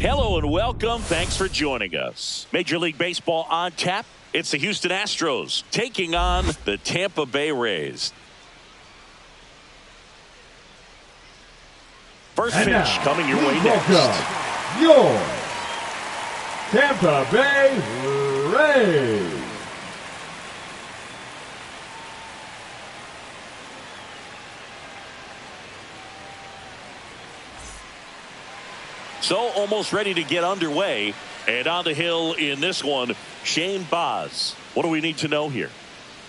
Hello and welcome. Thanks for joining us. Major League Baseball on tap. It's the Houston Astros taking on the Tampa Bay Rays. First and pitch now, coming your way next. Welcome your Tampa Bay Rays. So almost ready to get underway. And on the hill in this one, Shane Baz. What do we need to know here?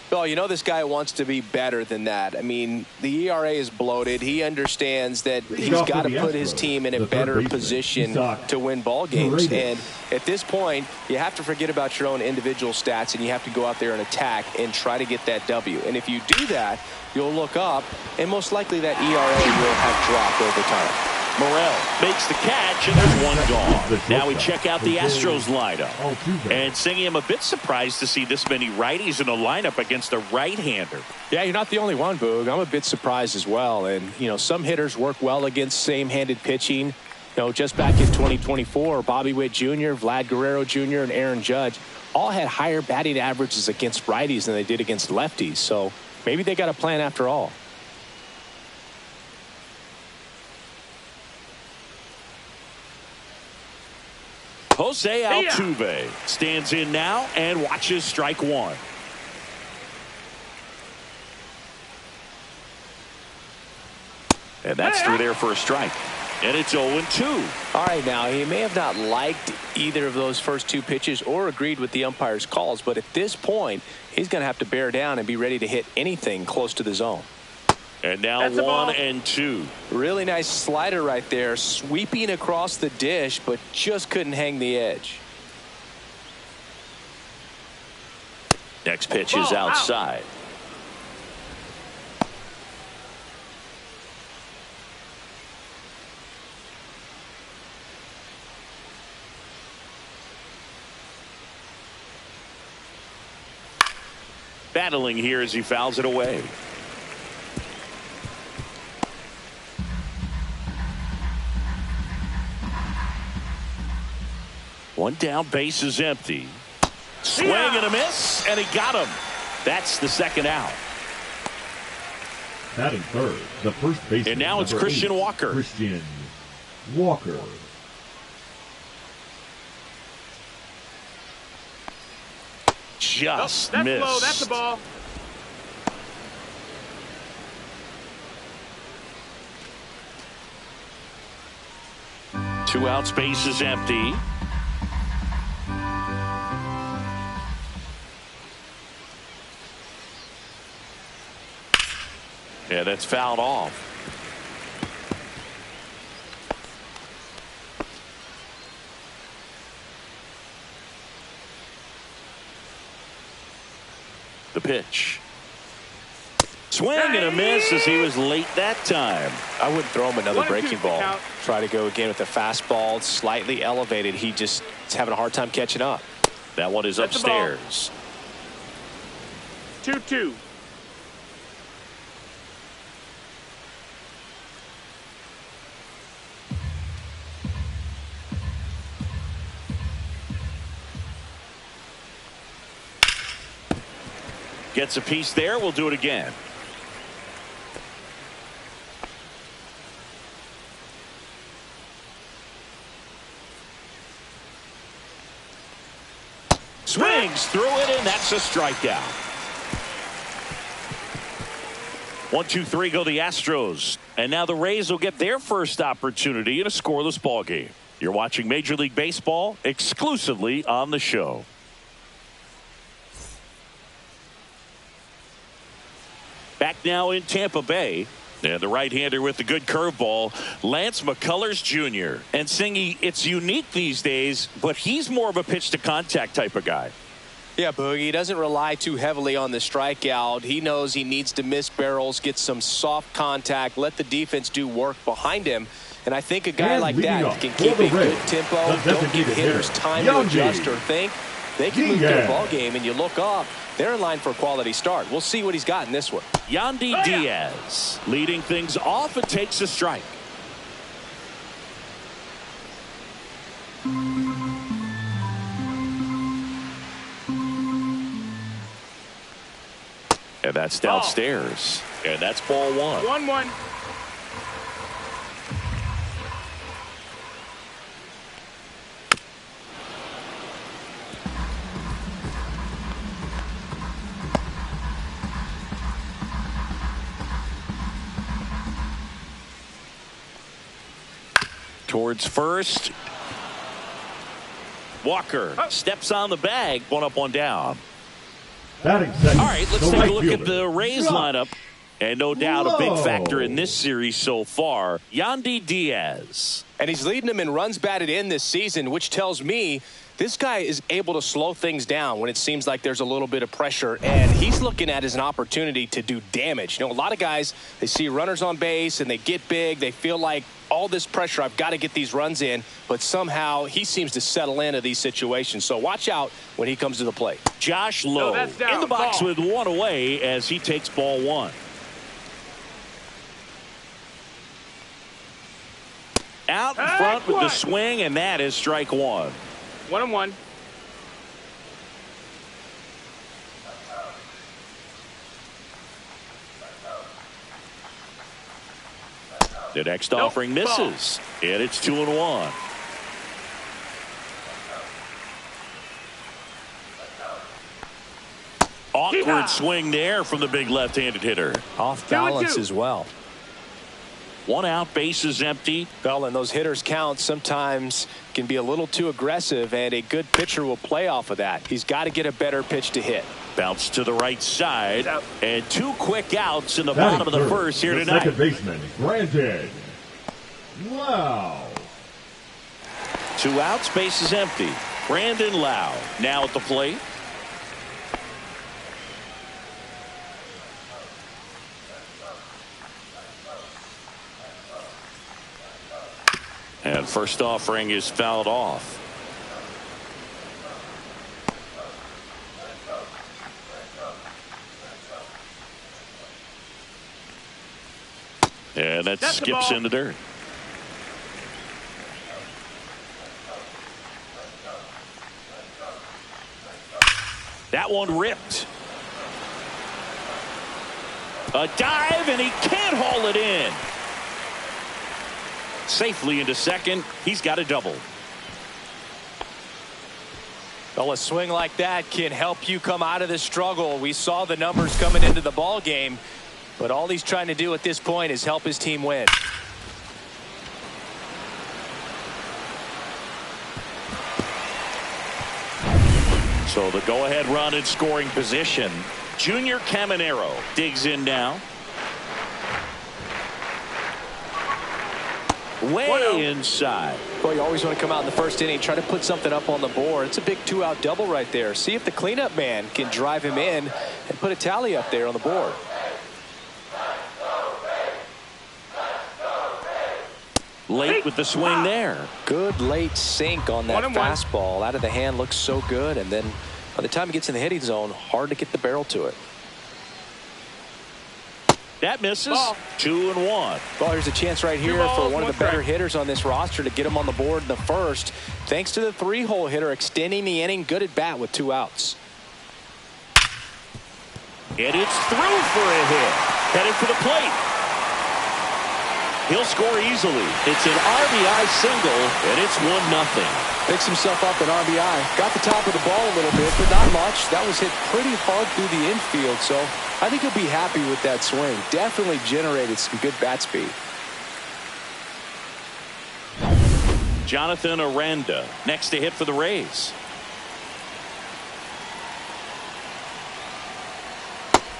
Well, you know this guy wants to be better than that. I mean, the ERA is bloated. He understands that he's got to put his team in a better position to win ball games. And at this point, you have to forget about your own individual stats, and you have to go out there and attack and try to get that W. And if you do that, you'll look up, and most likely that ERA will have dropped over time. Morel makes the catch, and there's one gone. Now we check out the Astros lineup. And Singy, I'm a bit surprised to see this many righties in a lineup against a right-hander. Yeah, you're not the only one, Boog. I'm a bit surprised as well. And, you know, some hitters work well against same-handed pitching. You know, just back in 2024, Bobby Witt Jr., Vlad Guerrero Jr., and Aaron Judge all had higher batting averages against righties than they did against lefties. So maybe they got a plan after all. Jose Altuve stands in now and watches strike one. And that's through there for a strike. And it's 0-2. All right, now, he may have not liked either of those first two pitches or agreed with the umpire's calls, but at this point, he's going to have to bear down and be ready to hit anything close to the zone. And now 1-2. Really nice slider right there, sweeping across the dish, but just couldn't hang the edge. Next pitch is outside. Battling here as he fouls it away. One down, base is empty. Swing and a miss, and he got him. That's the second out. Batting third, the first baseman. And now it's Christian Walker. Christian Walker. Just that's missed. Low. That's the ball. Two outs, base is empty. Yeah, that's fouled off. The pitch. Swing and a miss as he was late that time. I wouldn't throw him another breaking ball. Try to go again with the fastball, slightly elevated. He just is having a hard time catching up. That one is upstairs. 2-2. Gets a piece there. We'll do it again. Swings through it, and that's a strikeout. 1-2-3 go the Astros. And now the Rays will get their first opportunity in a scoreless ball game. You're watching Major League Baseball exclusively on the show. Back now in Tampa Bay. And the right-hander with the good curveball, Lance McCullers Jr. And Singy, it's unique these days, but he's more of a pitch-to-contact type of guy. Yeah, Boogie, he doesn't rely too heavily on the strikeout. He knows he needs to miss barrels, get some soft contact, let the defense do work behind him. And I think a guy like that can keep a good tempo, don't give hitters time to adjust or think. They can move to a ball game, and you look up, they're in line for a quality start. We'll see what he's got in this one. Yandy Diaz leading things off and takes a strike. And that's downstairs. And that's ball 1. 1-1. Towards first. Walker steps on the bag. 1 up, 1 down. Batting second. All right, let's the take right a look fielder. at the Rays Drop. lineup. And no doubt a big Whoa. factor in this series so far, Yandy Diaz. And he's leading them in runs batted in this season, which tells me this guy is able to slow things down when it seems like there's a little bit of pressure, and he's looking at it as an opportunity to do damage. You know, a lot of guys, they see runners on base and they get big. They feel like all this pressure, I've got to get these runs in, but somehow he seems to settle into these situations. So watch out when he comes to the plate. Josh Lowe that's down. in the box Ball. with 1 away as he takes ball 1. Out in front with the swing, and that is strike 1. 1-1. The next offering misses, and it's 2-1. Awkward swing there from the big left-handed hitter. Off balance 2-2. as well. 1 out, base is empty. Well, and those hitters count sometimes can be a little too aggressive, and a good pitcher will play off of that. He's got to get a better pitch to hit. Bounce to the right side, and 2 quick outs in the Batting bottom of the third, first here the tonight. Second baseman, granted. Wow. 2 outs, base is empty. Brandon Lau now at the plate. And first offering is fouled off. And that That's the skips ball. in the dirt. That one ripped. A dive, and he can't haul it in. Safely into second. He's got a double. Well, a swing like that can help you come out of the struggle. We saw the numbers coming into the ball game, but all he's trying to do at this point is help his team win. So the go-ahead run in scoring position. Junior Caminero digs in now. Way inside. Well, you always want to come out in the first inning, try to put something up on the board. It's a big 2-out double right there. See if the cleanup man can drive him in and put a tally up there on the board. Late with the swing there. Good late sink on that 1-1. fastball. Out of the hand, looks so good, and then by the time he gets in the hitting zone, hard to get the barrel to it. That misses. Ball. 2-1. Well, here's a chance right here balls, for one of one the better strike. hitters on this roster to get him on the board in the first. Thanks to the 3-hole hitter extending the inning. Good at bat with 2 outs. And it's through for a hit. Headed for the plate. He'll score easily. It's an RBI single, and it's 1-0. Picks himself up an RBI. Got the top of the ball a little bit, but not much. That was hit pretty hard through the infield, so I think he'll be happy with that swing. Definitely generated some good bat speed. Jonathan Aranda next to hit for the Rays.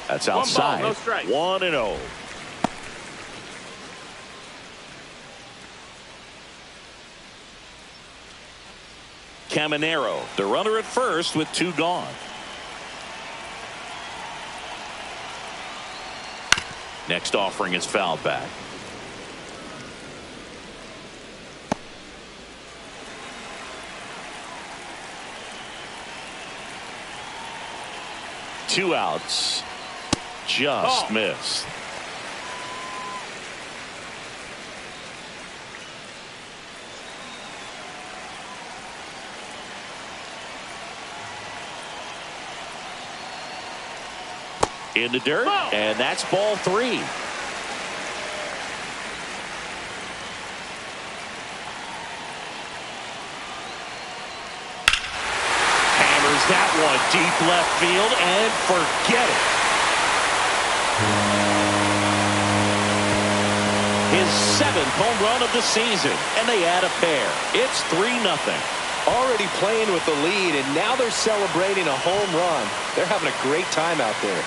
That's outside. 1 ball, no strikes. 1-0. Caminero, the runner at first with 2 gone. Next offering is fouled back. Two outs. Just missed. In the dirt, and that's ball 3. Hammers that one deep left field, and forget it. His 7th home run of the season, and they add a pair. It's 3-0. Already playing with the lead, and now they're celebrating a home run. They're having a great time out there.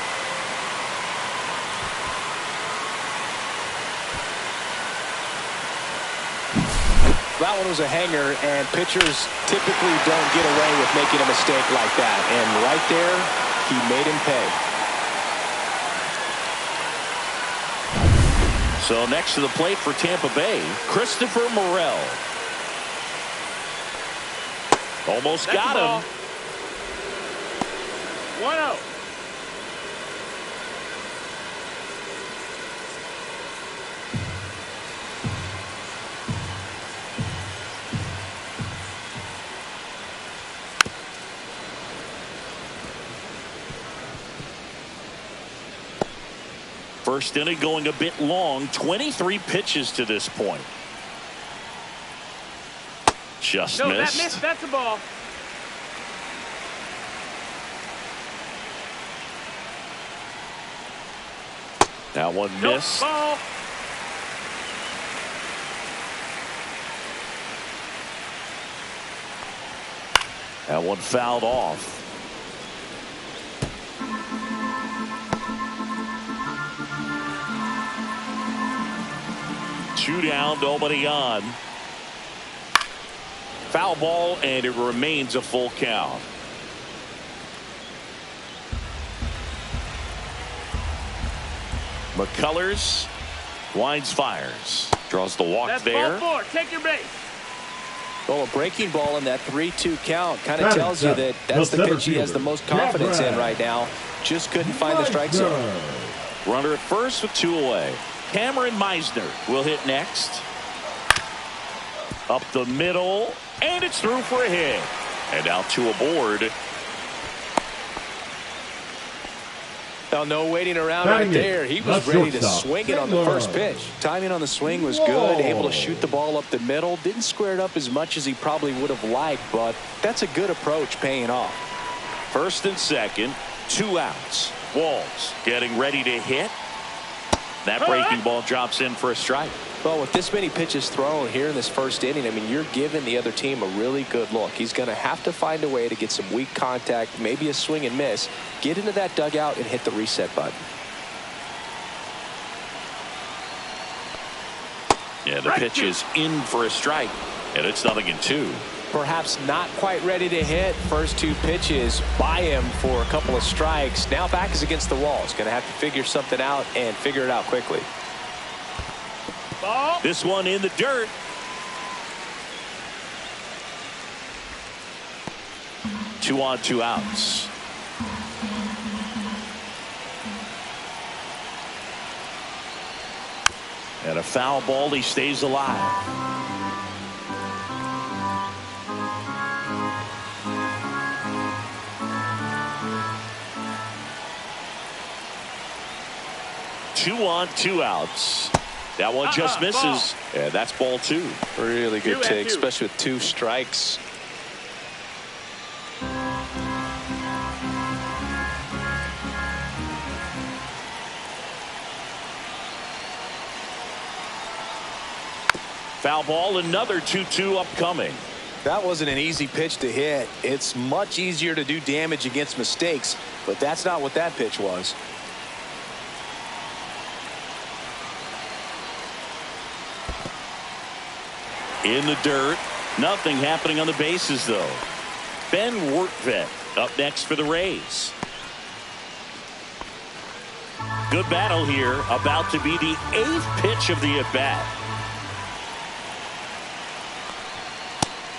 That one was a hanger, and pitchers typically don't get away with making a mistake like that. And right there, he made him pay. So next to the plate for Tampa Bay, Christopher Morel. Almost got him. 1-0. First inning going a bit long. 23 pitches to this point. Just No, missed. that missed. That's a ball. That one missed. Ball. That one fouled off. Two down, nobody on. Foul ball, and it remains a full count. McCullers winds, fires, draws the walk. That's there. ball 4. Take your base. Well, a breaking ball in that 3-2 count kind of tells you that that's the pitch he has the most confidence in right now. Just couldn't find the strike zone. Runner at first with 2 away. Cameron Meisner will hit next. Up the middle, and it's through for a hit. And now 2 aboard. Now, no waiting around right there. He was ready to swing it on the first pitch. Timing on the swing was good. Able to shoot the ball up the middle. Didn't square it up as much as he probably would have liked, but that's a good approach paying off. First and second, 2 outs. Walls getting ready to hit. That breaking ball drops in for a strike. Well, with this many pitches thrown here in this first inning, I mean, you're giving the other team a really good look. He's going to have to find a way to get some weak contact, maybe a swing and miss, get into that dugout and hit the reset button. Yeah, the pitch is in for a strike, and it's 0-2. Perhaps not quite ready to hit. First 2 pitches by him for a couple of strikes. Now back is against the wall. He's going to have to figure something out and figure it out quickly. Ball. This one in the dirt. Two on, 2 outs. And a foul ball. He stays alive. Two on, 2 outs. That one just misses. And that's ball 2. Really good 2-2. take, especially with 2 strikes. Foul ball, another 2-2 upcoming. That wasn't an easy pitch to hit. It's much easier to do damage against mistakes, but that's not what that pitch was. In the dirt. Nothing happening on the bases, though. Ben Wertvet up next for the Rays. Good battle here. About to be the 8th pitch of the at-bat.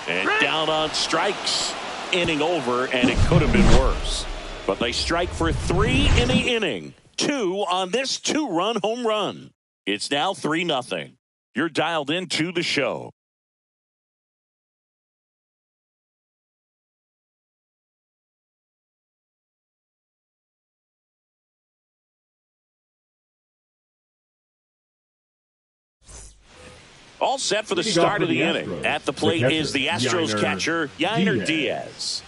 And down on strikes. Inning over, and it could have been worse. But they strike for 3 in the inning. 2 on this 2-run home run. It's now 3-0. You're dialed into the show. All set for the start of the inning. At the plate is the Astros catcher, Yainer Diaz.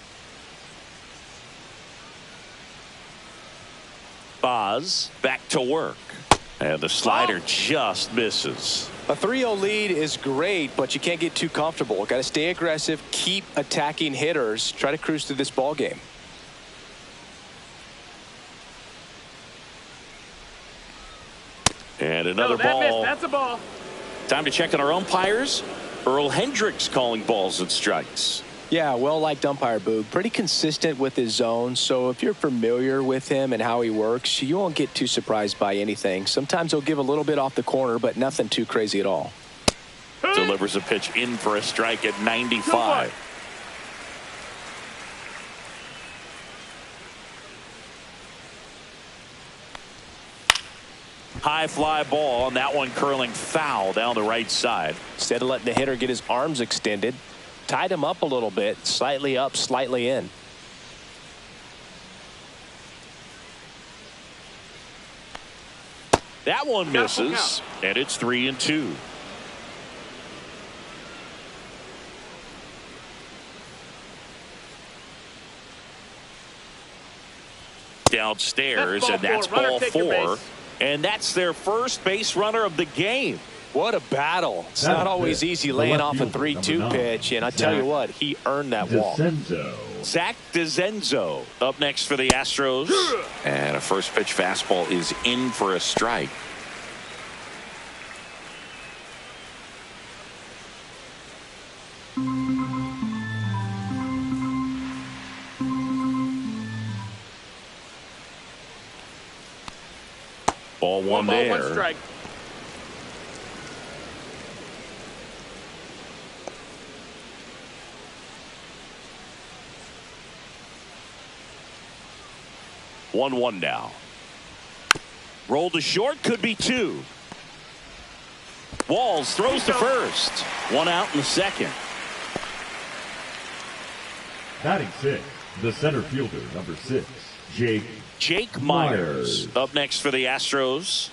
Boz back to work. And the slider just misses. A 3-0 lead is great, but you can't get too comfortable. Got to stay aggressive, keep attacking hitters, try to cruise through this ball game. And another ball. Missed. That's a ball. Time to check on our umpires. Earl Hendricks calling balls and strikes. Yeah, well-liked umpire, Boog. Pretty consistent with his zone, so if you're familiar with him and how he works, you won't get too surprised by anything. Sometimes he'll give a little bit off the corner, but nothing too crazy at all. Delivers a pitch in for a strike at 95. High fly ball, and that one curling foul down the right side. Instead of letting the hitter get his arms extended, tied him up a little bit, slightly up, slightly in. That one misses, and it's 3-2. Downstairs, and that's ball 4. And that's their first base runner of the game. What a battle. It's not always easy laying off a 3-2 pitch, and I tell you what, he earned that walk. Zach DeZenzo up next for the Astros. And a first pitch fastball is in for a strike. Ball one there. 1 strike. One now. Roll to short, could be 2. Walls throws to first. 1 out in the second. Batting 6, the center fielder, number 6, Jake Myers up next for the Astros.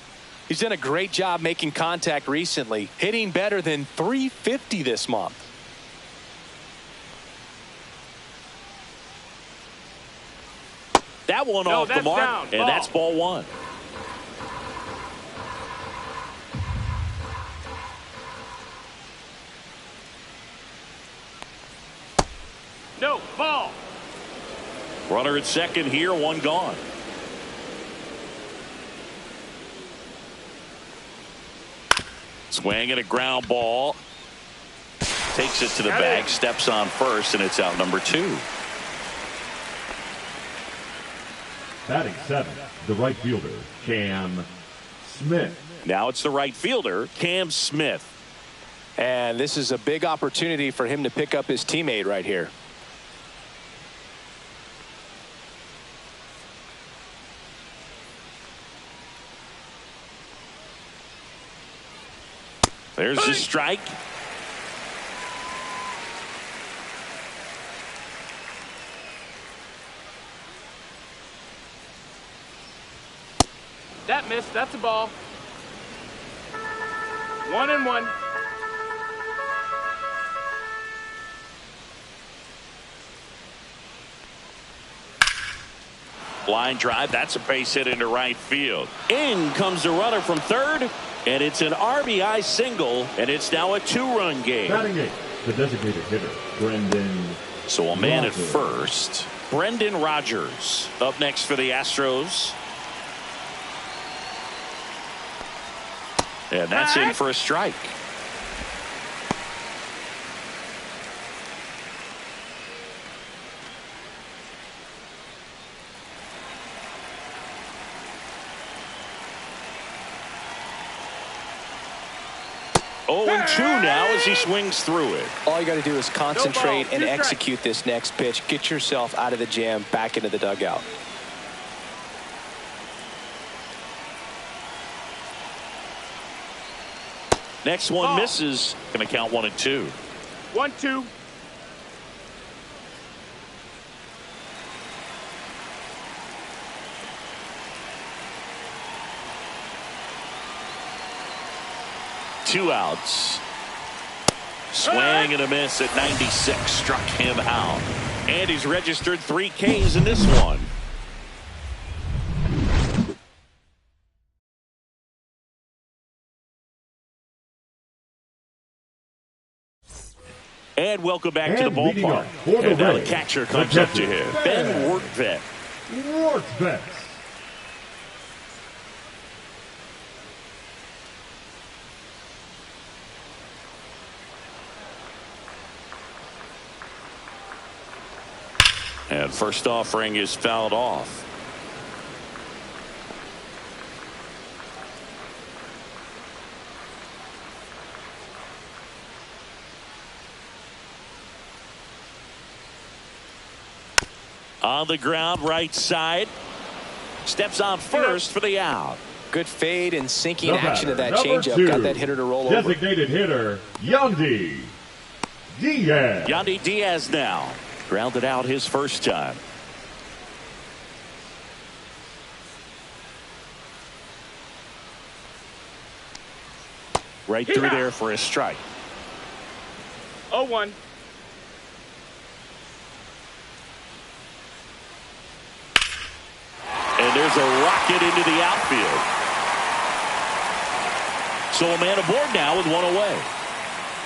He's done a great job making contact recently, hitting better than .350 this month. That one off the mark, and that's ball 1. No, ball. Runner at second here, 1 gone. Swing and a ground ball. Takes it to the bag, steps on first, and it's out number 2. Batting 7, the right fielder, Cam Smith. Now it's the right fielder, Cam Smith. And this is a big opportunity for him to pick up his teammate right here. There's the strike. That missed. That's a ball. 1-1. Line drive. That's a base hit into right field. In comes the runner from third. And it's an RBI single, and it's now a 2-run game. Batting 8, the designated hitter, Brendan. So a man Rogers. at first. Brendan Rogers up next for the Astros. And that's in for a strike. Oh, 2 now as he swings through it. All you got to do is concentrate and execute this next pitch. Get yourself out of the jam, back into the dugout. Next one misses. Going to count 1-2. 1-2. Two outs. Swing and a miss at 96. Struck him out. And he's registered 3 Ks in this one. And welcome back to the ballpark. And now the catcher comes up to him. Ben Workvet. Workvet. And first offering is fouled off. On the ground, right side. Steps on first for the out. Good fade and sinking action of that changeup. Got that hitter to roll over. Designated hitter, Yandy Diaz. Yandy Diaz now. Grounded out his first time. Right through there for a strike. 0-1. And there's a rocket into the outfield. So a man aboard now with one away.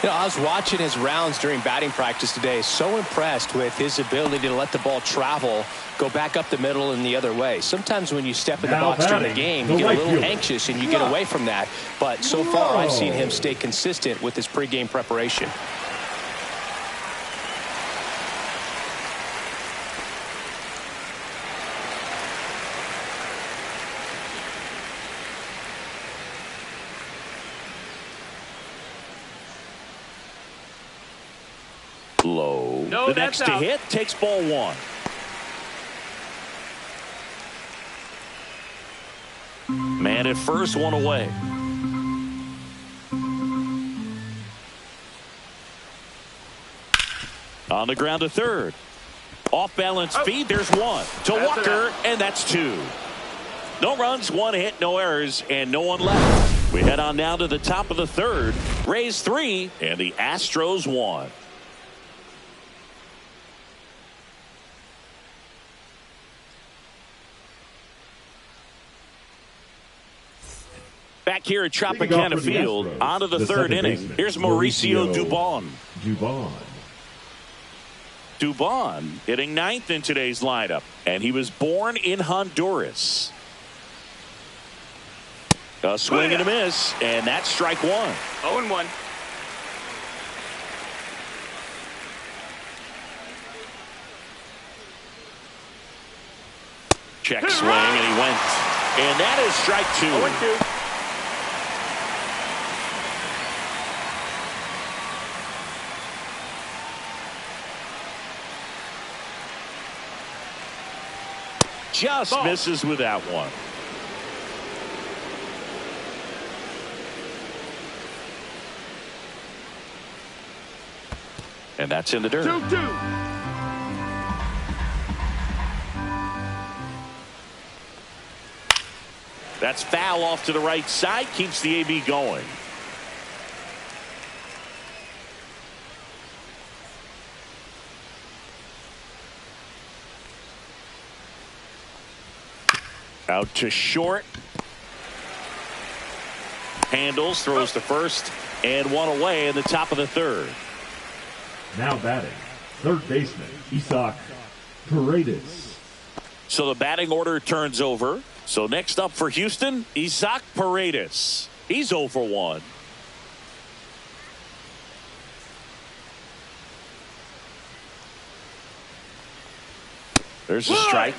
You know, I was watching his rounds during batting practice today. So impressed with his ability to let the ball travel, go back up the middle and the other way. Sometimes when you step in the box during the game, you get a little anxious and you get away from that. But so far, I've seen him stay consistent with his pregame preparation. Low. No, the next to hit takes ball 1. Man at first, one away. On the ground to third. Off balance feed. There's one to Walker, and that's 2. No runs, 1 hit, no errors, and no one left. We head on down to the top of the third. Rays 3 and the Astros 1. Back here at Tropicana Field, on to the third inning. Here's Mauricio Dubon. Dubon hitting 9th in today's lineup, and he was born in Honduras. A swing and a miss, and that's strike 1. 0-1. Check swing, and he went. And that is strike 2. 0-2. Just misses with that one. And that's in the dirt. 2-2. That's foul off to the right side. Keeps the AB going. Out to short. Handles, throws to first, and one away in the top of the third. Now batting, third baseman, Isaac Paredes. So the batting order turns over. So next up for Houston, Isaac Paredes. He's 0 for 1. There's a strike.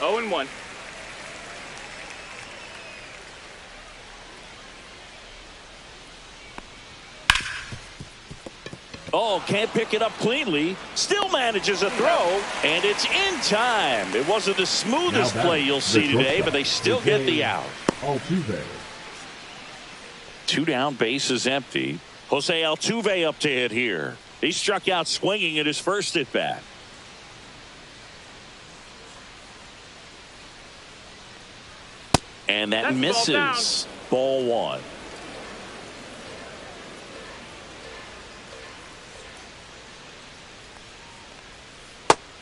0-1. Oh, can't pick it up cleanly. Still manages a throw, and it's in time. It wasn't the smoothest play you'll see today, but they still get the out. Altuve. 2 down, bases empty. Jose Altuve up to hit here. He struck out swinging at his first at bat. And that misses. Ball 1.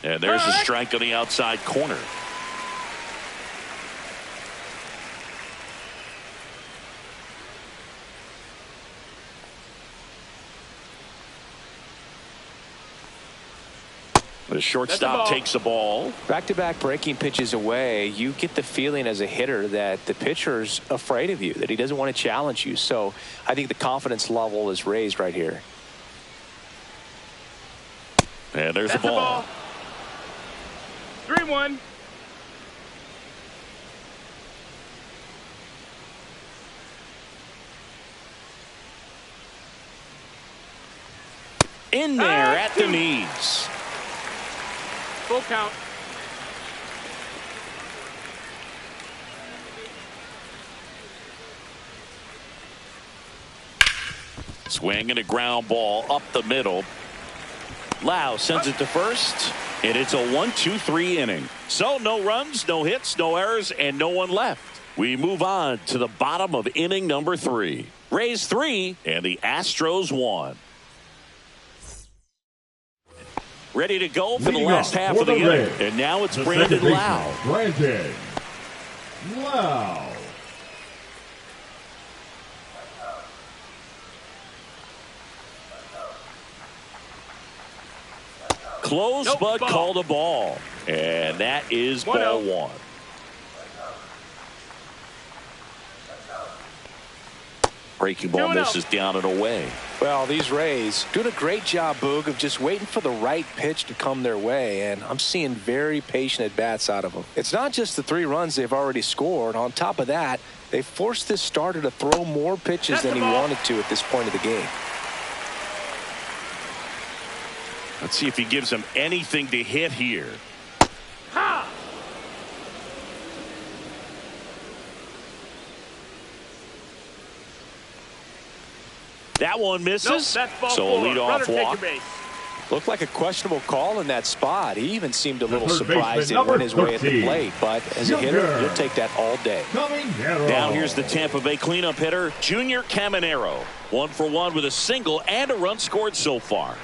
And there's a strike on the outside corner. The shortstop takes the ball. Back-to-back breaking pitches away, you get the feeling as a hitter that the pitcher's afraid of you, that he doesn't want to challenge you. So I think the confidence level is raised right here. And there's the ball. 3-1. In there at the knees. Full count. Swing and a ground ball up the middle. Lau sends it to first, and it's a 1-2-3 inning. So no runs, no hits, no errors, and no one left. We move on to the bottom of inning number 3. Rays 3 and the Astros 1. Ready to go for the last half of the inning. And now it's Brandon Lau. Brandon Lau. Close, but called a ball. And that is ball 1. Breaking ball misses down and away. Well, these Rays doing a great job, Boog, of just waiting for the right pitch to come their way, and I'm seeing very patient at-bats out of them. It's not just the 3 runs they've already scored. On top of that, they forced this starter to throw more pitches than he wanted to at this point of the game. Let's see if he gives him anything to hit here. Ha! That one misses. So a leadoff walk. Looked like a questionable call in that spot. He even seemed a little surprised it went his way at the plate. But as a hitter, you'll take that all day. Now here's the Tampa Bay cleanup hitter, Junior Caminero. 1 for 1 with a single and a run scored so far.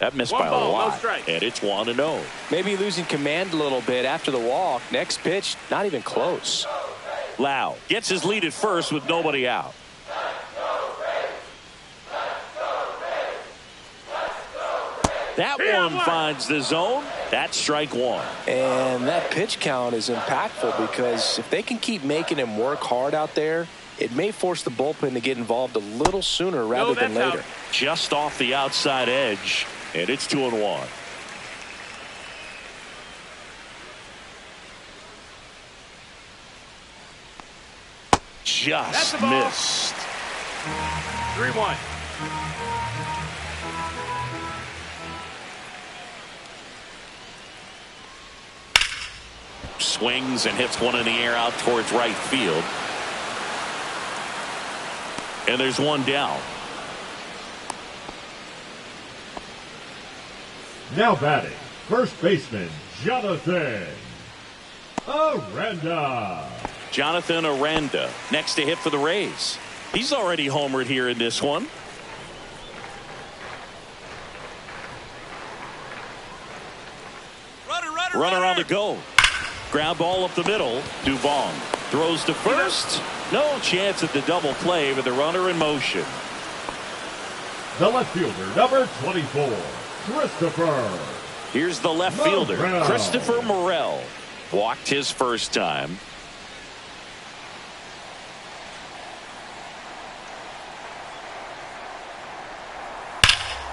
That missed by a lot, and it's 1-0. Maybe losing command a little bit after the walk. Next pitch, not even close. Lau gets his lead at first with nobody out. That one finds the zone. That's strike 1. And that pitch count is impactful because if they can keep making him work hard out there, it may force the bullpen to get involved a little sooner rather than later. Just off the outside edge, and it's 2-1. Just missed. 3-1. Swings and hits one in the air out towards right field. And there's one down. Now batting, first baseman Jonathan Aranda. Jonathan Aranda next to hit for the Rays. He's already homered here in this one. Runner on the go. Ground ball up the middle. Duvong throws to first. No chance at the double play with the runner in motion. The left fielder, number 24, Christopher. Here's the left fielder, Christopher Morel. Walked his first time.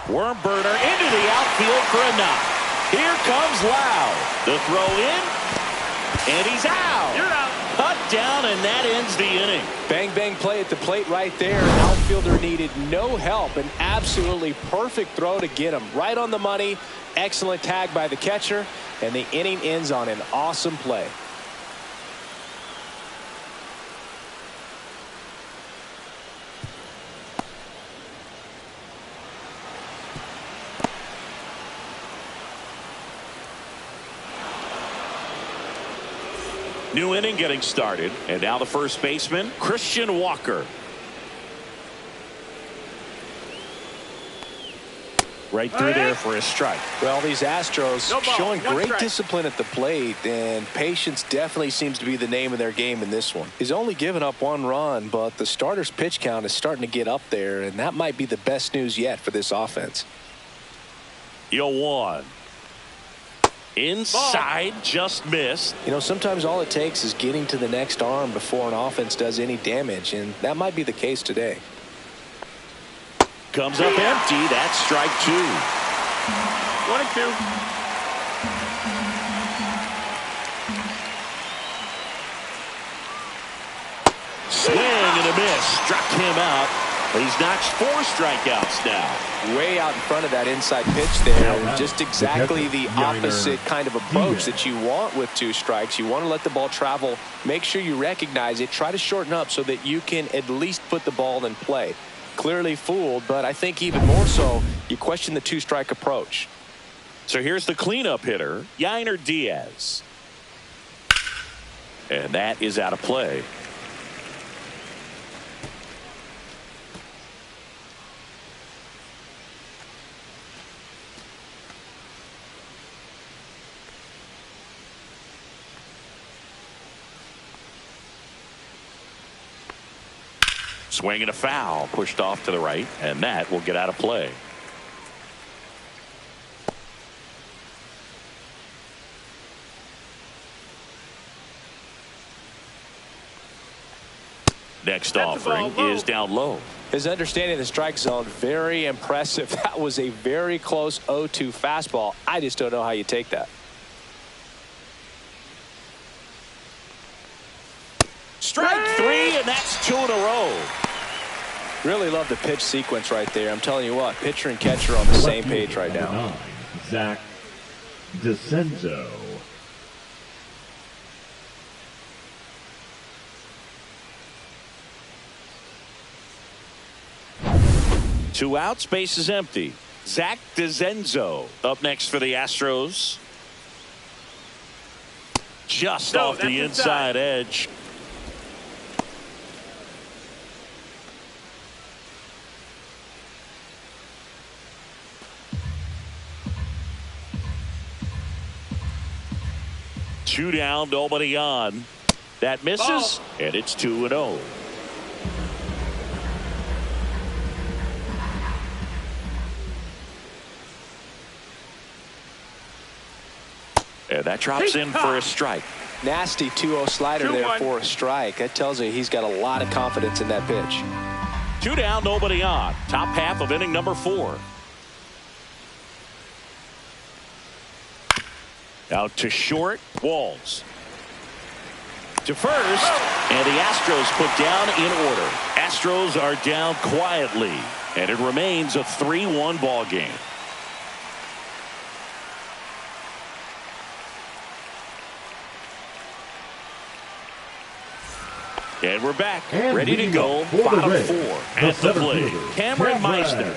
Worm burner into the outfield for a knock. Here comes Lau. The throw in, and he's out. You're out. Cut down, and that ends the inning. Bang, bang play at the plate right there. An outfielder needed no help. An absolutely perfect throw to get him right on the money. Excellent tag by the catcher, and the inning ends on an awesome play. New inning getting started, and now the first baseman, Christian Walker. Right through there for a strike. Well, these Astros No ball, showing one great strike. discipline at the plate, and patience definitely seems to be the name of their game in this one. He's only given up 1 run, but the starter's pitch count is starting to get up there, and that might be the best news yet for this offense. 0-1. Inside, just missed. You know, sometimes all it takes is getting to the next arm before an offense does any damage, and that might be the case today. Comes up empty. That's strike 2. 1 and 2. Swing and a miss. Struck him out. He's notched 4 strikeouts now. Way out in front of that inside pitch there. Just exactly the opposite kind of approach that you want with 2 strikes. You want to let the ball travel. Make sure you recognize it. Try to shorten up so that you can at least put the ball in play. Clearly fooled, but I think even more so, you question the 2-strike approach. So here's the cleanup hitter, Yainer Diaz. And that is out of play. Swing and a foul, pushed off to the right, and that will get out of play. Next offering is down low. His understanding of the strike zone, very impressive. That was a very close 0-2 fastball. I just don't know how you take that. Strike 3, and that's 2 in a row. Really love the pitch sequence right there. I'm telling you what, pitcher and catcher on the same page right now. Zach DeCenzo. Two outs, base is empty. Zach DeCenzo up next for the Astros. Just off the inside edge. Two down, nobody on. That misses, and it's 2-0. And that drops in for a strike. Nasty 2-0 slider there for a strike. That tells you he's got a lot of confidence in that pitch. 2 down, nobody on. Top half of inning number 4. Out to short, Walls. To first, and the Astros put down in order. Astros are down quietly, and it remains a 3-1 ball game. And we're back, ready to go. Bottom 4 at the plate. Cameron Meisner.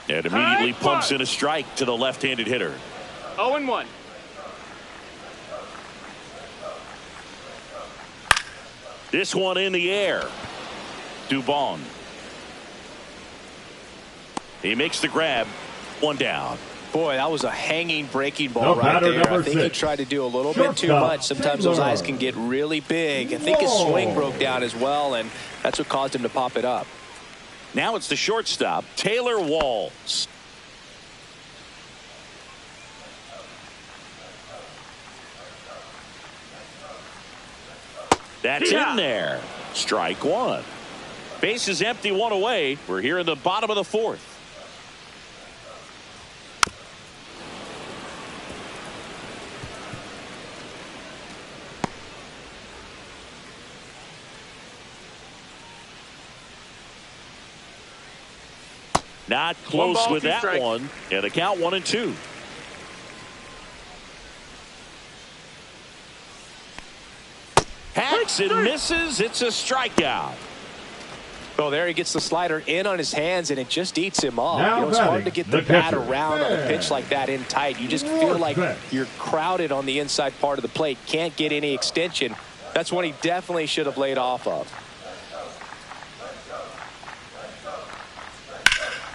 And immediately pumps in a strike to the left-handed hitter. 0-1. This one in the air. Dubon. He makes the grab. 1 down. Boy, that was a hanging breaking ball right there. I think he tried to do a little bit too much. Sometimes those eyes can get really big. I think his swing broke down as well, and that's what caused him to pop it up. Now it's the shortstop, Taylor Walls. That's in there. Strike 1. Base is empty, 1 away. We're here in the bottom of the 4th. Not close with that one. And the count 1-2. Hacks and misses. It's a strikeout. Well, there he gets the slider in on his hands, and it just eats him off. Now It's hard to get the bat catcher, around on a pitch like that in tight. You just feel like you're crowded on the inside part of the plate. Can't get any extension. That's one he definitely should have laid off of.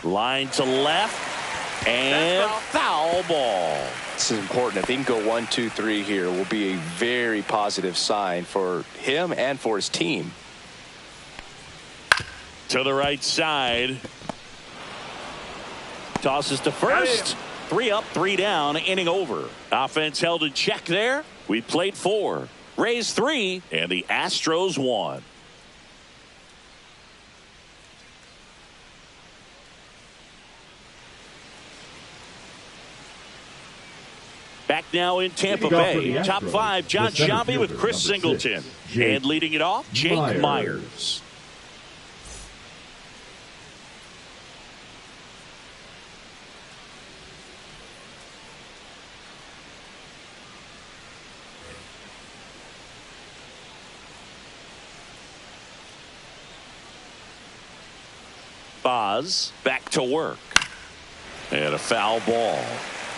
Line to left, and foul ball. This is important. If he can go 1, 2, 3 here, it will be a very positive sign for him and for his team. To the right side. Tosses to first. 3 up, 3 down, inning over. Offense held in check there. We played 4. Rays 3, and the Astros 1. Back now in Tampa Bay. Top 5, John Sciambi with Chris Singleton. And leading it off, Jake Myers. Boz back to work. And a foul ball.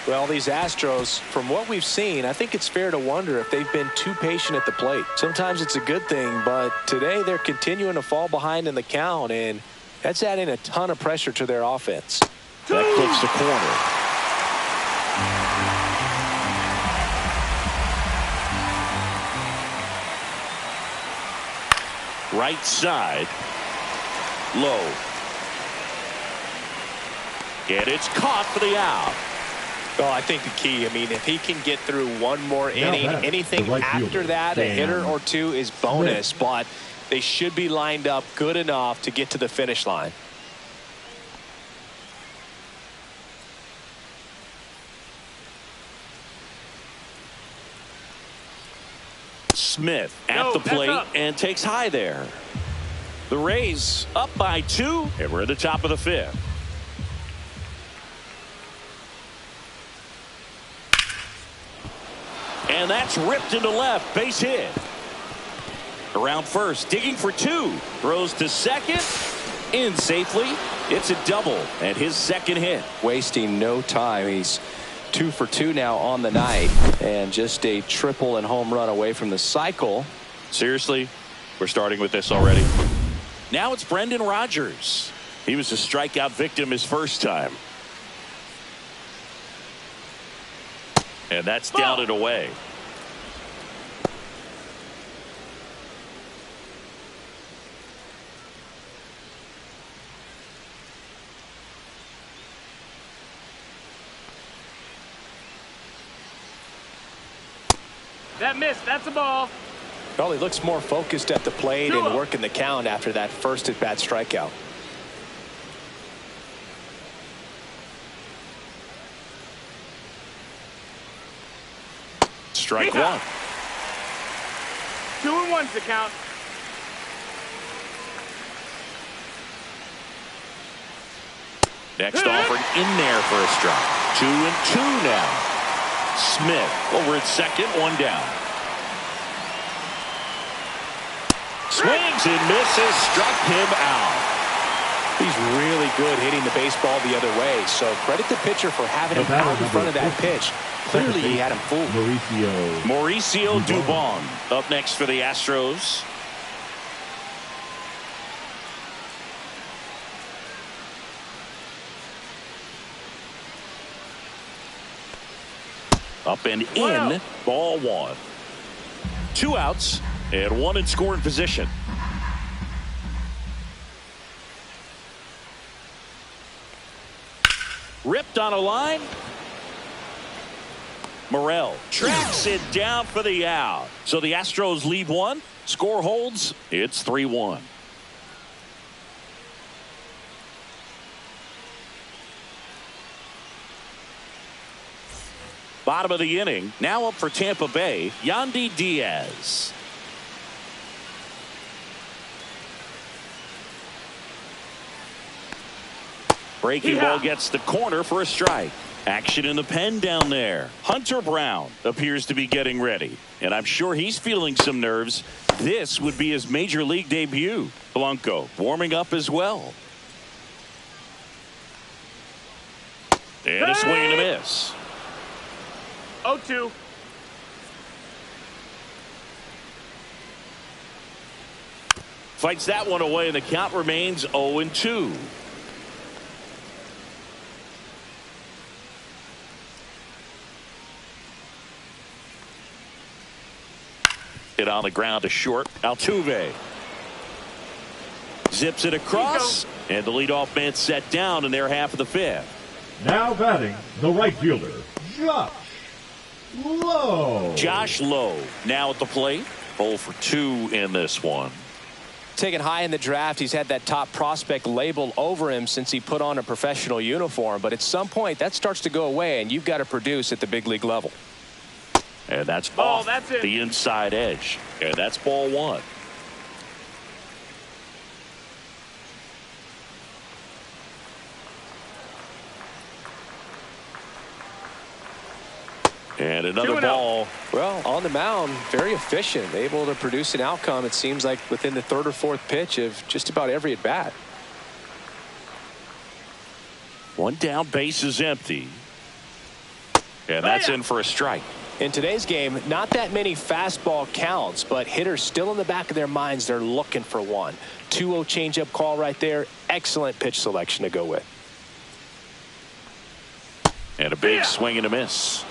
Well, these Astros, from what we've seen, I think it's fair to wonder if they've been too patient at the plate. Sometimes it's a good thing, but today they're continuing to fall behind in the count, and that's adding a ton of pressure to their offense. That clips the corner. Right side. Low. And it's caught for the out. Well, I think the key, I mean, if he can get through one more inning, anything after that, a hitter or two is bonus, but they should be lined up good enough to get to the finish line. Smith at the plate and takes high there. The Rays up by 2, and we're at the top of the 5th. And that's ripped into left. Base hit. Around first. Digging for 2. Throws to second. In safely. It's a double. And his second hit. Wasting no time. He's 2 for 2 now on the night. And just a triple and home run away from the cycle. Seriously? We're starting with this already. Now it's Brendan Rodgers. He was a strikeout victim his first time. And that's down and away. That missed. That's a ball. Well, he looks more focused at the plate and working the count after that first at-bat strikeout. Strike 1. 2-1's the count. Next offering in there for a strike. 2-2 now. Smith over at second, 1 down. Swings and misses, struck him out. He's really good hitting the baseball the other way, so credit the pitcher for having him out in front of that pitch. Clearly he had him fooled. Mauricio Dubon up next for the Astros. Up and in, ball 1. 2 outs and 1 in scoring position. Ripped on a line. Morel tracks it down for the out. So the Astros lead 1. Score holds. It's 3-1. Bottom of the inning. Now up for Tampa Bay, Yandy Diaz. Breaking ball gets the corner for a strike. Action in the pen down there. Hunter Brown appears to be getting ready, and I'm sure he's feeling some nerves. This would be his major league debut. Blanco warming up as well. And a swing and a miss. 0-2. Fights that one away, and the count remains 0-2. Hit on the ground to short. Altuve zips it across, and the leadoff man set down in their half of the fifth. Now batting, the right fielder, Josh Lowe. Josh Lowe now at the plate. 0 for 2 in this one. Taken high in the draft, he's had that top prospect label over him since he put on a professional uniform. But at some point, that starts to go away, and you've got to produce at the big league level. And that's off the inside edge. And that's ball one. And another ball. Well, on the mound, very efficient, able to produce an outcome, it seems like, within the third or fourth pitch of just about every at bat. One down, base is empty. And that's in for a strike. In today's game, not that many fastball counts, but hitters still in the back of their minds, they're looking for one. 2-0 changeup call right there. Excellent pitch selection to go with. And a big swing and a miss.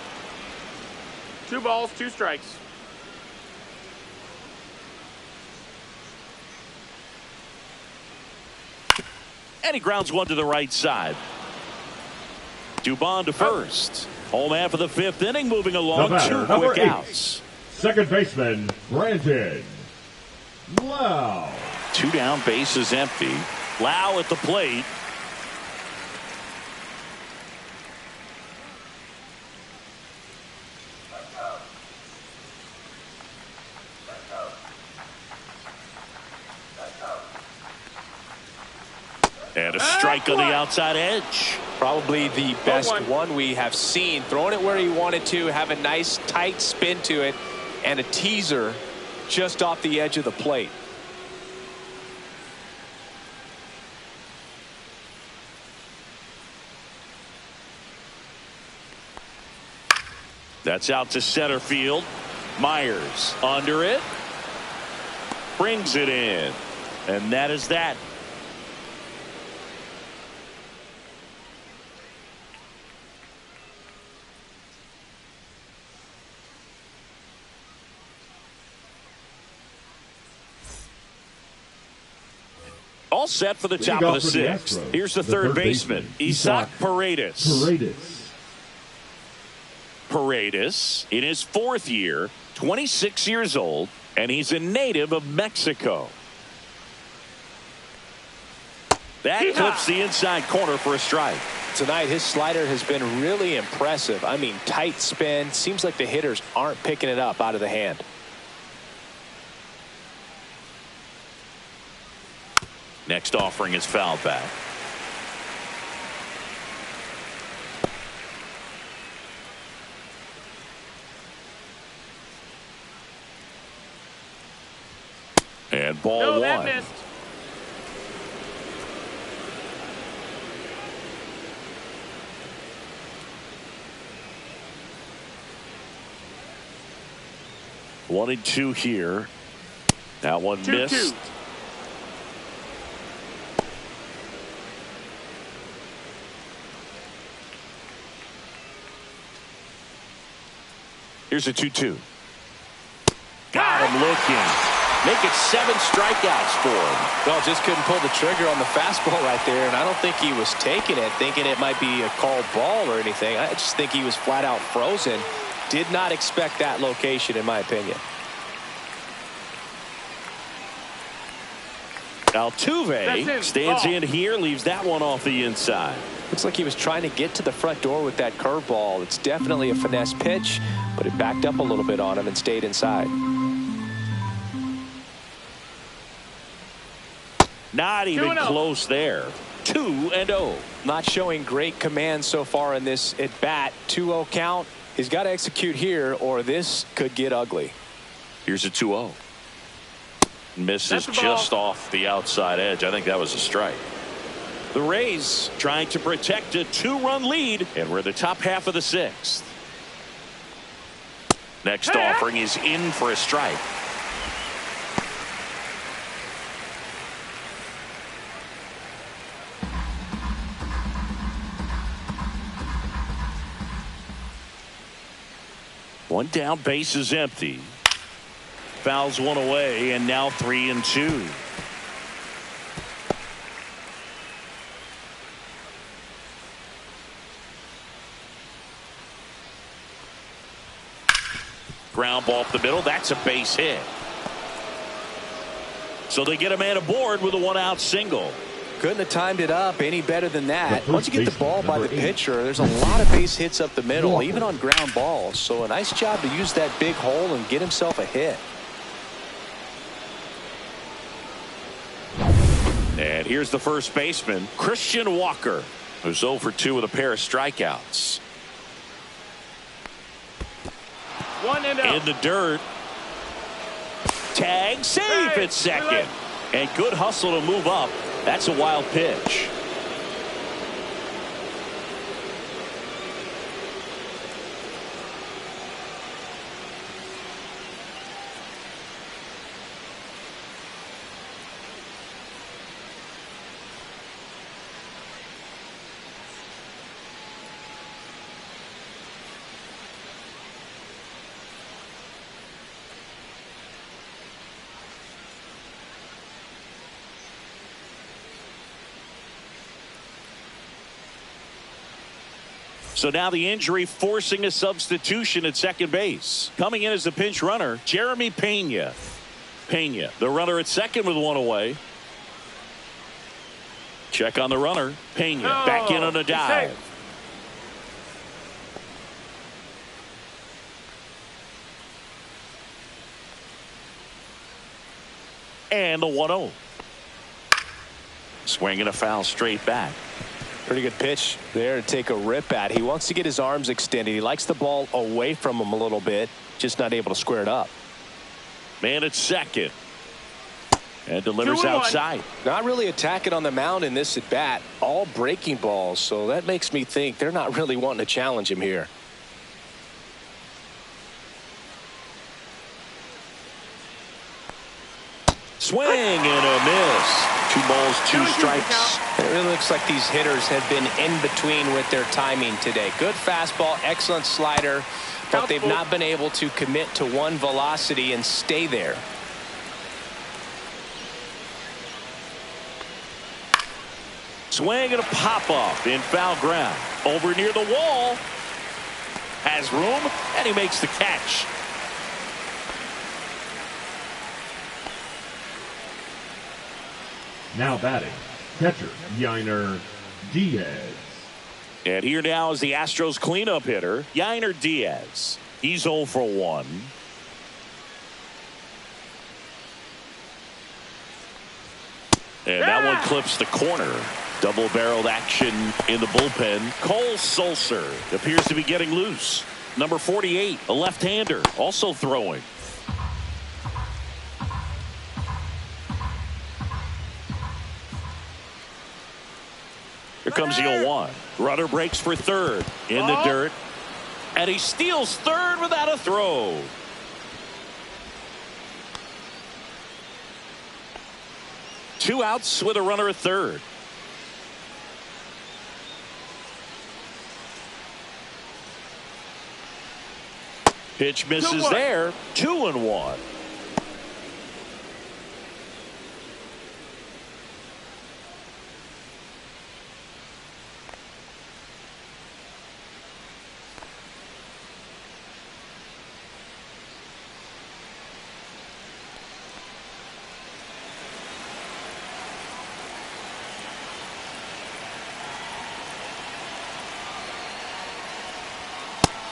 2 balls, 2 strikes. And he grounds one to the right side. Dubon to first. Home half of the fifth inning, moving along. 2 quick outs. Second baseman, Brandon Lowe. 2 down, base is empty. Lowe at the plate. And a strike on the outside edge. Probably the best one we have seen. Throwing it where he wanted to, have a nice tight spin to it, and a teaser just off the edge of the plate. That's out to center field. Myers under it. Brings it in. And that is that. All set for the top of the sixth. Here's the third baseman, Isaac Paredes. Paredes in his 4th year, 26 years old, and he's a native of Mexico. That clips the inside corner for a strike. Tonight, his slider has been really impressive. I mean, tight spin. Seems like the hitters aren't picking it up out of the hand. Next offering is fouled back. And ball one. That missed. One and 2 here. That one missed. 2-2. Here's a 2-2. Got him looking. Make it 7 strikeouts for him. Well, just couldn't pull the trigger on the fastball right there, and I don't think he was taking it, thinking it might be a called ball or anything. I just think he was flat out frozen. Did not expect that location, in my opinion. Altuve stands in here, leaves that one off the inside. Looks like he was trying to get to the front door with that curveball. It's definitely a finesse pitch, but it backed up a little bit on him and stayed inside. Not even close there. 2-0. Not showing great command so far in this at bat. 2-0 count. He's got to execute here or this could get ugly. Here's a 2-0. Misses just off the outside edge. I think that was a strike. The Rays trying to protect a 2-run lead, and we're in the top half of the 6th. Next offering is in for a strike. One down, base is empty. Fouls one away, and now 3-2. Ground ball up the middle. That's a base hit. So they get a man aboard with a 1-out single. Couldn't have timed it up any better than that. Once you get the ball by the pitcher, there's a lot of base hits up the middle, even on ground balls. So a nice job to use that big hole and get himself a hit. And here's the first baseman, Christian Walker, who's 0 for 2 with a pair of strikeouts. 1-0. In the dirt. Tag, save at second. And good hustle to move up. That's a wild pitch. So now the injury forcing a substitution at second base. Coming in as the pinch runner, Jeremy Pena. Pena, the runner at second with 1 away. Check on the runner. Pena back in on a dive. And the 1-0. Swinging a foul straight back. Pretty good pitch there to take a rip at. He wants to get his arms extended. He likes the ball away from him a little bit, just not able to square it up. Man at second. And delivers outside. Not really attacking on the mound in this at bat. All breaking balls. So that makes me think they're not really wanting to challenge him here. Swing and a miss. 2 balls, 2 strikes. It really looks like these hitters have been in between with their timing today. Good fastball, excellent slider, but they've not been able to commit to one velocity and stay there. Swing and a pop-up in foul ground. Over near the wall. Has room, and he makes the catch. Now batting, catcher Yainer Diaz. And here now is the Astros cleanup hitter, Yainer Diaz. He's 0 for 1. And that one clips the corner. Double-barreled action in the bullpen. Cole Sulser appears to be getting loose. Number 48, a left-hander, also throwing. Here comes the 0-1. Runner breaks for third in the dirt. And he steals third without a throw. Two outs with a runner at third. Pitch misses there. 2-1.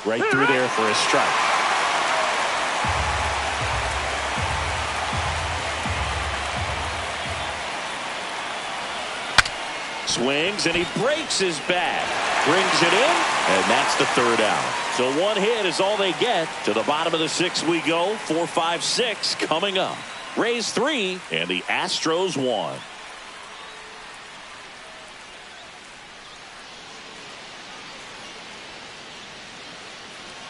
Right through there for a strike. Swings, and he breaks his bat. Brings it in, and that's the third out. So one hit is all they get. To the bottom of the sixth we go. 4, 5, 6 coming up. Rays 3, and the Astros 1.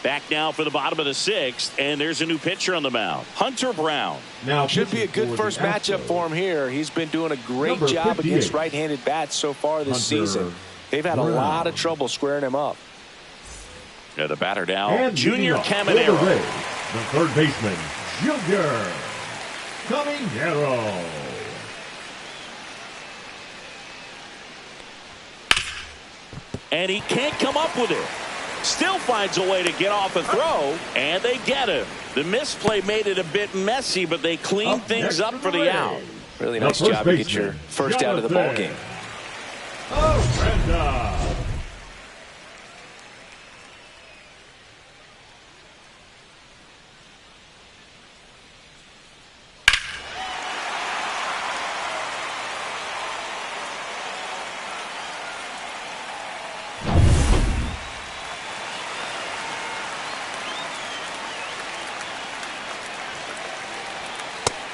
Back now for the bottom of the sixth, and there's a new pitcher on the mound, Hunter Brown. Now should be a good first matchup for him here. He's been doing a great job against right-handed bats so far this season. They've had a lot of trouble squaring him up. Yeah, the batter now, Junior Caminero. The third baseman, Junior Caminero. And he can't come up with it. Still finds a way to get off a throw, and they get him. The misplay made it a bit messy, but they cleaned things up for the out. Really nice job to get your first out of the ball game.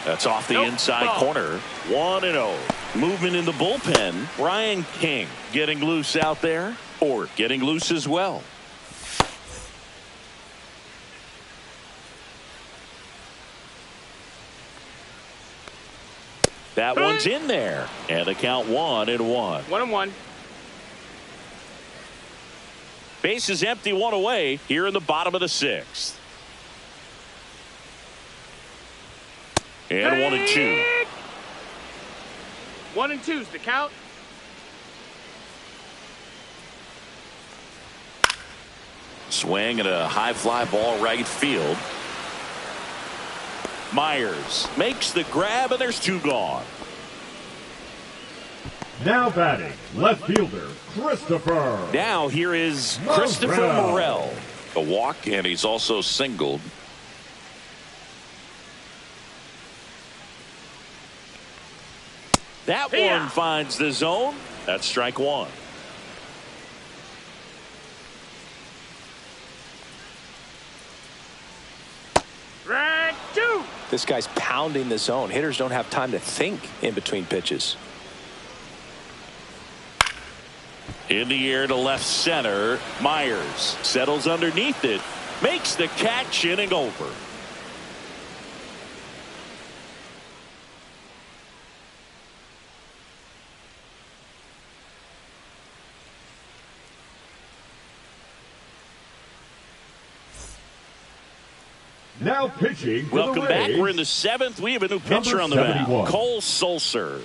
That's off the inside corner. 1-0. Movement in the bullpen. Brian King getting loose out there, or getting loose as well. That one's in there, and the count 1-1. 1-1. Base is empty, one away here in the bottom of the sixth. And 1-2. 1-2's the count. Swing and a high fly ball right field. Myers makes the grab, and there's 2 gone. Now batting, left fielder Christopher. Now here is Christopher Morel. A walk, and he's also singled. That one finds the zone. That's strike 1. Strike 2. This guy's pounding the zone. Hitters don't have time to think in between pitches. In the air to left center. Myers settles underneath it. Makes the catch, inning over. Now pitching for Welcome the back. Rays. We're in the 7th. We have a new pitcher on the mound. Cole Sulser.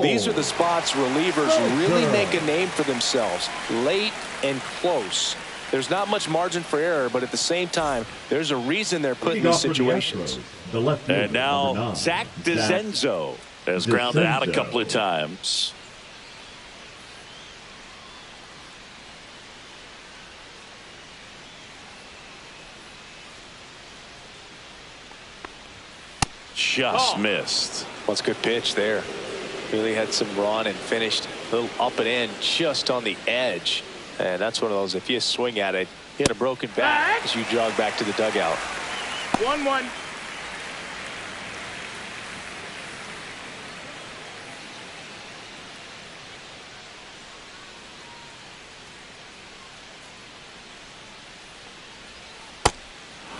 These are the spots relievers really make a name for themselves. Late and close. There's not much margin for error, but at the same time, there's a reason they're put in these situations. And now Zach DeZenzo has grounded out a couple of times. Just missed. What's a good pitch there. Really had some run and finished a little up and in just on the edge. And that's one of those, if you swing at it, you hit a broken back as you jog back to the dugout. 1-1.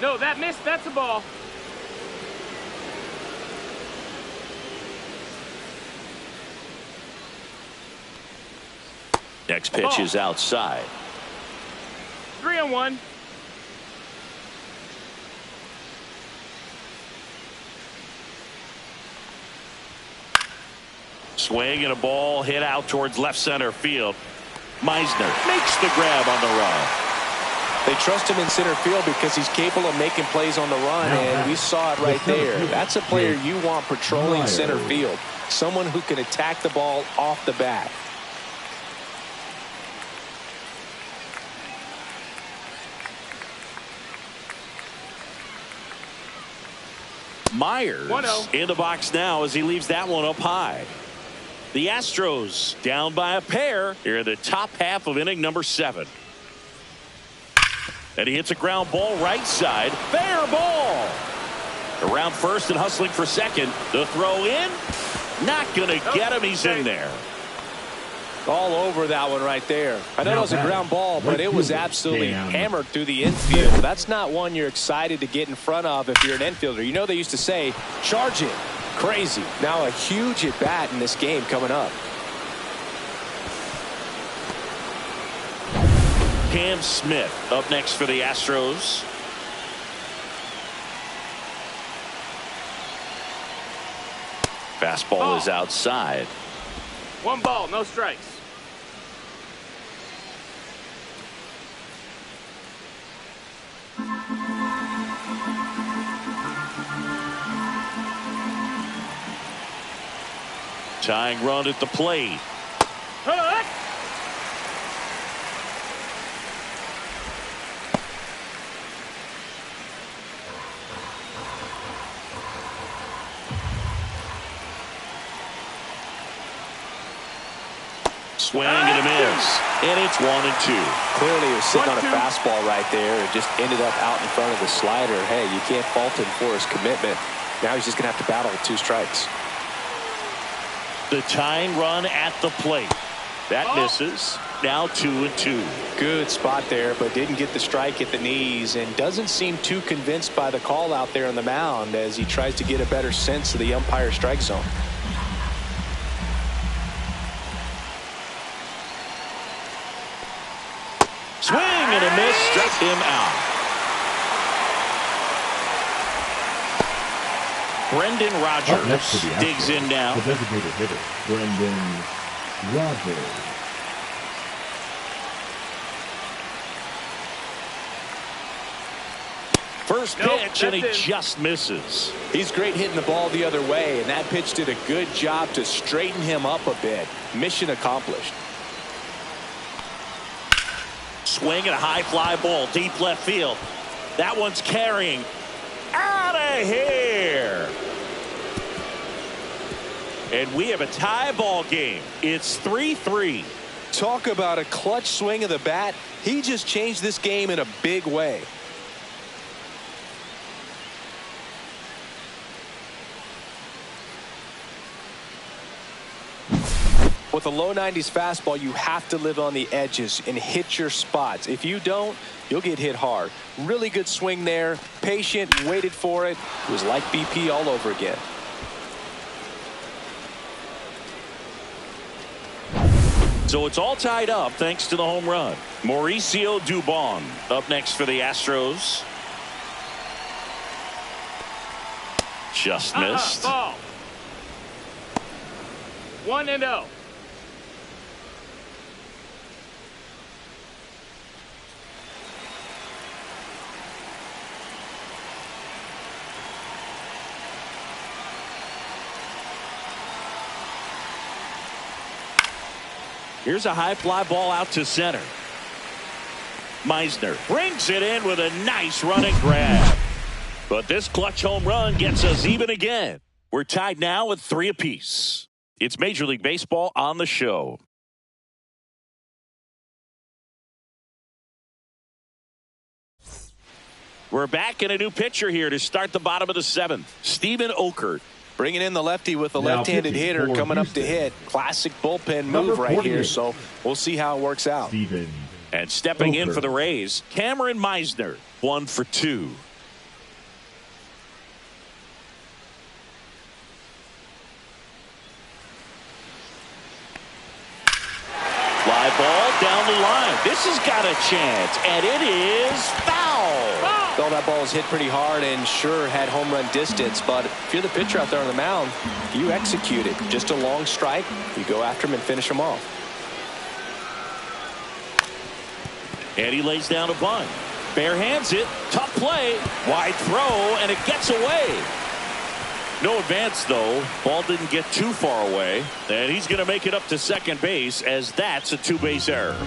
No, that missed. That's a ball. Next pitch is outside. 3-1. Swing and a ball hit out towards left center field. Meisner makes the grab on the run. They trust him in center field because he's capable of making plays on the run, and we saw it right there. That's a player you want patrolling center field. Someone who can attack the ball off the bat. Myers in the box now as he leaves that one up high. The Astros down by a pair here in the top half of inning number 7. And he hits a ground ball right side. Fair ball. Around first and hustling for second. The throw in. Not going to get him. He's in there. All over that one right there. I know it was a ground ball, but it was absolutely hammered through the infield. That's not one you're excited to get in front of if you're an infielder. You know, they used to say, charge it. Crazy. Now a huge at bat in this game coming up. Cam Smith up next for the Astros. Fastball is outside. 1 ball, no strikes. Tying run at the plate. Hook. Swing and a miss. And it's 1-2. Clearly he was sitting on a fastball right there and just ended up out in front of the slider. Hey, you can't fault him for his commitment. Now he's just going to have to battle with 2 strikes. The tying run at the plate. That misses. Now 2-2. Good spot there, but didn't get the strike at the knees and doesn't seem too convinced by the call out there on the mound as he tries to get a better sense of the umpire strike zone. Swing and a miss. Struck him out. Brendan Rodgers digs in now. The designated hitter, Brendan Rodgers. First pitch, and he just misses. He's great hitting the ball the other way, and that pitch did a good job to straighten him up a bit. Mission accomplished. Swing and a high fly ball deep left field. That one's carrying. Out of here. And we have a tie ball game. It's 3-3. Talk about a clutch swing of the bat. He just changed this game in a big way. With a low 90s fastball, you have to live on the edges and hit your spots. If you don't, you'll get hit hard. Really good swing there. Patient, waited for it. It was like BP all over again. So it's all tied up thanks to the home run. Mauricio Dubon up next for the Astros. Just missed. Ball. 1-0. Here's a high fly ball out to center. Meisner brings it in with a nice running grab. But this clutch home run gets us even again. We're tied now with 3 apiece. It's Major League Baseball on the show. We're back in a new pitcher here to start the bottom of the 7th. Steven Okert. Bringing in the lefty with a left-handed hitter coming up to hit. Classic bullpen move right here, so we'll see how it works out. And stepping in for the Rays, Cameron Meisner, 1 for 2. Fly ball down the line. This has got a chance, and it is foul. Well, that ball was hit pretty hard and sure had home run distance, but if you're the pitcher out there on the mound, you execute it. Just a long strike. You go after him and finish him off. And he lays down a bunt. Bare hands it. Tough play. Wide throw, and it gets away. No advance, though. Ball didn't get too far away. And he's going to make it up to second base as that's a 2-base error.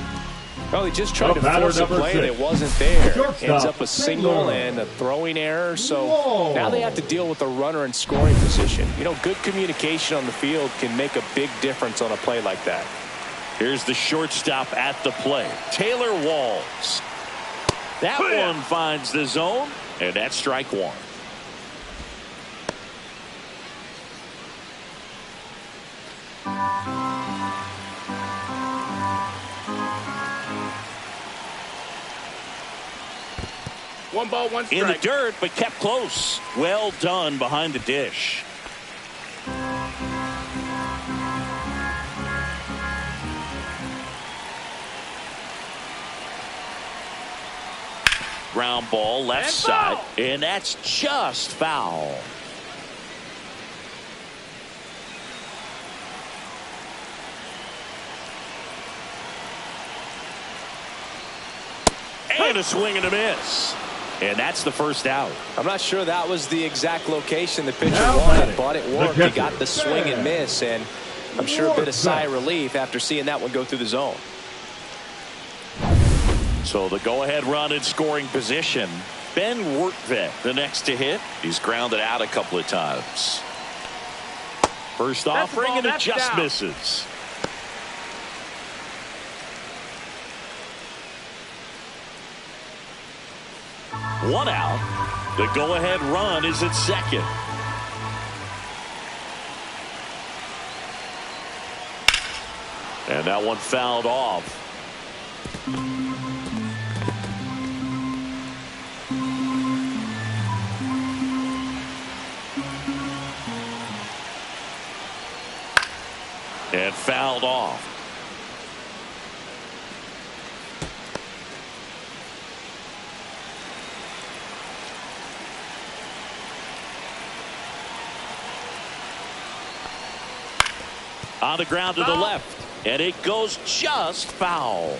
Well, he just tried to force a play that wasn't there. Ends up a single and a throwing error. So now they have to deal with a runner in scoring position. You know, good communication on the field can make a big difference on a play like that. Here's the shortstop at the plate, Taylor Walls. That one finds the zone, and that's strike one. One ball, one strike. In the dirt, but kept close. Well done behind the dish. Ground ball left And side, foul. and that's just foul. And a swing and a miss. And that's the first out. I'm not sure that was the exact location the pitcher Now wanted, batting, but it the worked. He catcher. got the swing and miss, and I'm sure a bit of sigh of relief after seeing that one go through the zone. So the go-ahead run in scoring position. Ben Wertvet, the next to hit. He's grounded out a couple of times. First That's the offering, ball, and it that's just down. misses. One out. The go-ahead run is at second. And that one fouled off. And fouled off. On the ground to the Foul. left, and it goes just foul.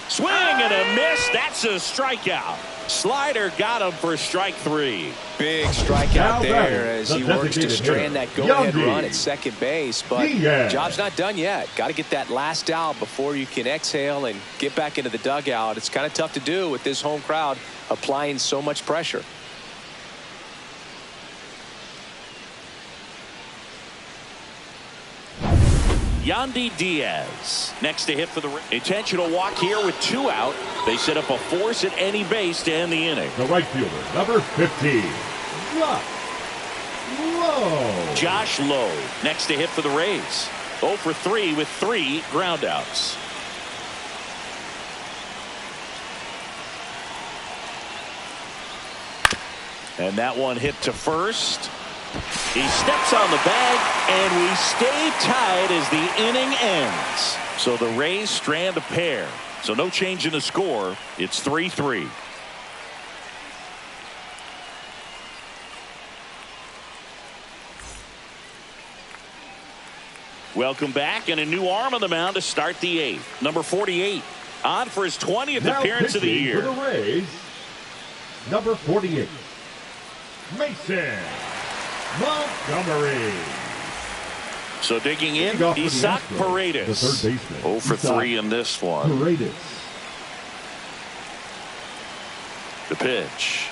Swing and a miss. That's a strikeout. Slider got him for strike three. Big strikeout Now there batting, as the he works to designated strand that hitter, go-ahead Yandy. run at second base. But Diaz. job's not done yet. Got to get that last out before you can exhale and get back into the dugout. It's kind of tough to do with this home crowd applying so much pressure. Yandy Diaz next to hit for the intentional walk here with two out. They set up a force at any base to end the inning. The right fielder, number 15, Josh Lowe next to hit for the Rays. 0 for 3 with 3 groundouts. And that one hit to first. He steps on the bag, and we stay tied as the inning ends. So the Rays strand a pair. So no change in the score. It's 3-3. Welcome back, and a new arm on the mound to start the 8th. Number 48, on for his 20th now appearance of the pitching year. for the Rays, number 48, Mason Montgomery. So digging in, Leading off for the Isaac Astros, Paredes. the third baseman. 0 for Isaac 3 in this one. Paredes. The pitch.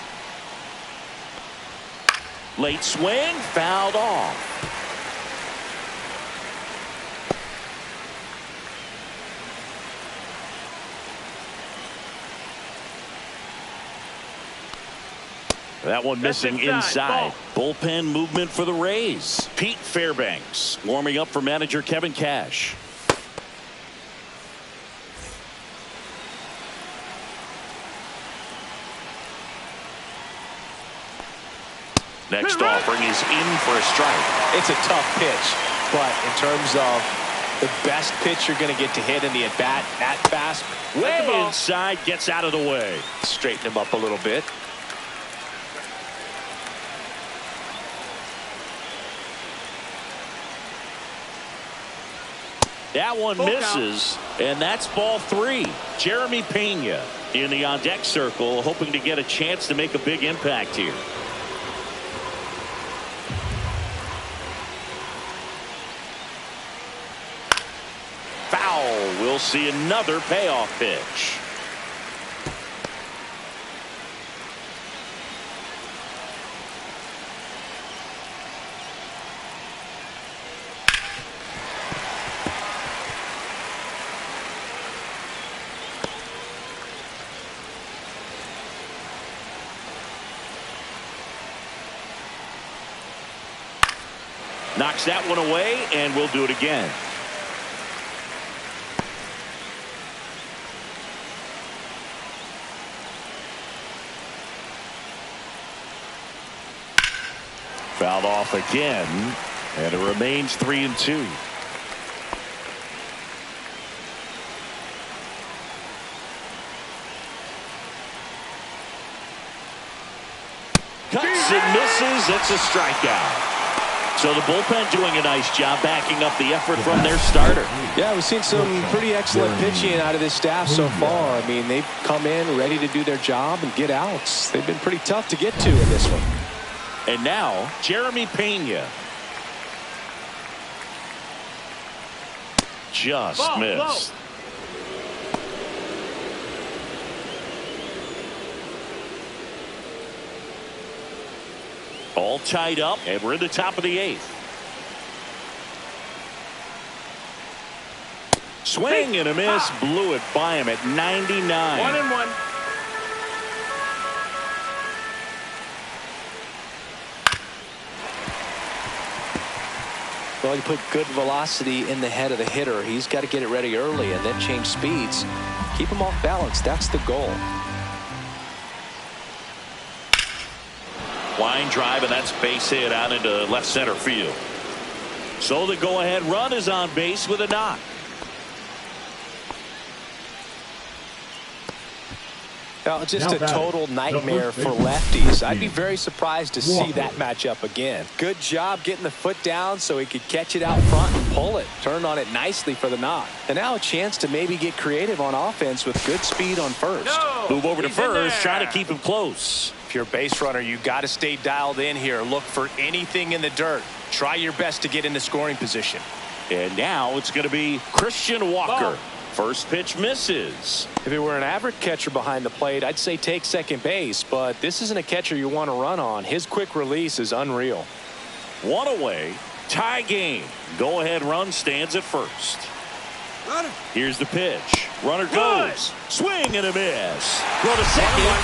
Late swing, fouled off. That one That's missing inside. Bullpen movement for the Rays. Pete Fairbanks warming up for manager Kevin Cash. Next offering is in for a strike. It's a tough pitch, but in terms of the best pitch you're going to get to hit in the at-bat, that fast, Way inside, gets out of the way. straighten him up a little bit. That one Full misses, and that's ball 3. Jeremy Pena in the on-deck circle, hoping to get a chance to make a big impact here. see another payoff pitch. Knocks that one away, and we'll do it again. Fouled off again, and it remains 3-2. Cuts and misses. It's a strikeout. So the bullpen doing a nice job backing up the effort from their starter. Yeah, we've seen some pretty excellent pitching out of this staff so far. I mean, they've come in ready to do their job and get outs. They've been pretty tough to get to in this one. And now, Jeremy Pena. Just missed. All tied up, and we're in the top of the 8th. Swing and a miss. Blew it by him at 99. 1-1. Well, you put good velocity in the head of the hitter. He's got to get it ready early and then change speeds. Keep him off balance. That's the goal. Line drive, and that's base hit out into left center field. So the go-ahead run is on base with a knock. Now, just a total nightmare for lefties. I'd be very surprised to see that matchup again. Good job getting the foot down so he could catch it out front and pull it. Turn on it nicely for the knock. And now a chance to maybe get creative on offense with good speed on first. Move over to first, trying to keep him close. If you're a base runner, you got to stay dialed in here. Look for anything in the dirt. Try your best to get into scoring position. And now it's going to be Christian Walker. First pitch misses. If it were an average catcher behind the plate, I'd say take second base, but this isn't a catcher you want to run on. His quick release is unreal. One away, tie game. Go ahead run stands at first. Here's the pitch. Runner goes. Swing and a miss. Throw to second.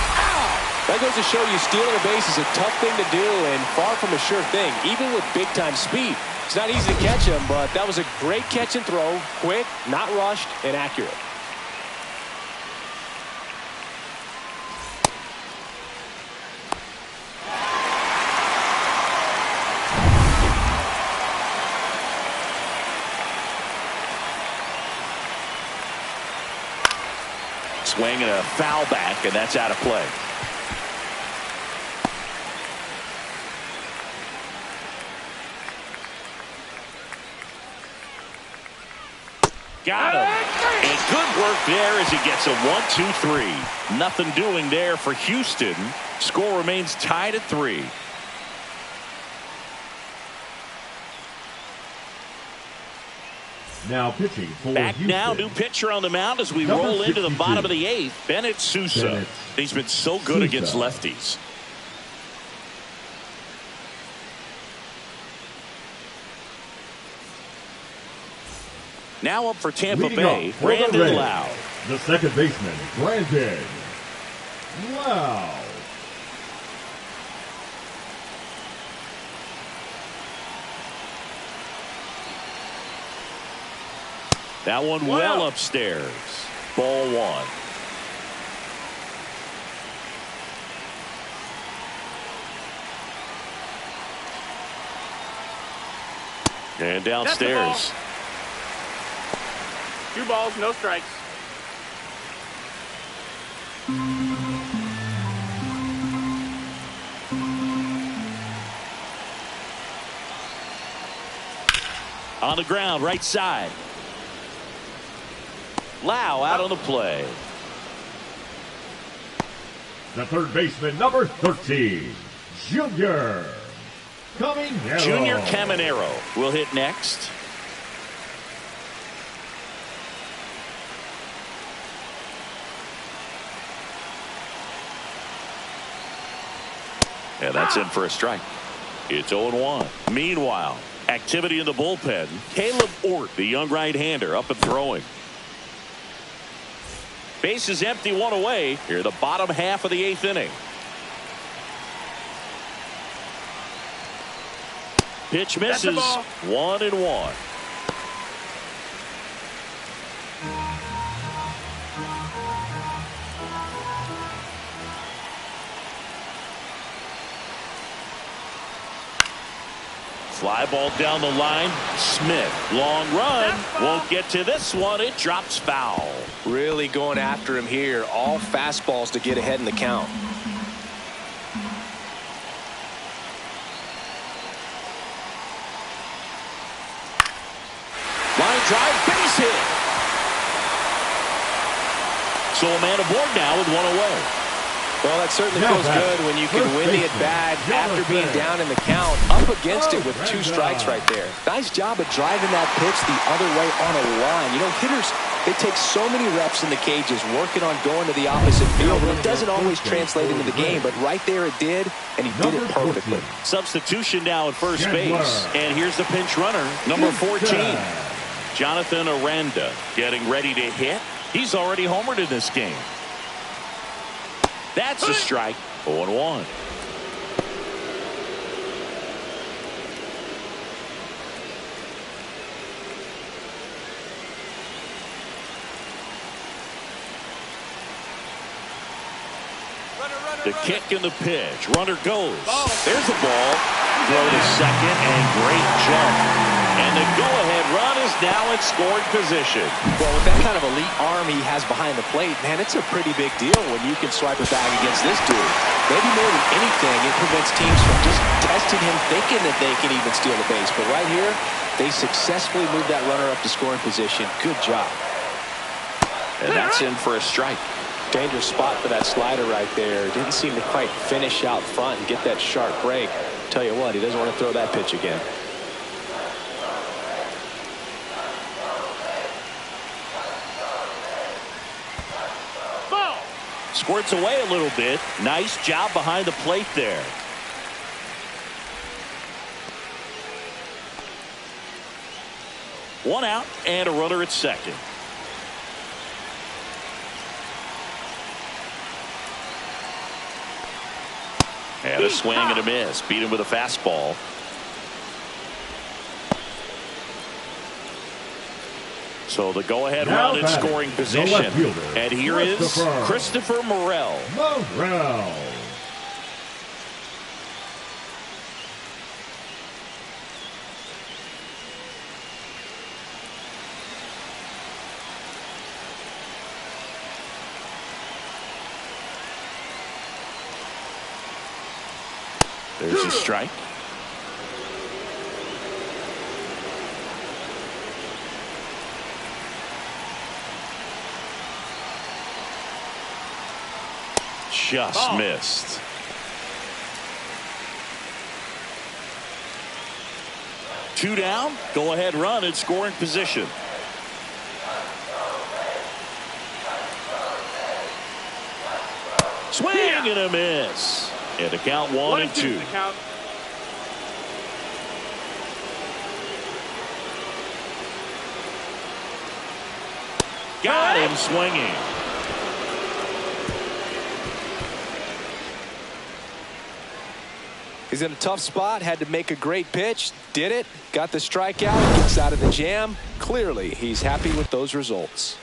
That goes to show you stealing a base is a tough thing to do and far from a sure thing, even with big time speed. It's not easy to catch him, but that was a great catch and throw. Quick, not rushed, and accurate. Swing and a foul back, and that's out of play. Got him. And good work there as he gets a 1-2-3. Nothing doing there for Houston. Score remains tied at 3. Now pitching for Back Houston. now, new pitcher on the mound as we roll into the bottom of the 8th. Bennett Sousa. He's been so good against lefties. Now up for Tampa Bay, Brandon Lowe. The second baseman, Brandon Lowe. That one well upstairs. Ball 1. And downstairs. 2 balls, no strikes. On the ground, right side. Lowe out on the play. The third baseman, number 13, Junior Caminero. Junior Caminero will hit next. And that's in for a strike. It's 0-1. Meanwhile, activity in the bullpen. Caleb Ort, the young right-hander, up and throwing. Base is empty, one away. Here, the bottom half of the 8th inning. Pitch misses. 1-1. Fly ball down the line. Smith, long run. Won't get to this one. It drops foul. Really going after him here. All fastballs to get ahead in the count. Line drive, base hit. So a man aboard now with one away. Well, that certainly feels good when you can win the at-bat after being down in the count, up against it with 2 strikes right there. Nice job of driving that pitch the other way on a line. You know, hitters, they take so many reps in the cages working on going to the opposite field, and it doesn't always translate into the game, but right there it did, and he did it perfectly. Substitution now at first base, and here's the pinch runner, number 14. Jonathan Aranda getting ready to hit. He's already homered in this game. That's a strike. 0-1. The kick and the pitch. Runner goes. There's the ball. Throw to second and great jump. And the go-ahead run is now in scoring position. Well, with that kind of elite arm he has behind the plate, man, it's a pretty big deal when you can swipe it back against this dude. Maybe more than anything, it prevents teams from just testing him, thinking that they can even steal the base. But right here, they successfully moved that runner up to scoring position. Good job. And that's in for a strike. Dangerous spot for that slider right there. Didn't seem to quite finish out front and get that sharp break. Tell you what, he doesn't want to throw that pitch again. Squirts away a little bit. Nice job behind the plate there. One out and a runner at second. And a swing and a miss. Beat him with a fastball. So the go-ahead run in scoring position. And here is Christopher Morel. There's a strike. Just missed. Two down. Go ahead run in scoring position. Swing and a miss. And the count 1-2. Got him swinging. He's in a tough spot, had to make a great pitch, did it, got the strikeout, gets out of the jam. Clearly, he's happy with those results.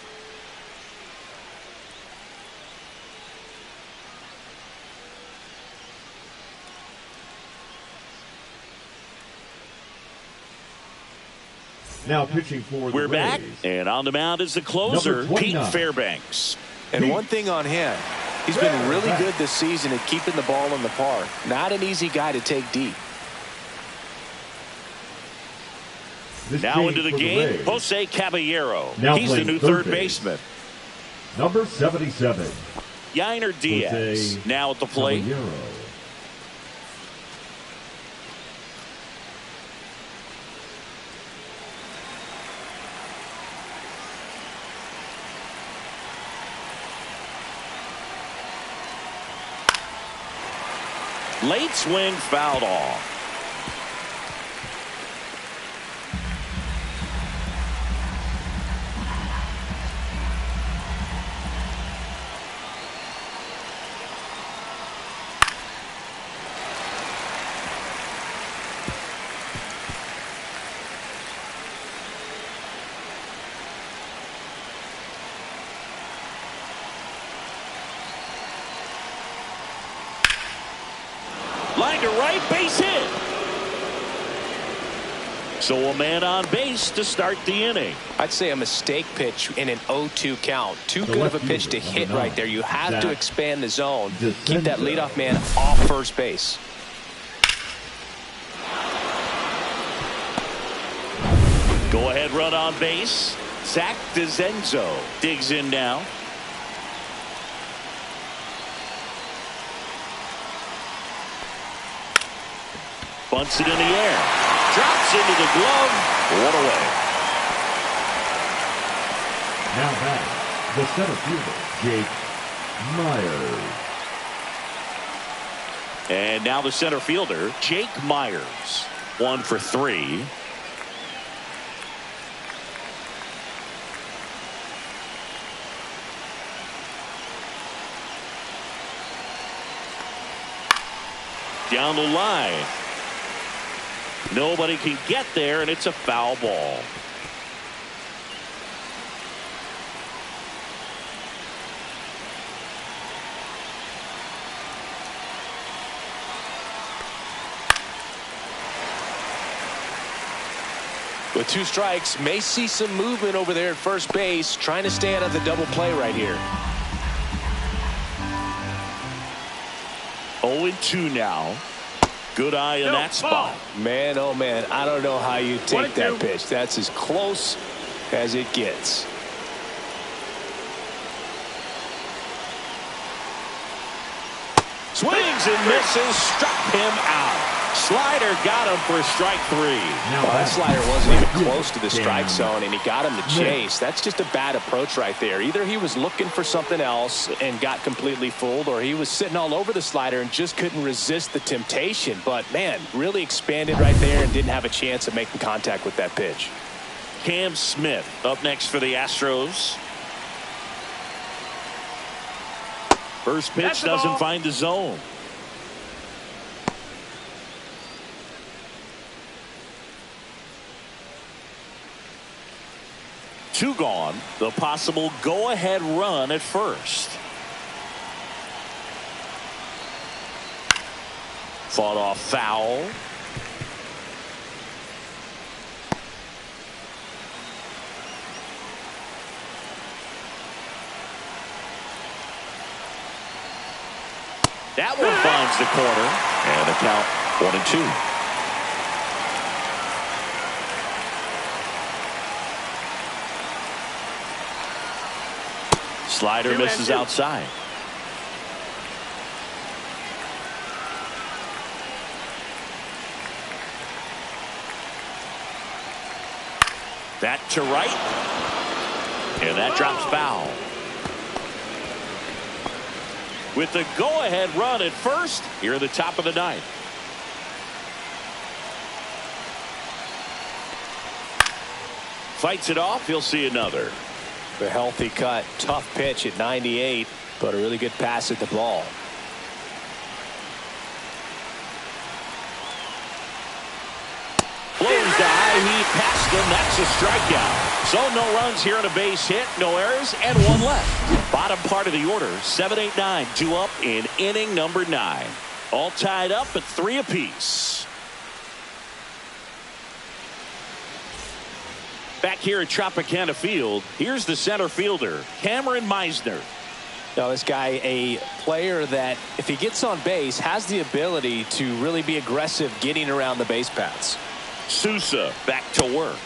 Now pitching for the We're back, Rays. and on the mound is the closer, Pete Fairbanks. And one thing on him, he's been really good this season at keeping the ball in the park. Not an easy guy to take deep. Now into the game, Jose Caballero. Now He's the new third baseman. Number 77. Yainer Diaz now at the plate. Caballero. Late swing fouled off. Line to right, base hit. So a man on base to start the inning. I'd say a mistake pitch in an 0-2 count. Too good of a pitch to hit right there. You have to expand the zone. Keep that leadoff man off first base. Go ahead run on base. Zach DeZenzo digs in now. Bunts it in the air. Drops into the glove. One away. Now back, the center fielder, Jake Myers. And now the center fielder, Jake Myers. 1 for 3. Down the line. Nobody can get there, and it's a foul ball. With 2 strikes, may see some movement over there at first base, trying to stay out of the double play right here. 0-2 now. Good eye in that spot. Man, oh man, I don't know how you take that pitch. That's as close as it gets. Swings and misses, struck him out. Slider got him for strike 3. Well, that slider wasn't even close to the strike zone, and he got him to chase. That's just a bad approach right there. Either he was looking for something else and got completely fooled, or he was sitting all over the slider and just couldn't resist the temptation. But, man, really expanded right there and didn't have a chance of making contact with that pitch. Cam Smith up next for the Astros. First pitch doesn't find the zone. Two gone. The possible go-ahead run at first. Fought off foul. That one finds the corner, and the count 1-2. Slider misses outside. That to right, and that drops foul. With the go-ahead run at first, here at the top of the 9th. Fights it off. He'll see another. A healthy cut. Tough pitch at 98, but a really good pass at the ball. Blows the high heat past him. That's a strikeout. So no runs here on a base hit, no errors, and 1 left. Bottom part of the order, 7-8-9, 2 up in inning number 9. All tied up at 3 apiece. Back here at Tropicana Field, here's the center fielder, Cameron Meisner. Now, this guy, a player that, if he gets on base, has the ability to really be aggressive getting around the base paths. Sousa back to work.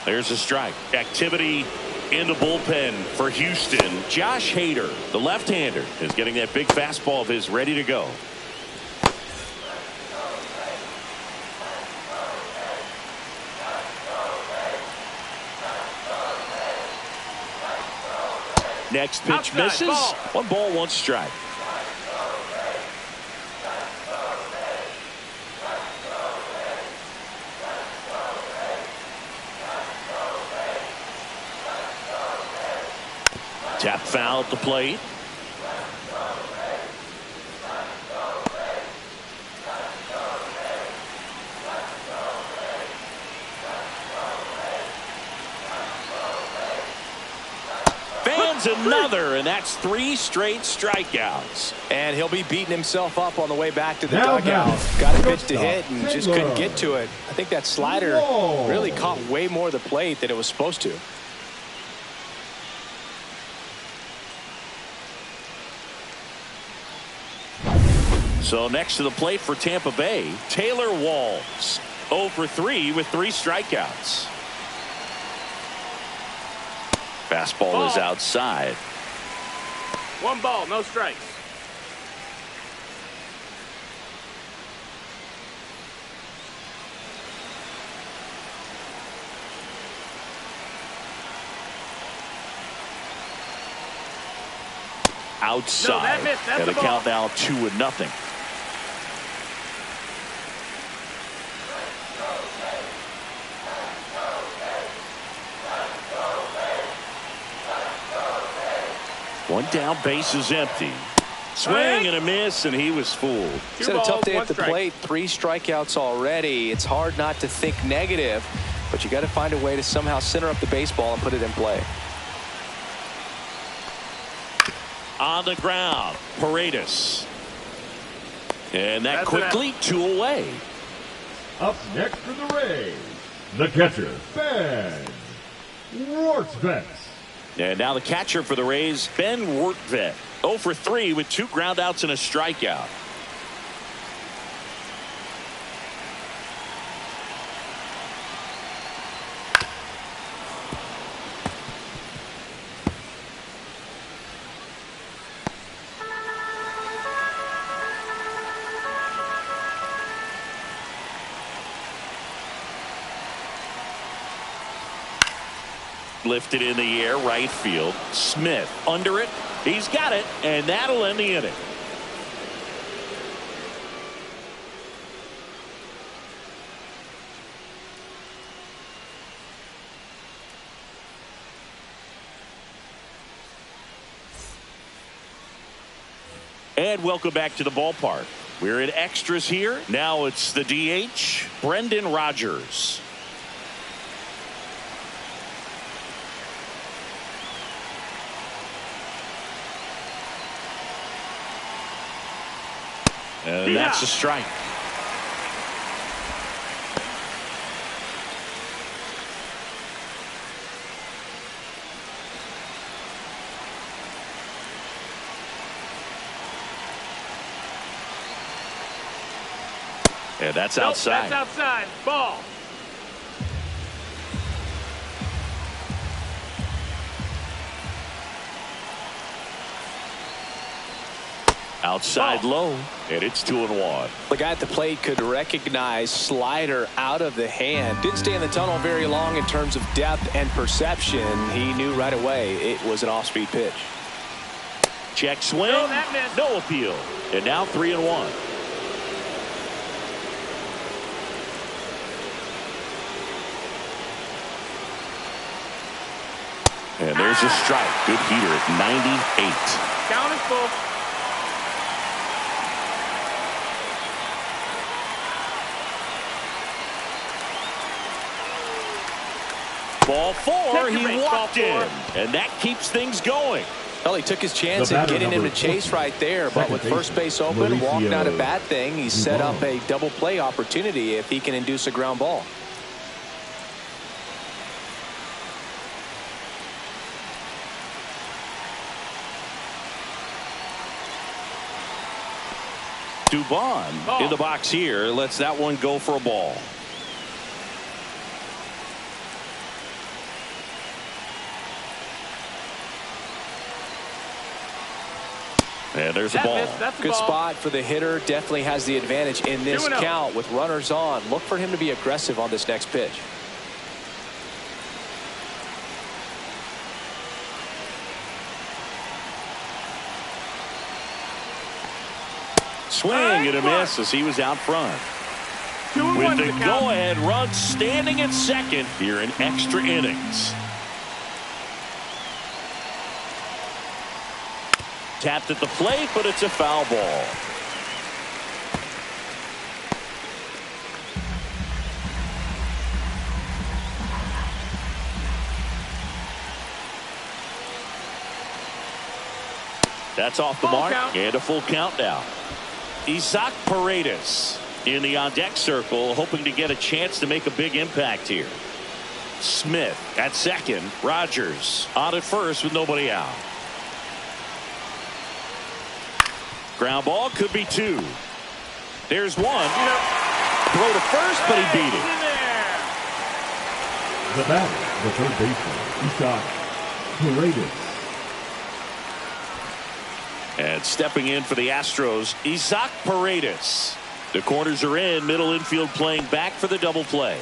There's a strike. Activity in the bullpen for Houston. Josh Hader, the left-hander, is getting that big fastball of his ready to go. Next pitch misses. 1 ball, 1 strike. Tap foul at the plate. Another, and that's 3 straight strikeouts. And he'll be beating himself up on the way back to the dugout. Got a pitch to hit and just couldn't get to it. I think that slider really caught way more of the plate than it was supposed to. So next to the plate for Tampa Bay, Taylor Walls. 0 for 3 with 3 strikeouts. Fastball is outside. 1 ball, no strikes. Outside. No, that missed. That's and the the count now 2-0. One down, base is empty. Swing and a miss, and he was fooled. He's had a tough day at the plate. 3 strikeouts already. It's hard not to think negative, but you got to find a way to somehow center up the baseball and put it in play. On the ground, Paredes. And that quickly 2 away. Up next for the Rays, the catcher, Ben Rorschach. And now the catcher for the Rays, Ben Rorschach. 0 for 3 with 2 groundouts and a strikeout. Lifted in the air, right field. Smith under it. He's got it, and that'll end the inning. And welcome back to the ballpark. We're in extras here. Now it's the DH, Brendan Rodgers. And that's a strike. Yeah, that's outside. That's outside. Ball. Outside low, and it's 2-1. The guy at the plate could recognize slider out of the hand. Didn't stay in the tunnel very long in terms of depth and perception. He knew right away it was an off-speed pitch. Check swing, no appeal, and now 3-1. And there's a strike. Good heater at 98. Count is full. Ball 4, he walked in, and that keeps things going. Well, he took his chance at getting him to chase right there, but with first base open, walk not a bad thing. He set up a double play opportunity if he can induce a ground ball. Dubon in the box here lets that one go for a ball. And there's a ball. Good spot for the hitter. Definitely has the advantage in this count with runners on. Look for him to be aggressive on this next pitch. Swing and a miss as he was out front. With the go-ahead run standing at second here in extra innings. Tapped at the plate, but it's a foul ball. That's off the mark and a full count now. Isaac Paredes in the on-deck circle, hoping to get a chance to make a big impact here. Smith at second. Rogers on at first with nobody out. Ground ball could be two. There's one. Throw to first, but he beat it. The batter, the third baseman, Isaac Paredes. And stepping in for the Astros, Isaac Paredes. The corners are in. Middle infield playing back for the double play.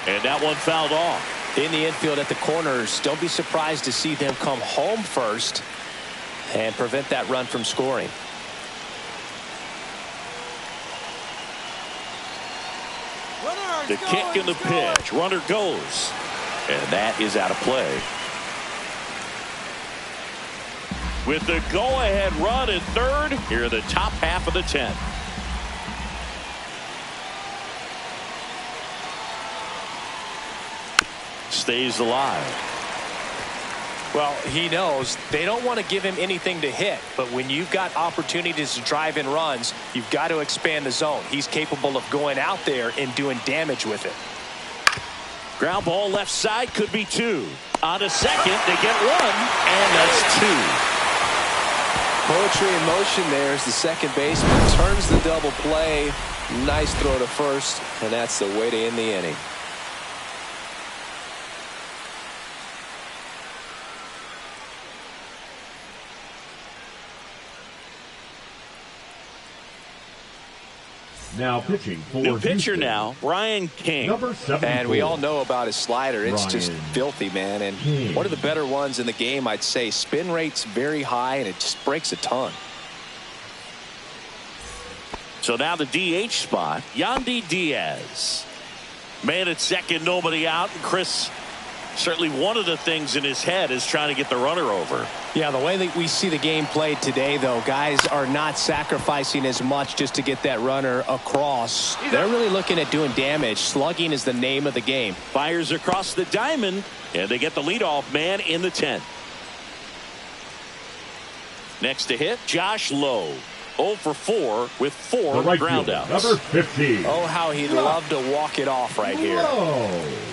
And that one fouled off. In the infield at the corners, don't be surprised to see them come home first and prevent that run from scoring. The kick and the pitch. Runner goes. And that is out of play. With the go-ahead run at third, here are the top half of the 10th. Stays alive. Well, he knows they don't want to give him anything to hit, but when you've got opportunities to drive in runs, you've got to expand the zone. He's capable of going out there and doing damage with it. Ground ball left side, could be two. On a second, they get one, and that's two. Poetry in motion there as the second baseman turns the double play. Nice throw to first, and that's the way to end the inning. Now pitching for new pitcher Houston. now, Brian King. Number 74. And we all know about his slider. It's just Brian filthy, man. And King. one of the better ones in the game, I'd say. Spin rate's very high, and it just breaks a ton. So now the DH spot, Yandy Diaz. Man at second, nobody out. And Chris, certainly one of the things in his head is trying to get the runner over. Yeah, the way that we see the game played today, though, guys are not sacrificing as much just to get that runner across. They're really looking at doing damage. Slugging is the name of the game. Fires across the diamond, and they get the leadoff man in the 10th. Next to hit, Josh Lowe. 0 for 4 with 4 right groundouts. Number 50. Oh, how he'd love to walk it off right here. Whoa.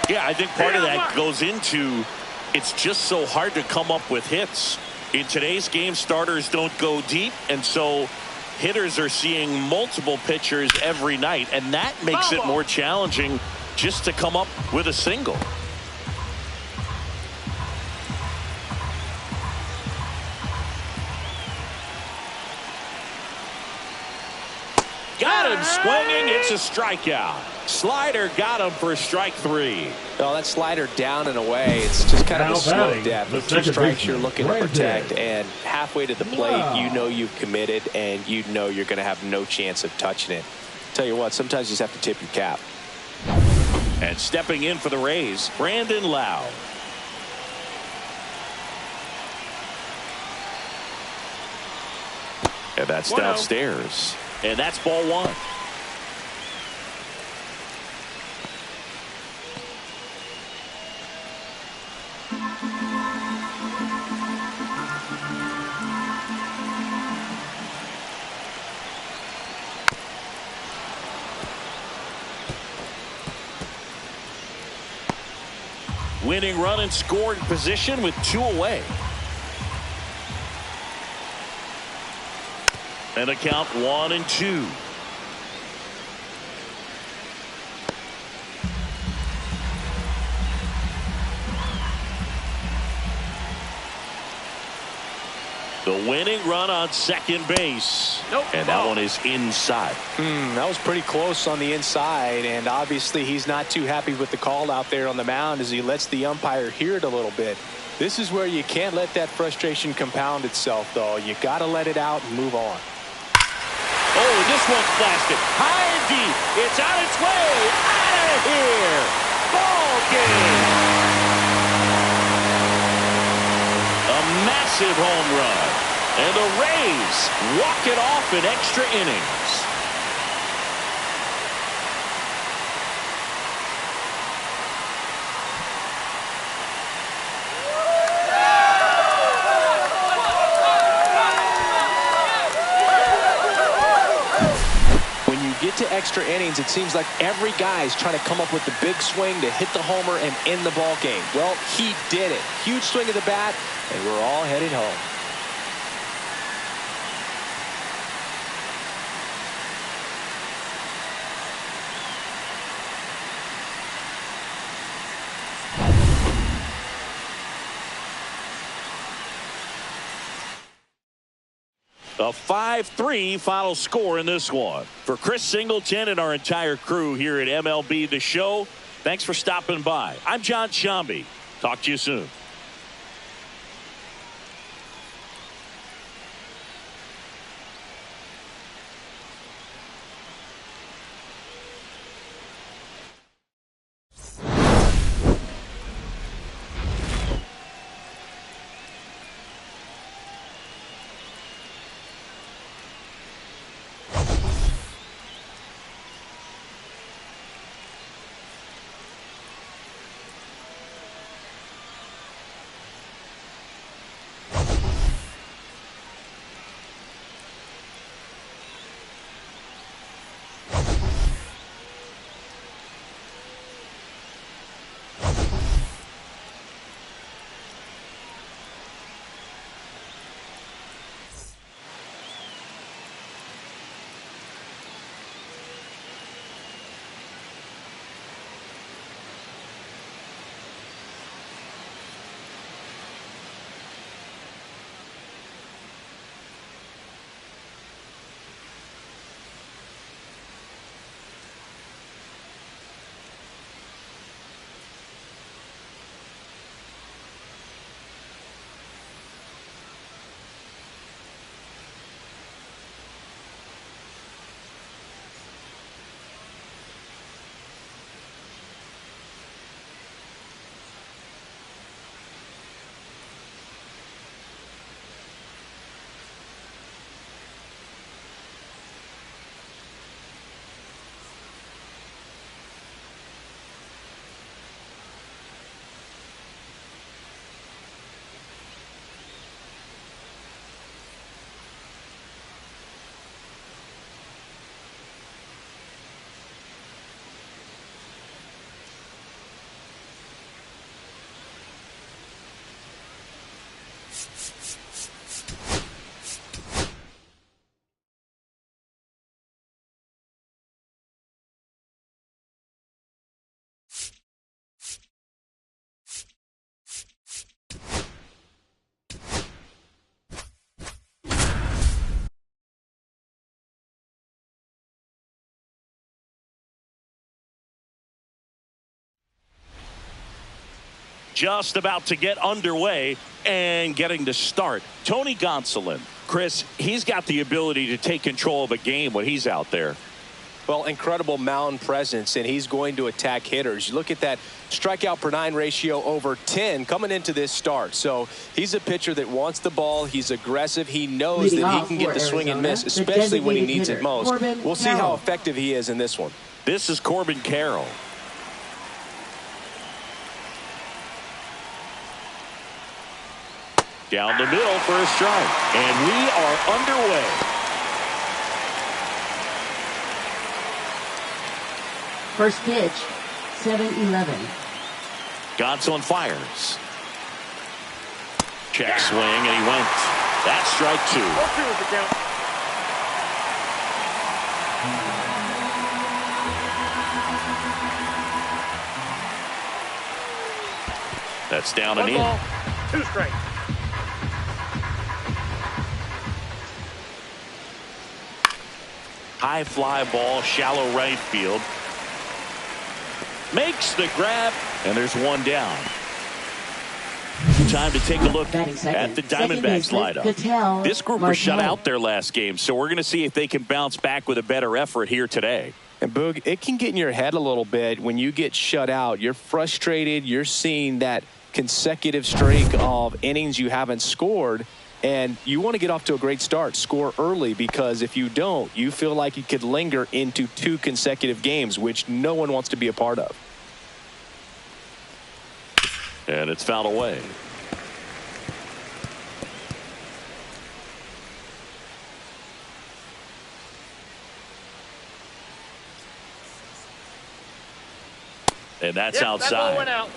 Yeah, I think part of that goes into it's just so hard to come up with hits. In today's game, starters don't go deep, and so hitters are seeing multiple pitchers every night, and that makes it more challenging just to come up with a single. Got him swinging. It's a strikeout. Slider got him for strike 3. Well, that slider down and away. It's just kind of a slow death. With 2 strikes you're looking to protect, and halfway to the plate, you know you've committed, and you know you're going to have no chance of touching it. Tell you what, sometimes you just have to tip your cap. And stepping in for the Rays, Brandon Lau. And that's downstairs. And that's ball 1. Winning run in scoring position with 2 away. And a count 1-2. The winning run on second base. And that one is inside. That was pretty close on the inside, and obviously he's not too happy with the call out there on the mound as he lets the umpire hear it a little bit. This is where you can't let that frustration compound itself, though. You got to let it out and move on. Oh, this one's blasted. High and deep. It's on its way. Out of here. Ball game. A massive home run. And the Rays walk it off in extra innings. Get to extra innings, it seems like every guy's trying to come up with the big swing to hit the homer and end the ball game. Well, he did it. Huge swing of the bat, and we're all headed home. A 5-3 final score in this one. For Chris Singleton and our entire crew here at MLB The Show, thanks for stopping by. I'm John Shambi. Talk to you soon. Just about to get underway and getting to start. Tony Gonsolin. Chris, he's got the ability to take control of a game when he's out there. Well, incredible mound presence, and he's going to attack hitters. You look at that strikeout per 9 ratio over 10 coming into this start. So he's a pitcher that wants the ball. He's aggressive. He knows that he can get the swing and miss, especially when he needs it most. We'll see how effective he is in this one. This is Corbin Carroll. Down the middle for a strike. And we are underway. First pitch, 7-11. Gonsolin fires. Check swing, and he went. That's strike 2. That's down and in. 1 ball, 2 strikes. High fly ball, shallow right field. Makes the grab, and there's one down. Time to take a look at the Diamondbacks lineup. This group was shut out their last game, so we're going to see if they can bounce back with a better effort here today. And Boog, it can get in your head a little bit when you get shut out. You're frustrated. You're seeing that consecutive streak of innings you haven't scored, and you want to get off to a great start, score early, because if you don't, you feel like you could linger into 2 consecutive games, which no one wants to be a part of. And it's fouled away. And that's outside. That ball went out.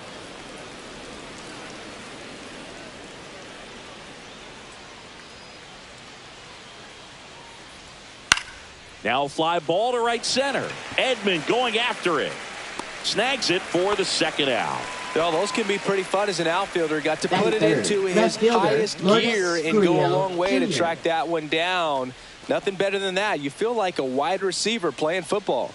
Now fly ball to right center. Edman going after it. Snags it for the second out. Well, those can be pretty fun as an outfielder. Got to put it into his highest gear and go a long way to track that one down. Nothing better than that. You feel like a wide receiver playing football.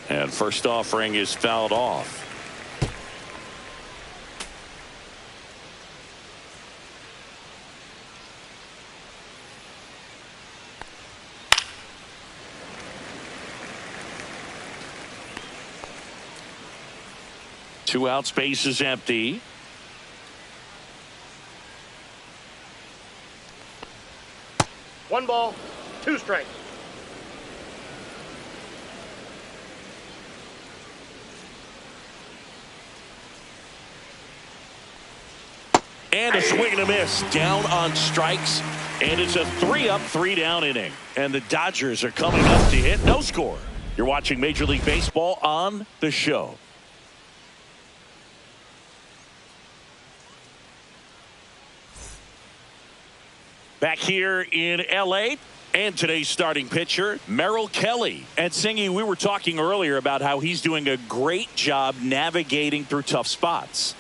And first offering is fouled off. Two out, space is empty. One ball, 2 strikes. And a swing and a miss down on strikes. And it's a 3-up, 3-down inning. And the Dodgers are coming up to hit no score. You're watching Major League Baseball on the show. Back here in L.A. and today's starting pitcher, Merrill Kelly. And Singy, we were talking earlier about how he's doing a great job navigating through tough spots.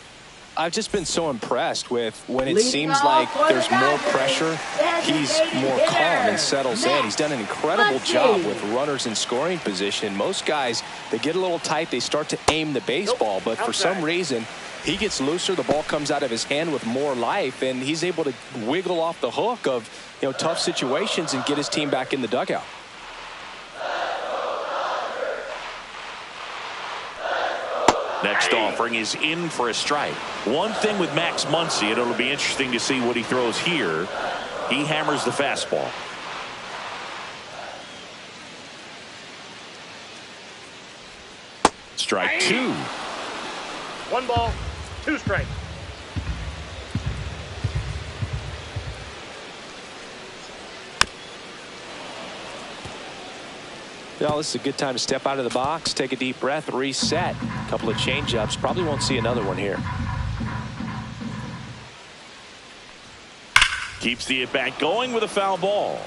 I've just been so impressed with when it seems like there's more pressure, he's more calm and settles in. He's done an incredible job with runners in scoring position. Most guys, they get a little tight, they start to aim the baseball, but for some reason, he gets looser, the ball comes out of his hand with more life, and he's able to wiggle off the hook of, tough situations and get his team back in the dugout. Next offering is in for a strike. One thing with Max Muncy, and it'll be interesting to see what he throws here. He hammers the fastball. Strike 2. 1 ball, 2 strikes. Well, this is a good time to step out of the box, take a deep breath, reset. A couple of change-ups. Probably won't see another one here. Keeps the at-bat going with a foul ball.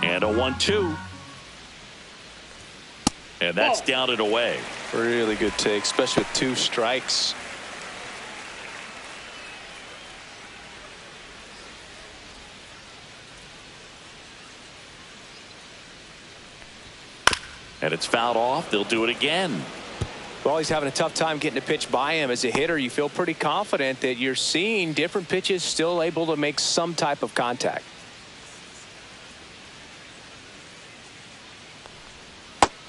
And a 1-2. And that's down and away. Really good take, especially with 2 strikes. And it's fouled off. They'll do it again. Well, he's having a tough time getting a pitch by him. As a hitter, you feel pretty confident that you're seeing different pitches still able to make some type of contact.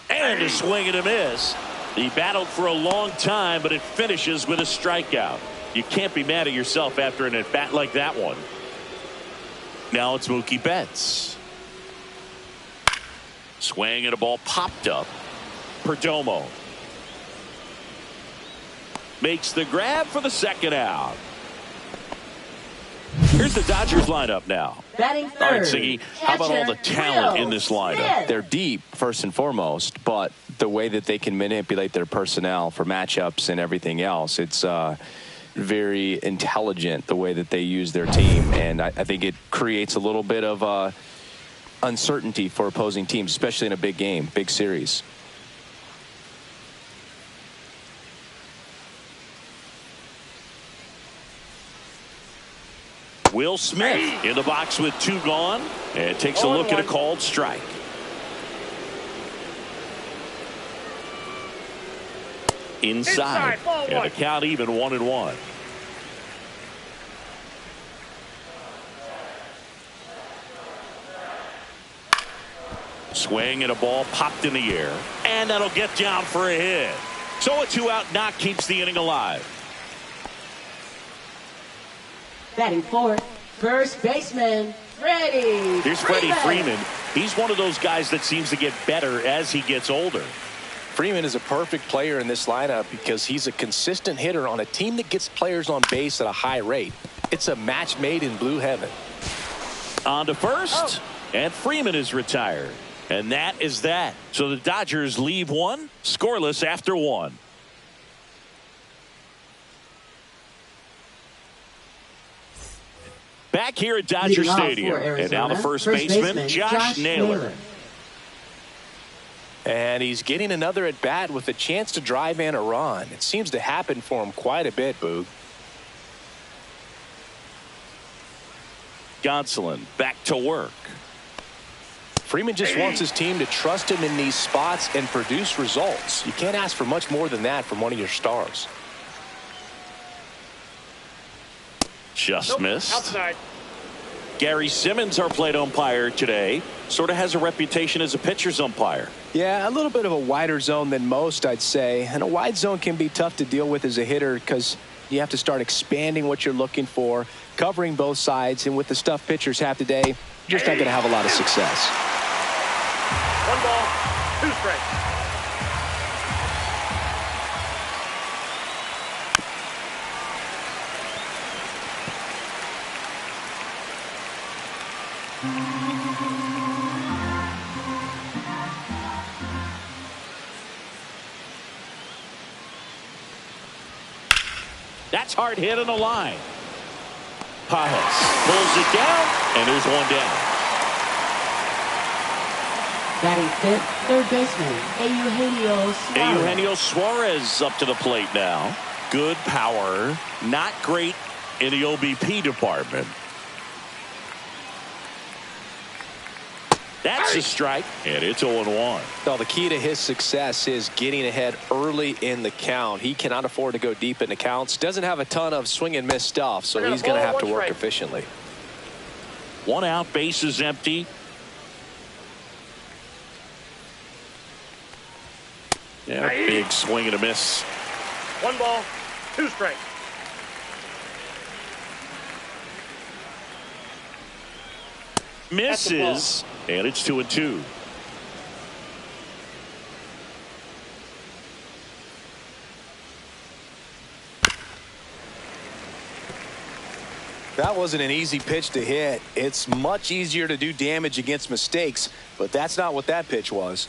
And a swing and a miss. He battled for a long time, but it finishes with a strikeout. You can't be mad at yourself after an at-bat like that one. Now it's Mookie Betts. Swing and a ball popped up. Perdomo makes the grab for the second out. Here's the Dodgers lineup now. Batting third. All right, Siggy, how about all the talent in this lineup? They're deep, first and foremost, but the way that they can manipulate their personnel for matchups and everything else, it's very intelligent the way that they use their team, and I think it creates a little bit of uncertainty for opposing teams, especially in a big game, big series. Will Smith in the box with 2 gone, and takes a look at a called strike. Inside, and the count even 1-1. Swing and a ball popped in the air, and that'll get down for a hit. So a 2-out knock keeps the inning alive. Batting fourth, first baseman, Freddie. Here's Freddie Freeman. He's one of those guys that seems to get better as he gets older. Freeman is a perfect player in this lineup because he's a consistent hitter on a team that gets players on base at a high rate. It's a match made in blue heaven. On to first, and Freeman is retired. And that is that. So the Dodgers leave 1 scoreless after 1. Back here at Dodger Stadium, and now the first baseman, Josh Naylor. And he's getting another at bat with a chance to drive in a run. It seems to happen for him quite a bit, Boog. Gonsolin back to work. Freeman just wants his team to trust him in these spots and produce results. You can't ask for much more than that from one of your stars. Just missed. Outside. Gary Simmons, our plate umpire today, sort of has a reputation as a pitcher's umpire. Yeah, a little bit of a wider zone than most, I'd say. And a wide zone can be tough to deal with as a hitter because you have to start expanding what you're looking for, covering both sides. And with the stuff pitchers have today, you're just not going to have a lot of success. 1 ball, 2 strikes. That's hard hit on the line. Pajes pulls it down, and there's 1 down. Batting fifth, third baseman, Eugenio Suarez up to the plate now. Good power, not great in the OBP department. That's a strike, and it's 0-1. Well, the key to his success is getting ahead early in the count. He cannot afford to go deep in the counts. Doesn't have a ton of swing and miss stuff, so he's going to have to work efficiently. 1 out, base is empty. Yeah, big swing and a miss. 1 ball, 2 strikes. Misses, and it's 2-2. That wasn't an easy pitch to hit. It's much easier to do damage against mistakes, but that's not what that pitch was.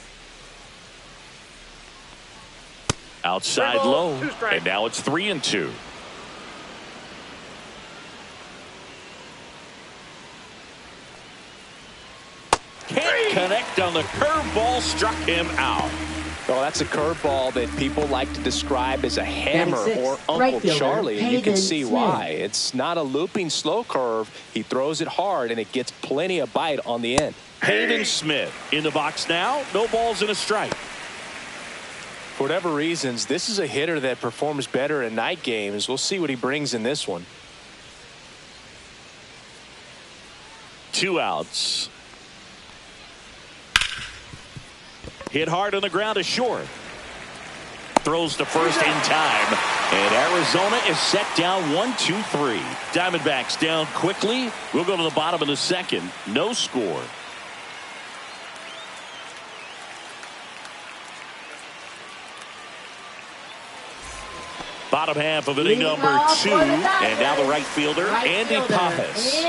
Outside low, and now it's 3-2. Can't connect on the curveball, struck him out. Well, that's a curveball that people like to describe as a hammer or Uncle Charlie, and you can see why. It's not a looping slow curve. He throws it hard, and it gets plenty of bite on the end. Hayden Smith in the box now. No balls and a strike. For whatever reasons, this is a hitter that performs better in night games. We'll see what he brings in this one. 2 outs. Hit hard on the ground to short. Throws to first in time. And Arizona is set down 1-2-3. Diamondbacks down quickly. We'll go to the bottom of the second. No score. Bottom half of inning number 2. And now the right fielder, Andy Pajes.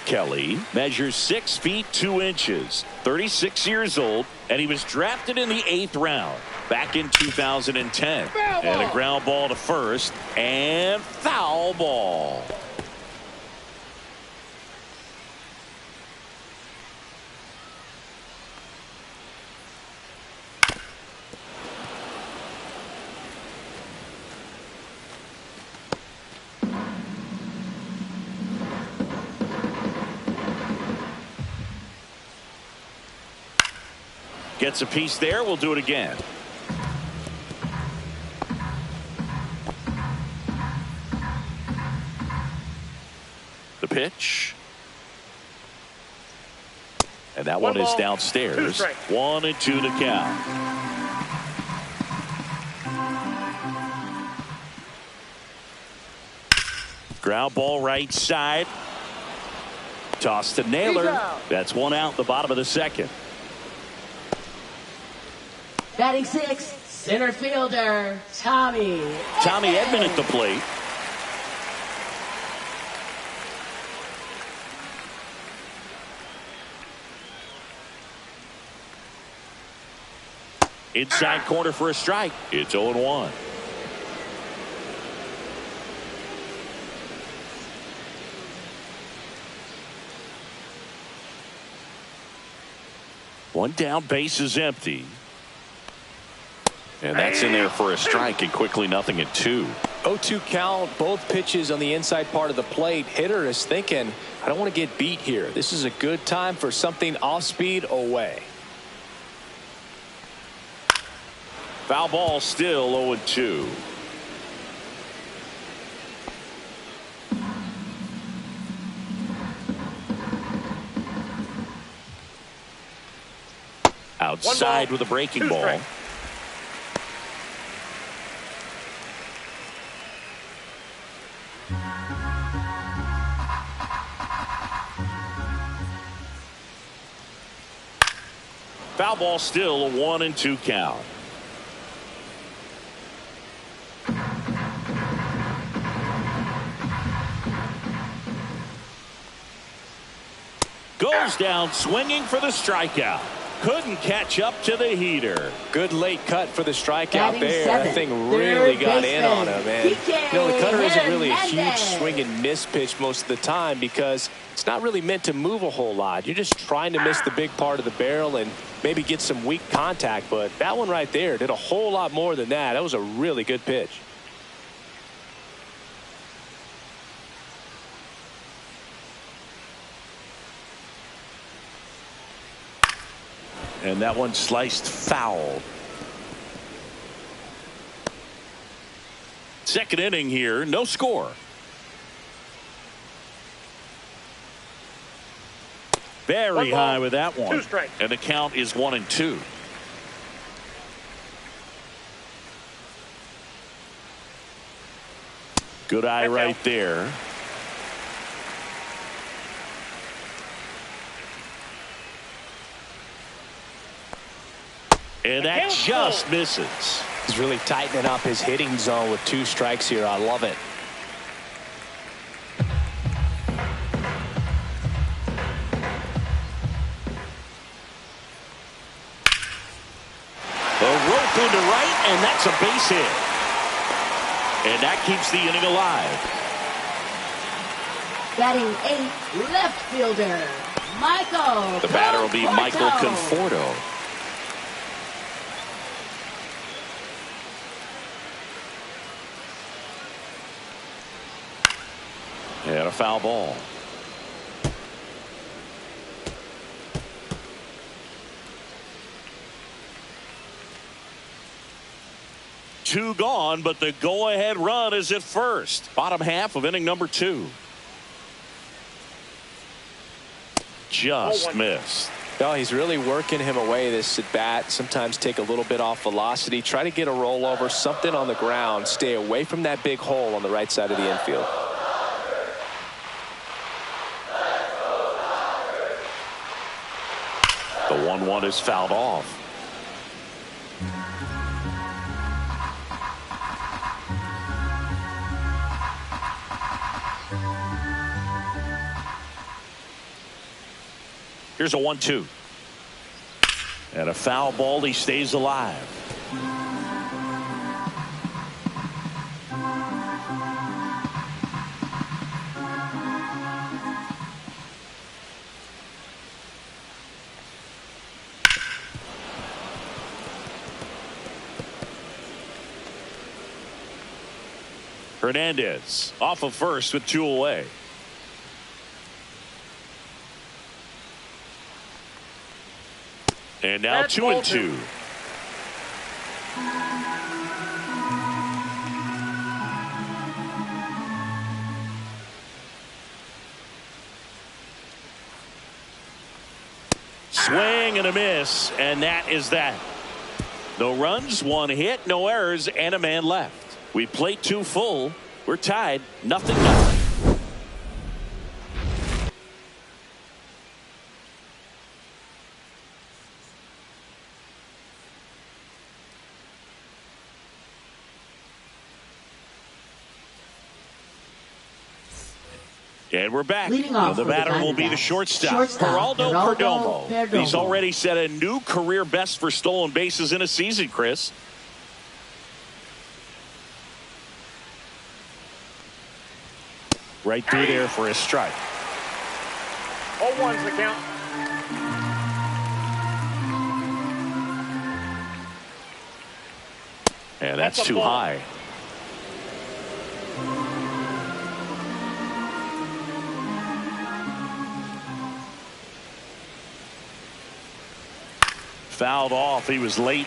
Kelly measures 6 feet 2 inches, 36 years old, and he was drafted in the 8th round back in 2010. And a ground ball to first, and foul ball. Gets a piece there. We'll do it again. The pitch. And that one is downstairs. 1-2 to count. Ground ball right side. Toss to Naylor. That's 1 out in the bottom of the 2nd. Batting 6, center fielder, Tommy Edman at the plate. Inside corner for a strike. It's 0-1. One down, base is empty. And that's in there for a strike, and quickly 0-2. 0-2 count, both pitches on the inside part of the plate. Hitter is thinking, I don't want to get beat here. This is a good time for something off speed away. Foul ball, still 0-2. Outside with a breaking ball. Foul ball, still a 1-2 count. Goes down swinging for the strikeout. Couldn't catch up to the heater. Good late cut for the strikeout there. 7, that thing really got in on him, man. PK You know, the cutter isn't really a huge Hernandez. swing and miss pitch most of the time because it's not really meant to move a whole lot. You're just trying to miss the big part of the barrel and maybe get some weak contact. But that one right there did a whole lot more than that. That was a really good pitch. And that one sliced foul. Second inning here, no score. Very high with that one. 2 strikes. And the count is 1-2. Good eye right there. And that just misses. He's really tightening up his hitting zone with 2 strikes here. I love it. A rope into right, and that's a base hit. And that keeps the inning alive. Batting 8, left fielder, Michael. The batter will be Michael Conforto. Conforto. And a foul ball. Two gone, but the go-ahead run is at first. Bottom half of inning number 2. Just missed. No, he's really working him away this at bat. Sometimes take a little bit off velocity. Try to get a rollover, something on the ground. Stay away from that big hole on the right side of the infield. The 1-1 is fouled off. Here's a 1-2. And a foul ball. He stays alive. Hernandez off of first with 2 away. And now That's 2-2. Swing and a miss, and that is that. No runs, 1 hit, no errors, and a man left. We played 2 full. We're tied, 0-0. And we're back. The batter will be the shortstop, Geraldo Perdomo. He's already set a new career best for stolen bases in a season, Chris. Right through there for a strike. 0-1's the count. And that's too high. Fouled off. He was late.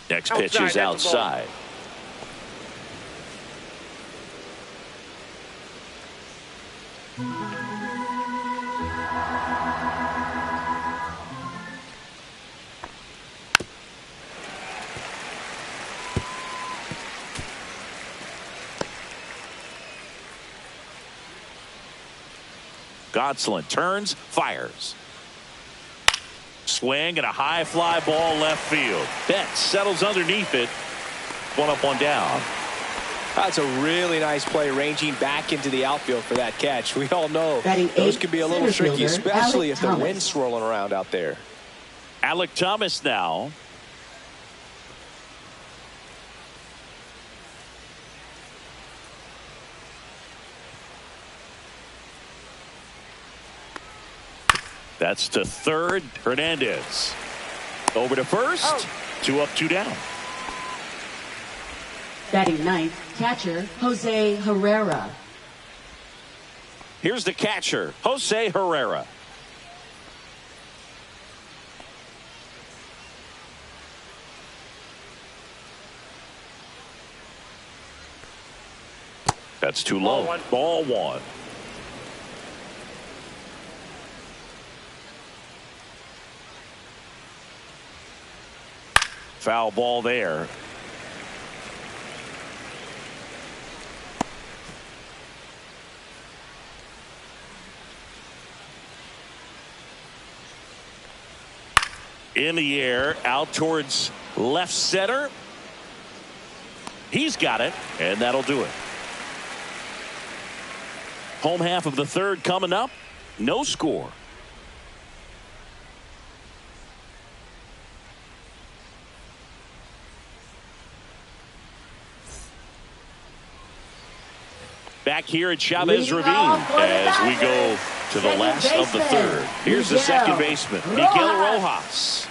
Next pitch is outside. Gonsolin turns, fires. Swing and a high fly ball left field. Betts settles underneath it. 1 up, 1 down. That's a really nice play, ranging back into the outfield for that catch. We all know those can be a little tricky, especially if the wind's swirling around out there. Alec Thomas now. That's to third. Hernandez over to first. 2 up, 2 down. Batting ninth, catcher Jose Herrera. Here's the catcher, Jose Herrera. That's too low. Ball 1. Foul ball there. In the air, out towards left center. He's got it, and that'll do it. Home half of the third coming up. No score. Back here at Chavez Ravine as we go to the last of the third. Here's the second baseman, Miguel Rojas.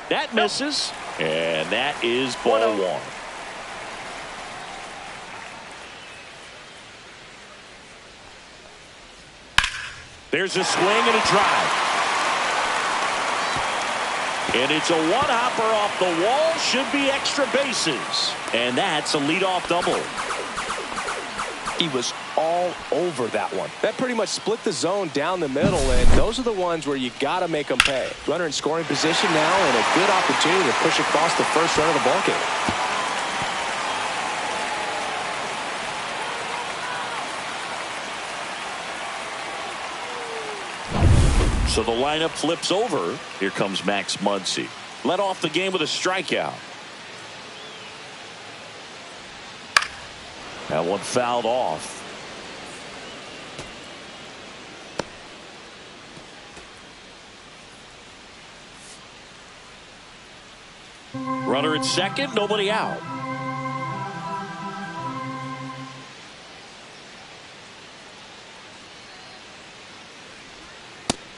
That misses, and that is ball 1. There's a swing and a drive. And it's a one-hopper off the wall. Should be extra bases. And that's a leadoff double. He was all over that one. That pretty much split the zone down the middle, and those are the ones where you got to make them pay. Runner in scoring position now, and a good opportunity to push across the first run of the ballgame. So the lineup flips over. Here comes Max Muncy. Led off the game with a strikeout. That one fouled off. Runner at second, nobody out.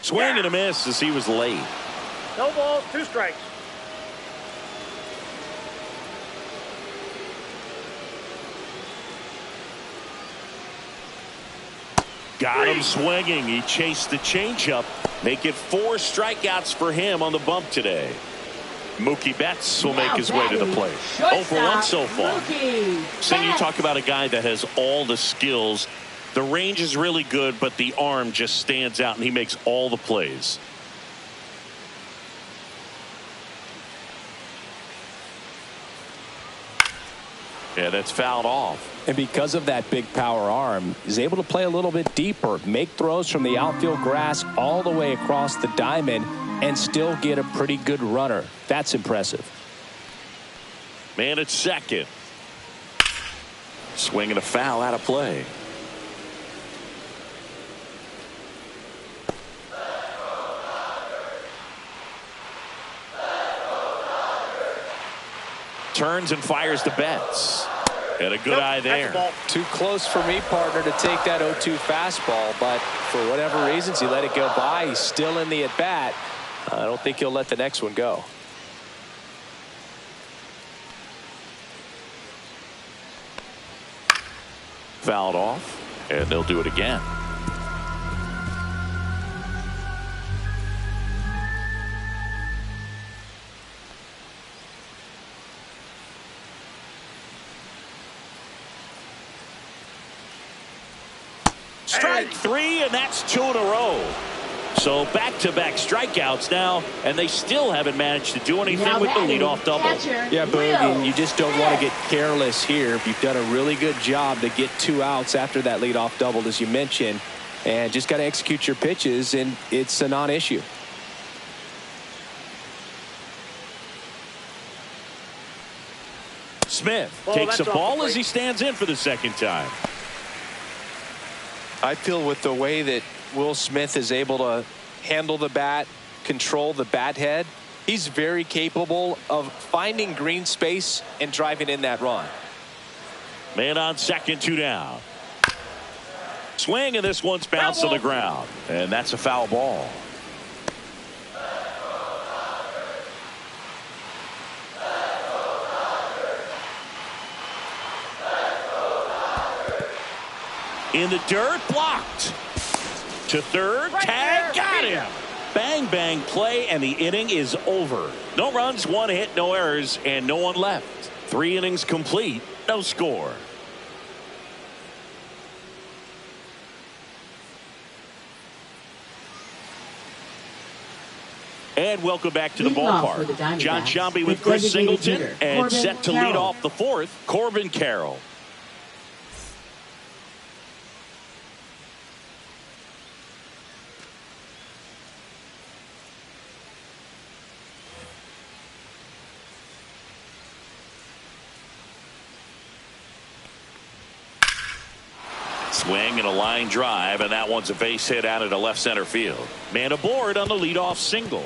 Swing and a miss as he was late. No balls, 2 strikes. Got him swinging. He chased the changeup. Make it 4 strikeouts for him on the bump today. Mookie Betts will make his way to the plate. 0 for 1 so far. Saying you talk about a guy that has all the skills. The range is really good, but the arm just stands out, and he makes all the plays. Yeah, that's fouled off. And because of that big power arm, he's able to play a little bit deeper, make throws from the outfield grass all the way across the diamond, and still get a pretty good runner. That's impressive. Man at second. Swinging a foul out of play. Turns and fires to Betts. And a good eye there. Too close for me, partner, to take that 0-2 fastball, but for whatever reasons he let it go by. He's still in the at bat. I don't think he'll let the next one go. Fouled off, and they'll do it again. Strike 3, and that's 2 in a row. So back-to-back strikeouts now, and they still haven't managed to do anything with the leadoff double. Yeah, Boogie, you just don't want to get careless here. You've done a really good job to get 2 outs after that leadoff double, as you mentioned, and just got to execute your pitches, and it's a non-issue. Smith takes a ball as he stands in for the second time. I feel with the way that Will Smith is able to handle the bat, control the bat head, he's very capable of finding green space and driving in that run. Man on second, 2 down. Swing, and this one's bounced to the ground, and that's a foul ball. In the dirt, blocked. To third, tag, got him. Bang, bang play, and the inning is over. No runs, 1 hit, no errors, and no one left. 3 innings complete, no score. And welcome back to the ballpark. John Sciambi with Chris Singleton, and set to lead off the 4th, Corbin Carroll. Swing and a line drive, and that one's a base hit out into left center field. Man aboard on the leadoff single.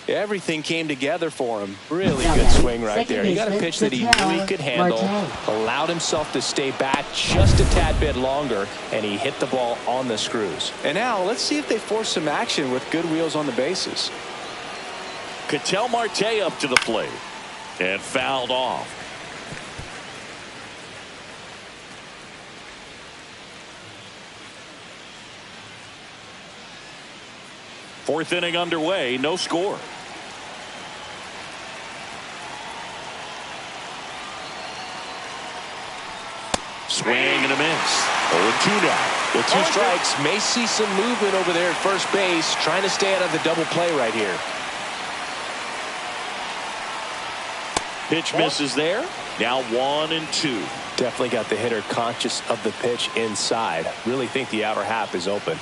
Everything came together for him. Really good swing right there. He got a pitch that he knew he could handle, allowed himself to stay back just a tad bit longer, and he hit the ball on the screws. And now let's see if they force some action with good wheels on the bases. Ketel Marte up to the plate and fouled off. Fourth inning underway, no score. Swing and a miss. 0-2 now. With 2 strikes, may see some movement over there at first base, trying to stay out of the double play right here. Pitch misses there. Now 1-2. Definitely got the hitter conscious of the pitch inside. Really think the outer half is open.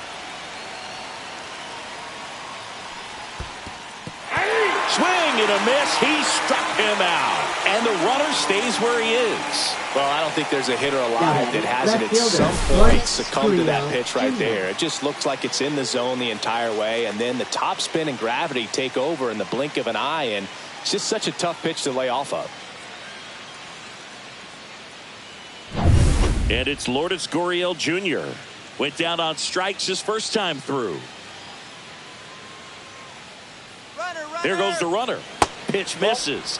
Swing and a miss. He struck him out. And the runner stays where he is. Well, I don't think there's a hitter alive that hasn't at some point succumbed to that pitch right there. It just looks like it's in the zone the entire way, and then the top spin and gravity take over in the blink of an eye, and it's just such a tough pitch to lay off of. And it's Lourdes Gurriel Jr. Went down on strikes his first time through. There goes the runner. Pitch misses.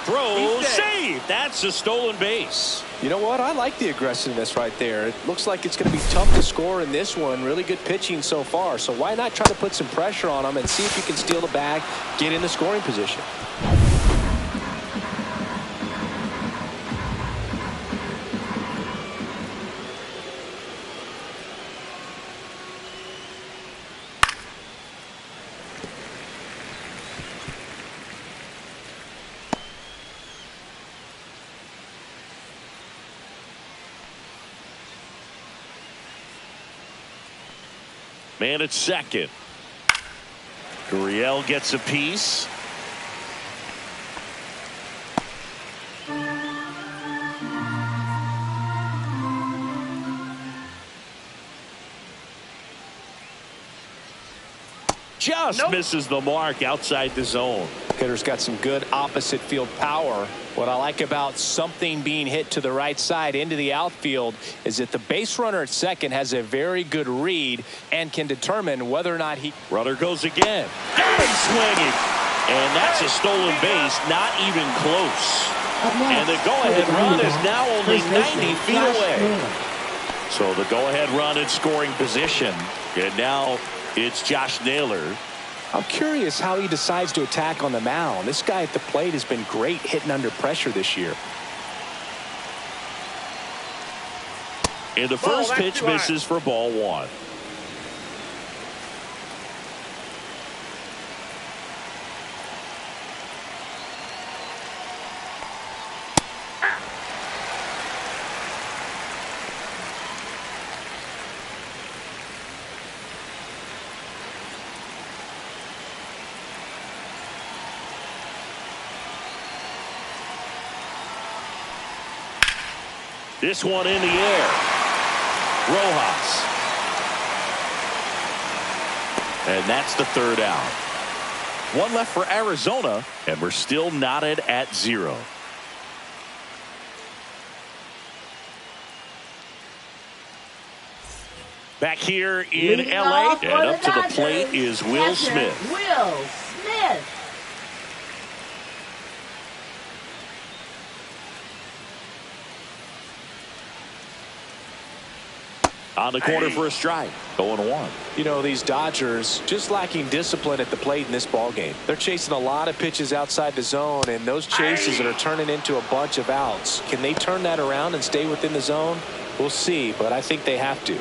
Throw, save. That's a stolen base. You know what? I like the aggressiveness right there. It looks like it's going to be tough to score in this one. Really good pitching so far. So why not try to put some pressure on them and see if you can steal the bag, get in the scoring position. Man at second. Gurriel gets a piece. Just misses the mark outside the zone. Hitter's got some good opposite field power. What I like about something being hit to the right side into the outfield is that the base runner at second has a very good read and can determine whether or not he... Runner goes again. Got him swinging. And that's a stolen base, not even close. And the go-ahead run is now only 90 feet away. So the go-ahead run in scoring position. And now it's Josh Naylor. I'm curious how he decides to attack on the mound. This guy at the plate has been great hitting under pressure this year. And the first pitch misses for ball one. This one in the air. Rojas. And that's the third out. One left for Arizona, and we're still knotted at 0. Back here in LA, and up to the plate is Will Smith. Will Smith. On the corner for a strike. 0-1. You know, these Dodgers just lacking discipline at the plate in this ball game. They're chasing a lot of pitches outside the zone, and those chases are turning into a bunch of outs. Can they turn that around and stay within the zone? We'll see, but I think they have to.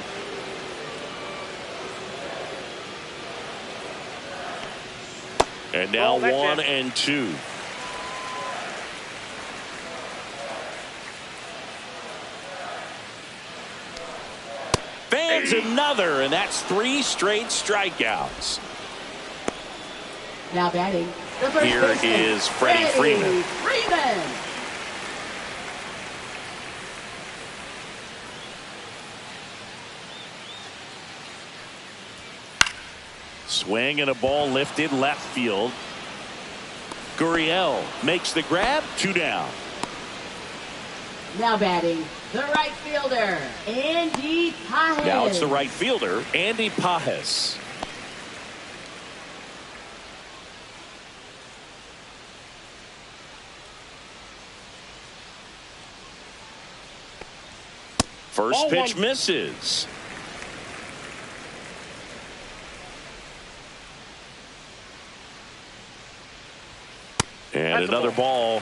And now 1-2. Fans another, and that's 3 straight strikeouts. Now batting. The first Here baseman, is Freddie Freeman. Swing and a ball lifted left field. Gurriel makes the grab. 2 down. Now batting, the right fielder, Andy Pajes. Now it's the right fielder, Andy Pajes. First pitch misses. And another ball.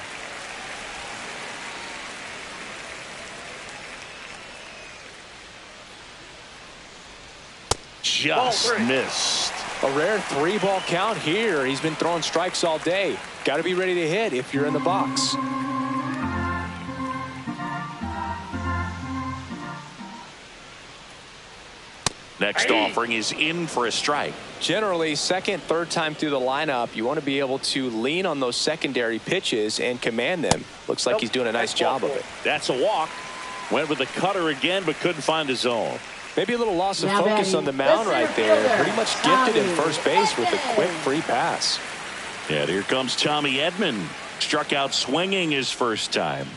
Just missed. A rare 3-ball count here. He's been throwing strikes all day. Got to be ready to hit if you're in the box. Next offering is in for a strike. Generally, second, third time through the lineup, you want to be able to lean on those secondary pitches and command them. Looks like he's doing a nice job of it. That's a walk. Went with the cutter again, but couldn't find his zone. Maybe a little loss of focus on the mound right there. Pretty much gifted in first base with a quick free pass. And here comes Tommy Edman. Struck out swinging his first time.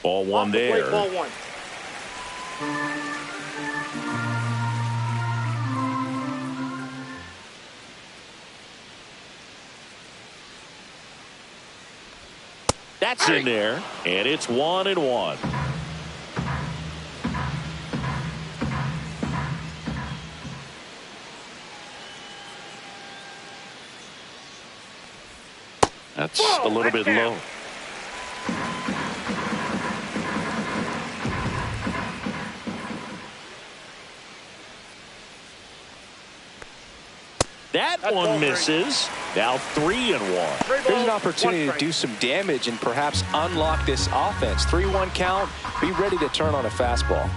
Ball one there. Ball one. That's in there, and it's 1-1. That's a little bit low. That one misses. Now 3-1. Here's an opportunity to do some damage and perhaps unlock this offense. 3-1 count. Be ready to turn on a fastball.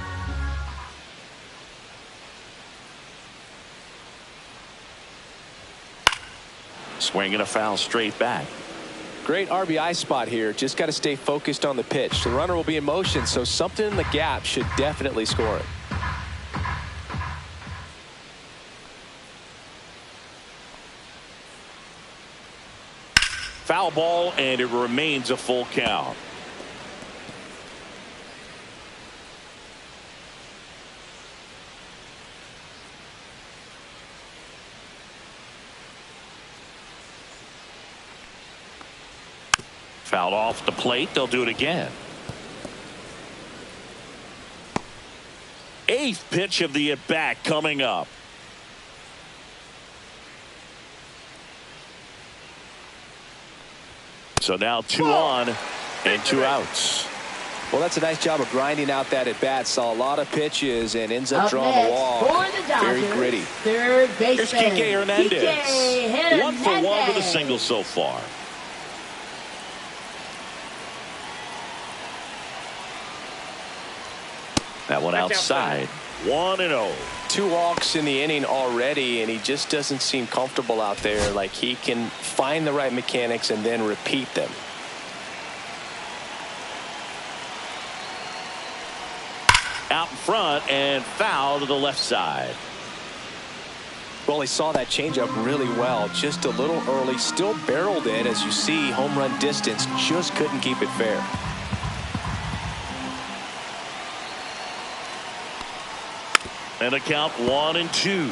Swinging a foul straight back. Great RBI spot here. Just got to stay focused on the pitch. The runner will be in motion, so something in the gap should definitely score it. Foul ball, and it remains a full count. Fouled off the plate. They'll do it again. Eighth pitch of the at-bat coming up. So now 2 on and 2 outs. Well, that's a nice job of grinding out that at bat. Saw a lot of pitches and ends up drawing the wall. Very gritty. Third baseman. Here's Kike Hernandez. 1 for 1 with a single so far. That one outside. 1-0. 2 walks in the inning already, and he just doesn't seem comfortable out there. Like he can find the right mechanics and then repeat them. Out in front and foul to the left side. Well, he saw that changeup really well. Just a little early. Still barreled it. As you see, home run distance. Just couldn't keep it fair. And a count 1-2.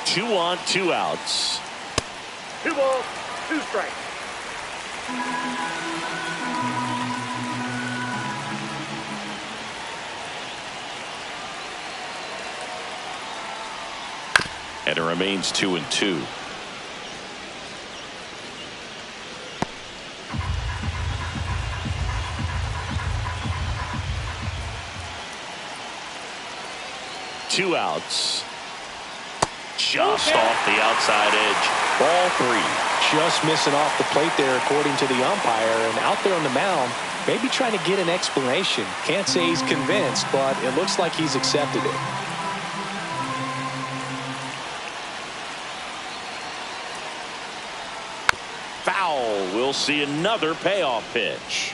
Two on, 2 outs. 2 balls, 2 strikes. And it remains 2-2. Two outs. Just off the outside edge. Ball 3. Just missing off the plate there, according to the umpire. And out there on the mound, maybe trying to get an explanation. Can't say he's convinced, but it looks like he's accepted it. Foul. We'll see another payoff pitch.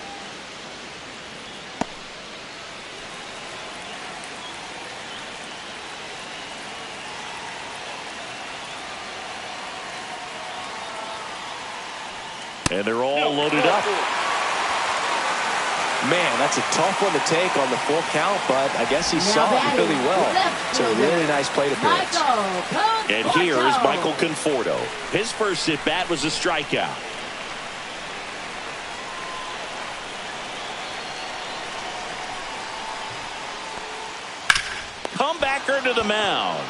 And they're all loaded up. Man, that's a tough one to take on the full count, but I guess he saw it really well. It's a really nice plate appearance. And here is Michael Conforto. His first at bat was a strikeout. Comebacker to the mound.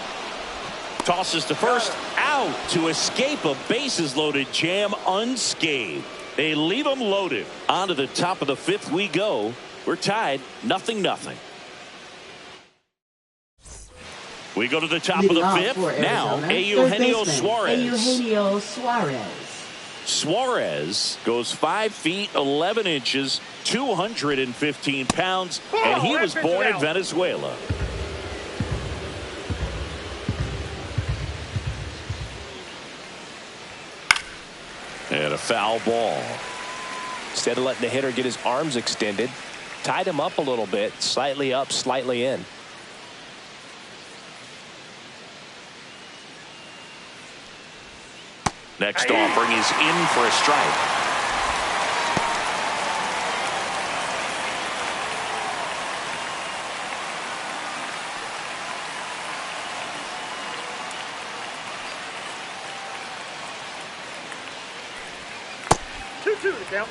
Tosses to first, out to escape a bases-loaded jam unscathed. They leave him loaded. On to the top of the fifth we go. We're tied 0-0. We go to the top of the fifth. Now, Eugenio Suarez. Suarez goes 5 feet 11 inches, 215 pounds, and he was born in Venezuela. And a foul ball. Instead of letting the hitter get his arms extended, tied him up a little bit, slightly up, slightly in. Next offering is in for a strike. Two to count.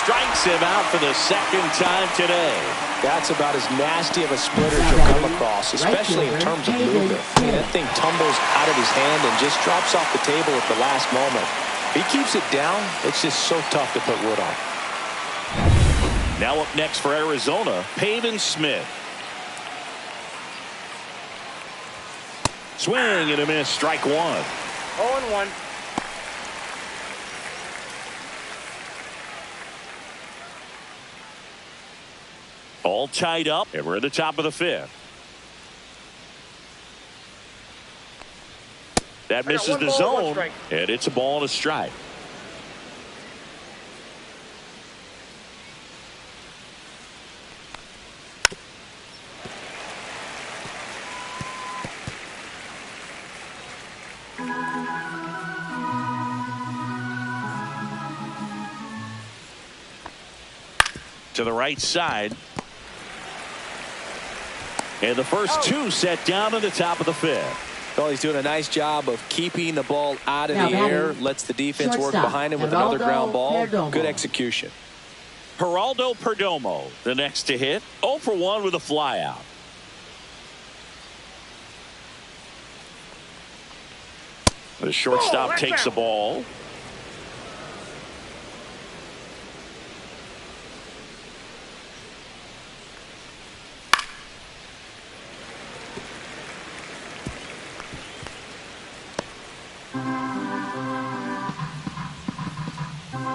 Strikes him out for the second time today. That's about as nasty of a splitter as you'll come across, especially in terms of movement. I mean, that thing tumbles out of his hand and just drops off the table at the last moment. If he keeps it down, it's just so tough to put wood on. Now up next for Arizona, Pavin Smith. Swing and a miss, strike one. 0-1. All tied up, and we're at the top of the fifth. That misses the zone, and it's a ball and a strike. To the right side. And the first two set down to the top of the fifth. Well, he's doing a nice job of keeping the ball out of the air. Lets the defense work behind him with another ground ball. Good execution. Geraldo Perdomo, the next to hit. 0 for 1 with a flyout. The shortstop takes the ball.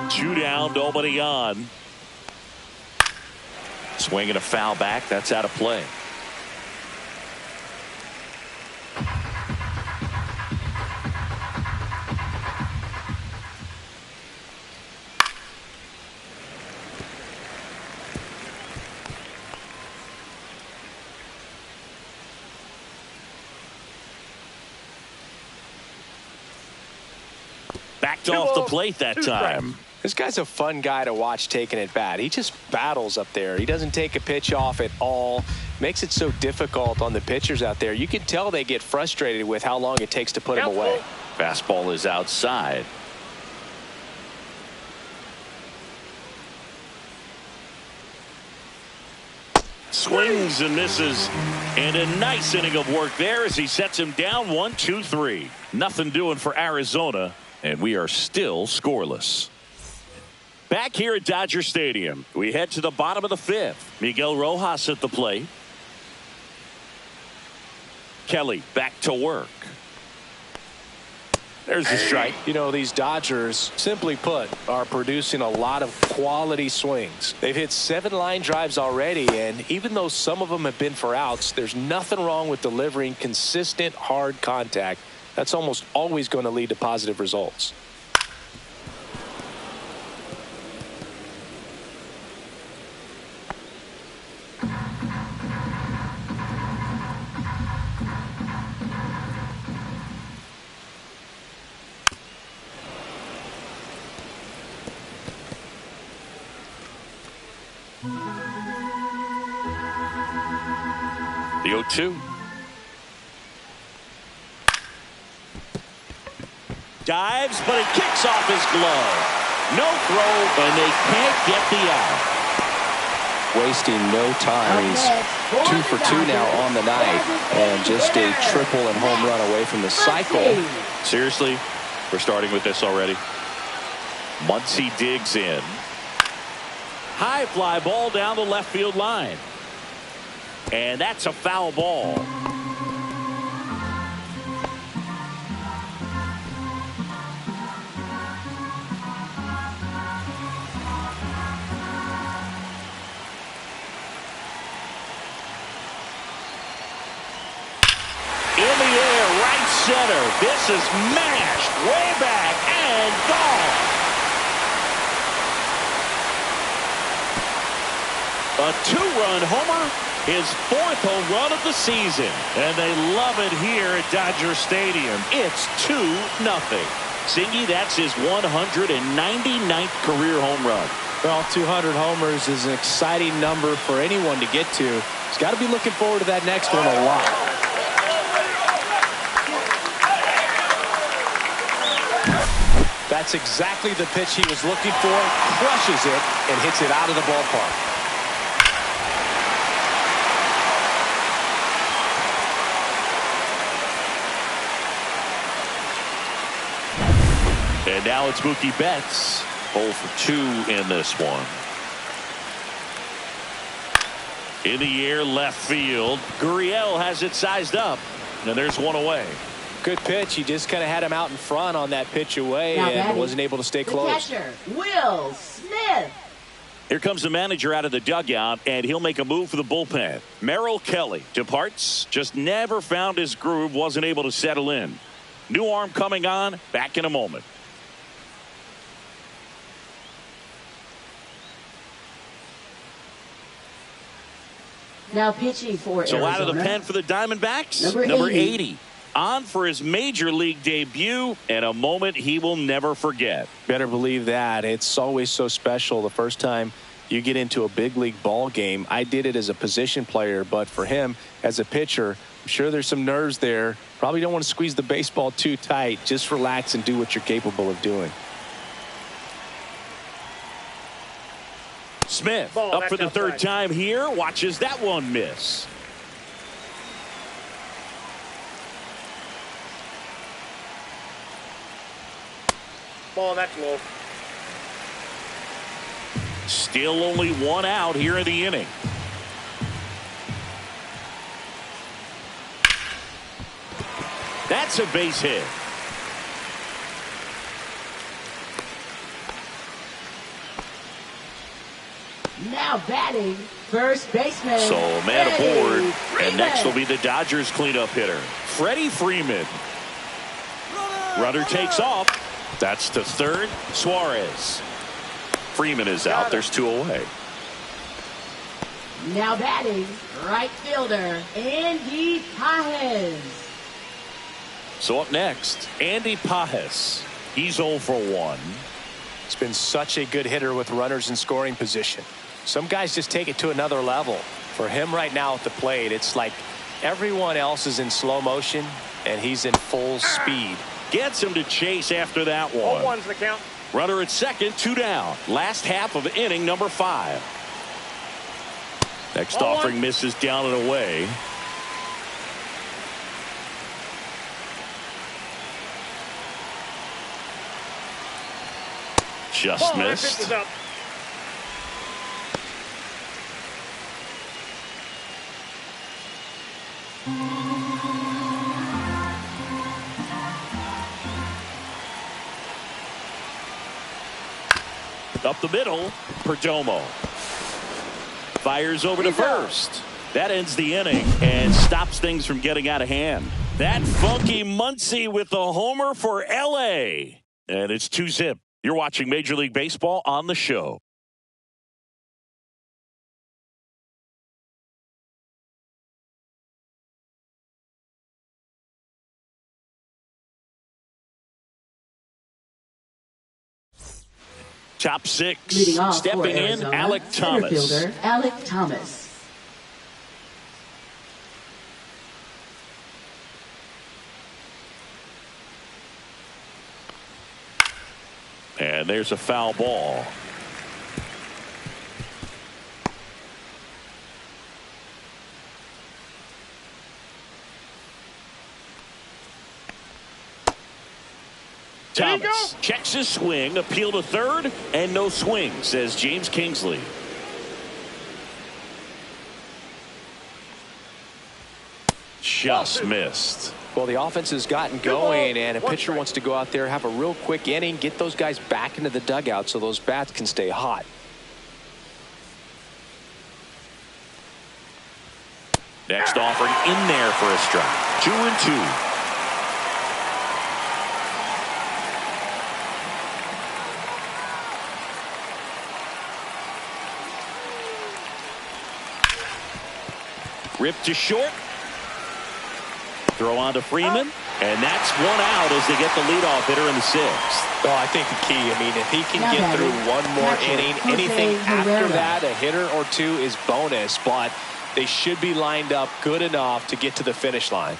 Two down, nobody on. Swinging a foul back. That's out of play. Backed off the plate that time. This guy's a fun guy to watch taking at bat. He just battles up there. He doesn't take a pitch off at all. Makes it so difficult on the pitchers out there. You can tell they get frustrated with how long it takes to put him away. Fastball is outside. Swings and misses. And a nice inning of work there as he sets him down 1-2-3. Nothing doing for Arizona. And we are still scoreless. Back here at Dodger Stadium, we head to the bottom of the fifth. Miguel Rojas at the plate. Kelly back to work. There's the strike. You know, these Dodgers, simply put, are producing a lot of quality swings. They've hit 7 line drives already, and even though some of them have been for outs, there's nothing wrong with delivering consistent, hard contact. That's almost always going to lead to positive results. The 0-2. dives, but it kicks off his glove. No throw, and they can't get the out. Wasting no time. He's 2 for 2 now on the night, and just a triple and home run away from the cycle. Seriously, we're starting with this already. Muncy digs in. High fly ball down the left field line. And that's a foul ball. In the air, right center. This is mashed way back and gone. A 2-run homer, his 4th home run of the season. And they love it here at Dodger Stadium. It's 2-0. Singy, that's his 199th career home run. Well, 200 homers is an exciting number for anyone to get to. He's got to be looking forward to that next one a lot. That's exactly the pitch he was looking for. Crushes it and hits it out of the ballpark. And now it's Mookie Betts. 0 for 2 in this one. In the air, left field. Gurriel has it sized up. And there's one away. Good pitch. He just kind of had him out in front on that pitch away and wasn't able to stay close. The catcher, Will Smith. Here comes the manager out of the dugout, and he'll make a move for the bullpen. Merrill Kelly departs. Just never found his groove. Wasn't able to settle in. New arm coming on. Back in a moment. Now pitching for Arizona. So out of the pen for the Diamondbacks, number 80. On for his major league debut, and a moment he will never forget. Better believe that. It's always so special the first time you get into a big league ball game. I did it as a position player, but for him as a pitcher, I'm sure there's some nerves there. Probably don't want to squeeze the baseball too tight. Just relax and do what you're capable of doing. Smith up for the third time here. Watches that one miss. Ball, that's low. Still only 1 out here in the inning. That's a base hit. Now batting, first baseman. So man aboard, and next will be the Dodgers cleanup hitter, Freddie Freeman. Runner takes off. That's to third. Suarez. Freeman is out. There's 2 away. Now batting, right fielder, Andy Pajes. So up next, Andy Pajes. He's 0 for 1. It's been such a good hitter with runners in scoring position. Some guys just take it to another level. For him right now at the plate, it's like everyone else is in slow motion and he's in full speed. Gets him to chase after that one. 0-1's the count. Runner at second, 2 down. Last half of inning number 5. Next offering misses down and away. Just missed. Up the middle, Perdomo. Fires over to first. That ends the inning and stops things from getting out of hand. That funky Muncy with the homer for L.A. And it's 2-0. You're watching Major League Baseball on the show. Top 6. Stepping in, Alec Thomas. Fielder, Alec Thomas. And there's a foul ball. Thomas checks his swing, appeal to third, and no swing, says James Kingsley. Just missed. Well, the offense has gotten going, and a pitcher wants to go out there, have a real quick inning, get those guys back into the dugout so those bats can stay hot. Next offering in there for a strike. 2-2. Ripped to short. Throw on to Freeman. And that's one out as they get the leadoff hitter in the sixth. Well, I think the key, I mean, if he can get through one more inning, anything after that, a hitter or two is bonus, but they should be lined up good enough to get to the finish line.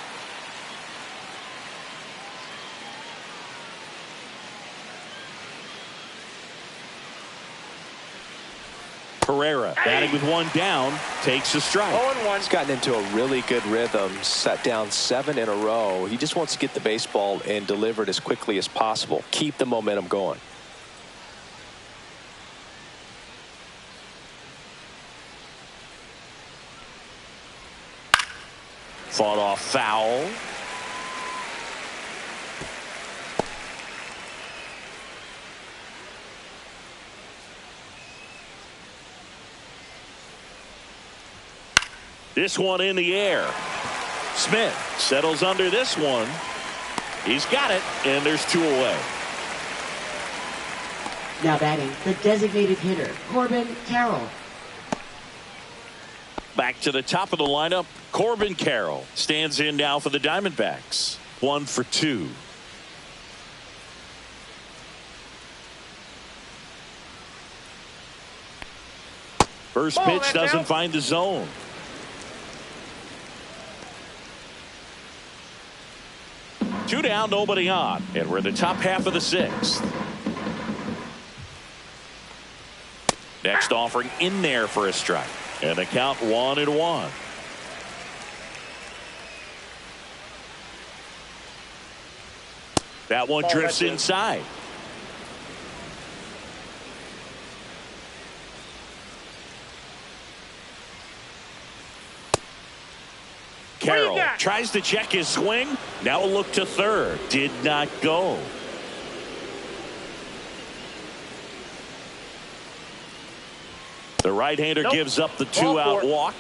Herrera batting with one down, takes a strike. 0-1. He's gotten into a really good rhythm, set down 7 in a row. He just wants to get the baseball and deliver it as quickly as possible. Keep the momentum going. Fought off foul. This one in the air. Smith settles under this one. He's got it, and there's 2 away. Now batting, the designated hitter, Corbin Carroll. Back to the top of the lineup, Corbin Carroll stands in now for the Diamondbacks. 1 for 2. First pitch doesn't find the zone. Two down, nobody on, and we're in the top half of the sixth. Next offering in there for a strike, and the count 1-1. That one drifts inside. Carroll tries to check his swing. Now a look to third. Did not go. The right-hander gives up the 2-out walk.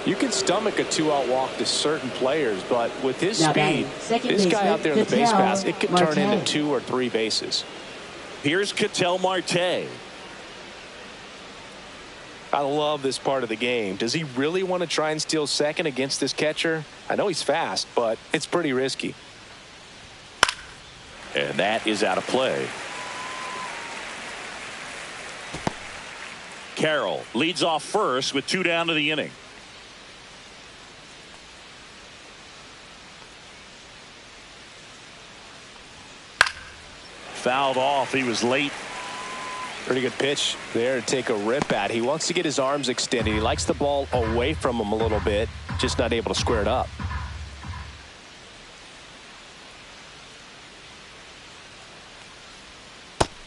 You can stomach a 2-out walk to certain players, but with his speed, this guy out there in the base pass, it could turn into 2 or 3 bases. Here's Ketel Marte. I love this part of the game. Does he really want to try and steal second against this catcher? I know he's fast, but it's pretty risky. And that is out of play. Carroll leads off first with 2 down to the inning. Fouled off. He was late. Pretty good pitch there to take a rip at. He wants to get his arms extended. He likes the ball away from him a little bit, just not able to square it up.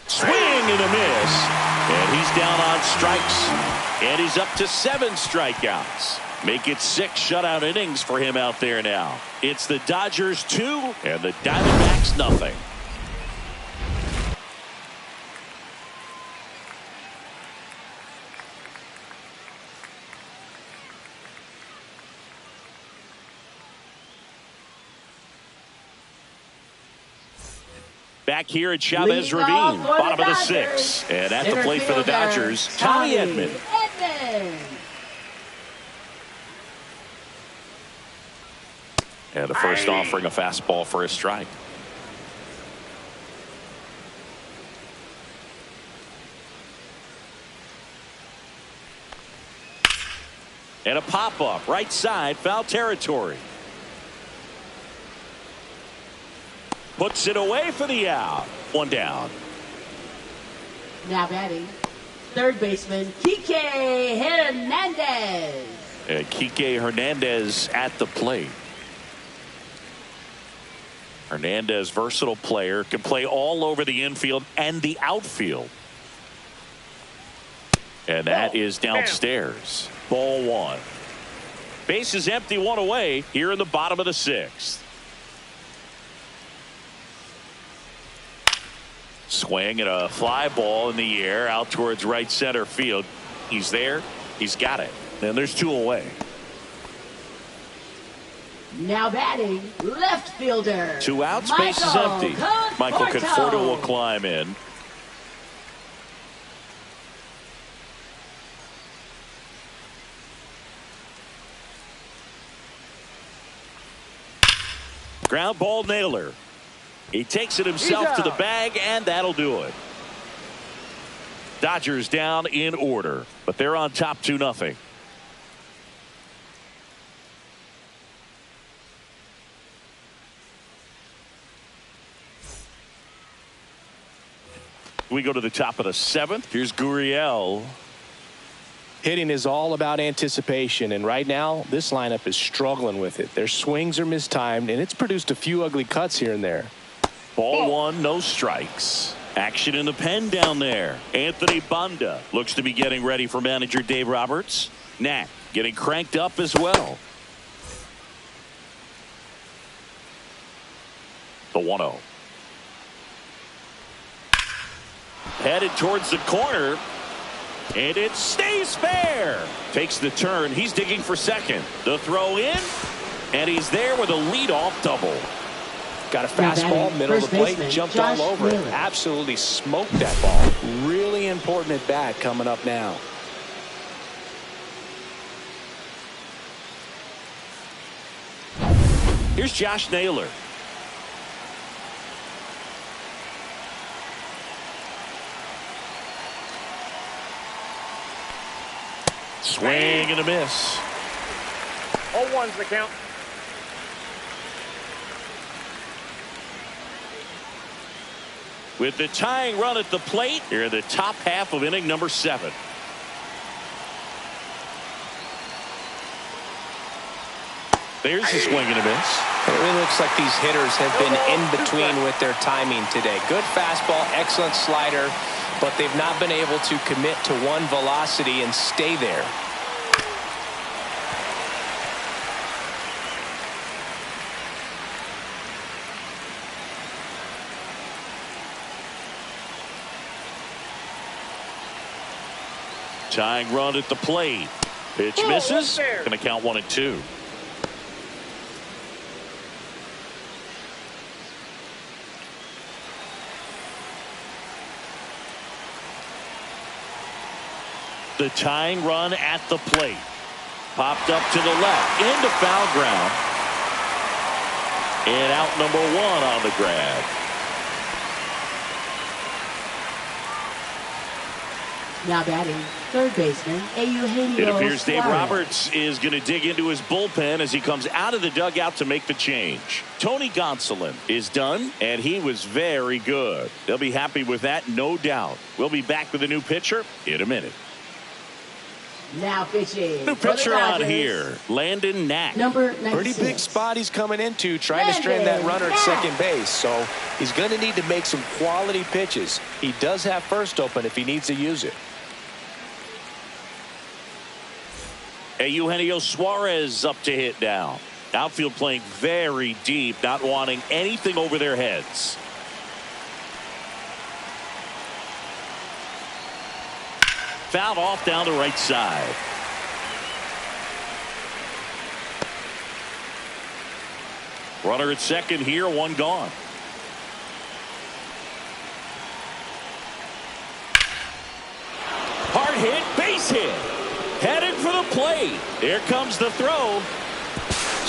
Swing and a miss. And he's down on strikes. And he's up to 7 strikeouts. Make it 6 shutout innings for him out there now. It's the Dodgers 2 and the Diamondbacks nothing. Back here at Chavez Ravine, bottom of the 6th. And at the plate for the Dodgers, Tommy Edman. And the first offering a fastball for a strike. And a pop-up, right side, foul territory. Puts it away for the out. 1 down. Now batting, third baseman Kike Hernandez. Kike Hernandez at the plate. Hernandez, versatile player, can play all over the infield and the outfield. And that is downstairs. Ball one. Base is empty, one away here in the bottom of the sixth. Swing and a fly ball in the air out towards right center field. He's there. He's got it. And there's two away. Now batting, left fielder. Two outs, base is empty. Michael Conforto will climb in. Ground ball nailer. He takes it himself to the bag, and that'll do it. Dodgers down in order, but they're on top 2-0. We go to the top of the seventh. Here's Gurriel. Hitting is all about anticipation, and right now this lineup is struggling with it. Their swings are mistimed, and it's produced a few ugly cuts here and there. Ball one, no strikes. Action in the pen down there. Anthony Banda looks to be getting ready for manager Dave Roberts. Nat getting cranked up as well. The 1-0. Headed towards the corner. And it stays fair. Takes the turn. He's digging for second. The throw in. And he's there with a leadoff double. Got a fastball, middle of the plate, jumped all over it. Absolutely smoked that ball. Really important at bat coming up now. Here's Josh Naylor. Swing and a miss. 0-1's the count. With the tying run at the plate, here in the top half of inning number 7. There's a swing and a miss. It really looks like these hitters have been in between with their timing today. Good fastball, excellent slider, but they've not been able to commit to one velocity and stay there. Tying run at the plate. Pitch misses. Going to count 1-2. The tying run at the plate. Popped up to the left. Into foul ground. And out number 1 on the grab. Now batting, third baseman Eugenio It appears Dave Suarez. Roberts is going to dig into his bullpen as he comes out of the dugout to make the change. Tony Gonsolin is done, and he was very good. They'll be happy with that, no doubt. We'll be back with a new pitcher in a minute. Now pitching. New pitcher on here, Landon Knack. Number 96. Pretty big spot he's coming into, trying to strand that runner at second base. So he's going to need to make some quality pitches. He does have first open if he needs to use it. Eugenio Suarez up to hit now. Outfield playing very deep, not wanting anything over their heads. Fouled off down the right side. Runner at second here, one gone. Hard hit, base hit. Headed for the plate. Here comes the throw.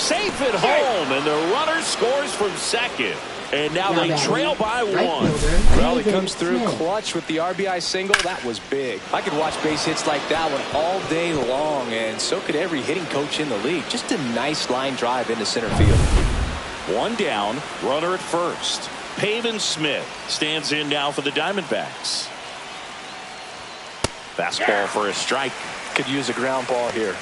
Safe at home, and the runner scores from second. And now they trail by 1. Well, he comes through clutch with the RBI single. That was big. I could watch base hits like that one all day long, and so could every hitting coach in the league. Just a nice line drive into center field. 1 down, runner at first. Pavin Smith stands in now for the Diamondbacks. Fastball for a strike. Could use a ground ball here.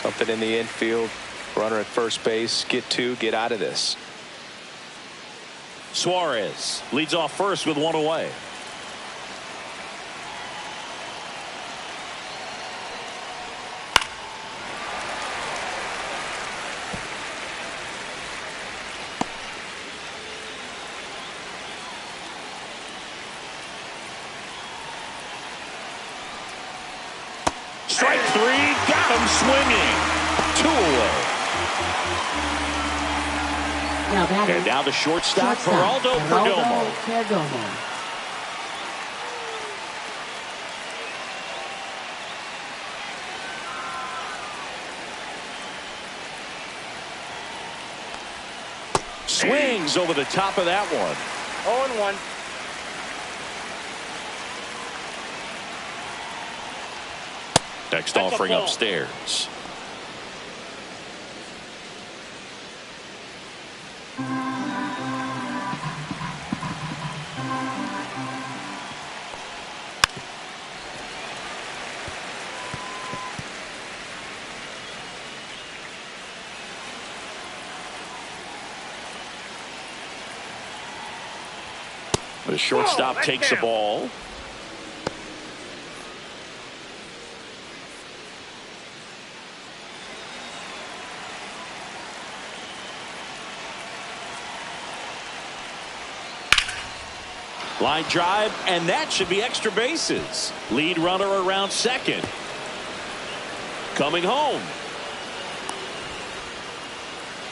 Something in the infield. Runner at first base. Get two. Get out of this. Suarez leads off first with one away. Strike three, got him swinging. 2 away. And now the shortstop, Geraldo Perdomo. Swings over the top of that one. 0-1. Next offering upstairs. The shortstop takes the ball. Line drive, and that should be extra bases. Lead runner around second. Coming home.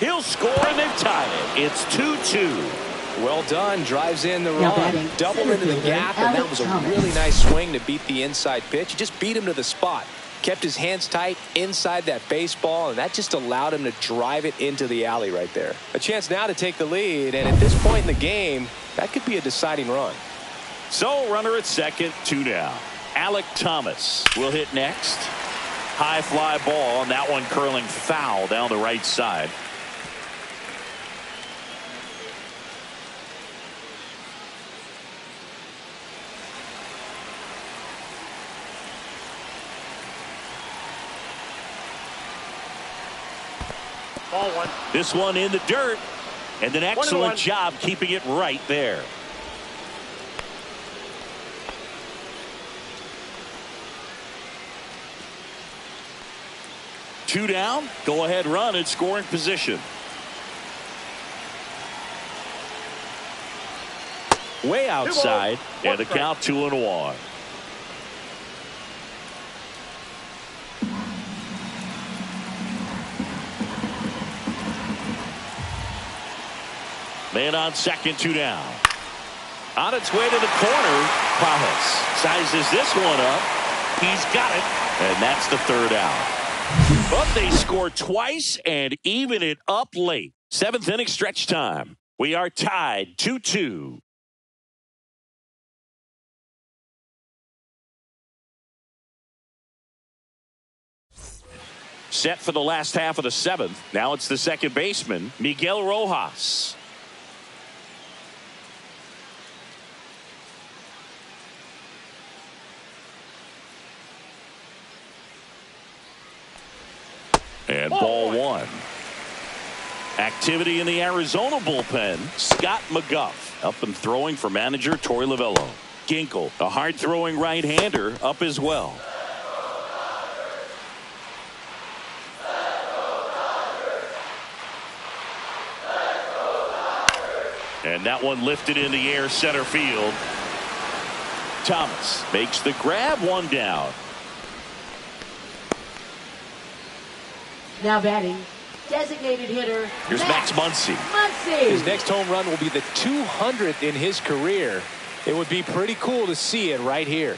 He'll score, and they've tied it. It's 2-2. Well done. Drives in the run. Doubled into the gap, and that was a really nice swing to beat the inside pitch. He just beat him to the spot. Kept his hands tight inside that baseball, and that just allowed him to drive it into the alley right there. A chance now to take the lead, and at this point in the game, that could be a deciding run. So runner at second, 2 down. Alec Thomas will hit next. High fly ball, and that one curling foul down the right side. Ball one. This one in the dirt, and an excellent job keeping it right there. Two down, go ahead run in scoring position. Way outside, and the count 2-1. Man on second, 2 down. On its way to the corner, Pajas sizes this one up. He's got it, and that's the 3rd out. But they score twice and even it up late. 7th inning stretch time. We are tied 2-2. Set for the last half of the 7th. Now it's the second baseman, Miguel Rojas. And ball one. Activity in the Arizona bullpen. Scott McGuff up and throwing for manager Torey Lovullo. Ginkel, a hard-throwing right-hander, up as well. And that one lifted in the air center field. Thomas makes the grab, 1 down. Now batting, designated hitter. Here's Max Muncy. His next home run will be the 200th in his career. It would be pretty cool to see it right here.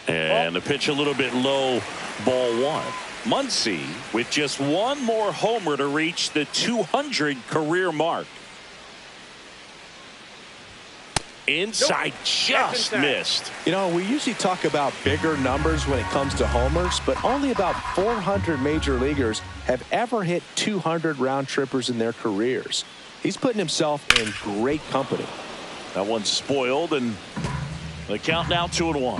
And the pitch a little bit low, ball 1. Muncy with just 1 more homer to reach the 200 career mark. Inside, just missed. You know, we usually talk about bigger numbers when it comes to homers, but only about 400 major leaguers have ever hit 200 round trippers in their careers. He's putting himself in great company. That one's spoiled, and the count now 2-1.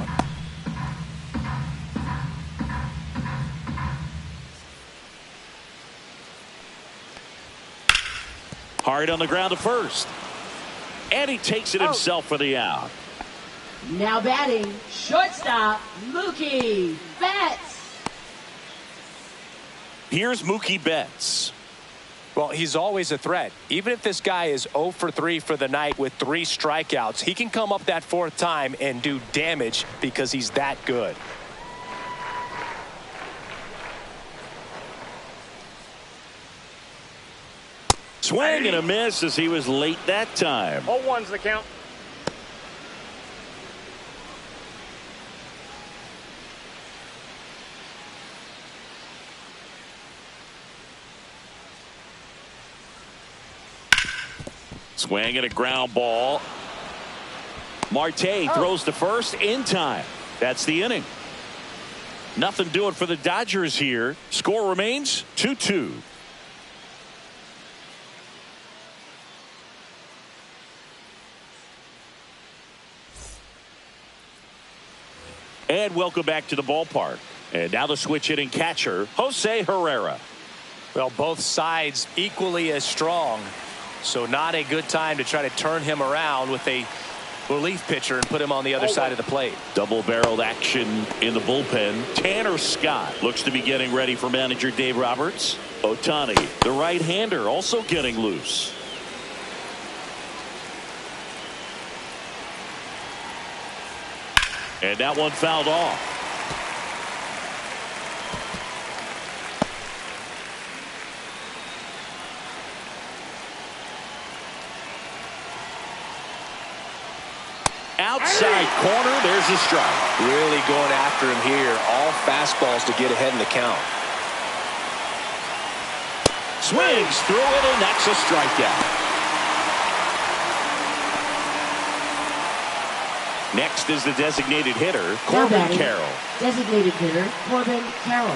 Hard on the ground to first. And he takes it himself for the out. Now batting, shortstop, Mookie Betts. Here's Mookie Betts. Well, he's always a threat. Even if this guy is 0 for 3 for the night with 3 strikeouts, he can come up that 4th time and do damage because he's that good. Swing and a miss as he was late that time. 0-1's the count. Swing and a ground ball. Marte throws to first in time. That's the inning. Nothing doing for the Dodgers here. Score remains 2-2. And welcome back to the ballpark. And now the switch hitting catcher, Jose Herrera. Well, both sides equally as strong. So not a good time to try to turn him around with a relief pitcher and put him on the other side of the plate. Double-barreled action in the bullpen. Tanner Scott looks to be getting ready for manager Dave Roberts. Ohtani, the right-hander, also getting loose. And that one fouled off. Outside corner, there's a strike. Really going after him here. All fastballs to get ahead in the count. Swings through it, and that's a strikeout. Next is the designated hitter, Corbin Carroll. Designated hitter, Corbin Carroll.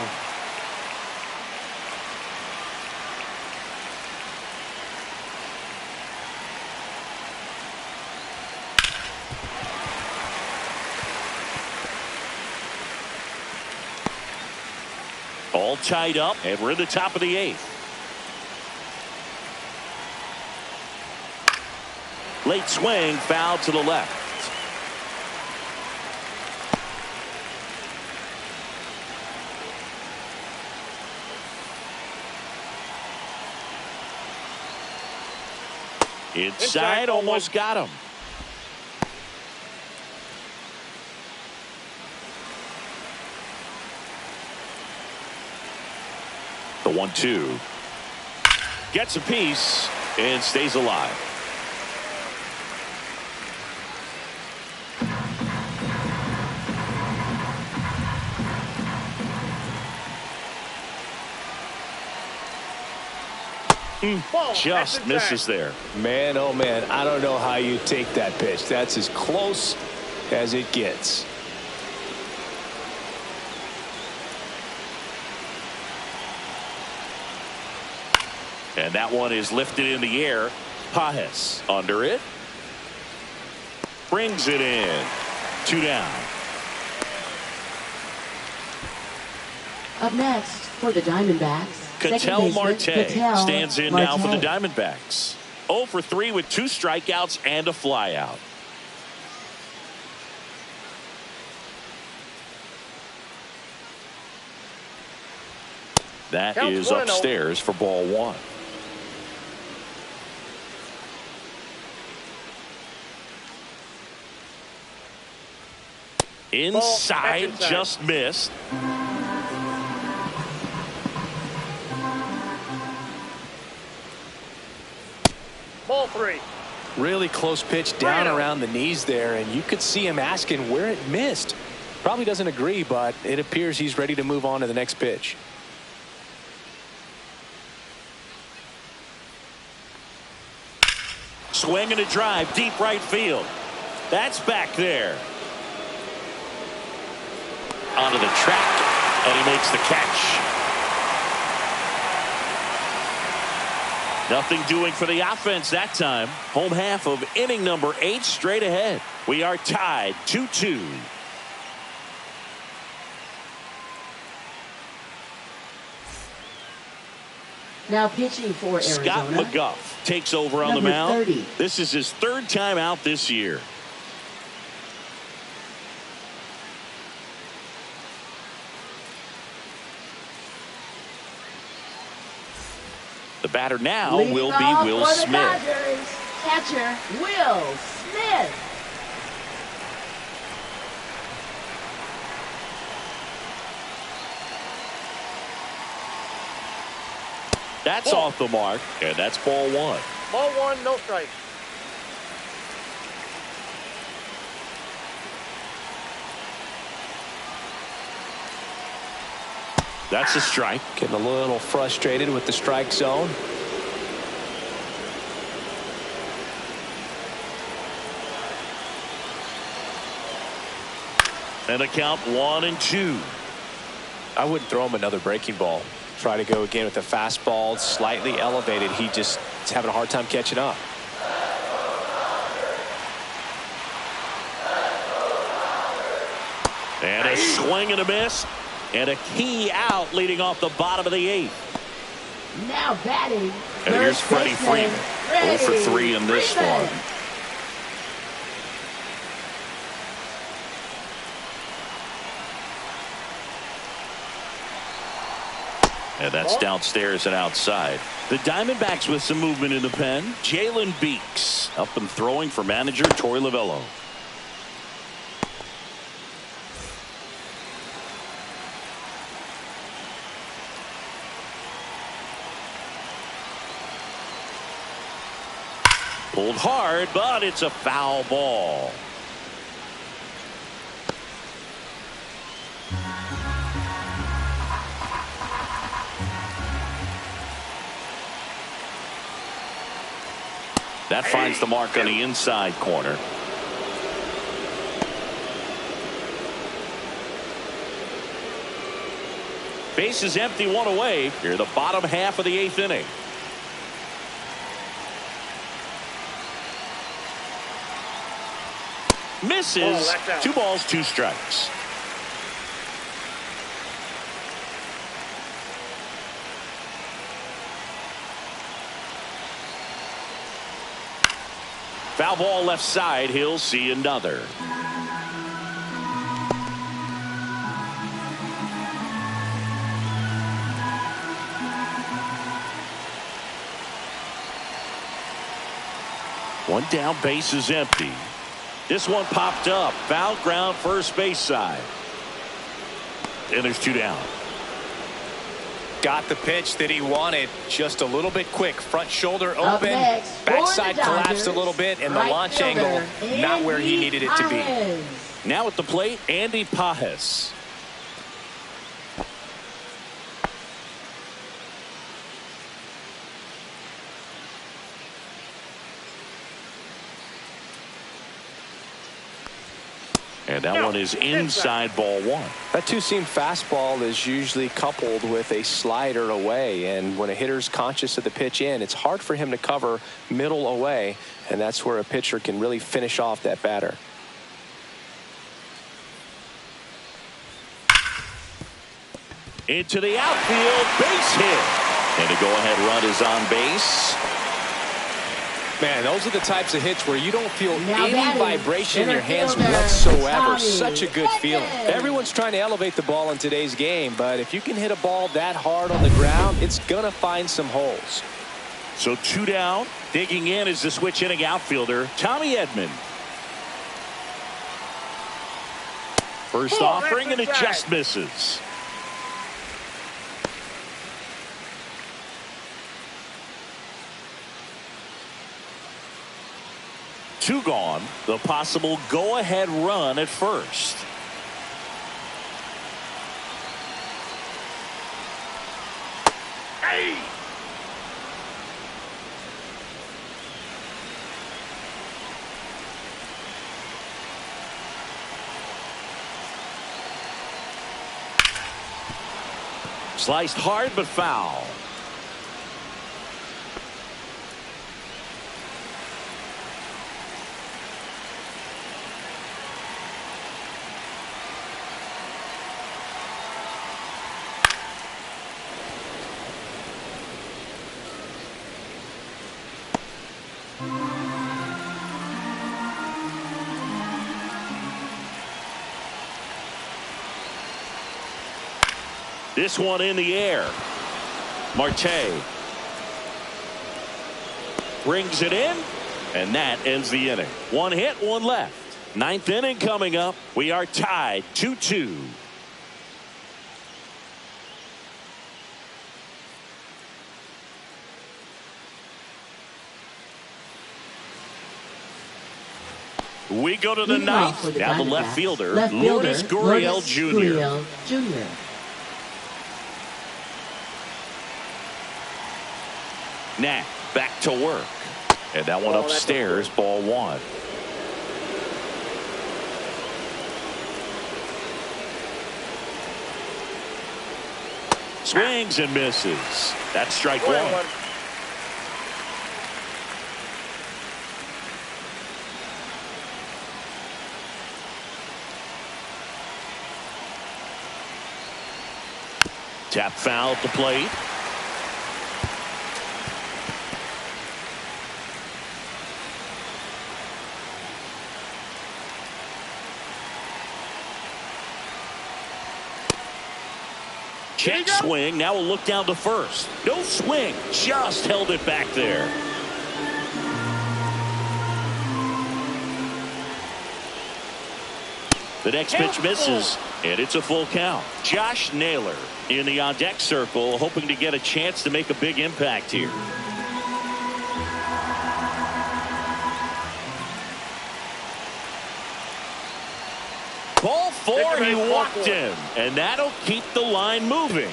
All tied up, and we're in the top of the 8th. Late swing, foul to the left. Inside, almost got him. The 1-2. Gets a piece and stays alive. Just misses there. Man, oh man, I don't know how you take that pitch. That's as close as it gets. And that one is lifted in the air. Pajes under it. Brings it in. 2 down. Up next for the Diamondbacks, Ketel Marte stands in now for the Diamondbacks. 0 for 3 with 2 strikeouts and a flyout. That is upstairs for ball 1. Inside, just missed. Ball 3. Really close pitch down around the knees there, and you could see him asking where it missed. Probably doesn't agree, but it appears he's ready to move on to the next pitch. Swing and a drive, deep right field. That's back there. Onto the track, and he makes the catch. Nothing doing for the offense that time. Home half of inning number 8 straight ahead. We are tied 2-2. Now pitching for Arizona, Scott McGough takes over on the mound. 30. This is his 3rd time out this year. The batter now will be Will Smith. Catcher, Will Smith. That's off the mark, and that's ball 1. Ball 1, no strike. That's a strike. Getting a little frustrated with the strike zone. And a count 1-2. I wouldn't throw him another breaking ball. Try to go again with a fastball, slightly elevated. He just is having a hard time catching up. And a swing and a miss. And a key out leading off the bottom of the 8th. Now batting. And here's Freddie Freeman. 0 for 3 in this one. And that's downstairs and outside. The Diamondbacks with some movement in the pen. Jalen Beeks up and throwing for manager Torey Lovullo. Pulled hard, but it's a foul ball. That finds the mark on the inside corner. Base is empty, 1 away. Here, the bottom half of the 8th inning. Misses. 2 balls, 2 strikes. Foul ball left side. He'll see another. One down, base is empty. This one popped up. Foul ground, first base side. And there's 2 down. Got the pitch that he wanted, just a little bit quick. Front shoulder open, backside collapsed a little bit, and the launch angle not where he needed it to be. Now at the plate, Andy Pajes. And that one is inside, ball 1. That two-seam fastball is usually coupled with a slider away, and when a hitter's conscious of the pitch in, it's hard for him to cover middle away, and that's where a pitcher can really finish off that batter. Into the outfield, base hit. And the go-ahead run is on base. Man, those are the types of hits where you don't feel any vibration in your hands whatsoever. Such a good feeling. Everyone's trying to elevate the ball in today's game, but if you can hit a ball that hard on the ground, it's going to find some holes. So 2 down. Digging in is the switch hitting outfielder, Tommy Edman. First offering, and it just misses. Two gone. The possible go-ahead run at first. Hey! Sliced hard but foul. This one in the air. Marte brings it in, and that ends the inning. One hit, one left. Ninth inning coming up. We are tied 2-2. We go to the ninth. Now the left fielder, Lourdes Gurriel Jr. Knack back to work. And that one upstairs, ball one. Swings and misses. That's strike one. Tap foul at the plate. Check swing. Now we'll look down to first. No swing. Just held it back there. The next pitch misses, and it's a full count. Josh Naylor in the on-deck circle, hoping to get a chance to make a big impact here. Ball four, he walked him, and that'll keep the line moving.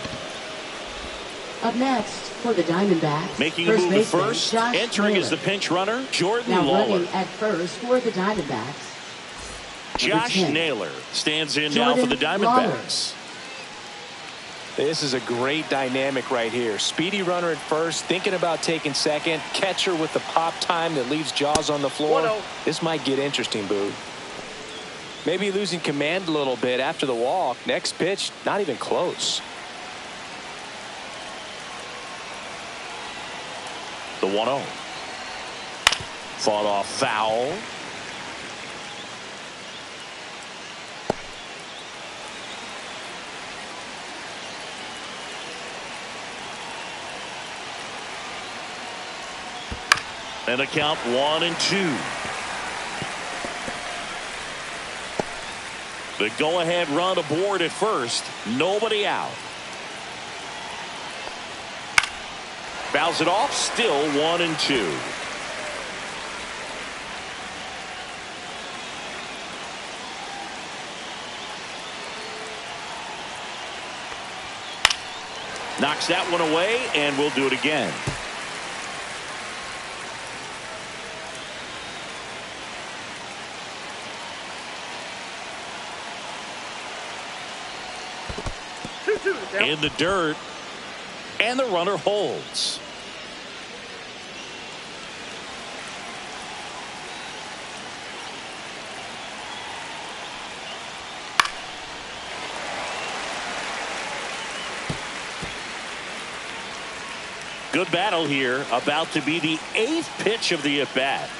Up next for the Diamondbacks, making a move at first, entering as the pinch runner, Jordan Lawler. Running at first for the Diamondbacks, Josh Naylor stands in now for the Diamondbacks. This is a great dynamic right here. Speedy runner at first, thinking about taking second. Catcher with the pop time that leaves Jaws on the floor. 1-0. This might get interesting, Boo. Maybe losing command a little bit after the walk. Next pitch, not even close. The 1-0. Fought off foul. And a count 1-2. The go-ahead run aboard at first. Nobody out. Fouls it off. Still 1-2. Knocks that one away, and we'll do it again. In the dirt, and the runner holds. Good battle here, about to be the 8th pitch of the at-bat.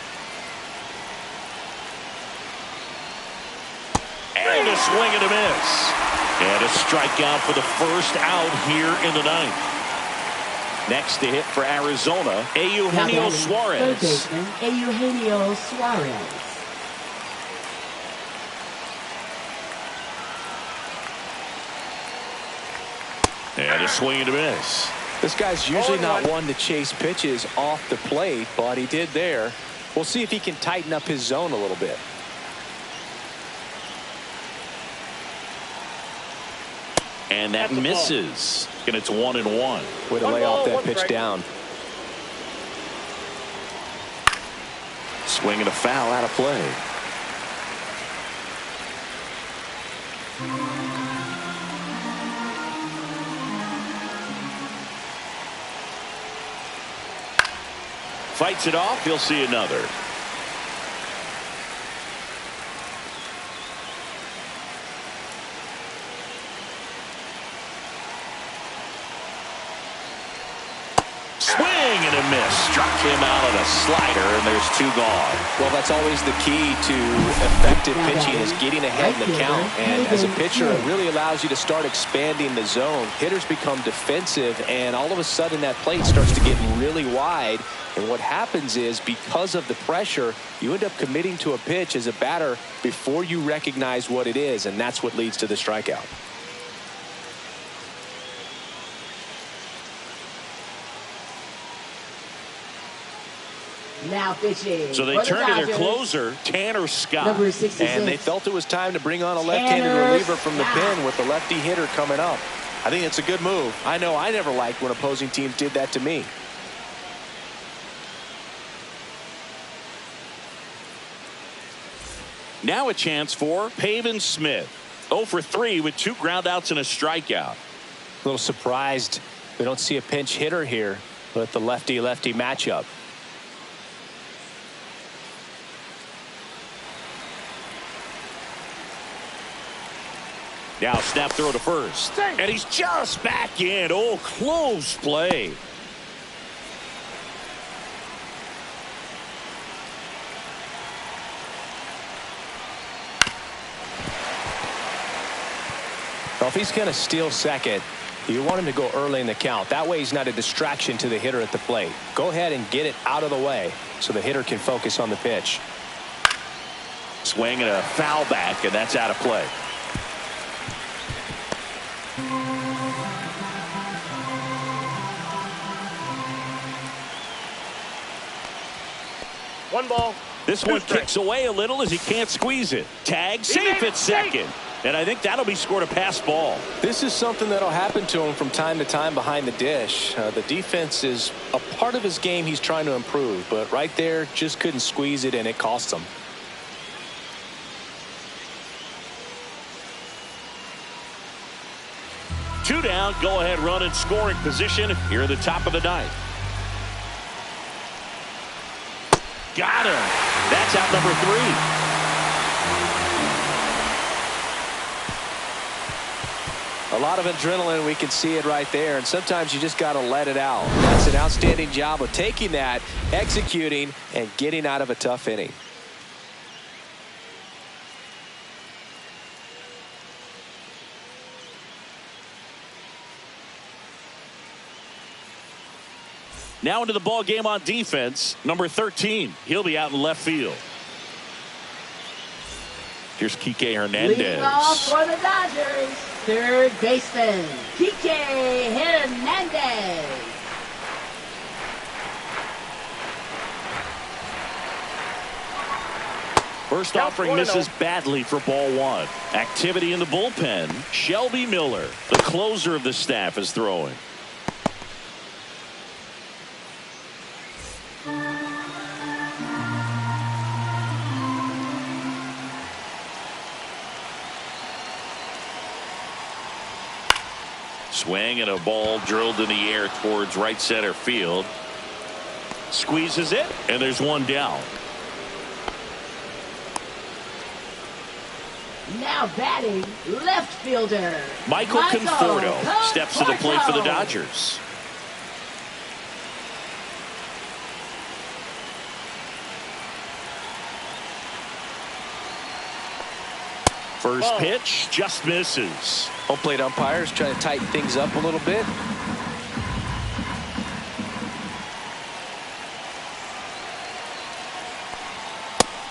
And a swing and a miss. And a strikeout for the first out here in the ninth. Next to hit for Arizona, Eugenio Suarez. Eugenio Suarez. And a swing and a miss. This guy's usually not one to chase pitches off the plate, but he did there. We'll see if he can tighten up his zone a little bit. And that misses. And it's 1-1. Way to lay off that pitch down. Swing and a foul out of play. Fights it off. He'll see another. Swing and a miss. Struck him out on a slider, and there's 2 gone. Well, that's always the key to effective pitching, is getting ahead in the count. And as a pitcher, it really allows you to start expanding the zone. Hitters become defensive, and all of a sudden that plate starts to get really wide. And what happens is, because of the pressure, you end up committing to a pitch as a batter before you recognize what it is, and that's what leads to the strikeout. Now pitching. So they turn to their closer, Tanner Scott. Number 66. And they felt it was time to bring on a left-handed reliever from the pen with the lefty hitter coming up. I think it's a good move. I know I never liked when opposing teams did that to me. Now a chance for Pavin Smith. 0 for 3 with 2 groundouts and a strikeout. A little surprised we don't see a pinch hitter here with the lefty-lefty matchup. Now snap throw to first. And he's just back in. Oh, close play. Well, if he's going to steal second, you want him to go early in the count. That way he's not a distraction to the hitter at the plate. Go ahead and get it out of the way so the hitter can focus on the pitch. Swing and a foul back, and that's out of play. One ball. This one kicks away a little as he can't squeeze it. Tag, safe at second. And I think that'll be scored a pass ball. This is something that'll happen to him from time to time behind the dish. The defense is a part of his game he's trying to improve, but right there just couldn't squeeze it, and it cost him. Two down, go ahead run in scoring position here at the top of the ninth. Got him. That's out number 3. A lot of adrenaline, we can see it right there, and sometimes you just got to let it out. That's an outstanding job of taking that, executing, and getting out of a tough inning. Now into the ball game on defense, number 13. He'll be out in left field. Here's Kike Hernandez. Leading off for the Dodgers, third baseman, Kike Hernandez. First offering misses badly for ball 1. Activity in the bullpen. Shelby Miller, the closer of the staff, is throwing. Swing and a ball drilled in the air towards right center field. Squeezes it, and there's one down. Now batting, left fielder, Michael Conforto steps to the plate for the Dodgers. First pitch just misses. Home plate umpires trying to tighten things up a little bit.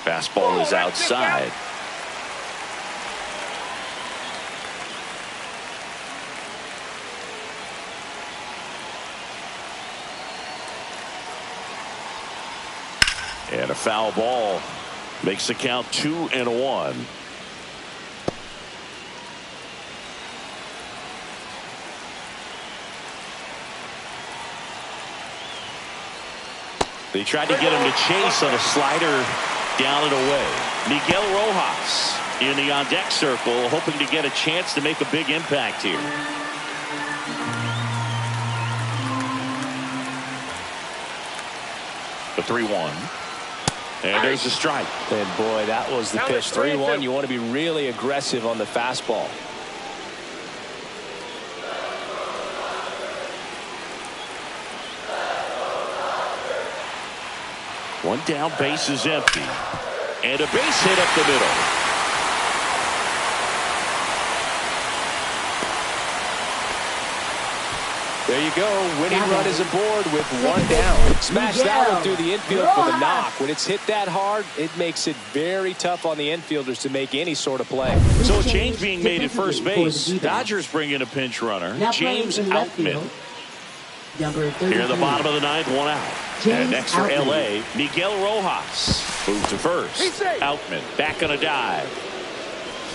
Fastball is outside. And a foul ball makes the count 2-1. They tried to get him to chase on a slider down and away. Miguel Rojas in the on-deck circle, hoping to get a chance to make a big impact here. The 3-1. And there's the strike. And boy, that was the pitch. 3-1. You want to be really aggressive on the fastball. One down, base is empty. And a base hit up the middle. There you go. Winning run is aboard with one down. Smashed that one through the infield for the knock. When it's hit that hard, it makes it very tough on the infielders to make any sort of play. So a change being made at first base. Dodgers bring in a pinch runner, James Outman. Here in the bottom of the ninth, one out. And next for LA, Miguel Rojas. Move to first. Outman back on a dive.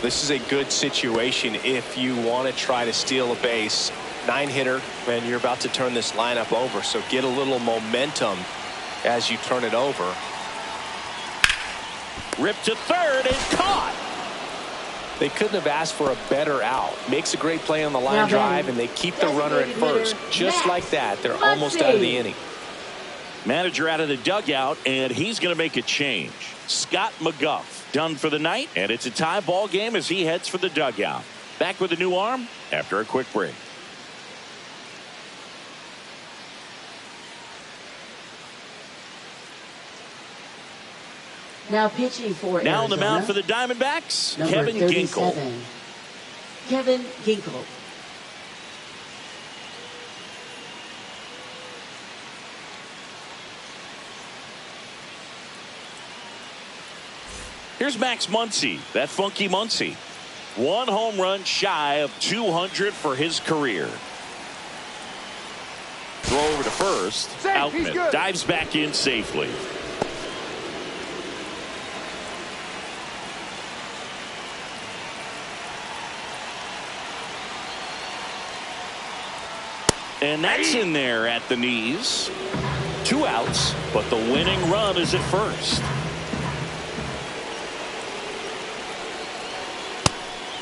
This is a good situation if you want to try to steal a base. 9-hitter, and you're about to turn this lineup over, so get a little momentum as you turn it over. Ripped to third and caught. They couldn't have asked for a better out. Makes a great play on the line drive, and they keep the runner at first. Just like that, they're almost out of the inning. Manager out of the dugout, and he's going to make a change. Scott McGuff done for the night, and it's a tie ball game as he heads for the dugout. Back with a new arm after a quick break. Now pitching for Now Arizona, on the mound for the Diamondbacks, number Kevin 37, Ginkel. Kevin Ginkel. Here's Max Muncy, that funky Muncy. One home run shy of 200 for his career. Throw over to first. Outman dives back in safely. And that's in there at the knees. 2 outs, but the winning run is at first.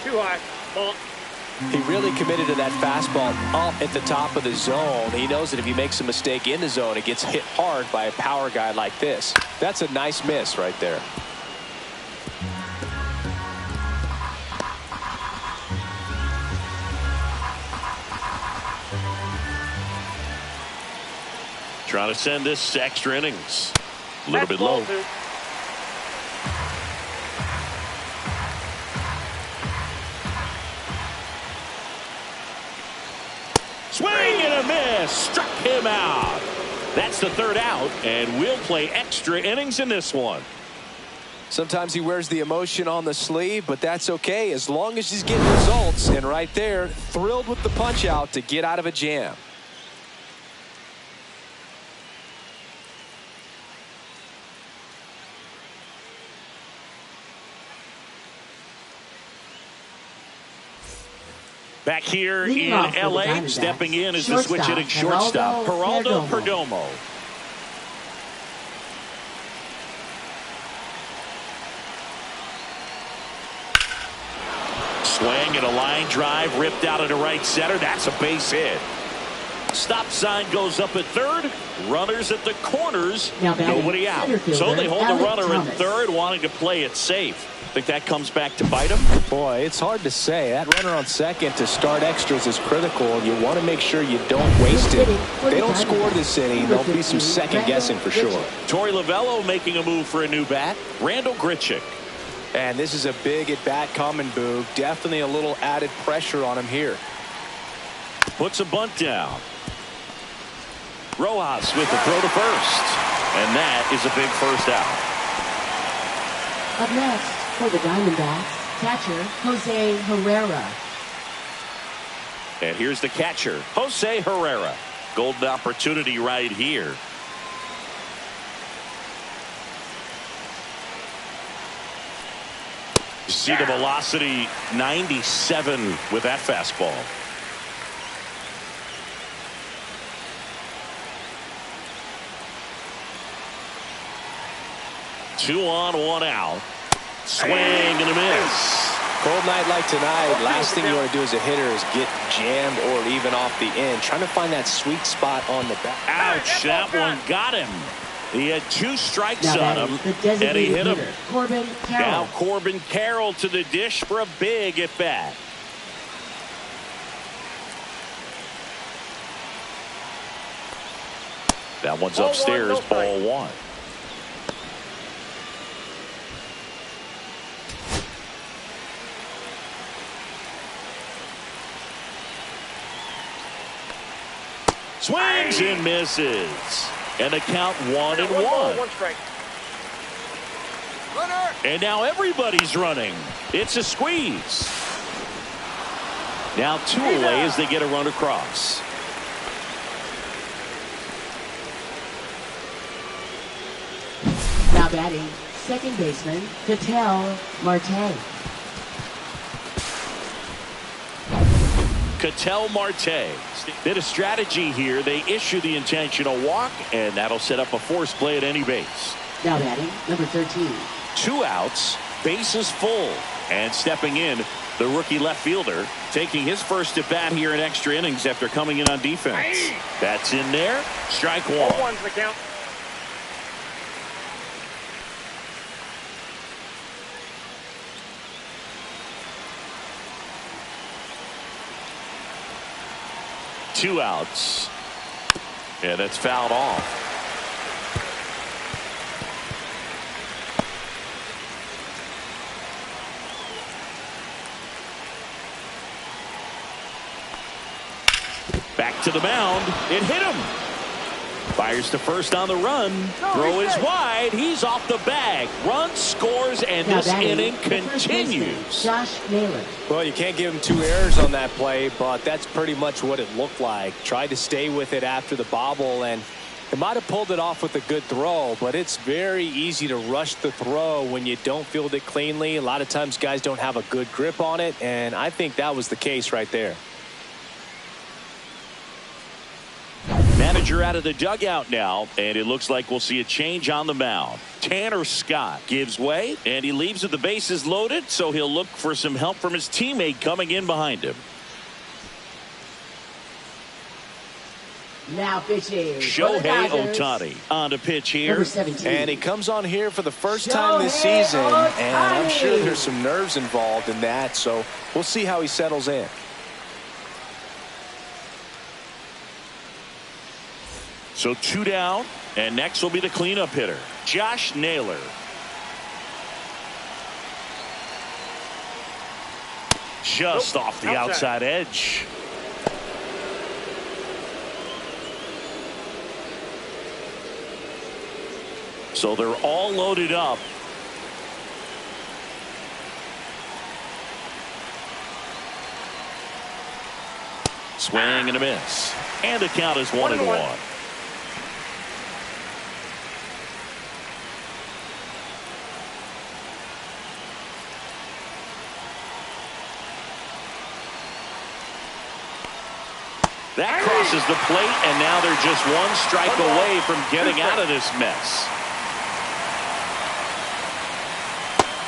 Too high. Ball. He really committed to that fastball up at the top of the zone. He knows that if he makes a mistake in the zone, it gets hit hard by a power guy like this. That's a nice miss right there. Trying to send this to extra innings. A little bit low. Swing and a miss. Struck him out. That's the third out, and we'll play extra innings in this one. Sometimes he wears the emotion on the sleeve, but that's okay as long as he's getting results. And right there, thrilled with the punch out to get out of a jam. Back here in LA, stepping in is the switch hitting shortstop, Geraldo Perdomo. Swing and a line drive ripped out into right center. That's a base hit. Stop sign goes up at third. Runners at the corners. Nobody out. So they hold the runner in third, wanting to play it safe. Think that comes back to bite him? Boy, it's hard to say. That runner on second to start extras is critical. You want to make sure you don't waste it. If they don't score this inning, there'll be some second guessing for sure. Torey Lovullo making a move for a new bat. Randall Grichuk. And this is a big at bat coming, Boog. Definitely a little added pressure on him here. Puts a bunt down. Rojas with the throw to first. And that is a big first out. Up next for the Diamondbacks, catcher Jose Herrera. And here's the catcher, Jose Herrera. Golden opportunity right here. You see the velocity 97 with that fastball. Two on, one out. Swing and a miss. Cold night like tonight, last thing you want to do as a hitter is get jammed or even off the end. Trying to find that sweet spot on the back. Ouch, that one got him. He had 2 strikes on him, and he hit him. Corbin Carroll. Now Corbin Carroll to the dish for a big at bat. That one's upstairs, ball 1. Swings and misses. And the count 1-1. One strike. Runner. And now everybody's running. It's a squeeze. Now 2 away as they get a run across. Now batting, second baseman, Ketel Marte. Ketel Marte. Bit of strategy here. They issue the intentional walk, and that'll set up a force play at any base. Now batting, number 13. 2 outs, bases full. And stepping in, the rookie left fielder, taking his first at bat here in extra innings after coming in on defense. That's in there. Strike 1. 1's the count. Two outs. And it's fouled off. Back to the mound. It hit him. Fires to first on the run. Throw is wide. He's off the bag. Run scores, and this inning continues. Josh Naylor. Well, you can't give him 2 errors on that play, but that's pretty much what it looked like. Tried to stay with it after the bobble, and it might have pulled it off with a good throw, but it's very easy to rush the throw when you don't field it cleanly. A lot of times guys don't have a good grip on it, and I think that was the case right there. Manager out of the dugout now, and it looks like we'll see a change on the mound. Tanner Scott gives way, and he leaves with the bases loaded, so he'll look for some help from his teammate coming in behind him. Now pitching. Shohei Ohtani on to pitch here. Number 17. And he comes on here for the first time this season, and I'm sure there's some nerves involved in that, so we'll see how he settles in. So 2 down, and next will be the cleanup hitter, Josh Naylor. Just off the outside edge. So they're all loaded up. Swing and a miss. And the count is 1-1. That crosses the plate, and now they're just 1 strike away from getting out of this mess.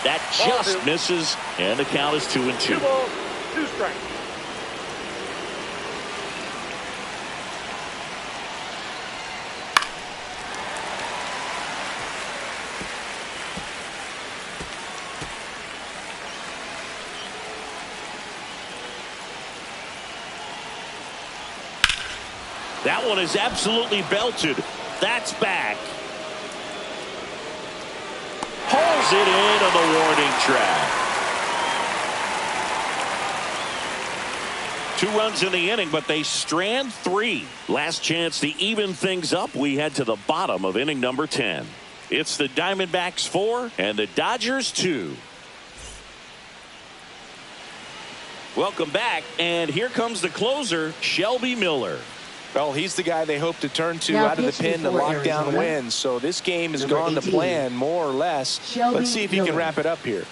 That just misses, and the count is 2-2. 2 balls, 2 strikes. That one is absolutely belted. That's back. Hauls it in on the warning track. 2 runs in the inning, but they strand 3. Last chance to even things up. We head to the bottom of inning number 10. It's the Diamondbacks 4 and the Dodgers 2. Welcome back, and here comes the closer, Shelby Miller. Well, he's the guy they hope to turn to out of the pen to lock down wins. So this game has gone to plan, more or less. Let's see if he can wrap it up here.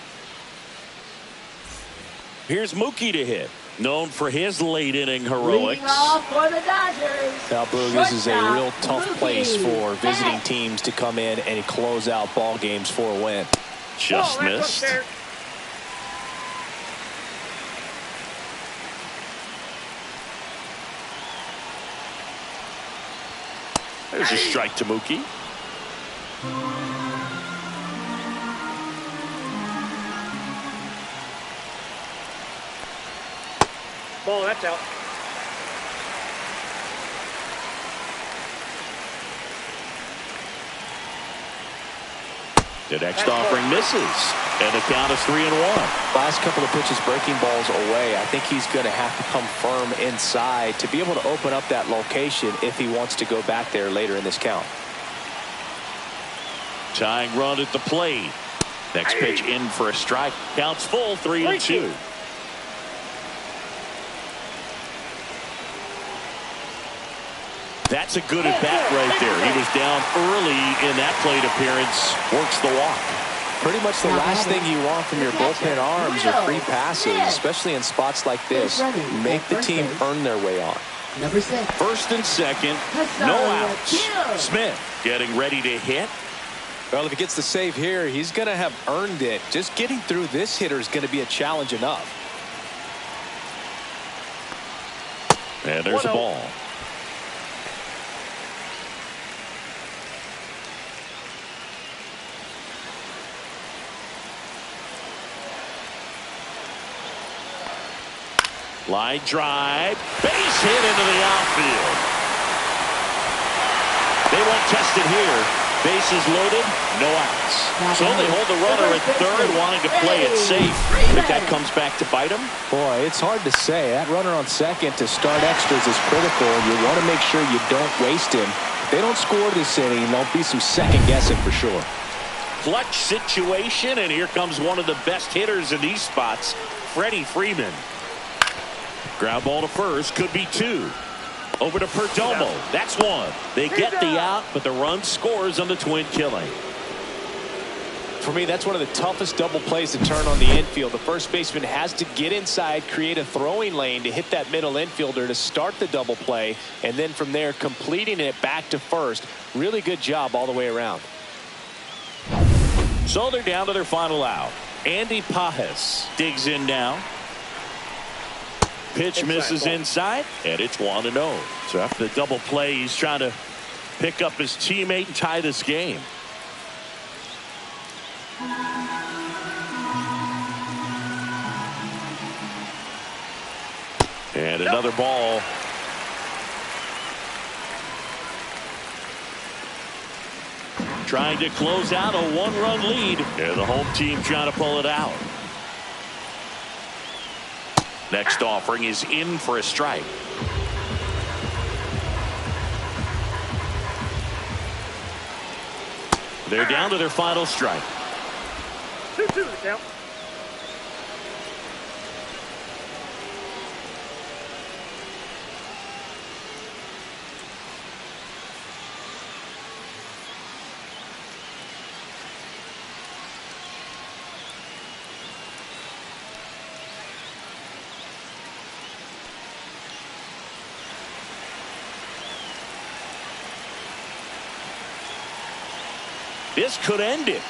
Here's Mookie to hit. Known for his late inning heroics. Leading off for the Dodgers. Now, Boog, this is a real tough place for visiting teams to come in and close out ball games for a win. Just missed. There's a strike to Mookie. Ball, that's out. The next offering misses, and the count is 3-1. Last couple of pitches breaking balls away. I think he's going to have to come firm inside to be able to open up that location if he wants to go back there later in this count. Tying run at the plate. Next pitch in for a strike. Counts full, 3-2. That's a good at bat right there. He was down early in that plate appearance. Works the walk. Pretty much the last thing you want from your bullpen arms are free passes, especially in spots like this. Make the team earn their way on. Number 6. First and second, no outs. Smith getting ready to hit. Well, if he gets the save here, he's going to have earned it. Just getting through this hitter is going to be a challenge enough. And there's a ball. Line drive, base hit into the outfield. They won't test it here. Bases loaded, no outs. So they hold the runner at third, wanting to play it safe. Think that comes back to bite them? Boy, it's hard to say. That runner on second to start extras is critical, and you want to make sure you don't waste him. If they don't score this inning, there'll be some second guessing for sure. Clutch situation, and here comes one of the best hitters in these spots, Freddie Freeman. Ground ball to first, could be 2. Over to Perdomo. That's 1. They get the out, but the run scores on the twin killing. For me, that's one of the toughest double plays to turn on the infield. The first baseman has to get inside, create a throwing lane to hit that middle infielder to start the double play, and then from there completing it back to first. Really good job all the way around. So they're down to their final out. Andy Pajes digs in now. Pitch misses inside, and it's 1-0. So after the double play, he's trying to pick up his teammate and tie this game. And another ball. Trying to close out a 1-run lead, and the home team trying to pull it out. Next offering is in for a strike. They're down to their final strike. 2-2 the count. This could end it.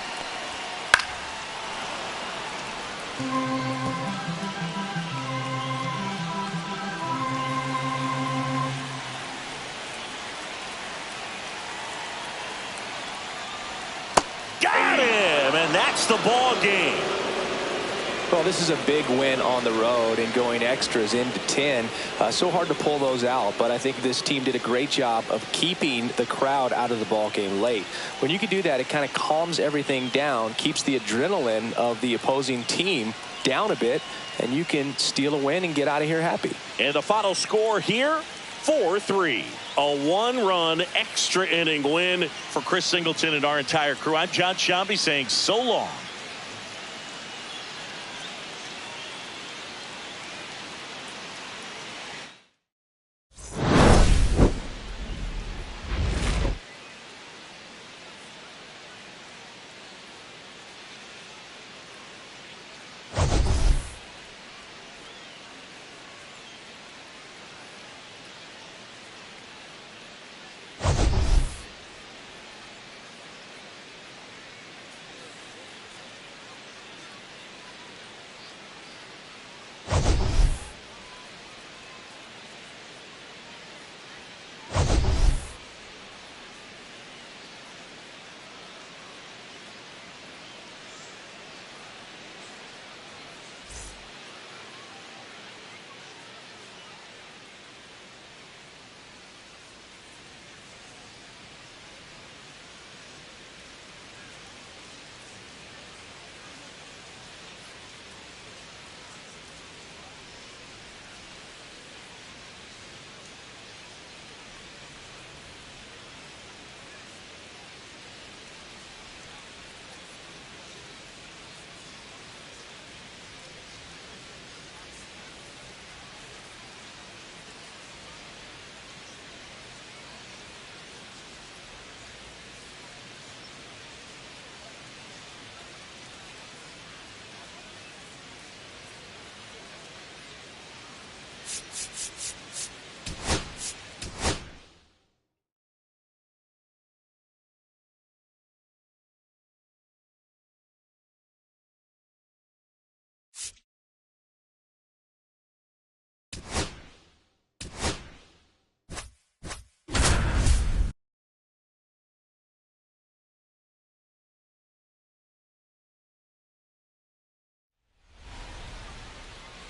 Got him, and that's the ball game. Well, this is a big win on the road and going extras into 10. So hard to pull those out, but I think this team did a great job of keeping the crowd out of the ball game late. When you can do that, it kind of calms everything down, keeps the adrenaline of the opposing team down a bit, and you can steal a win and get out of here happy. And the final score here, 4-3. A 1-run extra inning win for Chris Singleton and our entire crew. I'm John Shambi saying so long.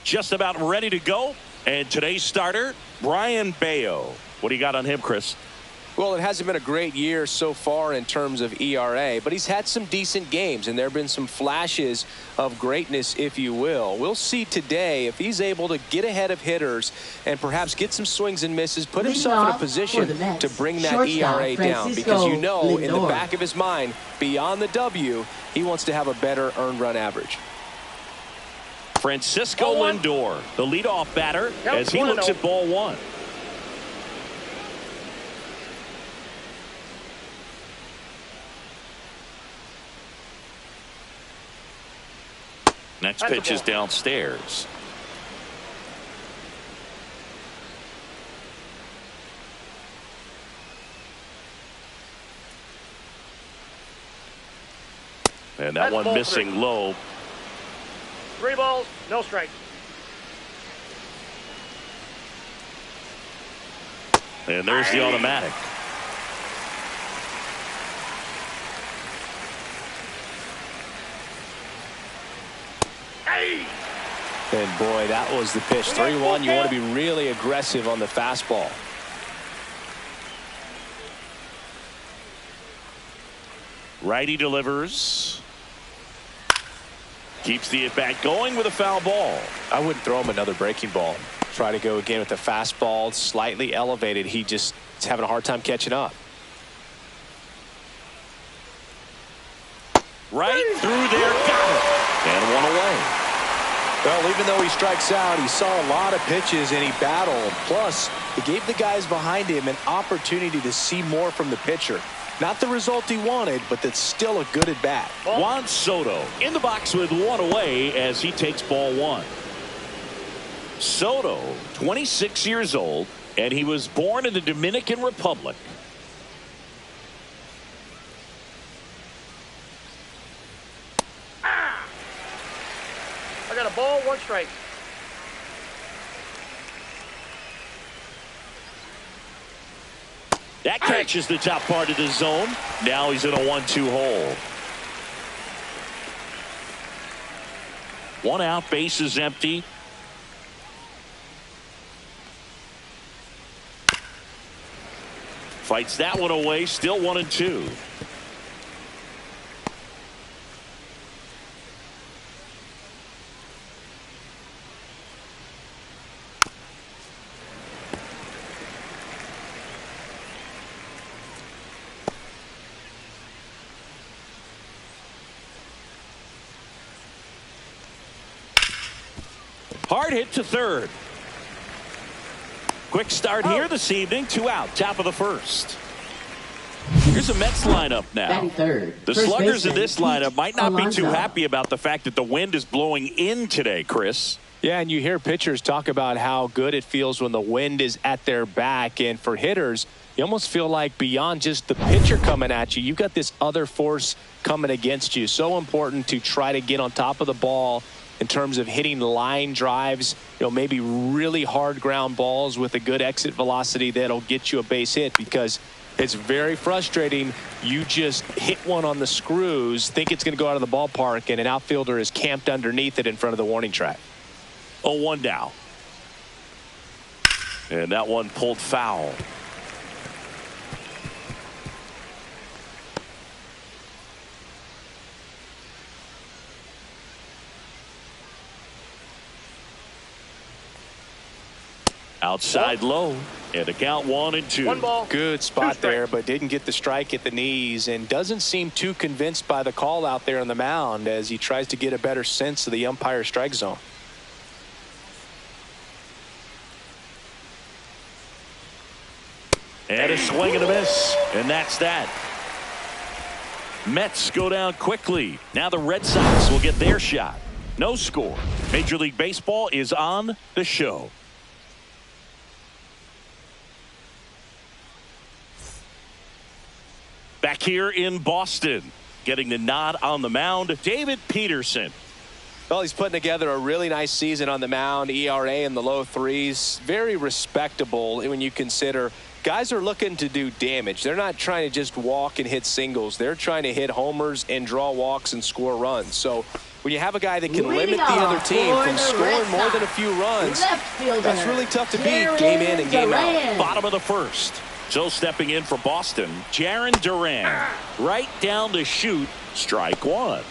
just about ready to go. And today's starter, Brian Bayo. What do you got on him, Chris? Well, it hasn't been a great year so far in terms of ERA, but he's had some decent games, and there have been some flashes of greatness, if you will. We'll see today if he's able to get ahead of hitters and perhaps get some swings and misses, put himself in a position to bring that ERA down. Because you know, in the back of his mind, beyond the W, he wants to have a better earned run average. Francisco Lindor, the leadoff batter, as he looks at ball one. Next pitch is downstairs. And that one missing low. 3 balls, no strikes. And there's the automatic. And boy, that was the pitch. 3-1. You want to be really aggressive on the fastball. Righty delivers. Keeps the at-bat going with a foul ball. I wouldn't throw him another breaking ball. Try to go again with the fastball, slightly elevated. He just is having a hard time catching up. Right through there, got it. And one away. Well, even though he strikes out, he saw a lot of pitches and he battled. Plus, he gave the guys behind him an opportunity to see more from the pitcher. Not the result he wanted, but that's still a good at bat. Juan Soto in the box with one away as he takes ball one. Soto, 26 years old, and he was born in the Dominican Republic. I got a ball, 1 strike. That catches the top part of the zone. Now he's in a 1-2 hole. 1 out, base is empty. Fights that one away, still 1-2. Hard hit to third. Quick start here this evening. 2 out, top of the first. Here's a Mets lineup now. The sluggers in this lineup might not be too happy about the fact that the wind is blowing in today, Chris. Yeah, and you hear pitchers talk about how good it feels when the wind is at their back. And for hitters, you almost feel like beyond just the pitcher coming at you, you've got this other force coming against you. So important to try to get on top of the ball in terms of hitting line drives, maybe really hard ground balls with a good exit velocity that'll get you a base hit, because it's very frustrating. You just hit one on the screws, think it's going to go out of the ballpark, and an outfielder is camped underneath it in front of the warning track. 0-1 now. And that one pulled foul. Outside low, and a count 1-2. 1 ball. Good spot there, but didn't get the strike at the knees, and doesn't seem too convinced by the call out there on the mound as he tries to get a better sense of the umpire strike zone. And a swing and a miss, and that's that. Mets go down quickly. Now the Red Sox will get their shot. No score. Major League Baseball is on the show. Back here in Boston, getting the nod on the mound, David Peterson. Well, he's putting together a really nice season on the mound. ERA in the low 3s. Very respectable when you consider guys are looking to do damage. They're not trying to just walk and hit singles. They're trying to hit homers and draw walks and score runs. So when you have a guy that can limit the other team from scoring more than a few runs, that's really tough to beat game in and game out. Bottom of the first. So stepping in for Boston, Jarren Duran. Right down to shoot, strike one.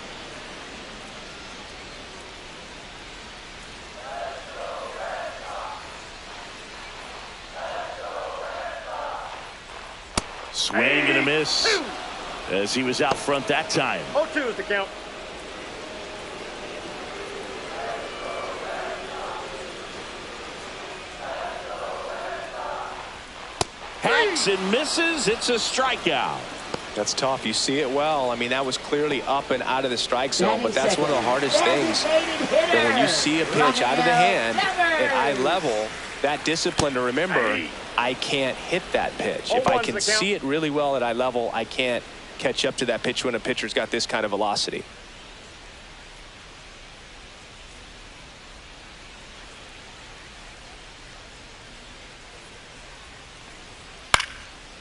Swing and a miss as he was out front that time. 0-2 is the count. Hacks and misses. It's a strikeout. That's tough. You see it well. I mean, that was clearly up and out of the strike zone, but that's one of the hardest things. That when you see a pitch out of the hand at eye level, that discipline to remember, I can't hit that pitch. If I can see it really well at eye level, I can't catch up to that pitch when a pitcher's got this kind of velocity.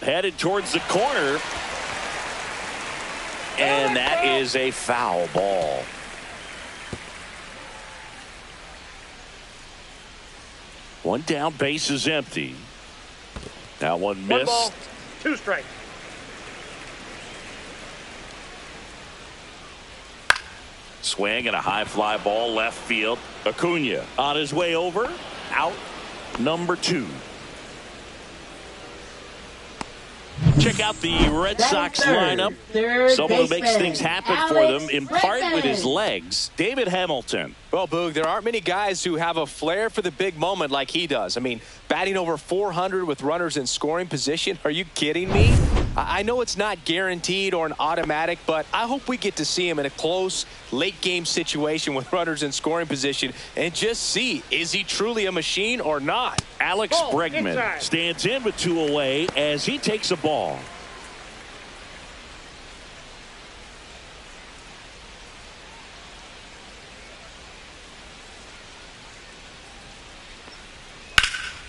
Headed towards the corner. And that is a foul ball. One down, base is empty. That one missed. 1 ball, 2 strikes. Swing and a high fly ball left field. Acuna on his way over. Out number 2. Check out the Red Sox lineup. Someone who makes things happen for them, in part with his legs, David Hamilton. Well, Boog, there aren't many guys who have a flair for the big moment like he does. I mean, batting over 400 with runners in scoring position. Are you kidding me? I know it's not guaranteed or an automatic, but I hope we get to see him in a close, late-game situation with runners in scoring position and just see, is he truly a machine or not? Alex Bregman stands in with 2 away as he takes a ball.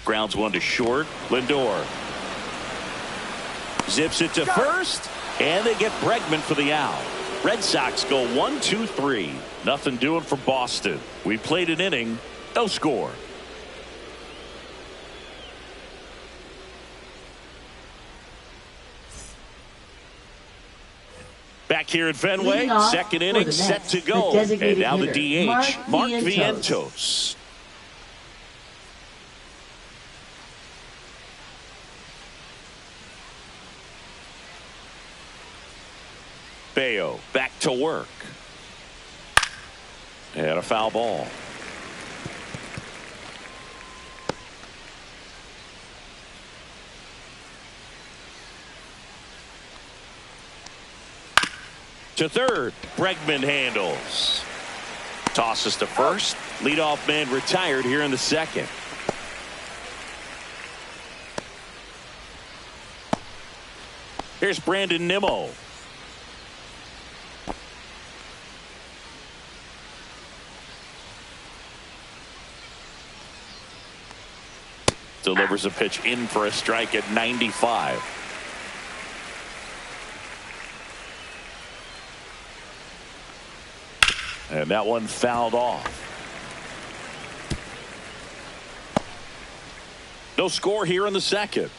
Grounds one to short. Lindor zips it to first, and they get Bregman for the out. Red Sox go 1-2-3. Nothing doing for Boston. We played an inning, no score. Back here at Fenway, second inning set to go. And now the DH, Mark Vientos. Bayo back to work. And a foul ball. To third, Bregman handles. Tosses to first. Leadoff man retired here in the second. Here's Brandon Nimmo. Delivers a pitch in for a strike at 95. And that one fouled off. No score here in the second.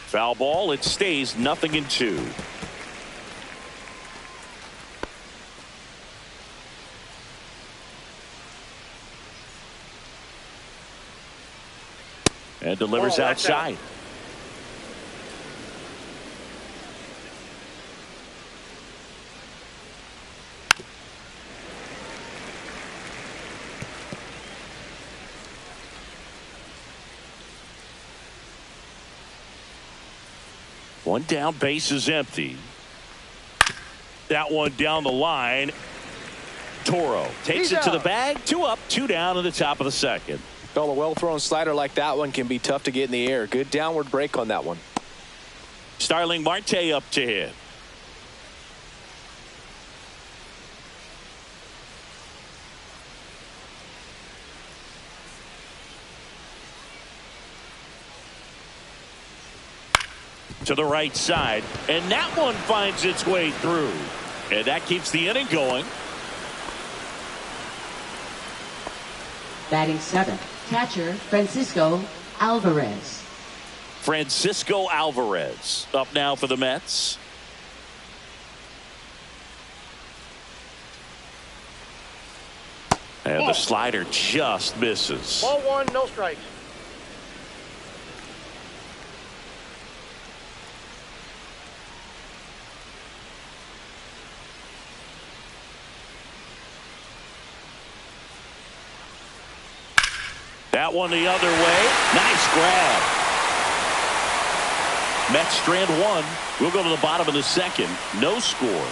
Foul ball. It stays 0-2. And delivers outside. One down, base is empty. That one down the line. Toro takes it to the bag. 2 up, 2 down in the top of the second. Well, a well-thrown slider like that one can be tough to get in the air. Good downward break on that one. Starling Marte up to hit. to the right side, and that one finds its way through. And that keeps the inning going. Batting 7th, catcher Francisco Alvarez. Francisco Alvarez up now for the Mets. And the slider just misses. Ball 1, no strikes. That one the other way. Nice grab. Mets strand 1. We'll go to the bottom of the 2nd. No score.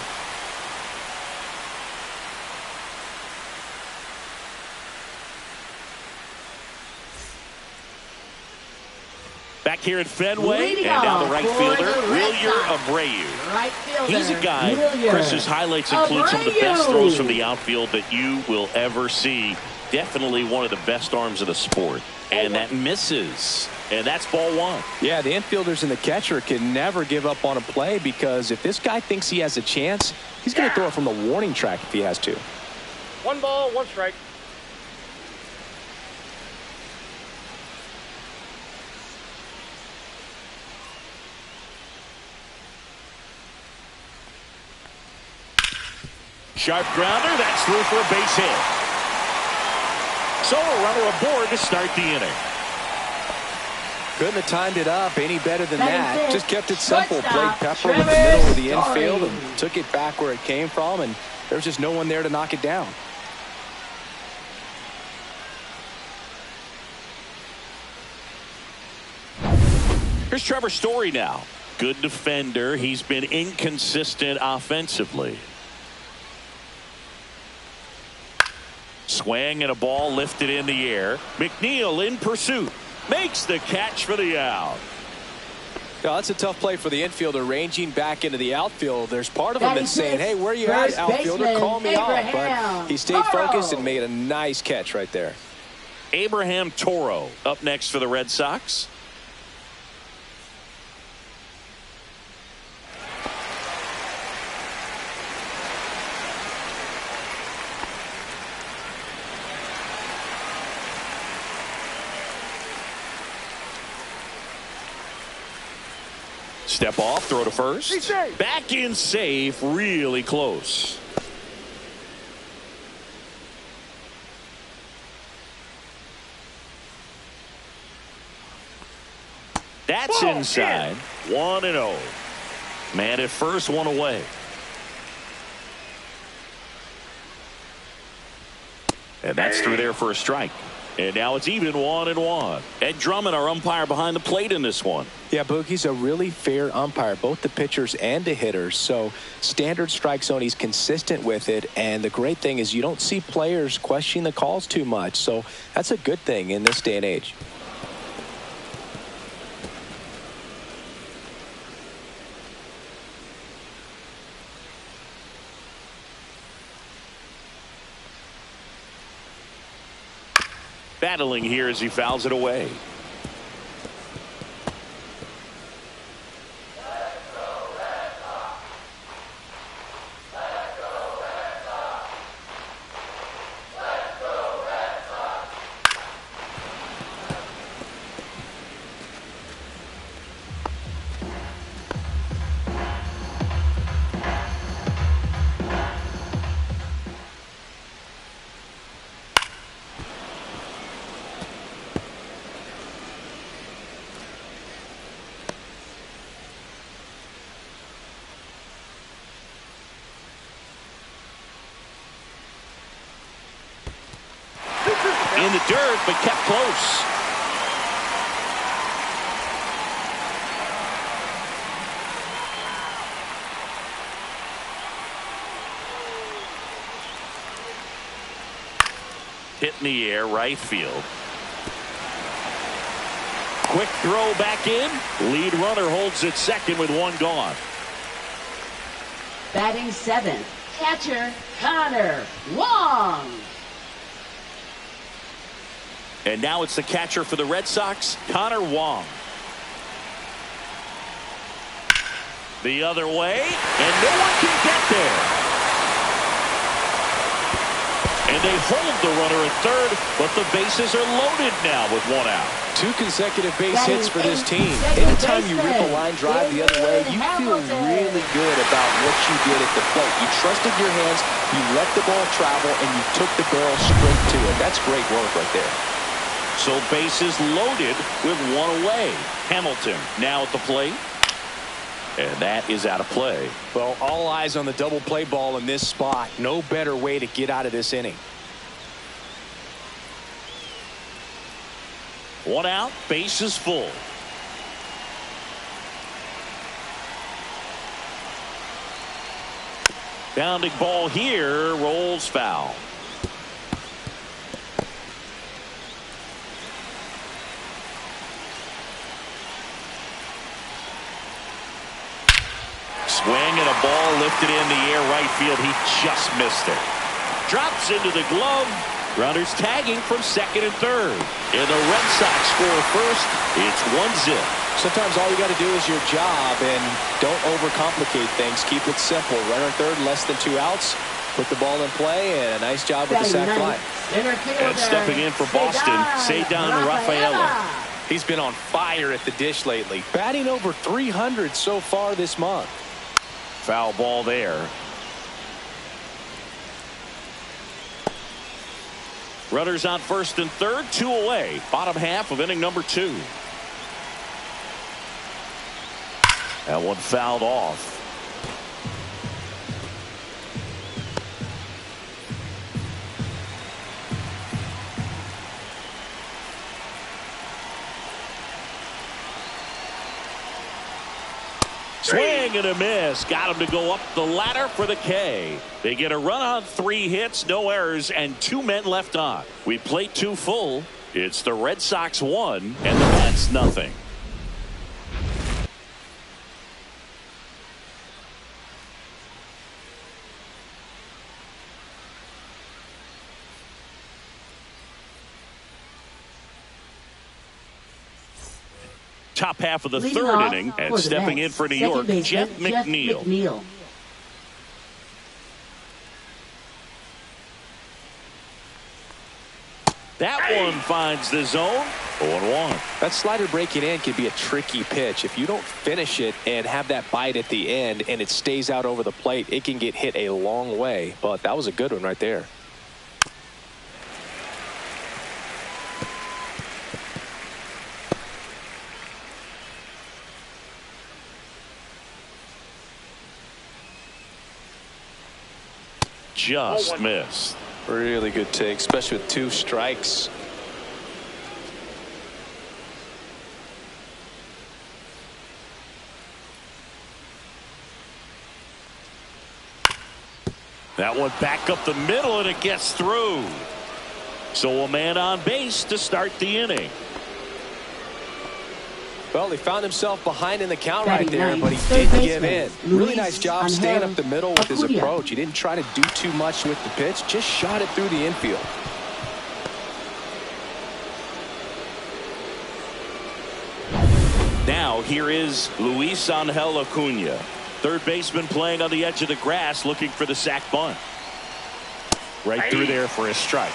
Back here at Fenway, and now the right fielder, Wilyer Abreu. Right fielder, He's a guy, Wilyer Chris's highlights include some of the best throws from the outfield that you will ever see. Definitely one of the best arms of the sport. And that misses. And that's ball 1. Yeah, the infielders and the catcher can never give up on a play, because if this guy thinks he has a chance, he's going to throw it from the warning track if he has to. 1 ball, 1 strike. Sharp grounder, that's through for a base hit. So a runner aboard to start the inning. Couldn't have timed it up any better than that. Six. Just kept it simple. Played Shortstop, Pepper with the Trevor middle of the Story. infield and took it back where it came from, and there's just no one there to knock it down. Here's Trevor Story now. Good defender. He's been inconsistent offensively. Swing and a ball lifted in the air. McNeil in pursuit. Makes the catch for the out. Yeah, that's a tough play for the infielder, ranging back into the outfield. There's part of him that's saying, hey, where you at, outfielder? Call me off. But he stayed focused and made a nice catch right there. Abraham Toro up next for the Red Sox. Step off, throw to first. Back in safe, really close. That's inside. 1-0. Man at first, one away. And that's through there for a strike. And now it's even 1-1. Ed Drummond, our umpire behind the plate in this one. Yeah, Boogie's a really fair umpire, both the pitchers and the hitters. So standard strike zone, he's consistent with it. And the great thing is you don't see players questioning the calls too much. So that's a good thing in this day and age. Battling here as he fouls it away. In the dirt, but kept close. Hit in the air, right field. Quick throw back in. Lead runner holds it second with one gone. Batting 7th, catcher Connor Wong. And now it's the catcher for the Red Sox, Connor Wong. The other way, and no one can get there. And they hold the runner at third, but the bases are loaded now with one out. 2 consecutive base hits for this team. Anytime you rip a line drive the other way, you feel really good about what you did at the plate. You trusted your hands, you let the ball travel, and you took the barrel straight to it. That's great work right there. So bases loaded with one away. Hamilton now at the plate. And that is out of play. Well, all eyes on the double play ball in this spot. No better way to get out of this inning. 1 out, bases full. Bounding ball here, rolls foul. Swing and a ball lifted in the air right field. He just missed it. Drops into the glove. Runners tagging from second and third. And the Red Sox score first. It's 1-0. Sometimes all you got to do is your job and don't overcomplicate things. Keep it simple. Runner third, less than 2 outs. Put the ball in play, and a nice job with the sac fly. And stepping in for Boston, Cedar Rafaela. He's been on fire at the dish lately. Batting over 300 so far this month. Foul ball there. Runners on first and third, 2 away. Bottom half of inning number 2. That one fouled off. Swing and a miss. Got him to go up the ladder for the K. They get a run on 3 hits, no errors, and 2 men left on. We play 2 full. It's the Red Sox 1 and the Mets nothing. Top half of the third inning, and stepping in for New York, Jeff McNeil. That one finds the zone. 0-1. That slider breaking in can be a tricky pitch. If you don't finish it and have that bite at the end and it stays out over the plate, it can get hit a long way. But that was a good one right there. Just missed. Really good take, especially with 2 strikes. That one back up the middle, and it gets through. So a man on base to start the inning. Well, he found himself behind in the count right there, but he didn't give in. Really nice job staying up the middle with his approach. He didn't try to do too much with the pitch, just shot it through the infield. Now here is Luis Angel Acuna. Third baseman playing on the edge of the grass, looking for the sac bunt. Right through there for a strike.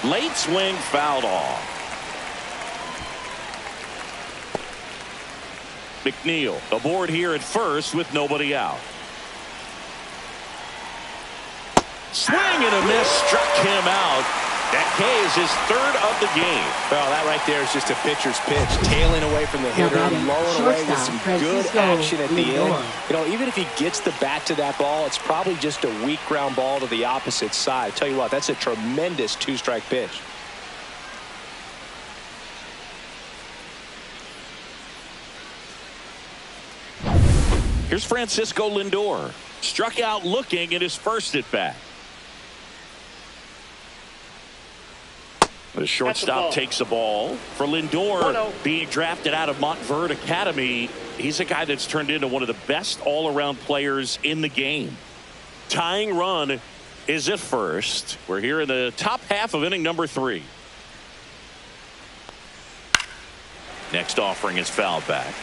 Late swing fouled off. McNeil aboard here at first with nobody out. Swing and a miss, struck him out. That K is his 3rd of the game. Well, that right there is just a pitcher's pitch. Tailing away from the hitter, blowing away with some good action at the end. You know, even if he gets the bat to that ball, it's probably just a weak ground ball to the opposite side. I tell you what, that's a tremendous 2-strike pitch. Here's Francisco Lindor. Struck out looking at his first at bat. The shortstop takes the ball for Lindor, 1-0. being drafted out of Montverde Academy. He's a guy that's turned into one of the best all-around players in the game. Tying run is at first. We're here in the top half of inning number 3. Next offering is fouled back.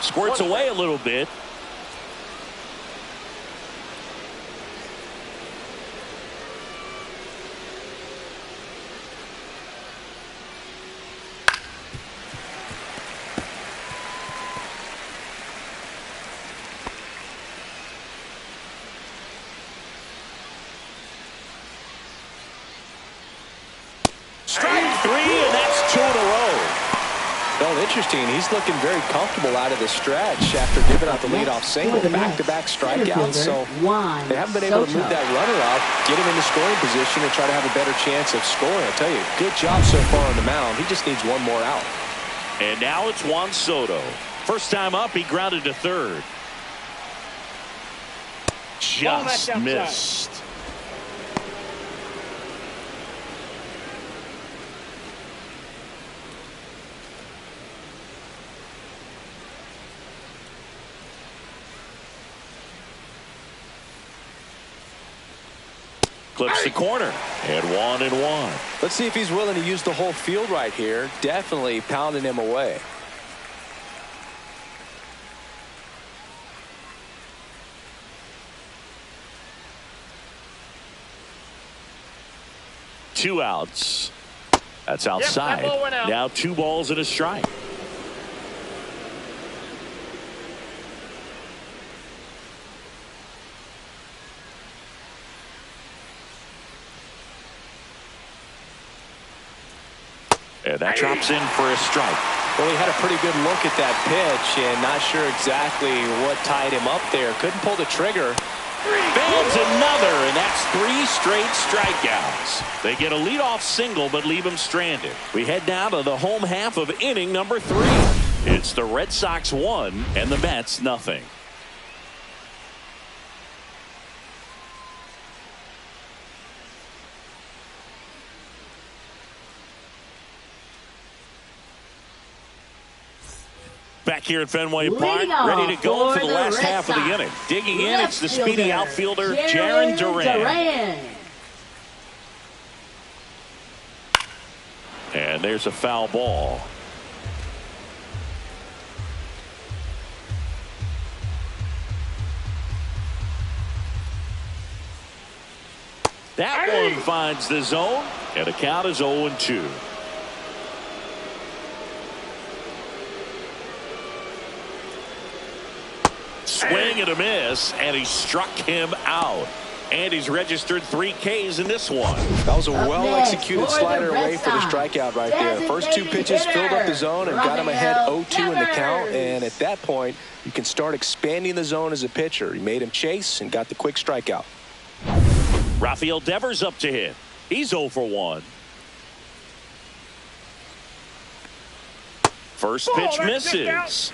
Squirts away a little bit. Strike 3, and that's 2 in a row. Well, interesting. He's looking very comfortable out of the stretch after giving out the leadoff single. Back-to-back strikeouts. So they haven't been able to move that runner up, get him into scoring position, and try to have a better chance of scoring. I tell you, good job so far on the mound. He just needs one more out. And now it's Juan Soto. First time up, he grounded to third. Just missed. Clips the corner, and 1-1. Let's see if he's willing to use the whole field right here. Definitely pounding him away. Two outs. That's outside. That ball went out. Now 2 balls and a strike. And that drops in for a strike. Well, he had a pretty good look at that pitch and not sure exactly what tied him up there. Couldn't pull the trigger. Fans another, and that's 3 straight strikeouts. They get a leadoff single but leave him stranded. We head now to the home half of inning number 3. It's the Red Sox 1 and the Mets nothing. Back here at Fenway Park, ready to go for the last half of the inning. Digging in, it's the speedy outfielder, Jarren Duran. And there's a foul ball. That one finds the zone, and the count is 0-2. Swing and a miss, and he struck him out. And he's registered 3 Ks in this one. That was a well-executed slider away for the strikeout right there. First 2 pitches filled up the zone and got him ahead 0-2 in the count. And at that point, you can start expanding the zone as a pitcher. He made him chase and got the quick strikeout. Rafael Devers up to hit. He's 0 for 1. First pitch misses.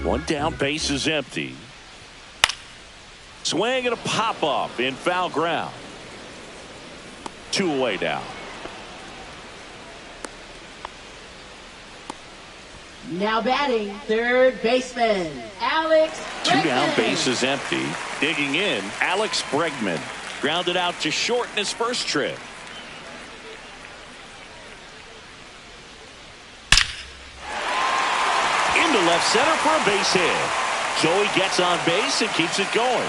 One down, base is empty. Swing and a pop-up in foul ground. 2 away now. Now batting, third baseman, Alex Bregman. 2 down, base is empty. Digging in, Alex Bregman. Grounded out to short in his first trip. Into left center for a base hit. Joey gets on base and keeps it going.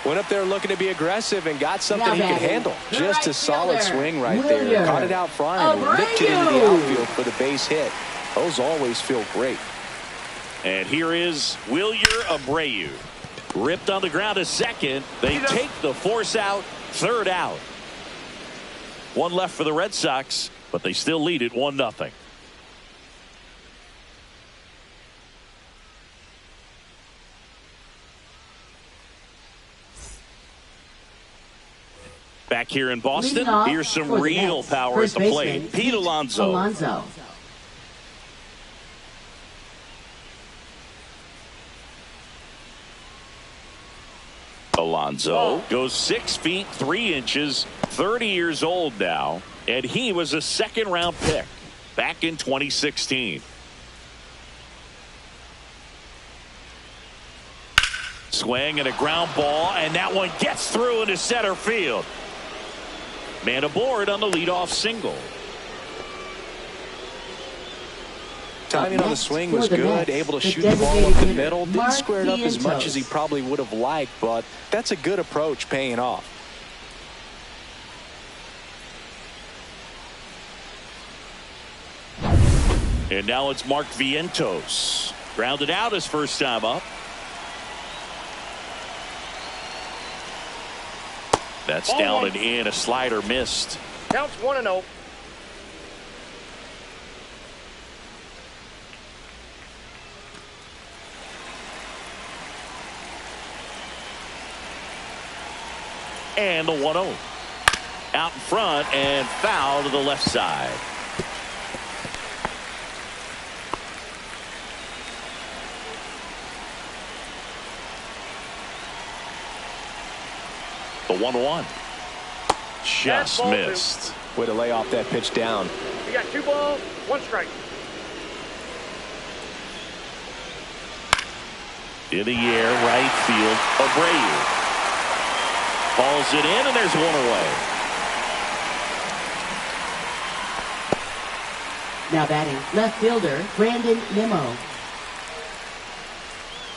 Went up there looking to be aggressive and got something he could handle. Just a solid swing right there. Caught it out front and lifted into the outfield for the base hit. Those always feel great. And here is Wilyer Abreu. Ripped on the ground to second. They take the force out. Third out. 1 left for the Red Sox, but they still lead it 1-0. Back here in Boston, here's some real power at the plate. Pete Alonso. Alonso goes 6 feet 3 inches, 30 years old now, and he was a second-round pick back in 2016. Swing and a ground ball, and that one gets through into center field. Man aboard on the leadoff single. Timing on the swing was good, able to shoot the ball up the middle. Didn't square it up as much as he probably would have liked, but that's a good approach paying off. And now it's Mark Vientos. Grounded out his first time up. That's down and in. A slider missed. Counts 1-0. And the 1-0. Out in front and foul to the left side. The 1-1. Just missed. Way to lay off that pitch down. You got 2 balls, 1 strike. In the air, right field. Abreu. Balls it in, and there's one away. Now batting, left fielder, Brandon Nimmo.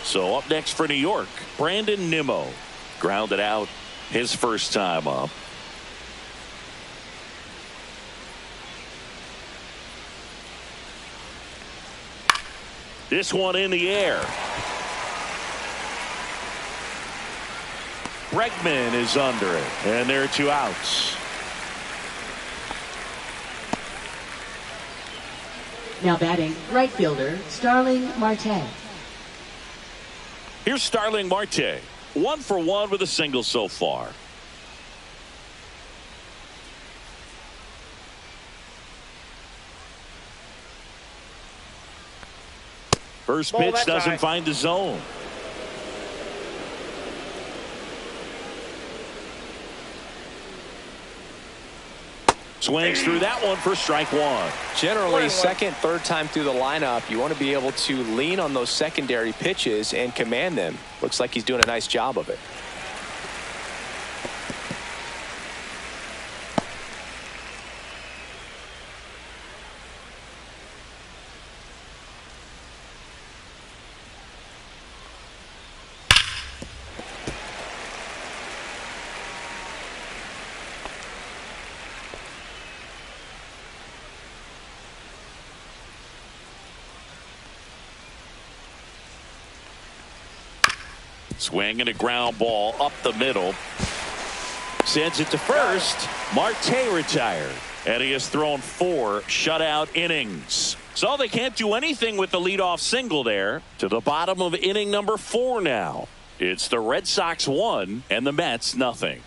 So up next for New York, Brandon Nimmo. Grounded out his first time up. This one in the air. Bregman is under it, and there are 2 outs. Now batting, right fielder, Starling Marte. Here's Starling Marte. 1 for 1 with a single so far. First pitch doesn't find the zone. Swings through that one for strike 1. Generally, second, third time through the lineup, you want to be able to lean on those secondary pitches and command them. Looks like he's doing a nice job of it. Swing and a ground ball up the middle. Sends it to first. Marte retired. And he has thrown 4 shutout innings. So they can't do anything with the leadoff single there. To the bottom of inning number 4 now. It's the Red Sox 1 and the Mets nothing.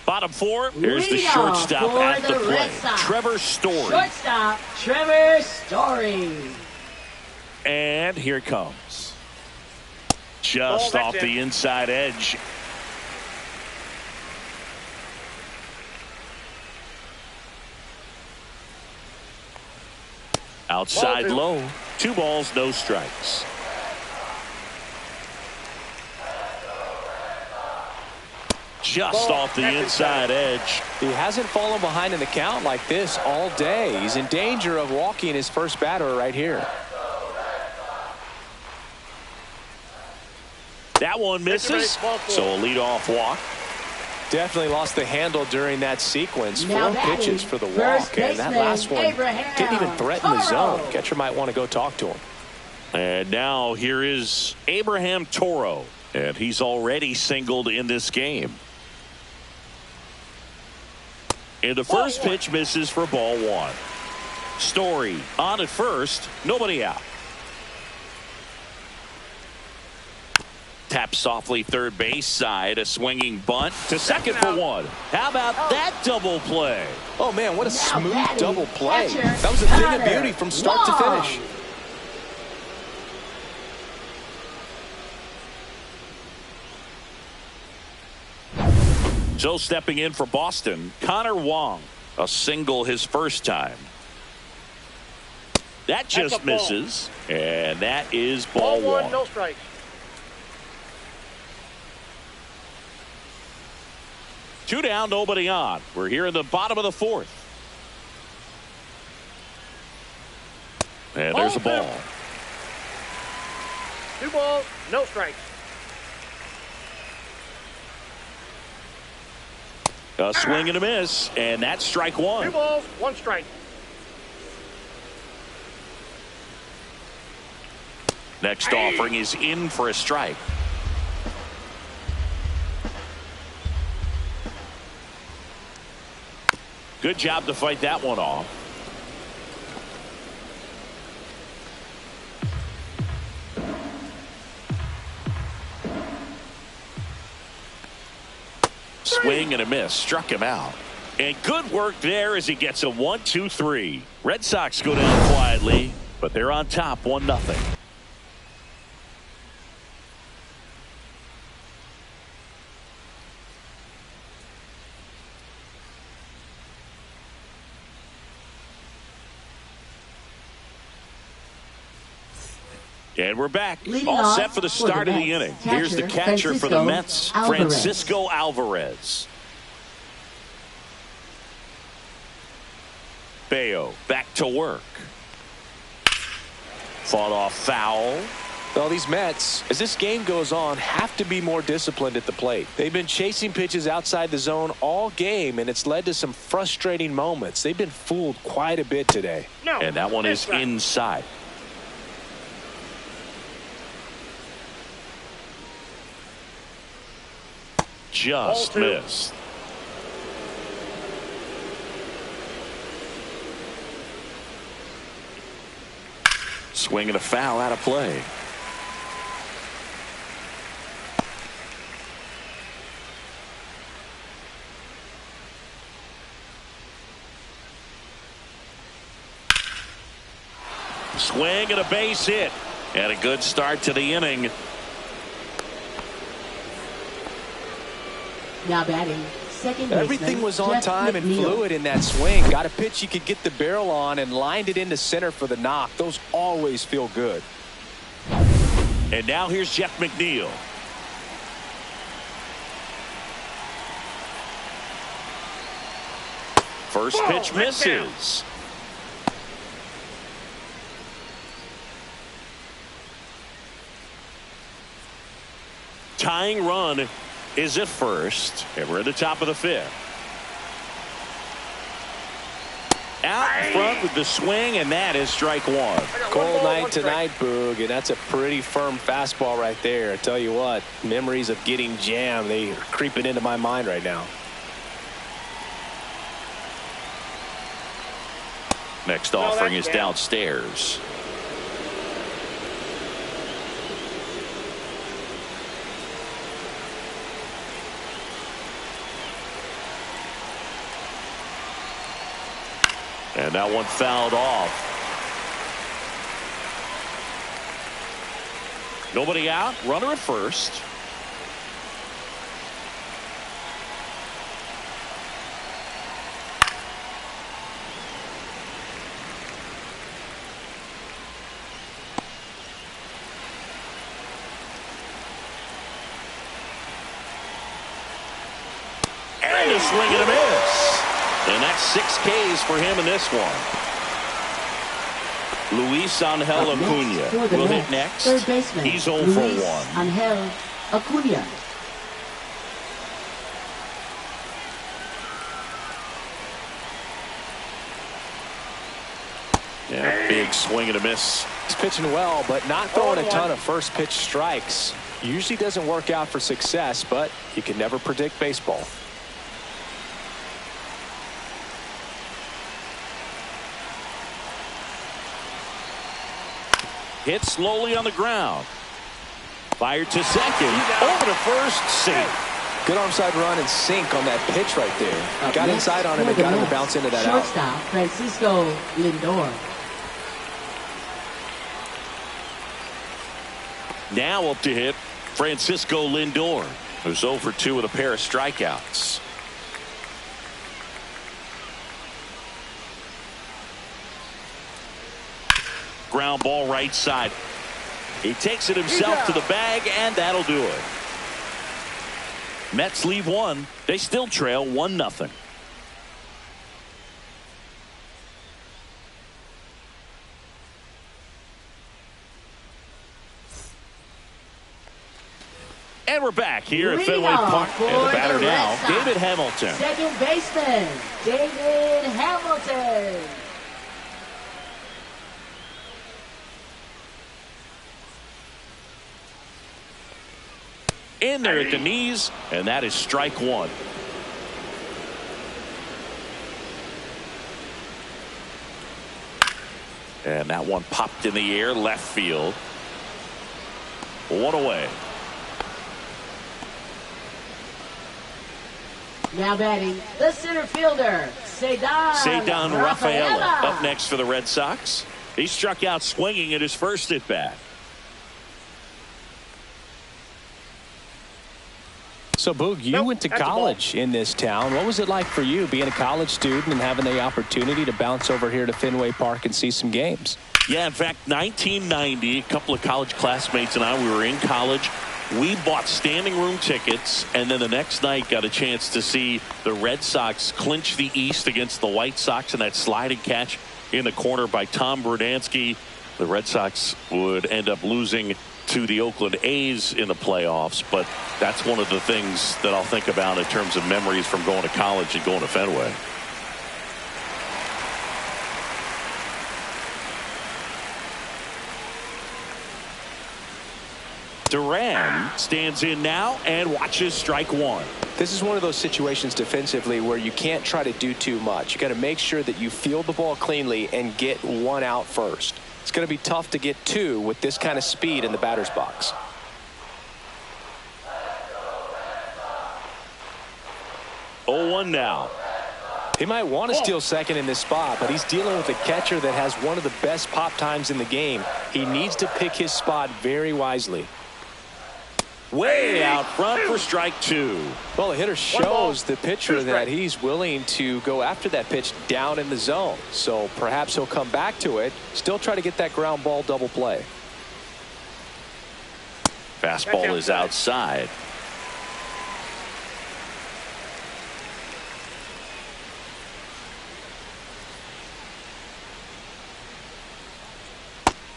Bottom 4. Here's the shortstop at the plate. Trevor Story. Shortstop, Trevor Story. And here it comes. Just off the inside edge. Outside low. 2 balls, no strikes. Just off the inside edge. He hasn't fallen behind in the count like this all day. He's in danger of walking his first batter right here. That one misses, so a leadoff walk. Definitely lost the handle during that sequence. 4 pitches for the walk, and that last one didn't even threaten the zone. Catcher might want to go talk to him. And now here is Abraham Toro, and he's already singled in this game. And the first pitch misses for ball 1. Story on at first, nobody out. Tap softly third base side. A swinging bunt to second for one. How about that double play? Oh, man, what a smooth double play. Catcher, That was a thing of beauty from start to finish. So stepping in for Boston, Connor Wong. A single his first time. That just misses. And that is ball one. No strike. Two down, nobody on. We're here in the bottom of the fourth. And there's a ball. 2 balls, no strikes. A swing and a miss, and that's strike 2 one. balls, 1 strike. Next offering is in for a strike. Good job to fight that one off. Swing and a miss. Struck him out. And good work there as he gets a 1-2-3. Red Sox go down quietly, but they're on top 1-0. And we're back. All set for the start of the inning. Here's the catcher for the Mets, Francisco Alvarez. Bayo back to work. Fought off foul. Well, these Mets, as this game goes on, have to be more disciplined at the plate. They've been chasing pitches outside the zone all game, and it's led to some frustrating moments. They've been fooled quite a bit today. And that one is inside. Just missed. Swing and a foul out of play. Swing and a base hit. And a good start to the inning. Now batting, second baseman. Everything was on Jeff time and McNeil. fluid in that swing. Got a pitch you could get the barrel on and lined it into center for the knock. Those always feel good. And now here's Jeff McNeil. First pitch misses. Tying run is at first, and we're at the top of the fifth. Out front with the swing, and that is strike one. Cold night tonight, Boog, and that's a pretty firm fastball right there. I tell you what, memories of getting jammed, they are creeping into my mind right now. Next offering is downstairs. And that one fouled off. Nobody out. Runner at first. And a swing and a miss. And that's 6 Ks for him in this one. Luis Angel Acuna will hit next. Third baseman. He's 0 for 1. Angel Acuna. Yeah, big swing and a miss. He's pitching well, but not throwing a ton of first pitch strikes. Usually doesn't work out for success, but you can never predict baseball. Hit slowly on the ground. Fired to second. Over to first. Safe. Good arm side run and sink on that pitch right there. Got inside on it and got him to bounce into that out. Shortstop, Francisco Lindor. Now up to hit Francisco Lindor, who's 0 for 2 with a pair of strikeouts. Ground ball right side. He takes it himself to the bag, and that'll do it. Mets leave one. They still trail 1-0. And we're back here at Fenway Park. And the batter now, David Hamilton. Second baseman, David Hamilton. In there at the knees, and that is strike one. And that one popped in the air, left field. One away. Now batting, the center fielder, Cedar Rafaela. Up next for the Red Sox. He struck out swinging at his first at bat. So, Boog, you went to college in this town. What was it like for you being a college student and having the opportunity to bounce over here to Fenway Park and see some games? Yeah, in fact, 1990, a couple of college classmates and I, we were in college. We bought standing room tickets, and then the next night got a chance to see the Red Sox clinch the East against the White Sox in that sliding catch in the corner by Tom Brudansky. The Red Sox would end up losing to the Oakland A's in the playoffs, but that's one of the things that I'll think about in terms of memories from going to college and going to Fenway. Duran stands in now and watches strike one. This is one of those situations defensively where you can't try to do too much. You got to make sure that you field the ball cleanly and get one out first. It's going to be tough to get two with this kind of speed in the batter's box. Oh, 1 now. He might want to steal second in this spot, but he's dealing with a catcher that has one of the best pop times in the game. He needs to pick his spot very wisely. Way out front for strike two. Well, the hitter shows the pitcher that he's willing to go after that pitch down in the zone. So perhaps he'll come back to it. Still try to get that ground ball double play. Fastball is outside.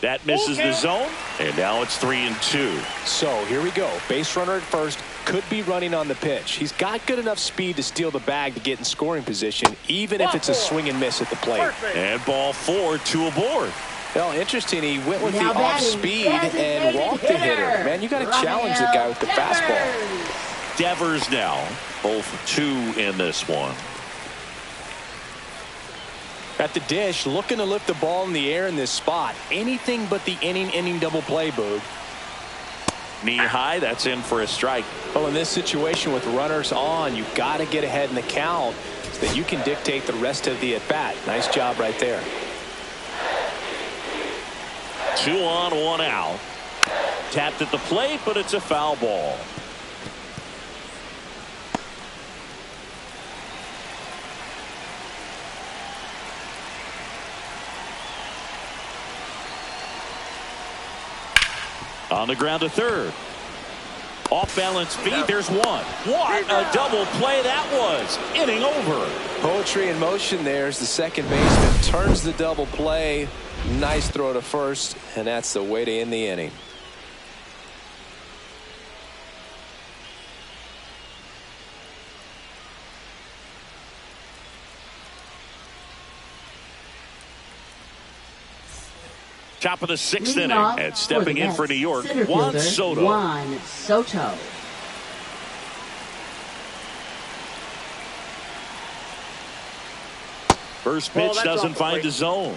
That misses the zone, and now it's 3-2. So here we go. Base runner at first, could be running on the pitch. He's got good enough speed to steal the bag to get in scoring position, even if it's a swing and miss at the plate. And ball 4, 2 aboard. Well, interesting. He went with the off speed and walked the hitter. Man, you got to challenge the guy with the fastball. Devers now, both 2 in this one. At the dish, looking to lift the ball in the air in this spot. Anything but the inning double play, Boog. Knee high, that's in for a strike. Well, in this situation with runners on, you've got to get ahead in the count so that you can dictate the rest of the at-bat. Nice job right there. 2 on, 1 out. Tapped at the plate, but it's a foul ball. On the ground to third. Off balance feet. There's one. What a double play that was. Inning over. Poetry in motion there as the second baseman turns the double play. Nice throw to first, and that's the way to end the inning. Top of the 6th inning, and stepping in for New York, Juan Soto. Juan Soto. First pitch doesn't find the zone.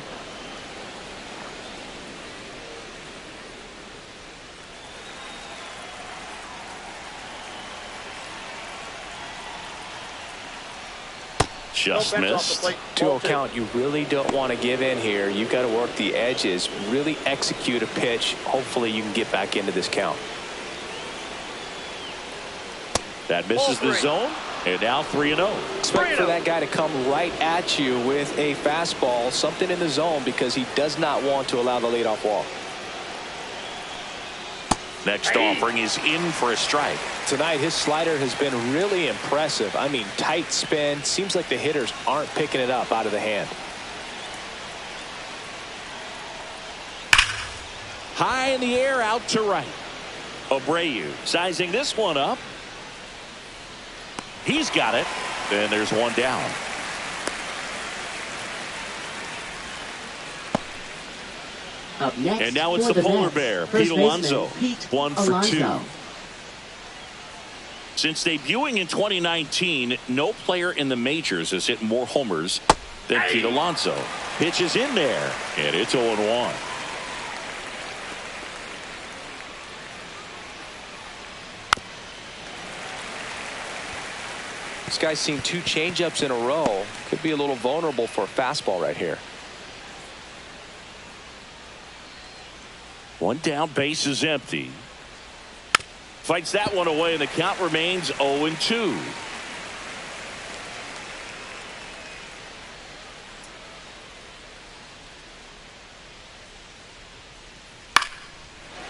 Just No bench off missed. the plate. 2-0 count. You really don't want to give in here. You've got to work the edges, really execute a pitch. Hopefully you can get back into this count. That misses the zone, and now 3-0. Expect for that guy to come right at you with a fastball, something in the zone, because he does not want to allow the leadoff walk. Next offering is in for a strike. Tonight, his slider has been really impressive. I mean, tight spin. Seems like the hitters aren't picking it up out of the hand. High in the air, out to right. Abreu sizing this one up. He's got it. And there's one down. Up next, And now it's for the polar Mets, bear, first Pete Alonso. Pete 1 for 2. Alonso. Since debuting in 2019, no player in the majors has hit more homers than Pete Alonso. Pitch is in there, and it's 0-1. This guy's seen 2 changeups in a row. Could be a little vulnerable for a fastball right here. One down, base is empty. Fights that one away, and the count remains 0-2.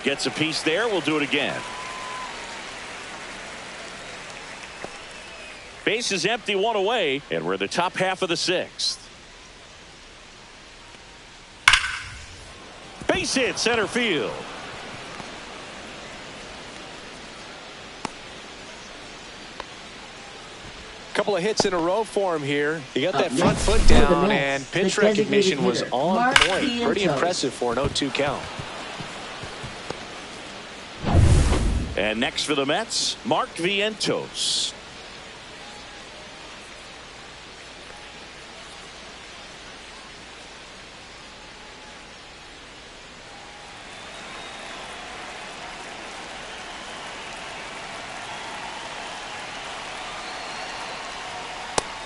Gets a piece there. We'll do it again. Base is empty, one away, and we're in the top half of the 6th. Base hit, center field. Couple of hits in a row for him here. He got that Up front next, foot for the down, Mets, and pitch the recognition designated was hitter, on Mark point. Pretty Vientos. impressive for an 0-2 count. And next for the Mets, Mark Vientos.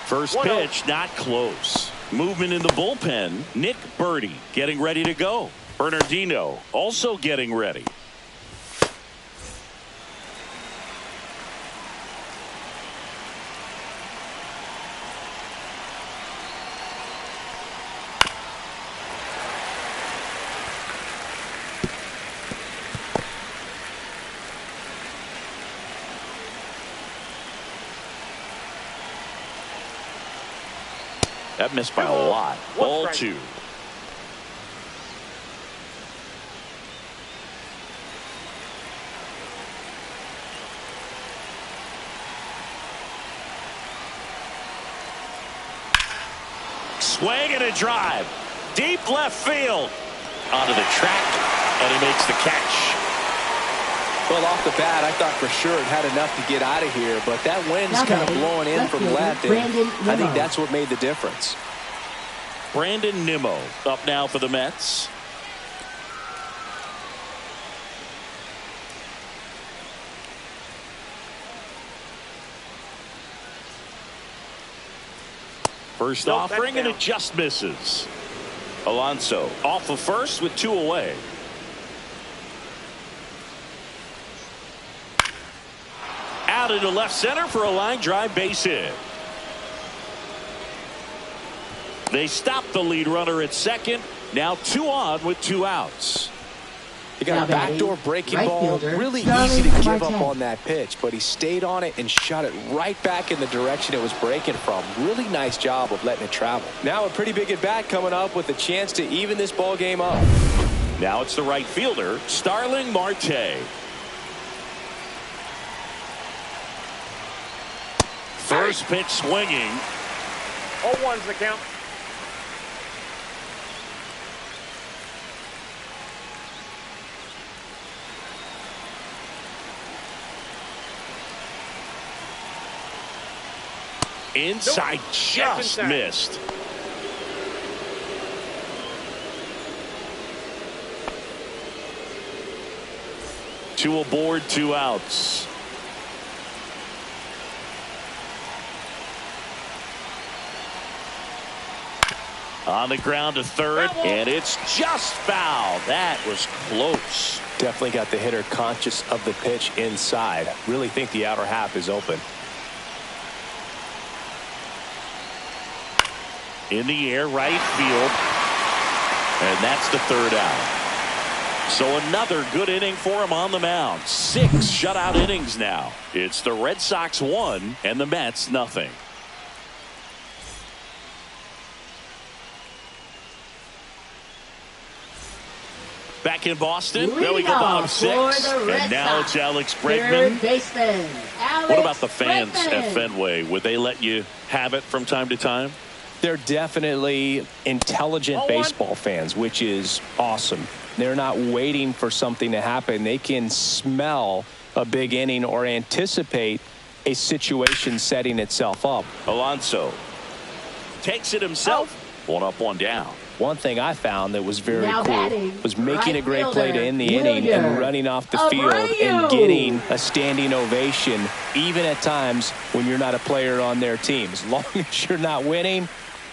First pitch, not close. Movement in the bullpen. Nick Birdie getting ready to go. Bernardino also getting ready. That missed by a lot. Ball 2. Swing and a drive. Deep left field. Onto the track, and he makes the catch. Well, off the bat, I thought for sure it had enough to get out of here, but that wind's Now kind of batting, blowing in left from fielder, left, and Brandon I think Nimmo. that's what made the difference. Brandon Nimmo up now for the Mets. First offering, and it just misses. Alonso off of first with 2 away. Out into left center for a line drive base hit. They stop the lead runner at second. Now 2 on with 2 outs. He got a backdoor breaking right ball. fielder, Really Starling easy to give Marte. up on that pitch, but he stayed on it and shot it right back in the direction it was breaking from. Really nice job of letting it travel. Now a pretty big at bat coming up with a chance to even this ball game up. Now it's the right fielder, Starling Marte. First pitch swinging. 0-1's the count. Inside, Nope. just Inside. missed. Two aboard, 2 outs. On the ground to third, and it's just foul. That was close. Definitely got the hitter conscious of the pitch inside. Really think the outer half is open. In the air, right field, and that's the third out. So another good inning for him on the mound. 6 shutout innings now. It's the Red Sox 1 and the Mets nothing. Back in Boston, there we go, bottom 6, and now it's Alex Bregman. What about the fans at Fenway? Would they let you have it from time to time? They're definitely intelligent baseball fans, which is awesome. They're not waiting for something to happen. They can smell a big inning or anticipate a situation setting itself up. Alonso takes it himself. 1 up, 1 down. One thing I found that was very cool was making a great play to end the inning and running off the field and getting a standing ovation, even at times when you're not a player on their team. As long as you're not winning,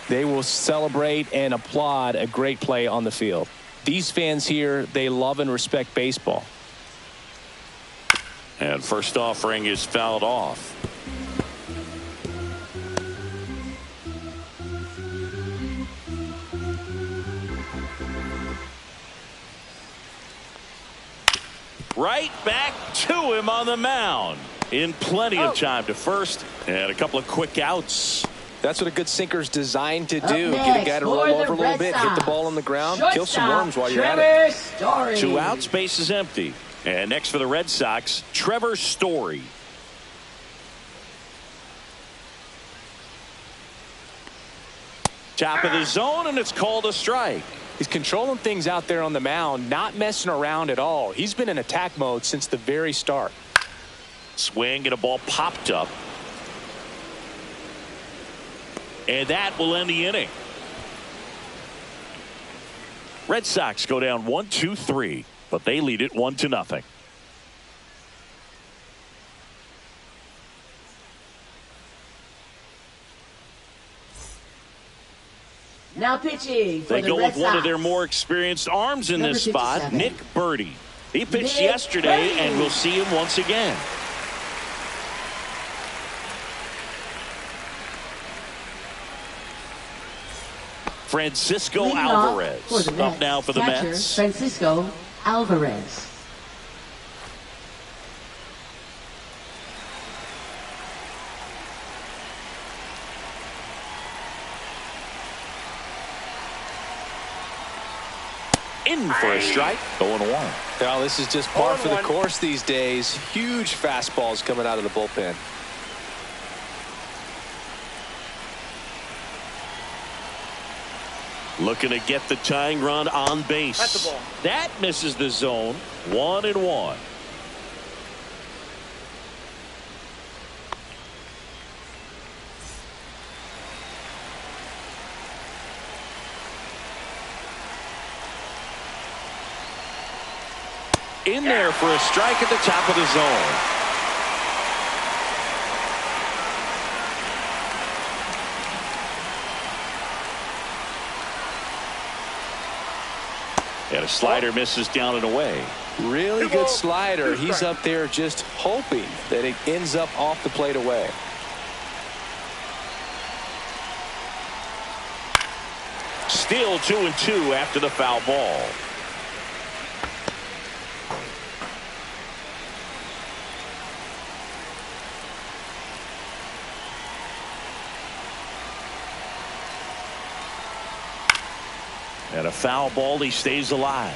they will celebrate and applaud a great play on the field. These fans here, they love and respect baseball. And first offering is fouled off. Right back to him on the mound. In plenty of time to first, and a couple of quick outs. That's what a good sinker's designed to do. Get a guy to roll over a little bit, hit the ball on the ground, kill some worms while you're at it. 2 outs, base is empty. And next for the Red Sox, Trevor Story. Top of the zone, and it's called a strike. He's controlling things out there on the mound, not messing around at all. He's been in attack mode since the very start. Swing and a ball popped up. And that will end the inning. Red Sox go down 1-2-3, but they lead it 1-0. Now pitching for they the go Red with one Sox. of their more experienced arms in Number this spot, 57. Nick Birdie. He pitched yesterday, and we'll see him once again. Francisco Leading Alvarez off for the up now for the catcher, Mets. Francisco Alvarez. In for a strike, 0-1. Now, this is just par for the course these days. Huge fastballs coming out of the bullpen. Looking to get the tying run on base. That's the ball. That misses the zone. 1-1. In there for a strike at the top of the zone. And a slider misses down and away. Really good slider. He's up there just hoping that it ends up off the plate away. Still 2-2 after the foul ball. And a foul ball, he stays alive.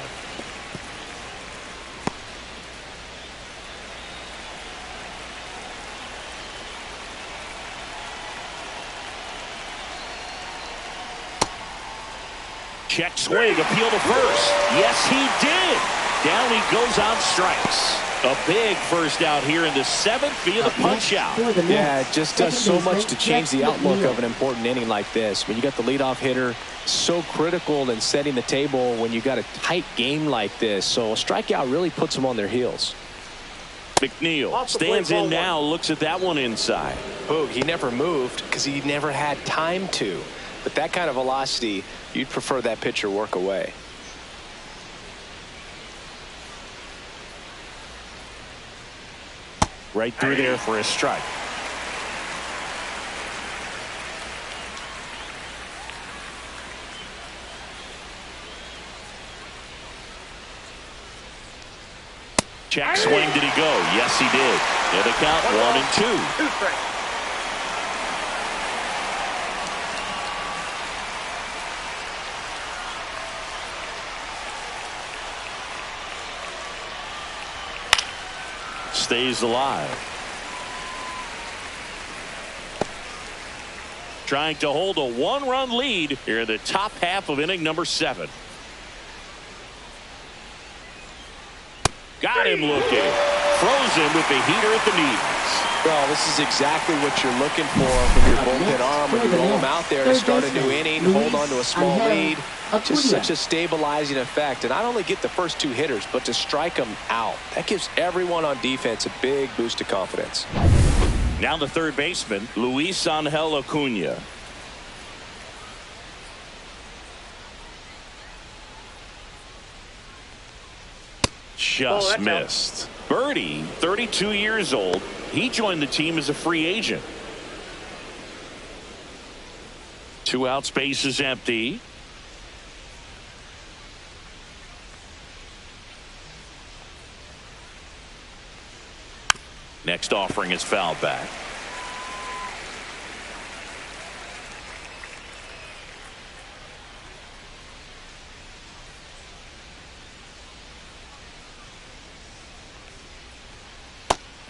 Check swing, appeal to first. Yes, he did. Down he goes on strikes. A big first out here in the 7th via the punch out. Yeah, it just does so much to change the outlook of an important inning like this. When you got the leadoff hitter, so critical in setting the table when you got a tight game like this. So a strikeout really puts them on their heels. McNeil stands in now, looks at that one inside. Boog, he never moved because he never had time to. But that kind of velocity, you'd prefer that pitcher work away. Right through there for a strike. Check swing, did he go? Yes, he did. Yeah, the count 1-2. Stays alive. Trying to hold a 1-run lead here in the top half of inning number 7. Got him looking. Throws him with the heater at the knees. Well, this is exactly what you're looking for from your bullpen arm when you roll him out there to start a new inning, hold on to a small lead. Just such a stabilizing effect. And not only get the first 2 hitters, but to strike them out. That gives everyone on defense a big boost of confidence. Now the third baseman, Luis Angel Acuna. Just missed. Birdie, 32 years old. He joined the team as a free agent. 2 outs, base is empty. Next offering is fouled back.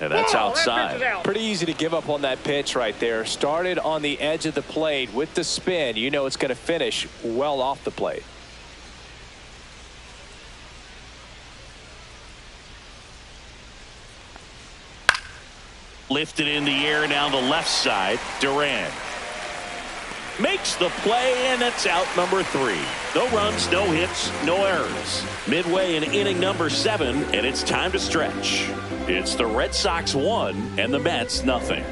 And that's outside. Pretty easy to give up on that pitch right there. Started on the edge of the plate with the spin. You know it's going to finish well off the plate. Lifted in the air down the left side. Duran makes the play, and that's out number 3. No runs, no hits, no errors. Midway in inning number 7, and it's time to stretch. It's the Red Sox 1 and the Mets nothing.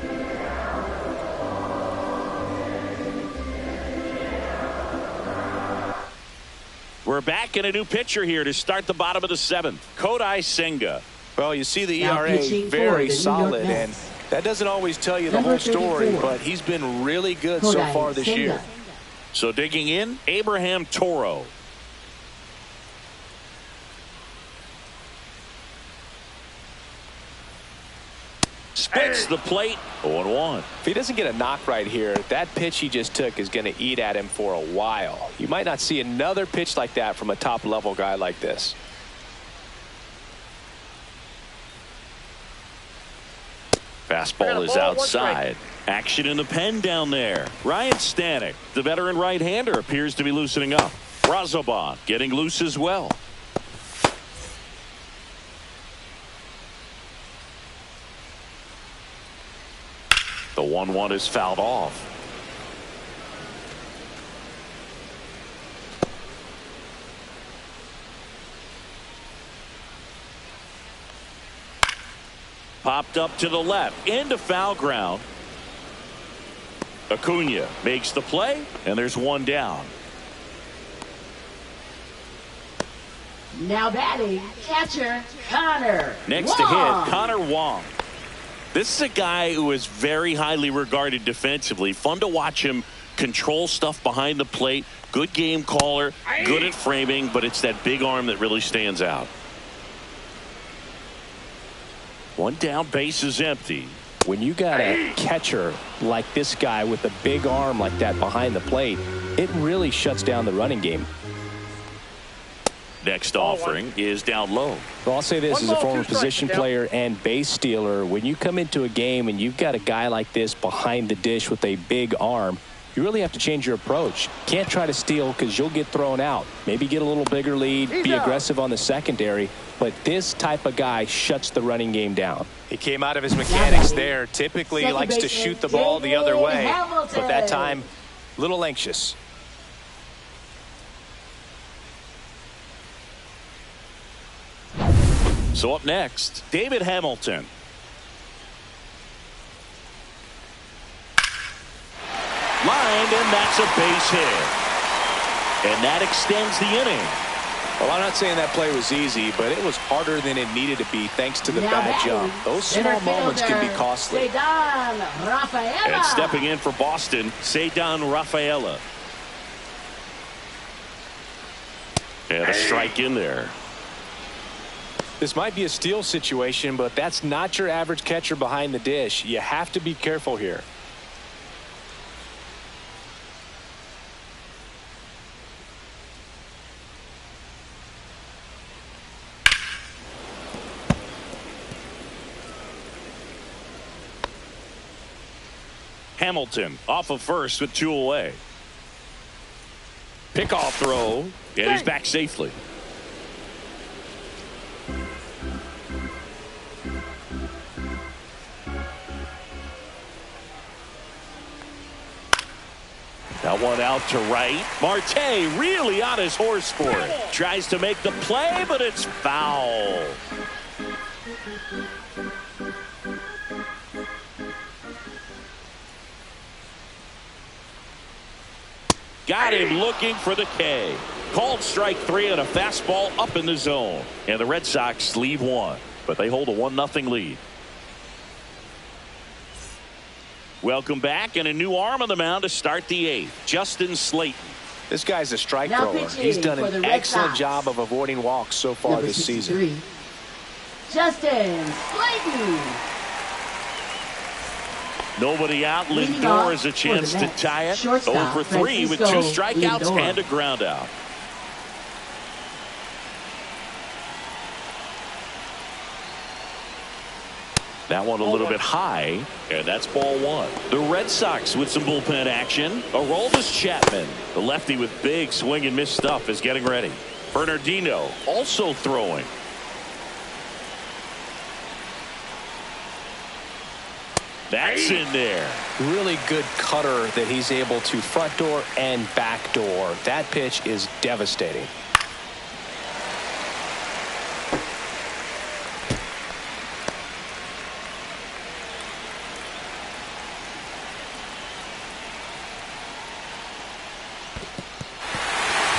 We're back in a new pitcher here to start the bottom of the 7th. Kodai Senga. Well, you see the ERA very solid, and that doesn't always tell you the whole story, but he's been really good so far this year. So digging in, Abraham Toro. Spits the plate. 0-1. If he doesn't get a knock right here, that pitch he just took is going to eat at him for a while. You might not see another pitch like that from a top-level guy like this. Fastball is outside. Action in the pen down there. Ryan Stanek, the veteran right-hander, appears to be loosening up. Razoban getting loose as well. The 1-1 is fouled off. Popped up to the left into foul ground. Acuna makes the play, and there's 1 down. Now batting, catcher Connor. Next to hit, Connor Wong. This is a guy who is very highly regarded defensively. Fun to watch him control stuff behind the plate. Good game caller, good at framing, but it's that big arm that really stands out. 1 down, base is empty. When you got a catcher like this guy with a big arm like that behind the plate, it really shuts down the running game. Next offering is down low. Well, I'll say this as a former position player and base stealer. When you come into a game and you've got a guy like this behind the dish with a big arm, you really have to change your approach. Can't try to steal because you'll get thrown out. Maybe get a little bigger lead, be aggressive on the secondary. But this type of guy shuts the running game down. He came out of his mechanics there. Typically he likes to shoot the ball the other way. But that time, a little anxious. So up next, David Hamilton. Line behind, and that's a base hit. And that extends the inning. Well, I'm not saying that play was easy, but it was harder than it needed to be thanks to the bad jump. Those small moments can be costly. And stepping in for Boston, Ceddanne Rafaela. And a strike in there. This might be a steal situation, but that's not your average catcher behind the dish. You have to be careful here. Hamilton off of first with 2 away. Pickoff throw, and he's back safely. That one out to right. Marte really on his horse for it. Tries to make the play, but it's foul. Got him looking for the K. Called strike 3 on a fastball up in the zone. And the Red Sox leave 1, but they hold a 1-0 lead. Welcome back, and a new arm on the mound to start the 8th. Justin Slayton. This guy's a strike thrower. He's done an excellent job of avoiding walks so far this season. Justin Slayton. Nobody out. Lindor has a chance to tie it. 0 for 3 with 2 strikeouts and a ground out. That one a little bit high, and that's ball 1. The Red Sox with some bullpen action. Aroldis Chapman, the lefty with big swing and miss stuff, is getting ready. Bernardino also throwing. That's in there. Really good cutter that he's able to front door and back door. That pitch is devastating.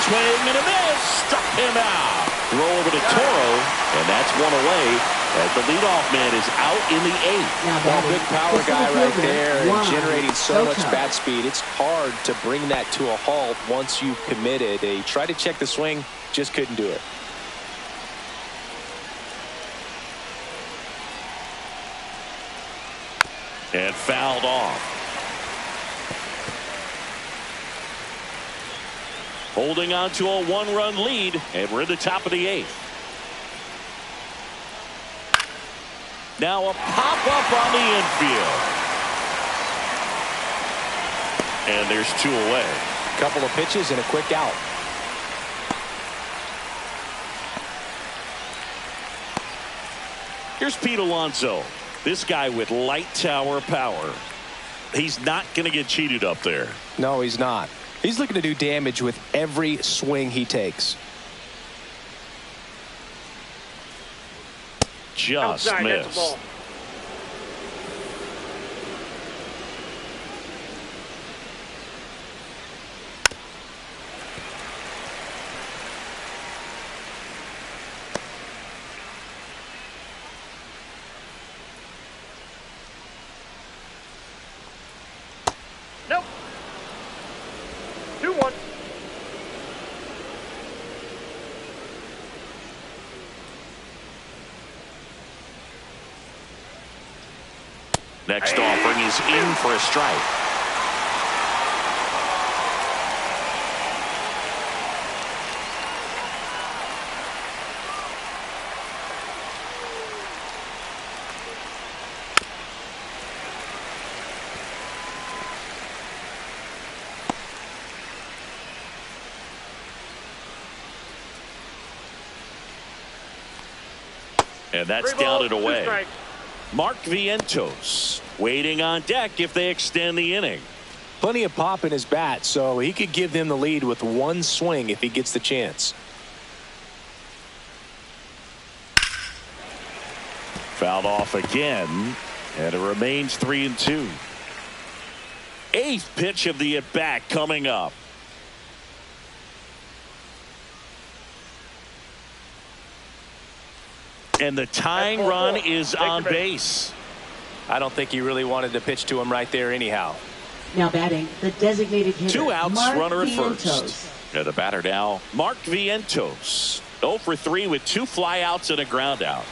Swing and a miss. Struck him out. Throw over to Toro, and that's 1 away. As the leadoff man is out in the 8th. Well, big power guy right there and generating so much bat speed. It's hard to bring that to a halt once you've committed. He tried to check the swing, just couldn't do it. And fouled off. Holding on to a 1-run lead, and we're in the top of the 8th. Now a pop-up on the infield. And there's 2 away. Couple of pitches and a quick out. Here's Pete Alonso. This guy with light tower power. He's not going to get cheated up there. No, he's not. He's looking to do damage with every swing he takes. Just outside, missed. that's a ball. Nope. 2-1. Next offering is in for a strike. And that's down and away. Mark Vientos waiting on deck if they extend the inning. Plenty of pop in his bat, so he could give them the lead with 1 swing if he gets the chance. Fouled off again, and it remains 3-2. 8 8th pitch of the at-bat coming up. And the tying run is on base. I don't think he really wanted to pitch to him right there anyhow. Now batting, the designated hitter, 2 outs, Mark runner at Vientos. first. And the batter now, Mark Vientos. 0 for 3 with 2 flyouts and a ground out.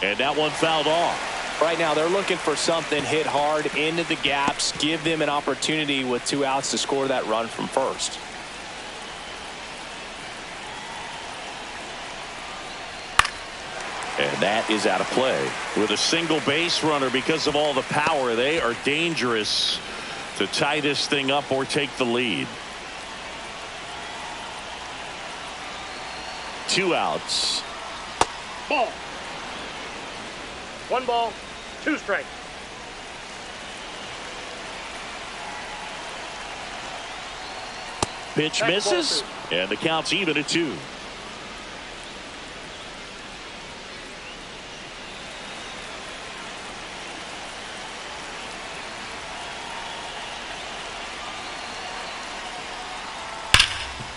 And that one fouled off. Right now they're looking for something hit hard into the gaps, give them an opportunity with 2 outs to score that run from first. And that is out of play. With a single base runner, because of all the power, they are dangerous to tie this thing up or take the lead. 2 outs. Ball. 1 ball, 2 strikes. Pitch misses, and the count's even at 2.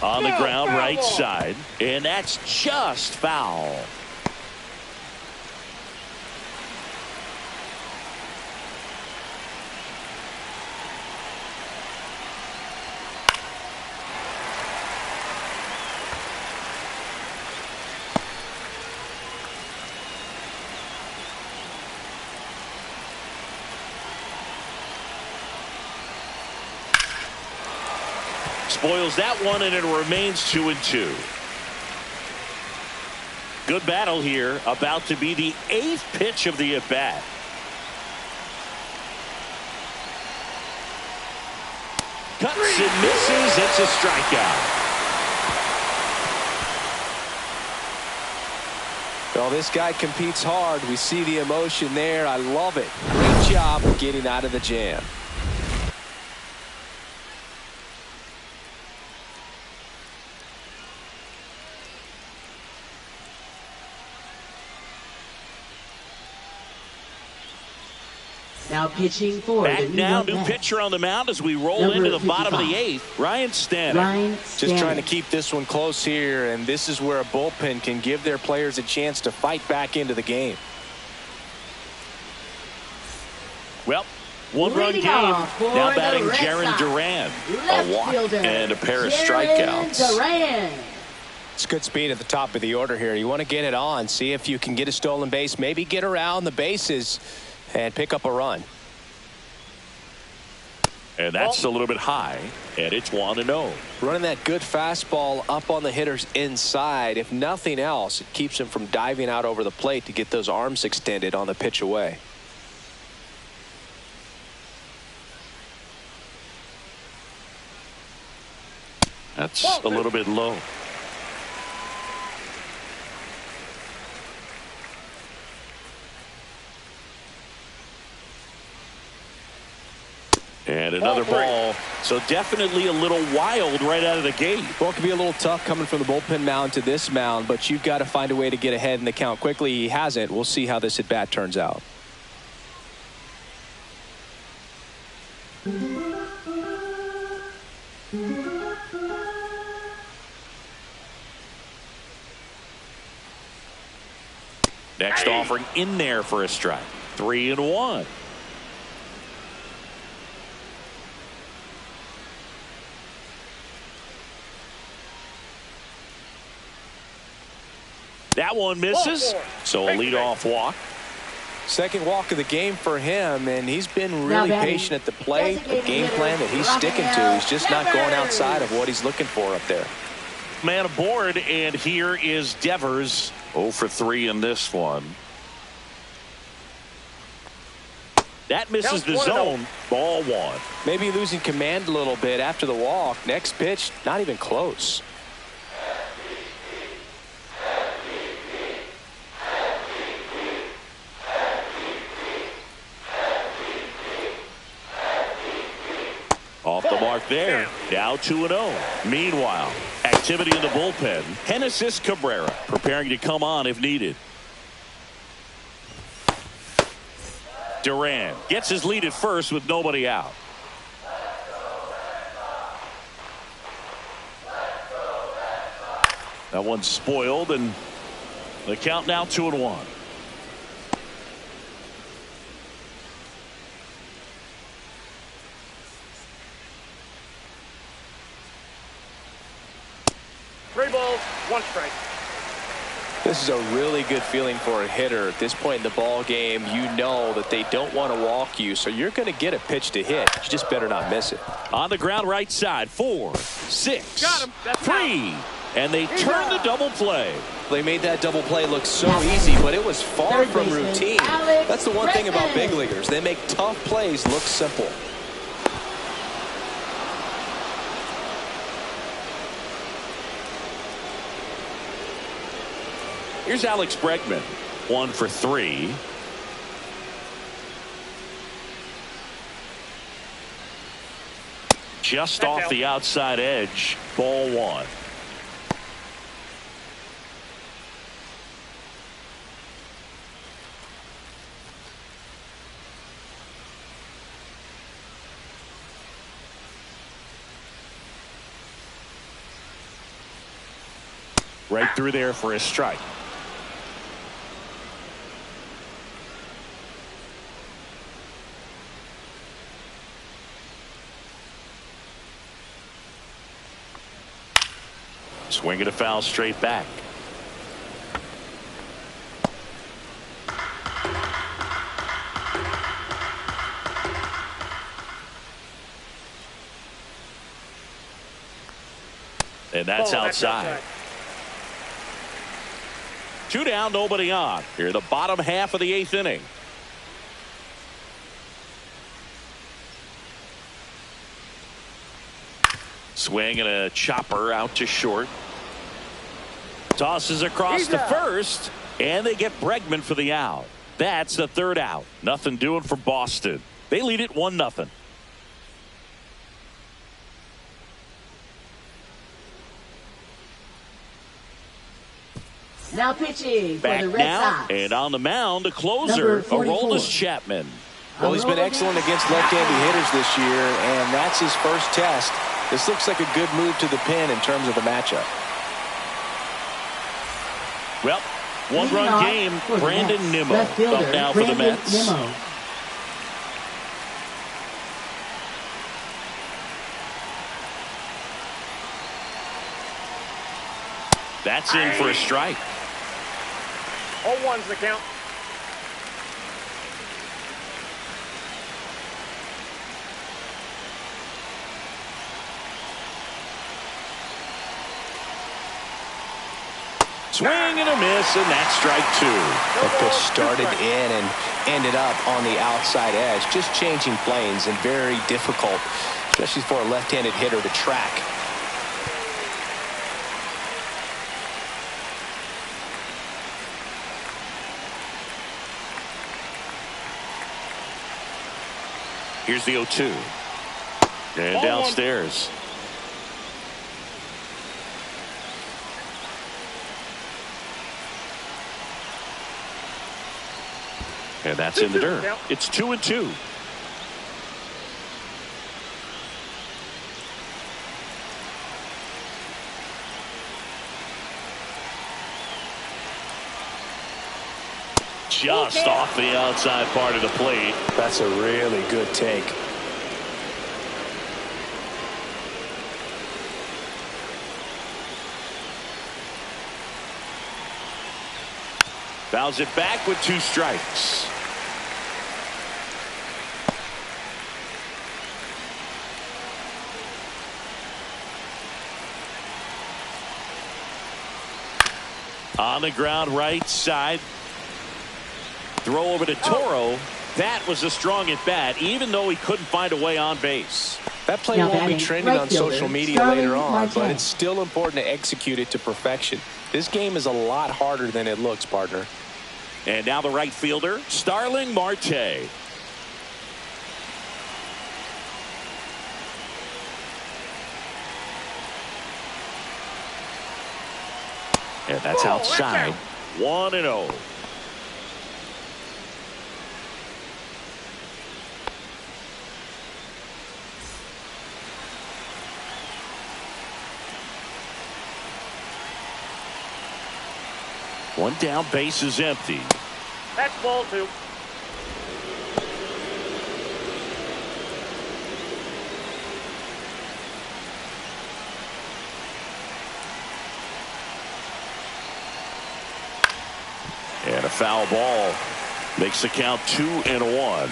On the ground, right side, and that's just foul. Spoils that one, and it remains 2-2. Good battle here, about to be the 8th pitch of the at-bat. Cuts and misses. It's a strikeout. Well, this guy competes hard. We see the emotion there. I love it. Great job getting out of the jam. Now pitching for back now, new pitcher on the mound as we roll into the bottom of the 8th. Ryan Stanek. Just trying to keep this one close here, and this is where a bullpen can give their players a chance to fight back into the game. Well, 1-run game. Now batting Jaron Duran. A walk and a pair of strikeouts. It's good speed at the top of the order here. You want to get it on, see if you can get a stolen base, maybe get around the bases and pick up a run. And that's a little bit high, and it's 1-0. Running that good fastball up on the hitter's inside. If nothing else, it keeps him from diving out over the plate to get those arms extended on the pitch away. That's a little bit low. And another ball. So definitely a little wild right out of the gate. Well, it can be a little tough coming from the bullpen mound to this mound, but you've got to find a way to get ahead in the count quickly. He hasn't. We'll see how this at bat turns out. Next offering in there for a strike. 3-1. That one misses, so a leadoff walk. Second walk of the game for him, and he's been really patient at the plate. A game plan that he's sticking to. He's just not going outside of what he's looking for up there. Man aboard, and here is Devers. 0 for 3 in this one. That misses the zone. Ball 1. Maybe losing command a little bit after the walk. Next pitch, not even close. Off the mark there. Now 2-0. Meanwhile, at activity in the bullpen. Genesis Cabrera preparing to come on if needed. Duran gets his lead at first with nobody out. That one's spoiled, and the count now 2-1. Three balls, one strike. This is a really good feeling for a hitter at this point in the ball game. You know that they don't want to walk you, so you're going to get a pitch to hit. You just better not miss it. On the ground right side, 4, 6, Got him. That's 3, and they turn the double play. They made that double play look so easy, but it was far from routine. That's the one thing about big leaguers. They make tough plays look simple. Here's Alex Bregman, 1 for 3. Just off the outside edge, ball 1. Right through there for a strike. Swing and a foul straight back. And that's outside. 2 down, nobody on. Here in the bottom half of the 8th inning. Swing and a chopper out to short. Tosses across to first, and they get Bregman for the out. That's the 3rd out. Nothing doing for Boston. They lead it 1-0. Now pitching for Back the Red now, Sox. and on the mound, the closer, Aroldis Chapman. Well, he's been excellent against left-handed hitters this year, and that's his first test. This looks like a good move to the pin in terms of the matchup. Well, one-run game. Brandon Nimmo up now for the Mets. That's in for a strike. 0-1's the count. Swing and a miss, and that's strike 2. The pitch started in and ended up on the outside edge, just changing planes, and very difficult, especially for a left-handed hitter to track. Here's the 0-2. And downstairs. And that's in the dirt. It's 2-2. Just off the outside part of the plate. That's a really good take. Fouls it back with 2 strikes. On the ground right side. Throw over to Toro. That was a strong at bat, even though he couldn't find a way on base. That play won't be trending on social media later on, but it's still important to execute it to perfection. This game is a lot harder than it looks, partner. And now the right fielder, Starling Marte. And that's outside. 1-0. One down, base is empty. That's ball 2. And a foul ball makes the count 2-1.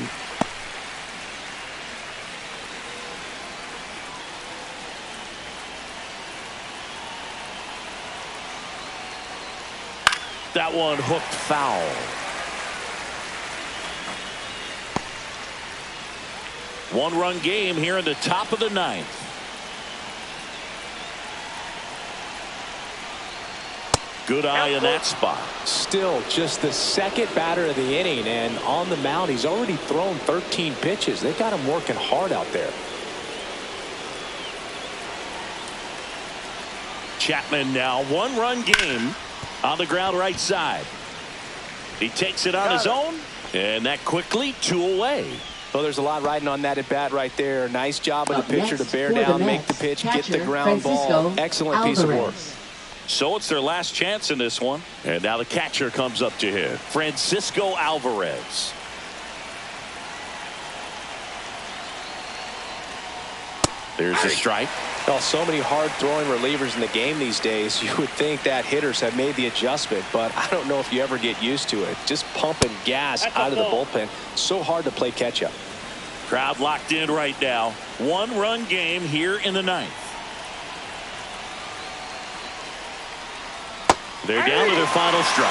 That one hooked foul. One-run game here in the top of the 9th. Good eye in that spot. Still just the second batter of the inning, and on the mound he's already thrown 13 pitches. They got him working hard out there. Chapman now, one-run game on the ground right side. He takes it on his own, and that quickly 2 away. Well, there's a lot riding on that at bat right there. Nice job of the pitcher to bear down, make the pitch, get the ground ball. Excellent piece of work. So it's their last chance in this one. And now the catcher comes up to hit. Francisco Alvarez. There's a strike. Well, so many hard-throwing relievers in the game these days. You would think that hitters have made the adjustment, but I don't know if you ever get used to it. Just pumping gas out of the bullpen. So hard to play catch-up. Crowd locked in right now. One-run game here in the 9th. They're down to their final strike.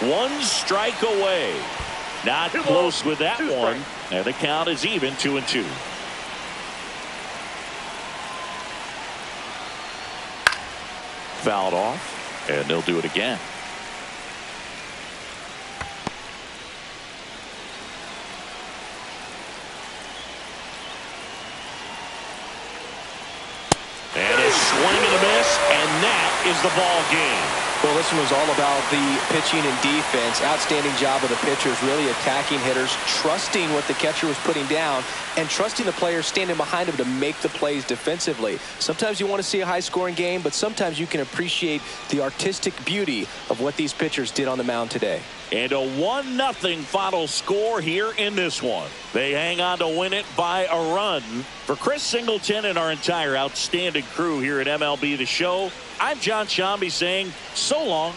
One strike away. Not close with that one. And the count is even 2-2. Fouled off, and they'll do it again. And a swing and a miss, and that is the ball game. Well, this one was all about the pitching and defense. Outstanding job of the pitchers, really attacking hitters, trusting what the catcher was putting down, and trusting the players standing behind him to make the plays defensively. Sometimes you want to see a high-scoring game, but sometimes you can appreciate the artistic beauty of what these pitchers did on the mound today. And a 1-0 final score here in this one. They hang on to win it by a run. For Chris Singleton and our entire outstanding crew here at MLB The Show, I'm John Shambi saying so long.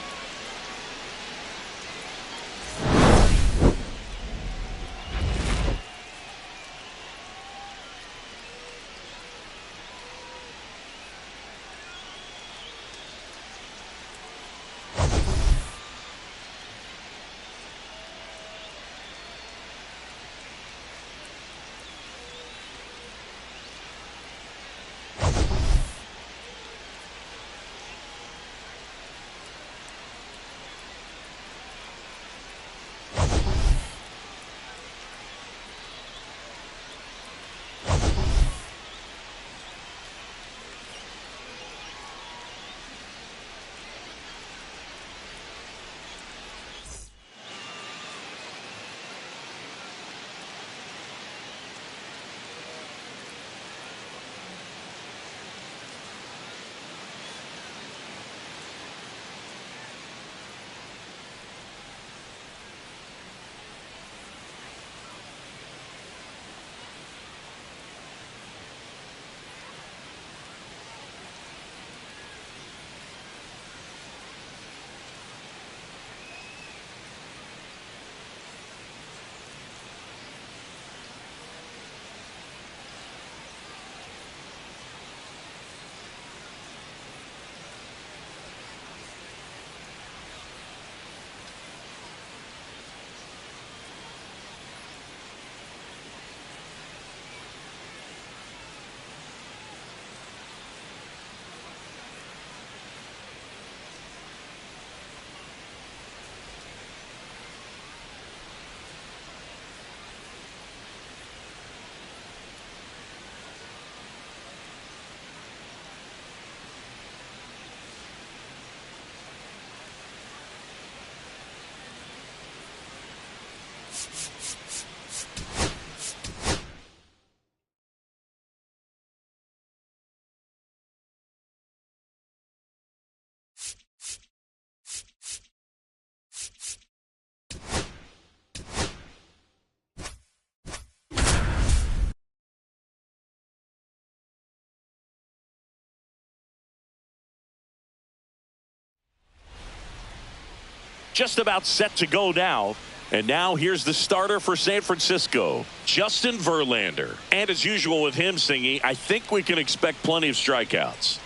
just about set to go now. And now here's the starter for San Francisco, Justin Verlander. And as usual with him, Singy, I think we can expect plenty of strikeouts.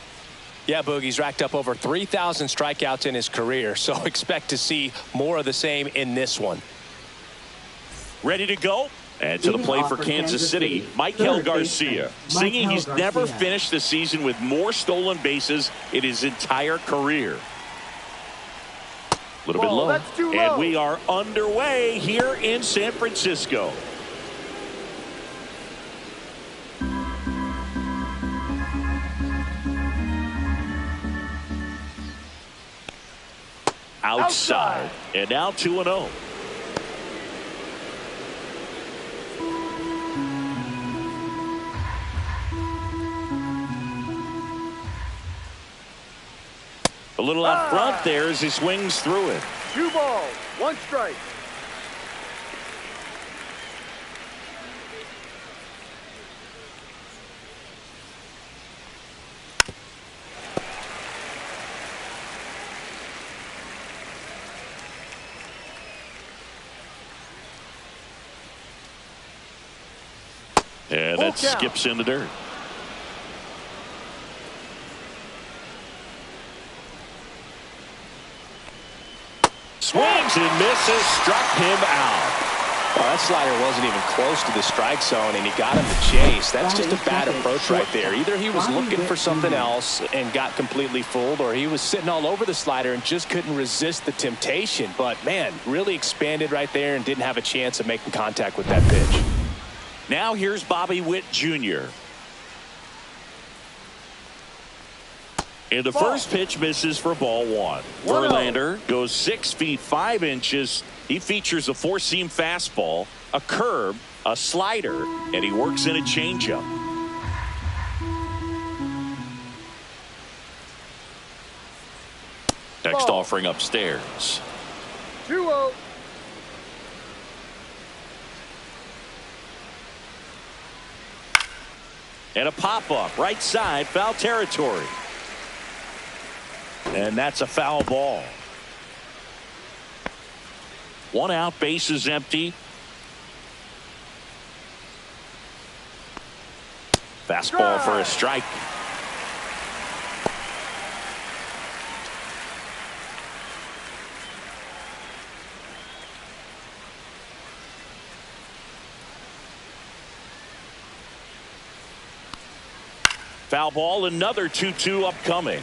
Yeah, Boogie's racked up over 3,000 strikeouts in his career, so expect to see more of the same in this one. Ready to go? And to the plate for Kansas City, Michael Garcia. Singy, he's never finished the season with more stolen bases in his entire career. A little bit low. And we are underway here in San Francisco. Outside. And now 2-0. A little out front there as he swings through it. 2 balls, 1 strike. And that skips in the dirt. Swings and misses, struck him out. Well, that slider wasn't even close to the strike zone, and he got him to chase. That's just a bad approach right there. Either he was looking for something else and got completely fooled, or he was sitting all over the slider and just couldn't resist the temptation. But, man, really expanded right there and didn't have a chance of making contact with that pitch. Now here's Bobby Witt Jr. And the first pitch misses for ball 1. Verlander goes 6 feet 5 inches. He features a 4-seam fastball, a curve, a slider, and he works in a changeup. Next offering upstairs. 2-0. And a pop-up right side, foul territory. And that's a foul ball. 1 out, base is empty. Fastball for a strike. Foul ball, another 2-2 upcoming.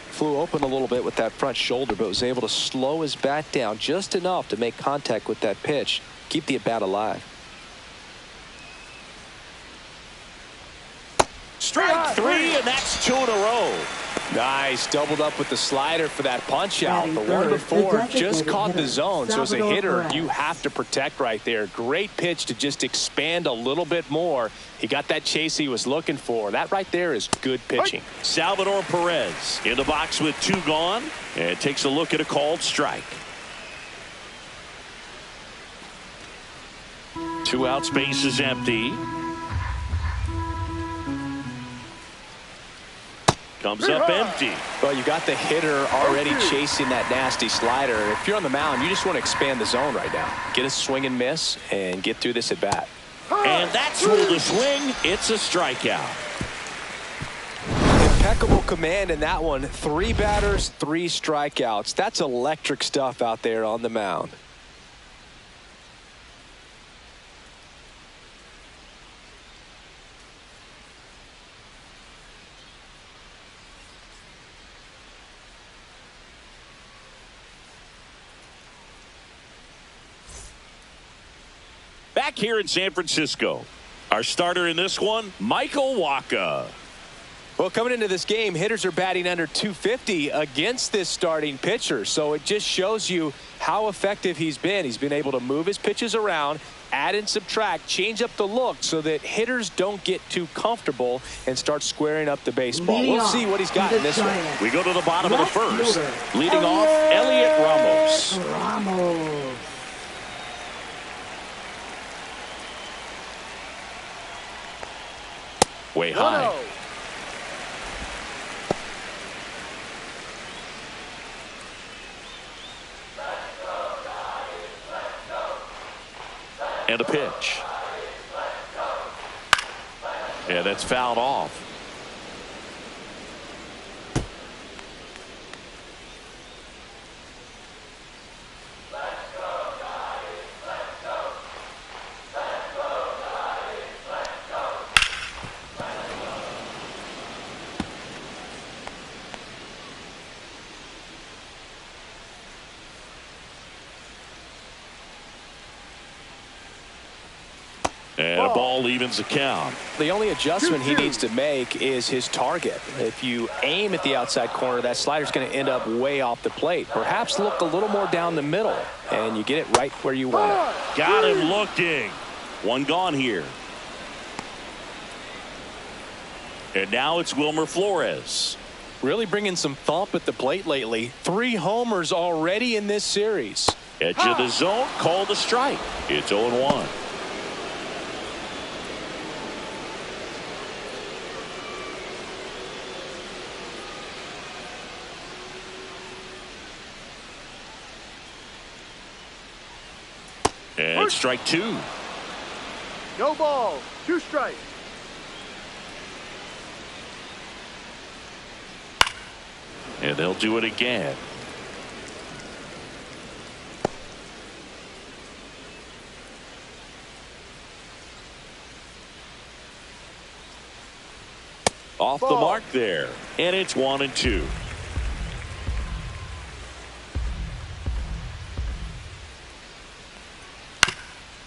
Flew open a little bit with that front shoulder, but was able to slow his bat down just enough to make contact with that pitch, keep the at-bat alive. Strike 3, and that's 2 in a row. Nice, doubled up with the slider for that punch out. The one before just caught the zone, so as a hitter you have to protect right there. Great pitch to just expand a little bit more. He got that chase he was looking for. That right there is good pitching. Salvador Perez in the box with 2 gone, and takes a look at a called strike. 2 outs, base is empty. Comes up empty. Well, you got the hitter already chasing that nasty slider. If you're on the mound, you just want to expand the zone right now. Get a swing and miss and get through this at bat. And that's ruled a swing. It's a strikeout. Impeccable command in that one. 3 batters, 3 strikeouts. That's electric stuff out there on the mound. Back here in San Francisco, our starter in this one, Michael Wacha. Well, coming into this game, hitters are batting under 250 against this starting pitcher. So it just shows you how effective he's been. He's been able to move his pitches around, add and subtract, change up the look so that hitters don't get too comfortable and start squaring up the baseball. We'll see what he's got in this one. We go to the bottom of the first. Leading off, Elliot Ramos. Way high. And a pitch. Yeah, that's fouled off. And a ball evens the count. The only adjustment he needs to make is his target. If you aim at the outside corner, that slider's going to end up way off the plate. Perhaps look a little more down the middle, and you get it right where you want it. Got him looking. One gone here. And now it's Wilmer Flores. Really bringing some thump at the plate lately. 3 homers already in this series. Edge of the zone, called a strike. It's 0-1. And strike 2. No ball. 2 strikes. And they'll do it again. Off the mark there. And it's 1-2.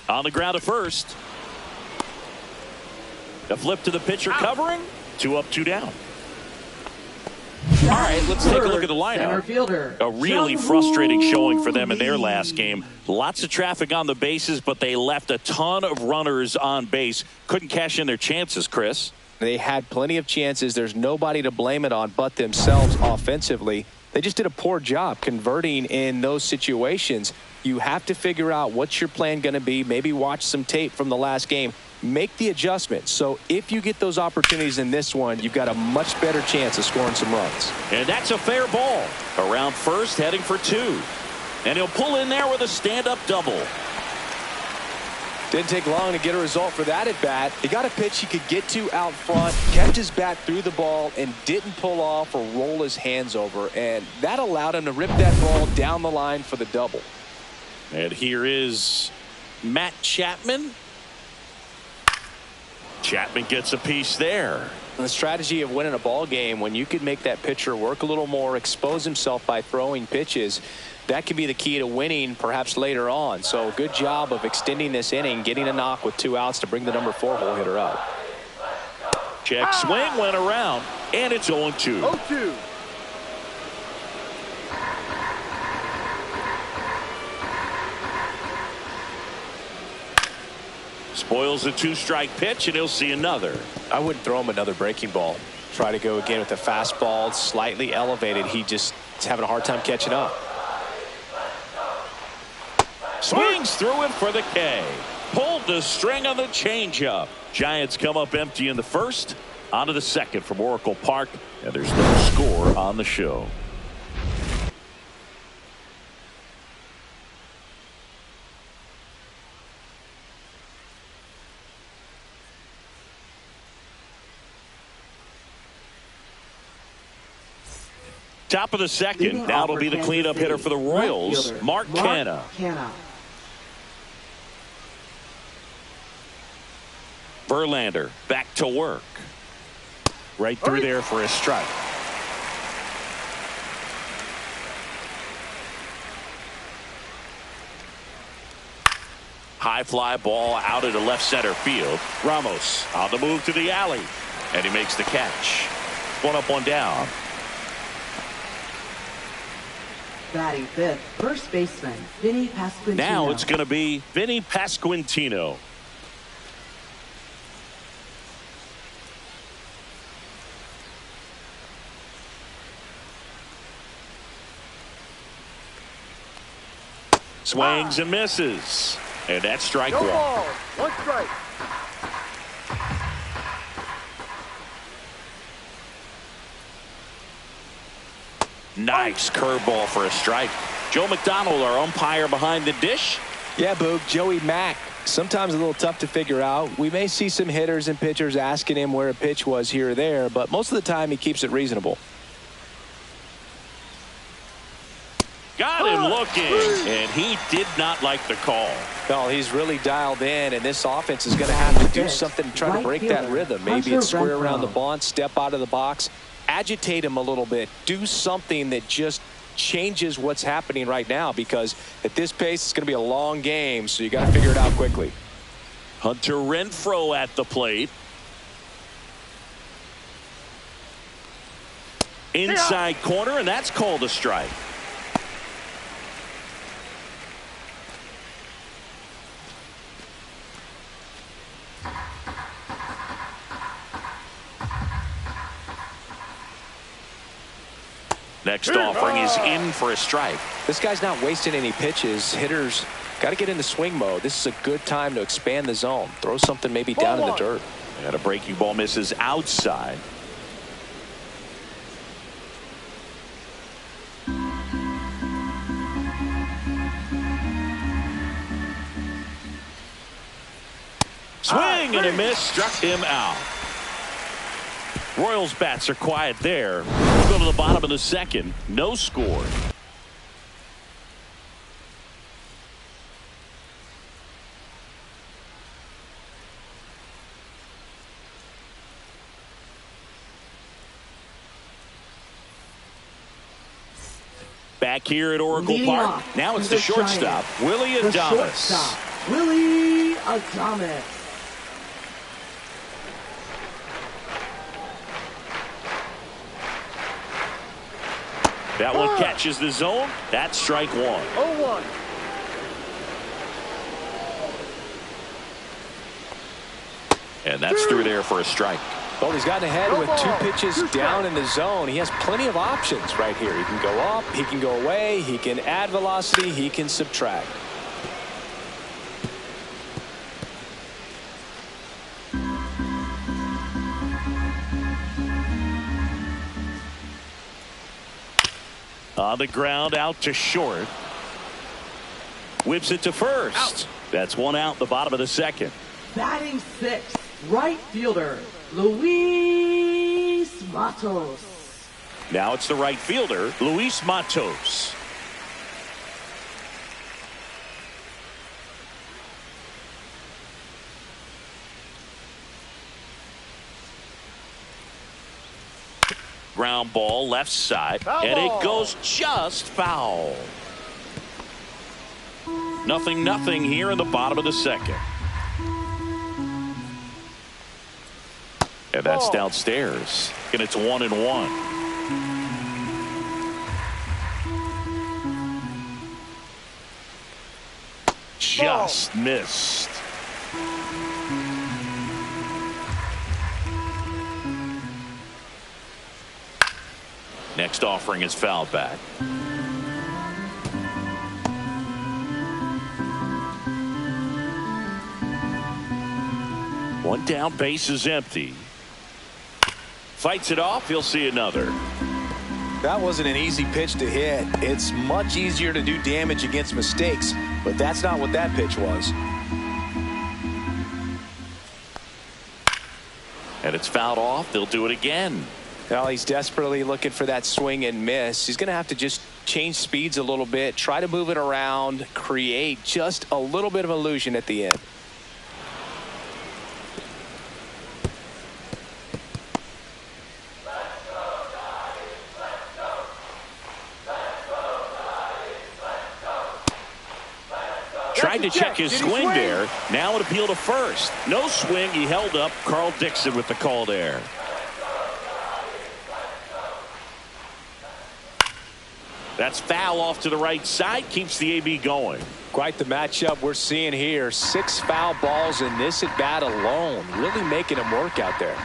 On the ground at first. A flip to the pitcher covering. 2 up, 2 down. All right, let's take a look at the lineup. A really frustrating showing for them in their last game. Lots of traffic on the bases, but they left a ton of runners on base. Couldn't cash in their chances, Chris. They had plenty of chances. There's nobody to blame it on but themselves offensively. They just did a poor job converting in those situations. You have to figure out what's your plan going to be. Maybe watch some tape from the last game. Make the adjustments. So if you get those opportunities in this one, you've got a much better chance of scoring some runs. And that's a fair ball. Around first, heading for 2. And he'll pull in there with a stand-up double. Didn't take long to get a result for that at bat. He got a pitch he could get to out front, kept his bat through the ball, and didn't pull off or roll his hands over. And that allowed him to rip that ball down the line for the double. And here is Matt Chapman. Chapman gets a piece there. The strategy of winning a ball game, when you could make that pitcher work a little more, expose himself by throwing pitches, that can be the key to winning perhaps later on. So good job of extending this inning, getting a knock with 2 outs to bring the number 4 hole hitter up. Check swing went around, and it's 0-2. 0-2. Spoils a 2-strike pitch, and he'll see another. I wouldn't throw him another breaking ball. Try to go again with the fastball, slightly elevated. He just is having a hard time catching up. Swings through it for the K. Pulled the string on the changeup. Giants come up empty in the first. On to the second from Oracle Park, and there's no score on the show. Top of the second. Now it'll be the cleanup hitter for the Royals, Mark Canha. Verlander back to work. Right through there for a strike. High fly ball out into left center field. Ramos on the move to the alley. And he makes the catch. 1 up, 1 down. Batting 5th, first baseman, Vinny Pasquantino. Now it's going to be Vinny Pasquantino. Swings and misses. And that's strike 1. No ball. 1 strike. Nice curveball for a strike. Joe McDonald, our umpire behind the dish. Yeah, Boog. Joey Mack sometimes a little tough to figure out. We may see some hitters and pitchers asking him where a pitch was here or there, but most of the time he keeps it reasonable. Got him looking, and he did not like the call. No, he's really dialed in, and this offense is going to have to do something to try to break that rhythm. Maybe it's square around the bunt, step out of the box, agitate him a little bit, do something that just changes what's happening right now, because at this pace it's going to be a long game, so you got to figure it out quickly. Hunter Renfroe at the plate. Inside corner, and that's called a strike. Next offering is in for a strike. This guy's not wasting any pitches. Hitters got to get into swing mode. This is a good time to expand the zone. Throw something maybe down in the dirt. And a breaking ball misses outside. Swing and a miss, struck him out. Royals bats are quiet there. We'll go to the bottom of the second. No score. Back here at Oracle Park. Now it's the shortstop, Willie Adames. Willie Adames. That one catches the zone. That's strike one. 0-1. And that's through there for a strike. Well, he's gotten ahead with 2 pitches down in the zone. He has plenty of options right here. He can go up, he can go away, he can add velocity, he can subtract. On the ground, out to short. Whips it to first. Out. That's one out, the bottom of the second. Batting 6, right fielder, Luis Matos. Now it's the right fielder, Luis Matos. Ground ball left side, Foul and ball. it goes just foul. 0-0 here in the bottom of the second. And that's downstairs, and it's 1-1. Just missed. Next offering is fouled back. One down, base is empty. Fights it off, he'll see another. That wasn't an easy pitch to hit. It's much easier to do damage against mistakes, but that's not what that pitch was. And it's fouled off, they'll do it again. Well, he's desperately looking for that swing and miss. He's going to have to just change speeds a little bit, try to move it around, create just a little bit of illusion at the end. Tried to check his swing there. Now an appeal to first. No swing. He held up. Carl Dixon with the call there. That's foul off to the right side. Keeps the AB going. Quite the matchup we're seeing here. 6 foul balls in this at bat alone. Really making him work out there.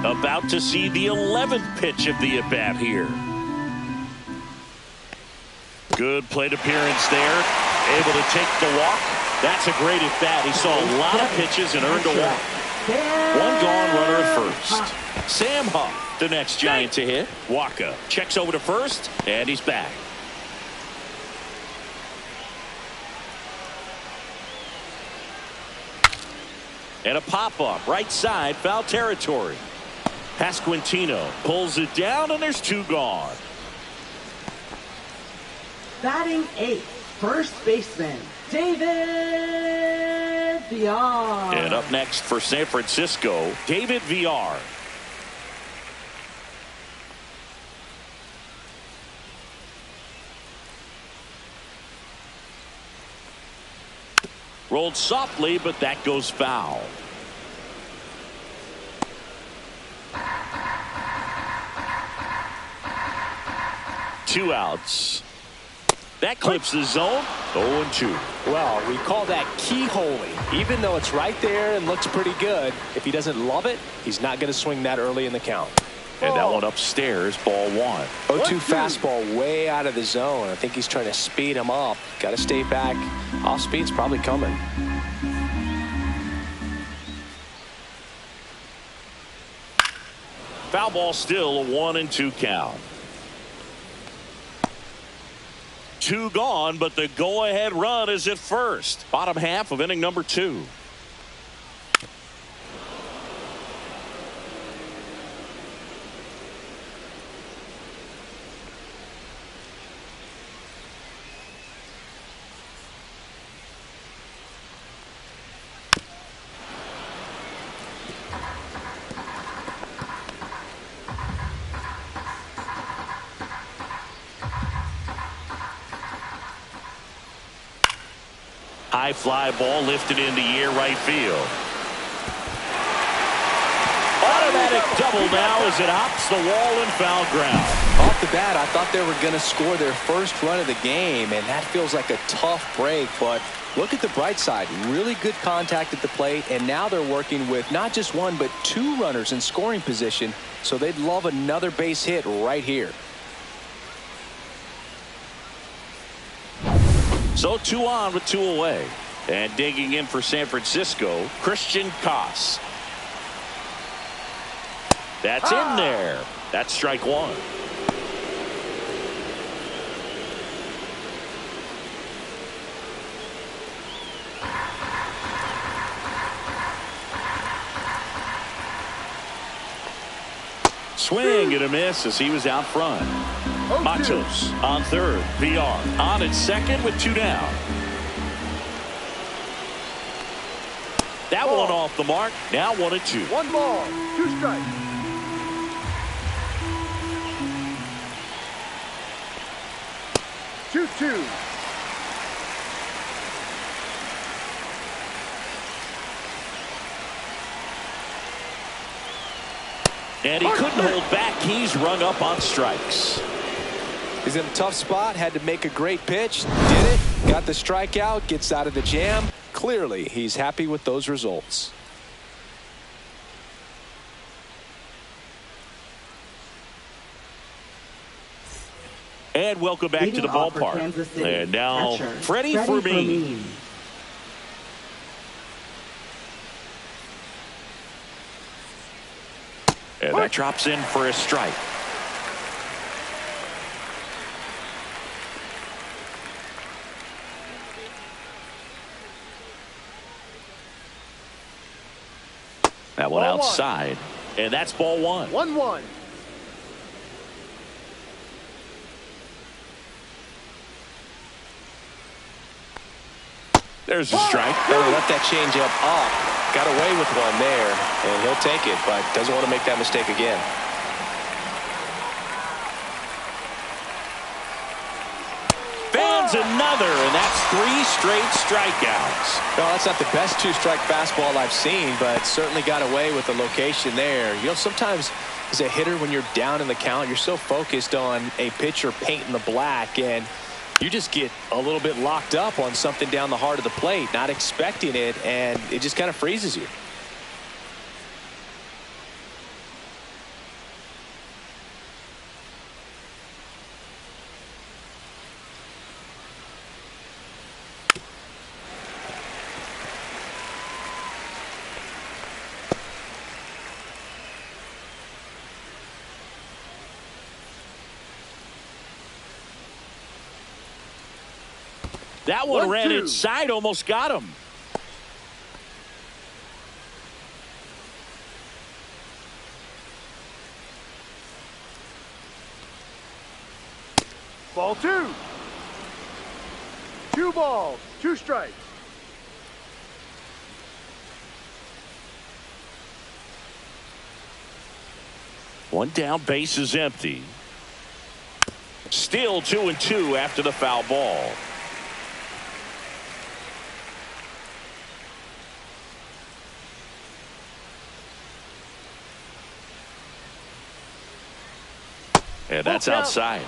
About to see the 11th pitch of the at-bat here. Good plate appearance there. Able to take the walk. That's a great at-bat. He saw a lot of pitches and earned a walk. One gone, runner at first. Sam Huff, the next Giant to hit. Waka checks over to first, and he's back. And a pop-up, right side, foul territory. Pasquantino pulls it down, and there's two gone. Batting eighth, first baseman, David Villar. And up next for San Francisco, David Villar. Rolled softly, but that goes foul. Two outs. That clips the zone. 0-2. Well, we call that keyholing. Even though it's right there and looks pretty good, if he doesn't love it, he's not going to swing that early in the count. And that one upstairs, ball one. 0-2 fastball way out of the zone. I think he's trying to speed him up. Got to stay back. Off speed's probably coming. Foul ball still, a 1-2 count. Two gone, but the go-ahead run is at first. Bottom half of inning number 2. High fly ball lifted into air right field. Automatic double now as it hops the wall and foul ground. Off the bat, I thought they were going to score their first run of the game, and that feels like a tough break. But look at the bright side. Really good contact at the plate, and now they're working with not just one but two runners in scoring position, so they'd love another base hit right here. So 2 on with 2 away. And digging in for San Francisco, Christian Koss. That's in there. That's strike 1. Swing and a miss as he was out front. Matos on third. Villar on at second with 2 down. That one off the mark. Now 1-2. 1 ball, 2 strikes. Two. And he couldn't hold back. He's rung up on strikes. He's in a tough spot. Had to make a great pitch. Did it. Got the strikeout. Gets out of the jam. Clearly, he's happy with those results. And welcome back to the ballpark. And now, Freddie Fermin. And that drops in for a strike. That one outside. And that's ball 1. 1-1. There's a strike. Better left that changeup up. Got away with one there, and he'll take it, but doesn't want to make that mistake again. Fans another, and that's 3 straight strikeouts. No, that's not the best 2-strike fastball I've seen, but certainly got away with the location there. You know, sometimes as a hitter, when you're down in the count, you're so focused on a pitcher painting the black, and you just get a little bit locked up on something down the heart of the plate, not expecting it, and it just kind of freezes you. That one ran 1-2. inside, almost got him. Ball 2. 2 balls, 2 strikes. One down, base is empty. Still 2-2 after the foul ball. And that's outside.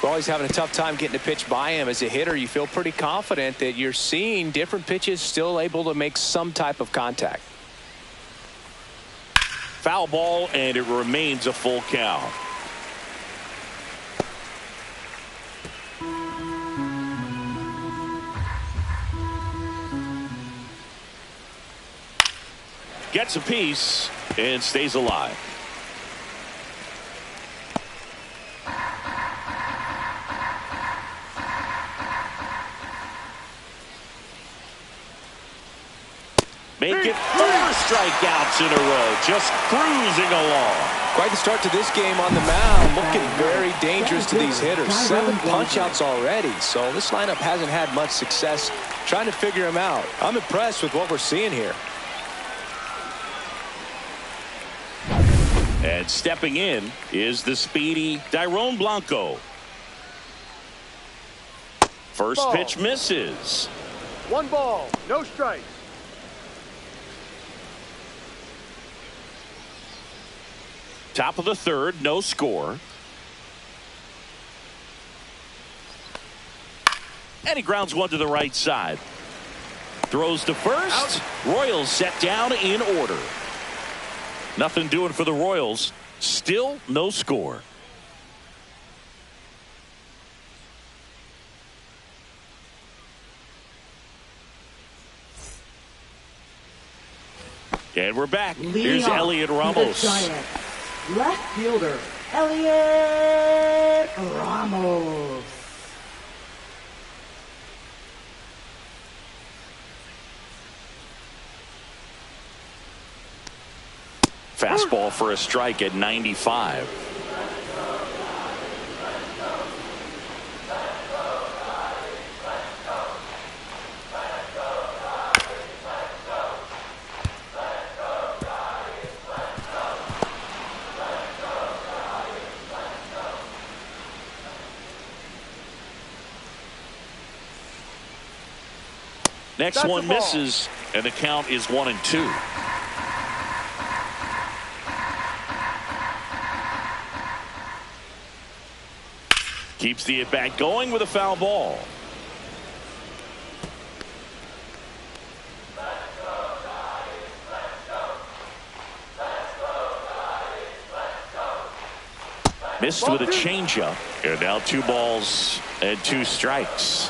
Well, he's having a tough time getting a pitch by him. As a hitter, you feel pretty confident that you're seeing different pitches still able to make some type of contact. Foul ball, and it remains a full count. Gets a piece and stays alive. Make it 4 strikeouts in a row, just cruising along. Quite the start to this game on the mound. Looking very dangerous to these hitters. 7 punch-outs already, so this lineup hasn't had much success trying to figure him out. I'm impressed with what we're seeing here. And stepping in is the speedy Dairon Blanco. First Ball. pitch misses. 1 ball, no strikes. Top of the third, no score. And he grounds one to the right side. Throws to first. Royals set down in order. Nothing doing for the Royals. Still no score. And we're back. Here's Elliot Ramos. Left fielder, Elliot Ramos. Fastball for a strike at 95. Next That's one a ball. misses, and the count is 1-2. Keeps the at-bat going with a foul ball. Missed with a changeup, and now 2 balls and 2 strikes.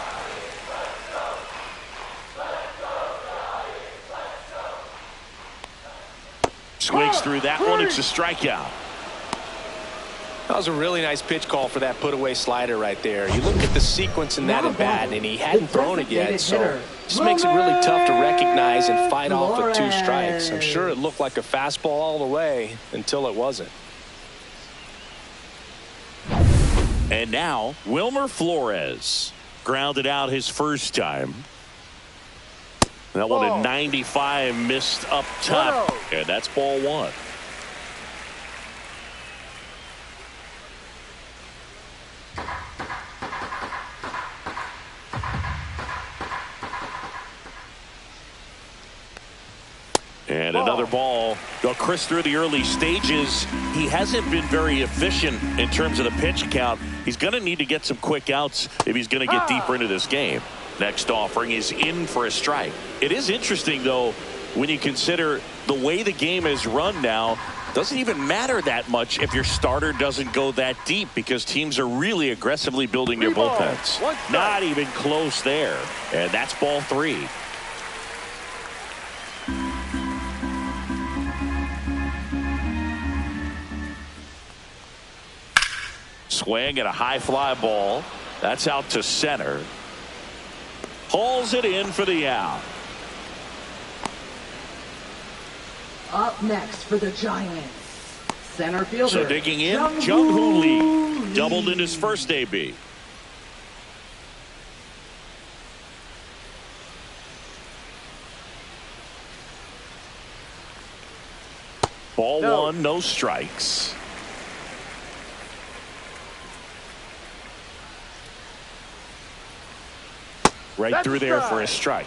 Swings through that one. It's a strikeout. That was a really nice pitch call for that put-away slider right there. You look at the sequence in that at-bat, and he hadn't thrown it yet, so it just makes it really tough to recognize and fight off with 2 strikes. I'm sure it looked like a fastball all the way until it wasn't. And now, Wilmer Flores grounded out his first time. That one at 95 missed up top, and that's ball 1. And another ball. Well, Chris, through the early stages, he hasn't been very efficient in terms of the pitch count. He's going to need to get some quick outs if he's going to get deeper into this game. Next offering is in for a strike. It is interesting, though, when you consider the way the game is run now. Doesn't even matter that much if your starter doesn't go that deep, because teams are really aggressively building their bullpens. Not even close there. And that's ball 3. Swing and a high fly ball. That's out to center. Hauls it in for the out. Up next for the Giants, center fielder. So digging in, Jung-Hoo Lee. Doubled in his first AB. Ball one, no strikes. Right through there for a strike.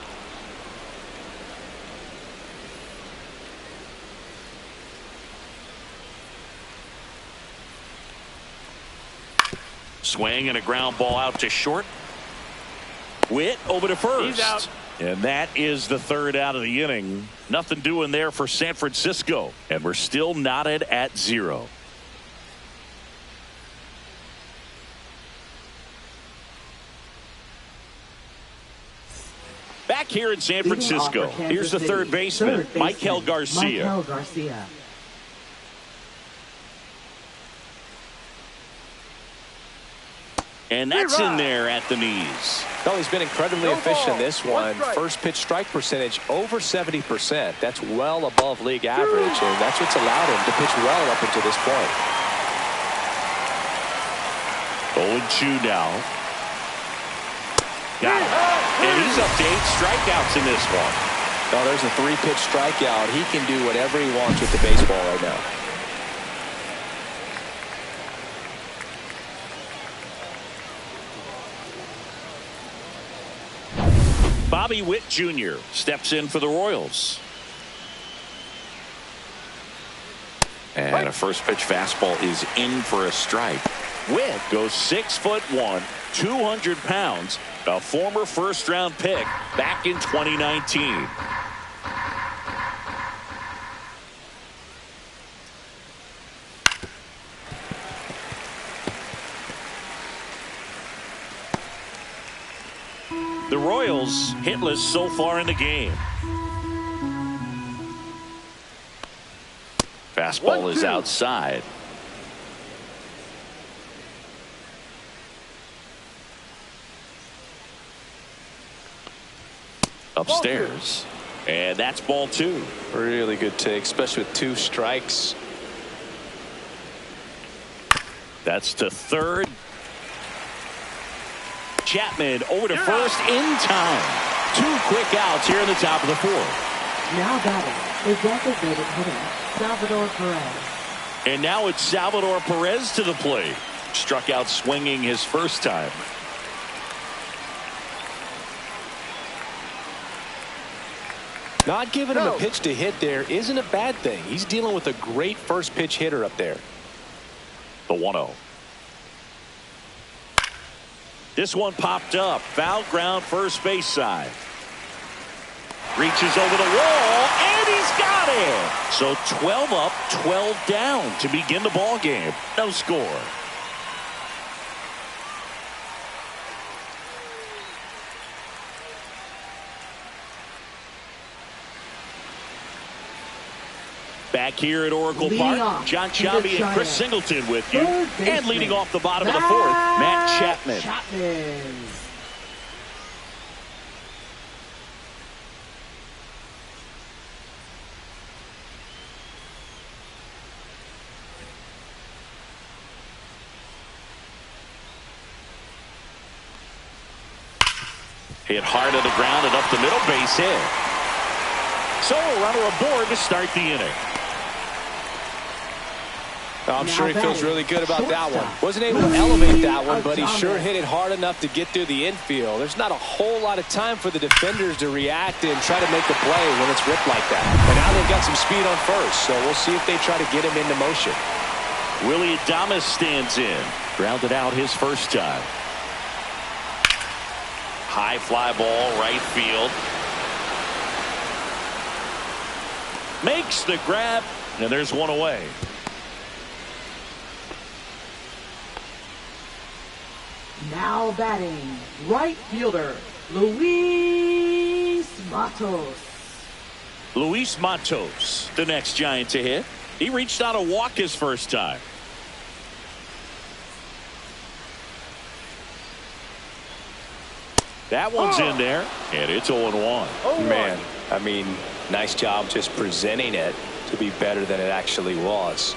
Swing and a ground ball out to short. Witt over to first. He's out. And that is the third out of the inning. Nothing doing there for San Francisco. And we're still knotted at 0. Back here in San Francisco, here's the third baseman, Michael Garcia. And that's in there at the knees. Well, he's been incredibly efficient in this one. First pitch strike percentage over 70%. That's well above league average, and that's what's allowed him to pitch well up until this point. 0-2 now. Got it. And he's up to 8 strikeouts in this one. Oh, there's a 3-pitch strikeout. He can do whatever he wants with the baseball right now. Bobby Witt Jr. steps in for the Royals. And a first pitch fastball is in for a strike. Witt goes 6'1", 200 pounds, a former first-round pick back in 2019. The Royals hitless so far in the game. Fastball is outside. Upstairs. And that's ball 2. Really good take, especially with 2 strikes. That's to third. Chapman over to first in time. 2 quick outs here in the top of the 4th. Now batting, the designated hitter, Salvador Perez. And now it's Salvador Perez to the plate. Struck out swinging his first time. Not giving him a pitch to hit there isn't a bad thing. He's dealing with a great first pitch hitter up there. The 1-0. This one popped up. Foul ground first base side. Reaches over the wall, and he's got it. So 12 up, 12 down to begin the ball game. No score. Back here at Oracle Park, John Chavi and Chris Singleton with you. And leading off the bottom of the 4th, Matt Chapman. Hit hard to the ground and up the middle, base hit. So a runner aboard to start the inning. I'm sure he feels really good about that one. Wasn't able to elevate that one, but he sure hit it hard enough to get through the infield. There's not a whole lot of time for the defenders to react and try to make the play when it's ripped like that. And now they've got some speed on first, so we'll see if they try to get him into motion. Willie Adames stands in. Grounded out his first time. High fly ball, right field. Makes the grab, and there's one away. Now batting, right fielder, Luis Matos. Luis Matos, the next Giant to hit. He reached out a walk his first time. That one's in there, and it's 0-1. Man, I mean, nice job just presenting it to be better than it actually was.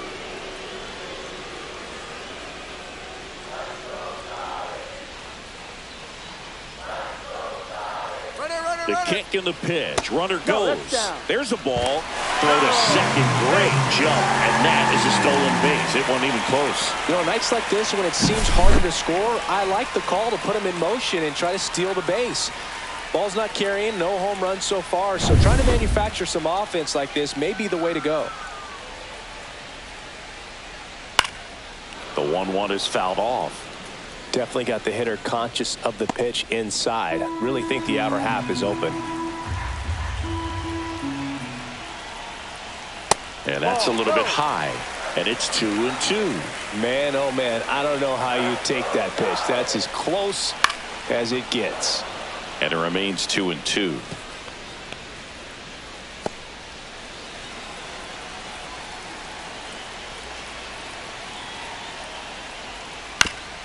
The kick and the pitch. Runner goes. There's a ball. Throw to second. Great jump. And that is a stolen base. It wasn't even close. You know, nights like this when it seems harder to score, I like the call to put him in motion and try to steal the base. Ball's not carrying. No home runs so far. So trying to manufacture some offense like this may be the way to go. The 1-1 is fouled off. Definitely got the hitter conscious of the pitch inside. Really think the outer half is open. And that's a little bit high. And it's 2-2. Man, oh man, I don't know how you take that pitch. That's as close as it gets. And it remains 2-2.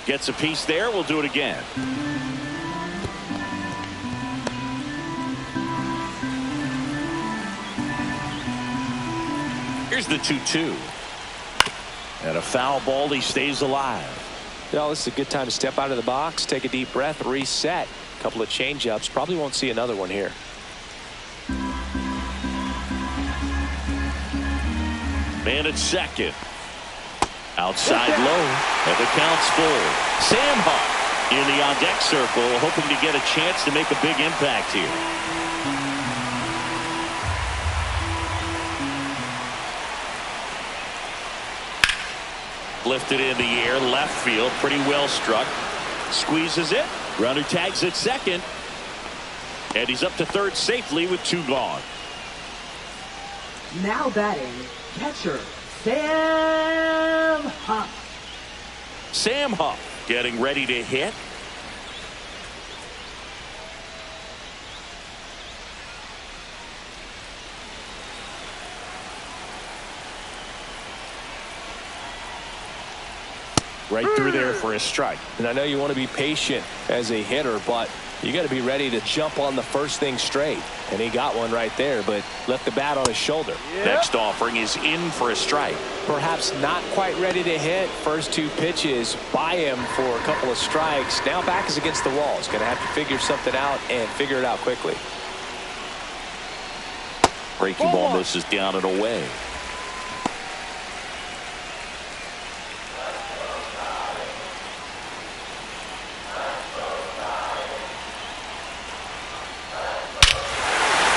Gets a piece there. We'll do it again. Here's the 2-2. And a foul ball. He stays alive. You know, this is a good time to step out of the box, take a deep breath, reset. A couple of change-ups. Probably won't see another one here. Man at second. Outside low, and the count's full. Sam Huff in the on-deck circle, hoping to get a chance to make a big impact here. Lifted in the air, left field, pretty well struck. Squeezes it. Runner tags at second. And he's up to third safely with 2 gone. Now batting, catcher Sam Huff. Sam Huff getting ready to hit. Right through there for a strike. And I know you want to be patient as a hitter, but you got to be ready to jump on the first thing straight. And he got one right there, but left the bat on his shoulder. Next offering is in for a strike. Perhaps not quite ready to hit. First 2 pitches by him for a couple of strikes. Now back is against the wall. He's going to have to figure something out and figure it out quickly. Breaking ball misses down and away.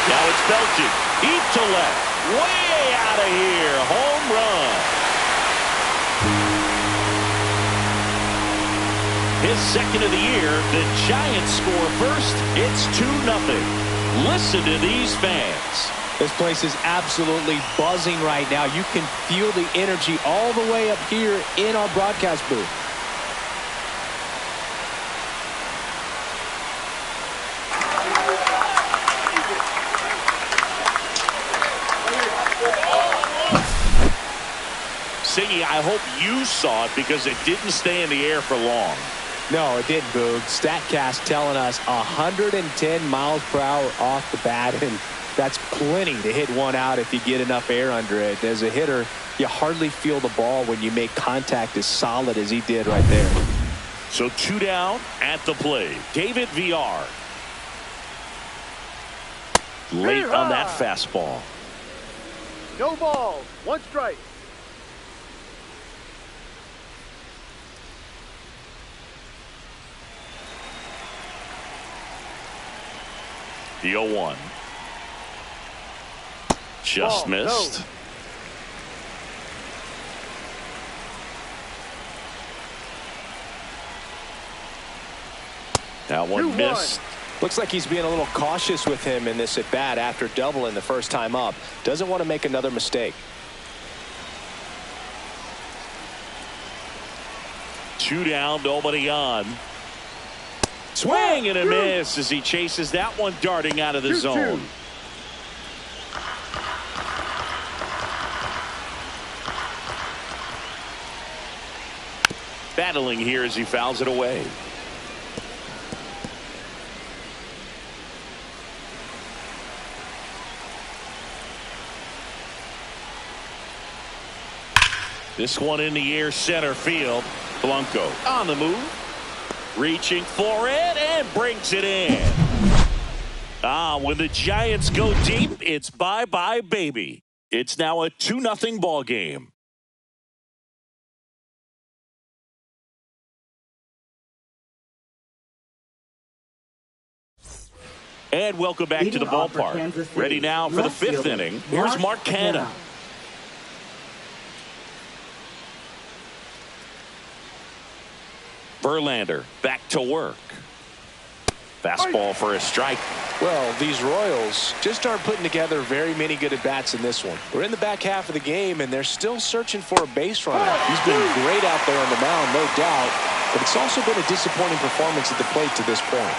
Now it's belted. Deep to left. Way out of here. Home run. His second of the year. The Giants score first. It's 2-0. Listen to these fans. This place is absolutely buzzing right now. You can feel the energy all the way up here in our broadcast booth. Siggy, I hope you saw it because it didn't stay in the air for long. No, it didn't, Boog. StatCast telling us 110 miles per hour off the bat, and that's plenty to hit one out if you get enough air under it. As a hitter, you hardly feel the ball when you make contact as solid as he did right there. So 2 down at the plate. David VR. Late on that fastball. No balls. 1 strike. The 0-1. Just missed. No. That one missed. Looks like he's being a little cautious with him in this at bat after doubling the first time up. Doesn't want to make another mistake. 2 down, nobody on. Swing and a miss as he chases that one darting out of the zone. Battling here as he fouls it away. This one in the air, center field. Blanco on the move, reaching for it, and brings it in. When the Giants go deep, it's bye-bye, baby. It's now a 2-0 ball game. And welcome back to the ballpark. Ready now for the 5th inning. Here's Mark Canha. Verlander back to work. Fastball for a strike. Well, these Royals just aren't putting together very many good at-bats in this one. We're in the back half of the game, and they're still searching for a base runner. He's been great out there on the mound, no doubt, but it's also been a disappointing performance at the plate to this point.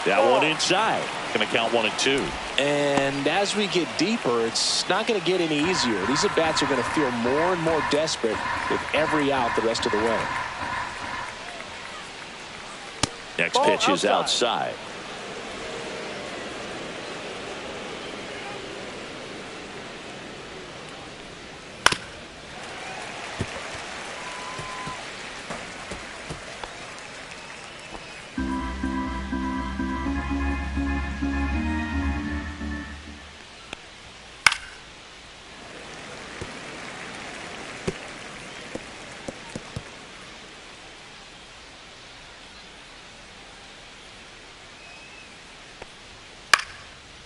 That one inside. Going to count 1-2. And as we get deeper, it's not going to get any easier. These at-bats are going to feel more and more desperate with every out the rest of the way. Next pitch is outside.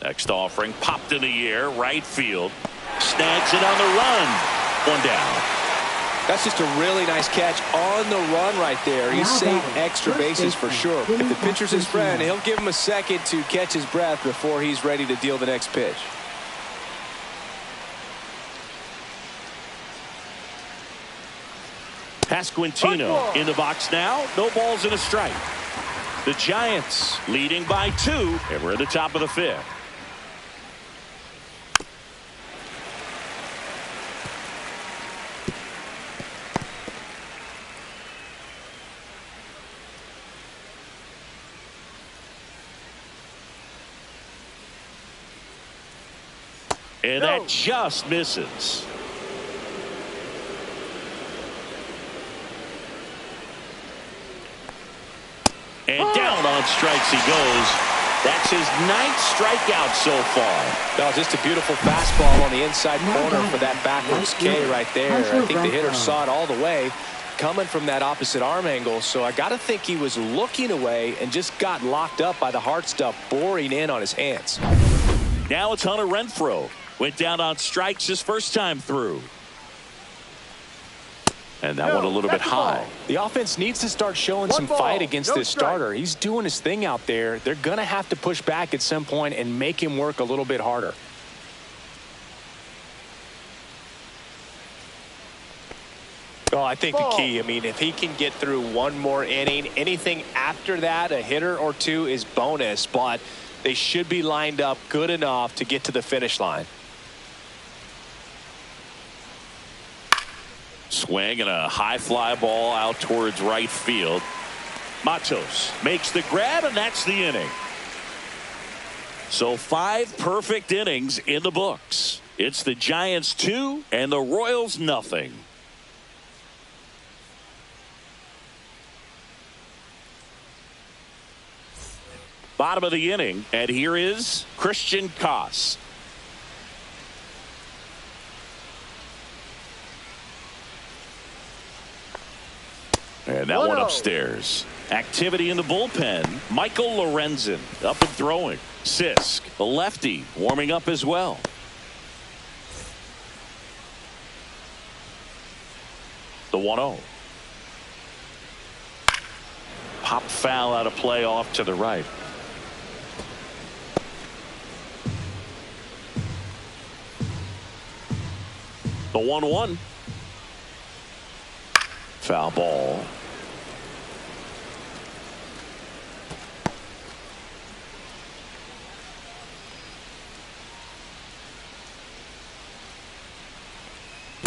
Next offering popped in the air, right field. Snags it on the run. One down. That's just a really nice catch on the run right there. He's saved extra bases for sure. If the pitcher's his friend, he'll give him a second to catch his breath before he's ready to deal the next pitch. Pasquantino in the box now. No balls and a strike. The Giants leading by 2, and we're at the top of the 5th. And that just misses. And down on strikes he goes. That's his 9th strikeout so far. No, just a beautiful fastball on the inside corner for that backwards K right there. I think the hitter saw it all the way coming from that opposite arm angle. So I got to think he was looking away and just got locked up by the hard stuff boring in on his hands. Now it's Hunter Renfroe. Went down on strikes his first time through. And that one a little bit high. The offense needs to start showing some fight against this starter. He's doing his thing out there. They're going to have to push back at some point and make him work a little bit harder. Well, I think the key, if he can get through one more inning, anything after that, a hitter or two is bonus, but they should be lined up good enough to get to the finish line. Swing and a high fly ball out towards right field. Matos makes the grab, and that's the inning. So 5 perfect innings in the books. It's the Giants 2 and the Royals nothing. Bottom of the inning, and here is Christian Koss. And that one upstairs. Activity in the bullpen. Michael Lorenzen up and throwing. Sisk, the lefty, warming up as well. The 1-0. Pop foul out of play off to the right. The 1-1. Foul ball.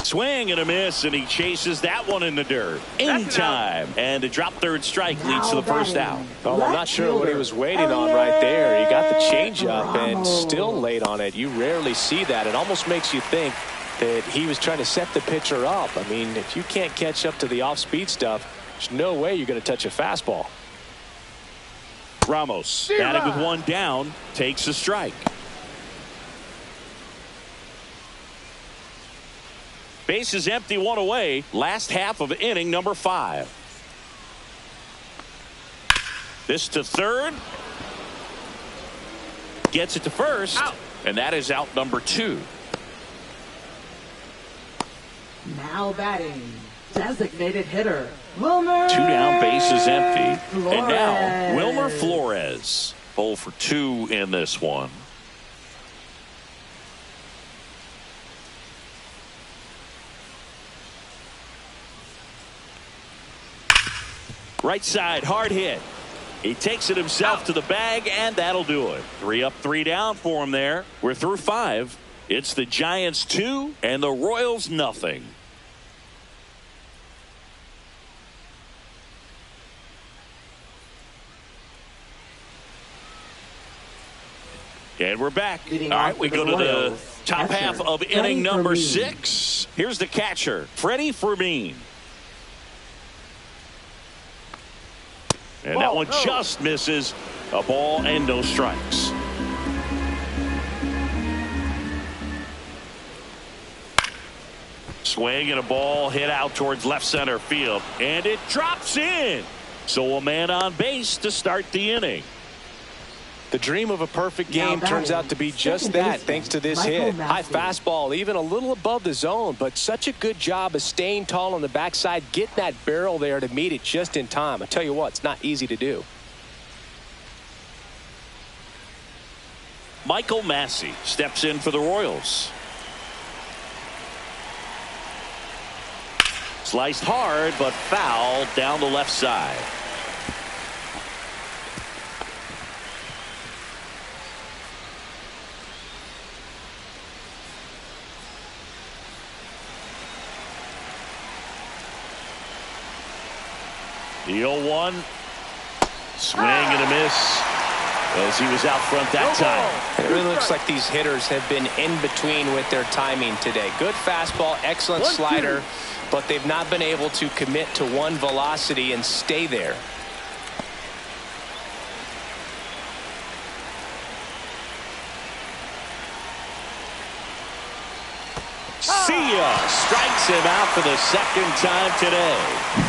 Swing and a miss, and he chases that one in the dirt. In time. And to drop third strike leads to the first out. Well, I'm not sure what he was waiting on right there. He got the changeup and still late on it. You rarely see that. It almost makes you think that he was trying to set the pitcher up. I mean, if you can't catch up to the off-speed stuff, there's no way you're going to touch a fastball. Ramos, batting with one down, takes a strike. Base is empty, one away. Last half of inning number 5. This to third. Gets it to first. Out. And that is out number 2. Now batting, designated hitter, Wilmer. 2 down, base is empty. Flores. And now Wilmer Flores. 0 for 2 in this one. Right side, hard hit. He takes it himself to the bag, and that'll do it. 3 up, 3 down for him there. We're through 5. It's the Giants 2 and the Royals nothing. And we're back. All right, we go to the top half of inning number 6. Here's the catcher, Freddie Fermin. And that one just misses. A ball and no strikes. Swing and a ball hit out towards left center field. And it drops in. So a man on base to start the inning. The dream of a perfect game turns out to be just that, thanks to this hit. High fastball, even a little above the zone, but such a good job of staying tall on the backside, getting that barrel there to meet it just in time. I tell you what, it's not easy to do. Michael Massey steps in for the Royals. Sliced hard, but foul down the left side. The 0-1. Swing and a miss as he was out front that time. It really looks like these hitters have been in between with their timing today. Good fastball, excellent slider, but they've not been able to commit to one velocity and stay there. See ya. Strikes him out for the second time today.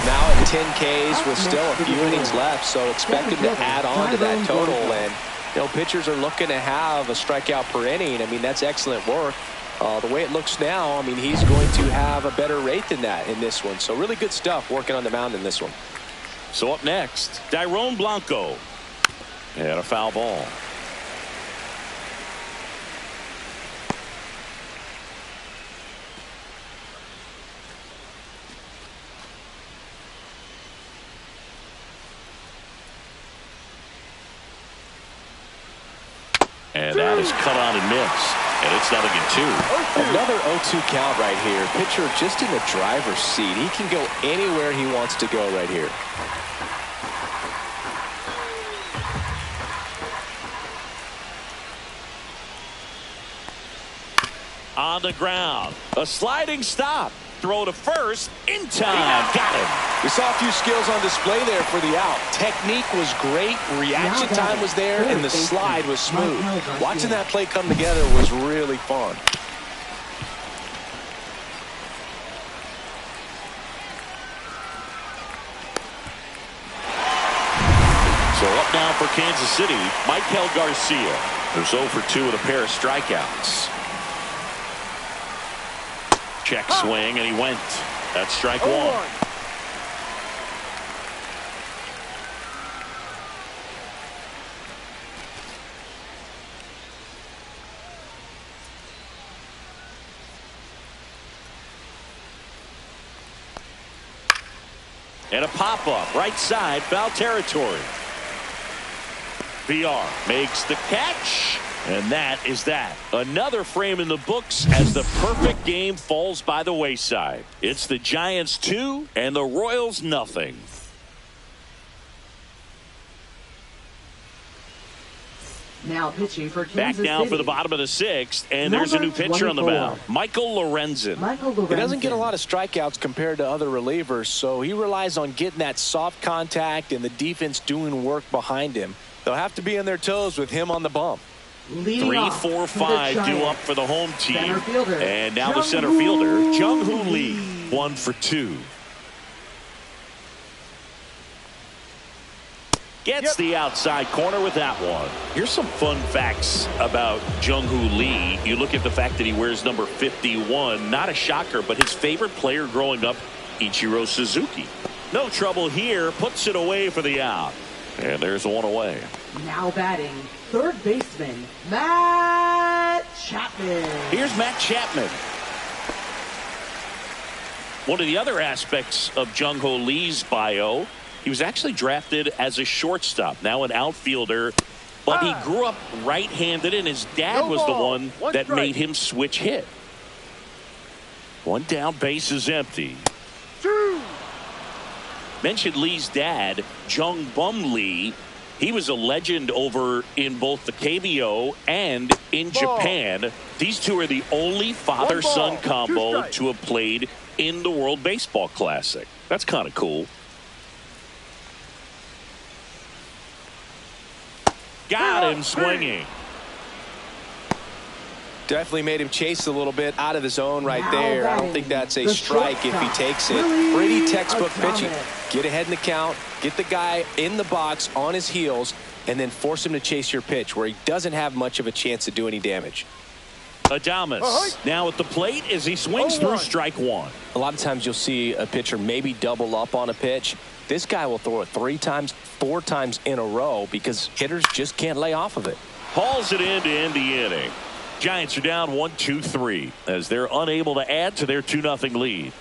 Now at 10 Ks with still a few innings left, so expect him to add on to that total. And, you know, pitchers are looking to have a strikeout per inning. I mean, that's excellent work. The way it looks now, I mean, he's going to have a better rate than that in this one. So really good stuff working on the mound in this one. So up next, Dairon Blanco. And a foul ball. And that is cut on and missed. And it's 0-2. Another 0-2 count right here. Pitcher just in the driver's seat. He can go anywhere he wants to go right here. On the ground. A sliding stop. Throw to first. In time. Got him. We saw a few skills on display there for the out. Technique was great. Reaction time was there. And the slide was smooth. Watching that play come together was really fun. So up now for Kansas City, Michael Garcia, who's 0 for 2 with a pair of strikeouts. Check swing, and he went. That's strike 1. And a pop-up, right side, foul territory. VR makes the catch, And that is that. Another frame in the books as the perfect game falls by the wayside. It's the Giants 2 and the Royals nothing. Now pitching for Kansas Back now City. for the bottom of the 6th, and there's a new pitcher on the mound, Michael Lorenzen. He doesn't get a lot of strikeouts compared to other relievers, so he relies on getting that soft contact and the defense doing work behind him. They'll have to be on their toes with him on the bump. 3, 4, 5 due up for the home team. And now the center fielder, Jung-Hoo Lee, 1 for 2. Gets the outside corner with that one. Here's some fun facts about Jung-Hoo Lee. You look at the fact that he wears number 51. Not a shocker, but his favorite player growing up, Ichiro Suzuki. No trouble here. Puts it away for the out. And there's one away. Now batting, third baseman, Matt Chapman. Here's Matt Chapman. One of the other aspects of Jung-Hoo Lee's bio, he was actually drafted as a shortstop, now an outfielder, but he grew up right-handed, and his dad was the one that made him switch hit. One down, base is empty. Mentioned Lee's dad, Jung Bum Lee. He was a legend over in both the KBO and in Japan. These two are the only father-son combo to have played in the World Baseball Classic. That's kind of cool. Got him swinging. Definitely made him chase a little bit out of the zone right there. I don't think that's a strike if he takes it. Pretty textbook pitching. Get ahead in the count, get the guy in the box on his heels, and then force him to chase your pitch where he doesn't have much of a chance to do any damage. Adames now at the plate as he swings through strike one. A lot of times you'll see a pitcher maybe double up on a pitch. This guy will throw it 3 times, 4 times in a row because hitters just can't lay off of it. Hauls it in to end the inning. Giants are down 1-2-3 as they're unable to add to their 2-0 lead.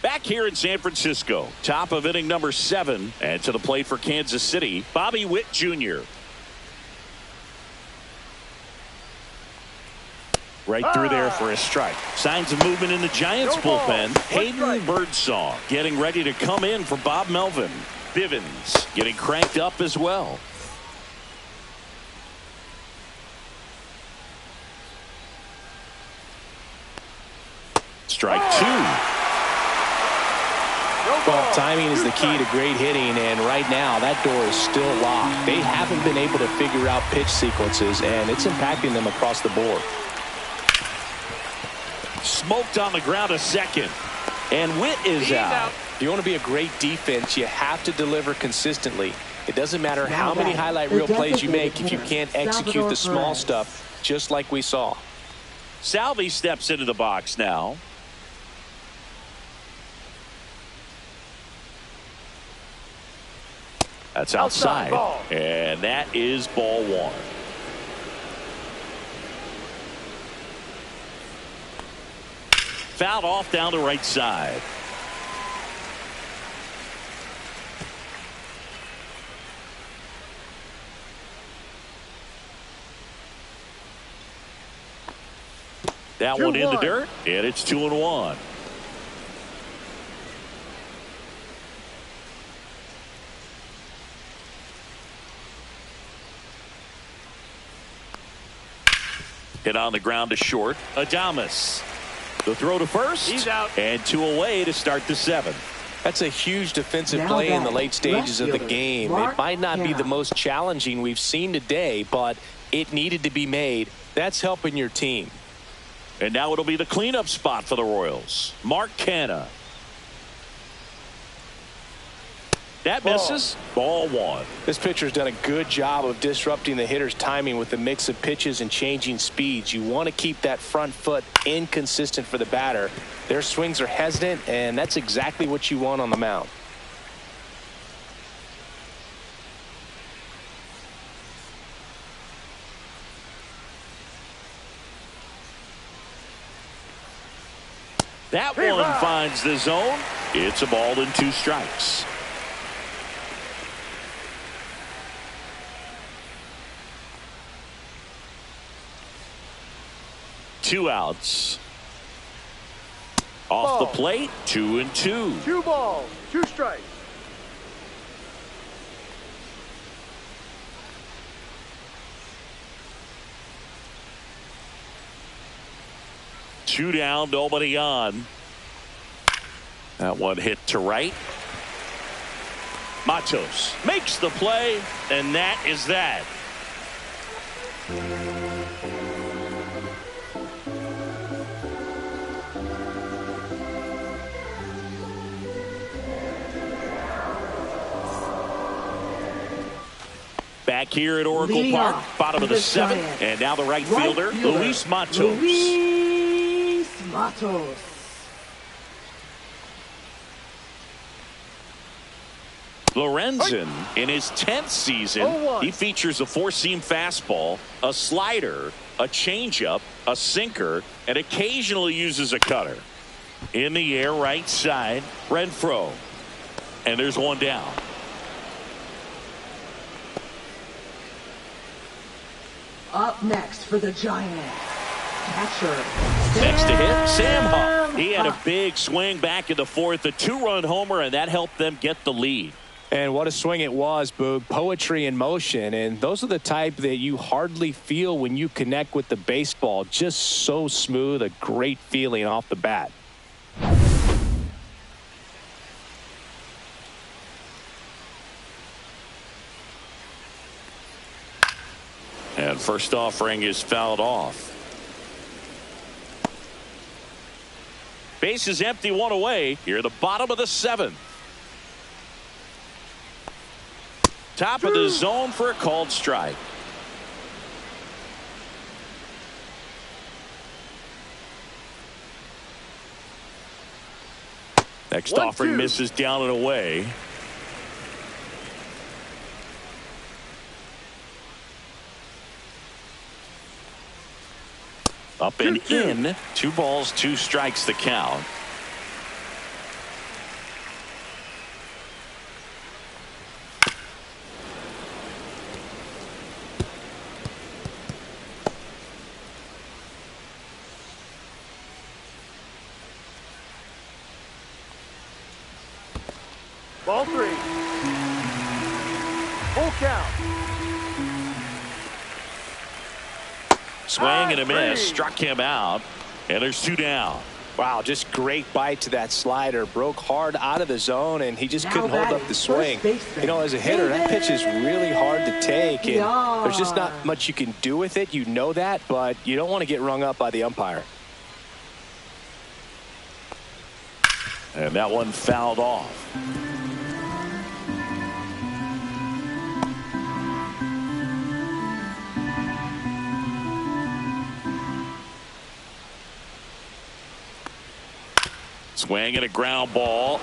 Back here in San Francisco, top of inning number 7, and to the plate for Kansas City, Bobby Witt Jr. Right through there for a strike. Signs of movement in the Giants bullpen. Hayden Birdsong getting ready to come in for Bob Melvin. Bivens getting cranked up as well. Strike 2. Well, timing is the key to great hitting, and right now that door is still locked. They haven't been able to figure out pitch sequences, and it's impacting them across the board. Smoked on the ground a second, and Witt is out. If you want to be a great defense, you have to deliver consistently. It doesn't matter how many highlight reel plays you make if you can't execute the small stuff, just like we saw. Salvi steps into the box now. That's outside, and that is ball 1. Fouled off down the right side. That one in the dirt, and it's 2-1. Hit on the ground to short. Adames. The throw to first. He's out. And 2 away to start the 7th. That's a huge defensive play in the late stages of the game. It might not be the most challenging we've seen today, but it needed to be made. That's helping your team. And now it'll be the cleanup spot for the Royals. Mark Canha. That misses. Ball 1. This pitcher's done a good job of disrupting the hitter's timing with the mix of pitches and changing speeds. You want to keep that front foot inconsistent for the batter. Their swings are hesitant, and that's exactly what you want on the mound. That one finds the zone. It's a ball and 2 strikes. Two outs. Off the plate, 2-2. 2 balls, 2 strikes. Two down, nobody on. That one hit to right. Matos makes the play, and that is that. Back here at Oracle Leading Park, off bottom of the 7th, and now the right fielder, Luis Matos. Luis Matos. Lorenzen, in his 10th season, he features a 4-seam fastball, a slider, a changeup, a sinker, and occasionally uses a cutter. In the air, right side, Renfroe. And there's one down. Up next for the Giants, catcher. Next to hit, Sam Huff. He had a big swing back in the 4th, a 2-run homer, and that helped them get the lead. And what a swing it was, Boog. Poetry in motion. And those are the type that you hardly feel when you connect with the baseball. Just so smooth, a great feeling off the bat. And first offering is fouled off. Base is empty, 1 away. Here at the bottom of the 7th. Top of the zone for a called strike. Next offering misses down and away. Up and in. 2 balls, 2 strikes the count. Ball 3. Full count. Swing and a miss. Struck him out. And there's 2 down. Wow, just great bite to that slider. Broke hard out of the zone, and he just couldn't hold up the swing. You know, as a hitter, that pitch is really hard to take, and there's just not much you can do with it. You know that, but you don't want to get rung up by the umpire. And that one fouled off. Swing and a ground ball.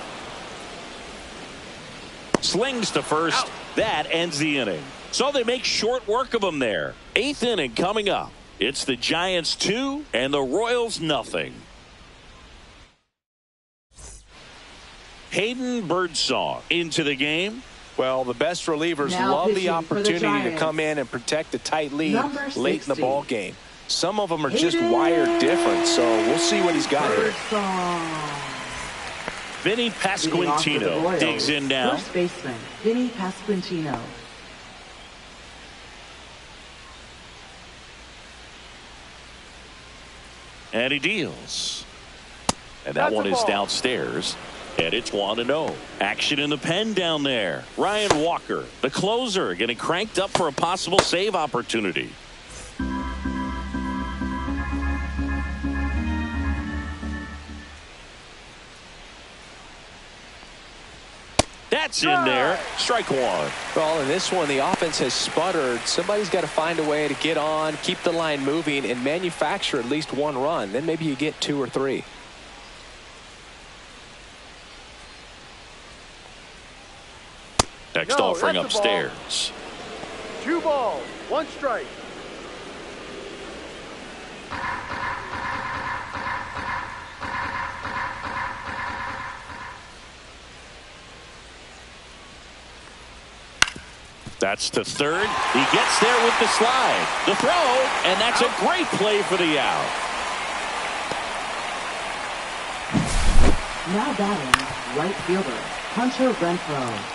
Slings to first. Out. That ends the inning. So they make short work of them there. 8th inning coming up. It's the Giants 2 and the Royals nothing. Hayden Birdsong into the game. Well, the best relievers love the opportunity to come in and protect a tight lead late in the ball game. Some of them are just wired different, so we'll see what he's got here. Vinny Pasquantino digs in now. First baseman, Vinny Pasquantino. And he deals. And that one is downstairs. And it's 1-0. Action in the pen down there. Ryan Walker, the closer, getting cranked up for a possible save opportunity. That's in there. Strike 1. Well, in this one, the offense has sputtered. Somebody's got to find a way to get on, keep the line moving, and manufacture at least 1 run. Then maybe you get 2 or 3. Next offering upstairs. 2 balls, 1 strike. That's to third. He gets there with the slide. The throw, and that's a great play for the out. Now batting, right fielder, Hunter Renfroe.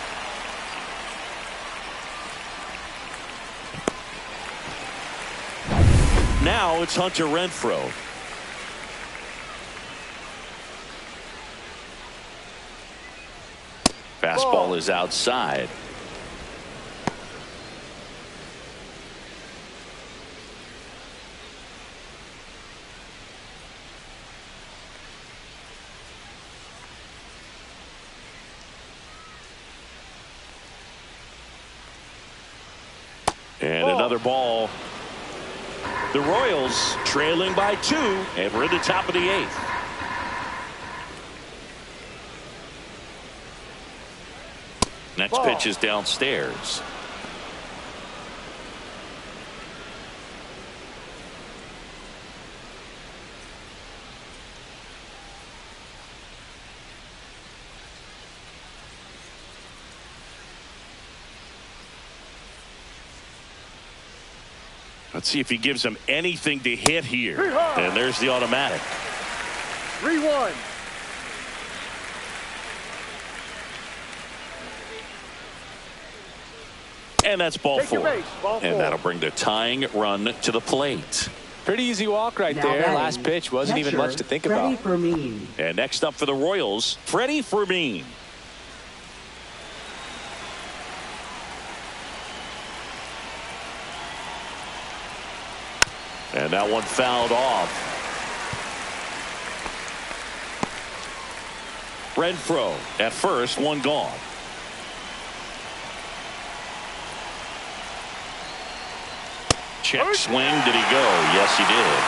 Now it's Hunter Renfroe. Fastball is outside. And another ball. The Royals trailing by 2, and we're in the top of the 8th. Next pitch is downstairs. Let's see if he gives him anything to hit here. And there's the automatic. 3-1. And that's ball Take your 4. base, ball And 4. that'll bring the tying run to the plate. Pretty easy walk right Now there. batting, Last pitch wasn't even catcher, much to think Freddie about. Fermin. And next up for the Royals, Freddie Fermin. And that one fouled off. Renfroe at first, one gone. Check swing. Did he go? Yes, he did.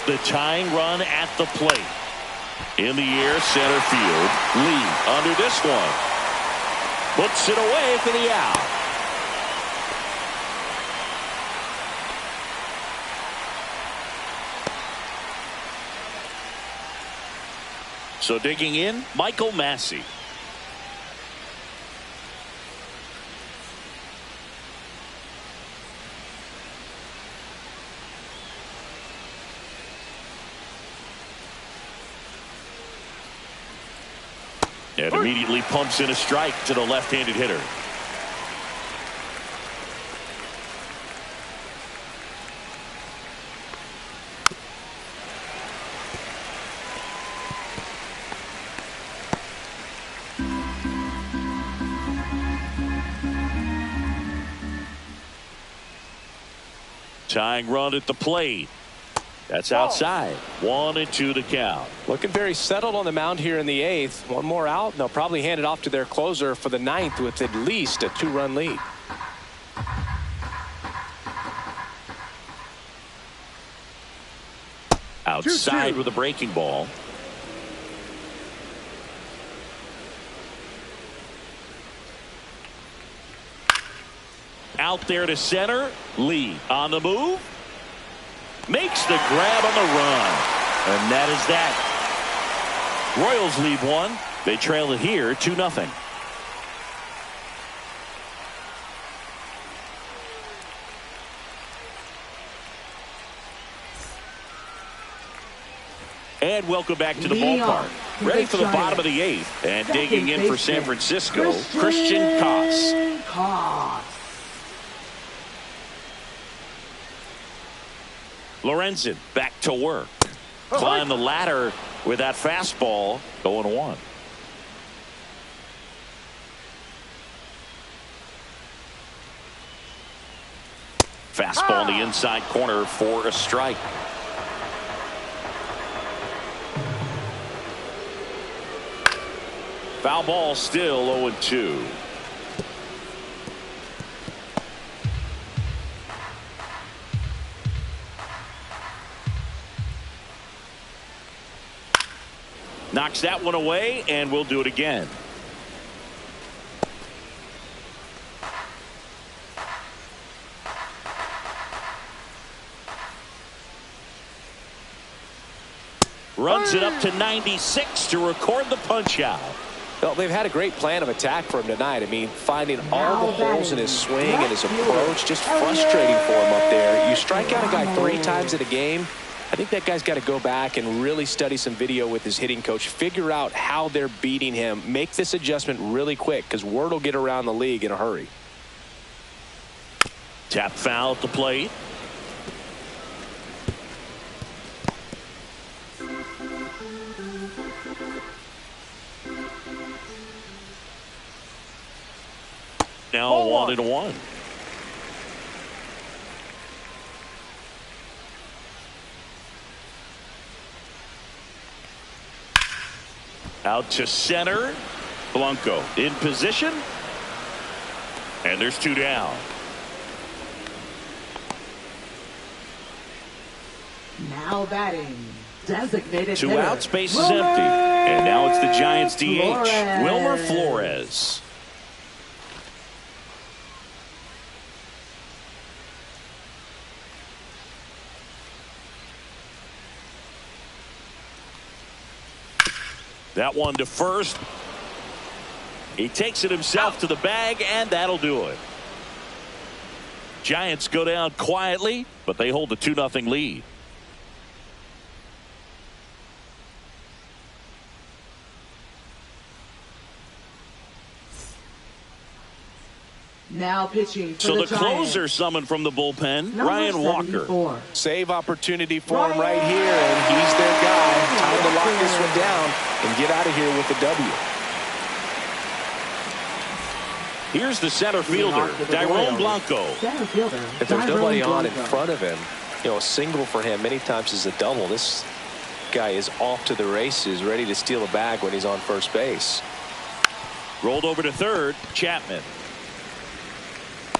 0-2. The tying run at the plate. In the air, center field. Lee under this one. Puts it away for the out. So digging in, Michael Massey. And immediately pumps in a strike to the left-handed hitter. Tying run at the plate. That's outside. 1-2 to count. Looking very settled on the mound here in the 8th. One more out, and they'll probably hand it off to their closer for the 9th with at least a 2-run lead. Outside with a breaking ball. Out there to center. Lee on the move. Makes the grab on the run. And that is that. Royals lead 1. They trail it here 2-0. And welcome back to the ballpark. Ready for the bottom of the 8th. And digging in for San Francisco, Christian Koss. Lorenzen back to work. Climb the ladder with that fastball. 0-1. Fastball in the inside corner for a strike. Foul ball, still 0-2. Knocks that one away, and we'll do it again. Runs it up to 96 to record the punch out. Well, they've had a great plan of attack for him tonight. I mean, finding all the holes in his swing and his approach, just frustrating for him up there. You strike out a guy 3 times in a game, I think that guy's got to go back and really study some video with his hitting coach, figure out how they're beating him, make this adjustment really quick, because word will get around the league in a hurry. Tap foul at the plate. Now 1-1. Out to center. Blanco in position. And there's 2 down. Now batting. Designated 2 hitter. outs, base is empty. And now it's the Giants DH. Flores. Wilmer Flores. That one to first. He takes it himself to the bag, and that'll do it. Giants go down quietly, but they hold the 2-0 lead. Now pitching for So the Giants. closer summoned from the bullpen, Number Ryan Walker. 74. Save opportunity for him right here, and he's their guy. Time to lock this one down and get out of here with the W. Here's the center fielder, Tyrone Blanco. Center fielder. If there's nobody Tyrone on in Blanco. front of him, you know, a single for him many times is a double. This guy is off to the races, ready to steal a bag when he's on first base. Rolled over to third, Chapman.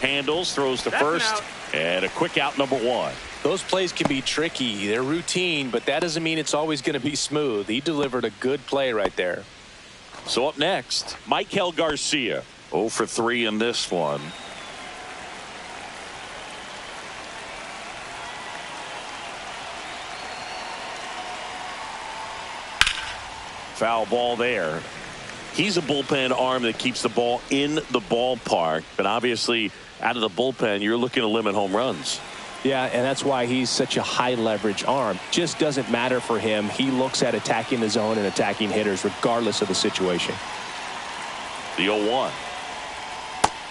Handles, throws to first, and a quick out, number 1. Those plays can be tricky. They're routine, but that doesn't mean it's always going to be smooth. He delivered a good play right there. So up next, Michael Garcia. 0 for 3 in this one. Foul ball there. He's a bullpen arm that keeps the ball in the ballpark, but obviously out of the bullpen, you're looking to limit home runs. Yeah, and that's why he's such a high leverage arm. Just doesn't matter for him. He looks at attacking the zone and attacking hitters regardless of the situation. The 0-1.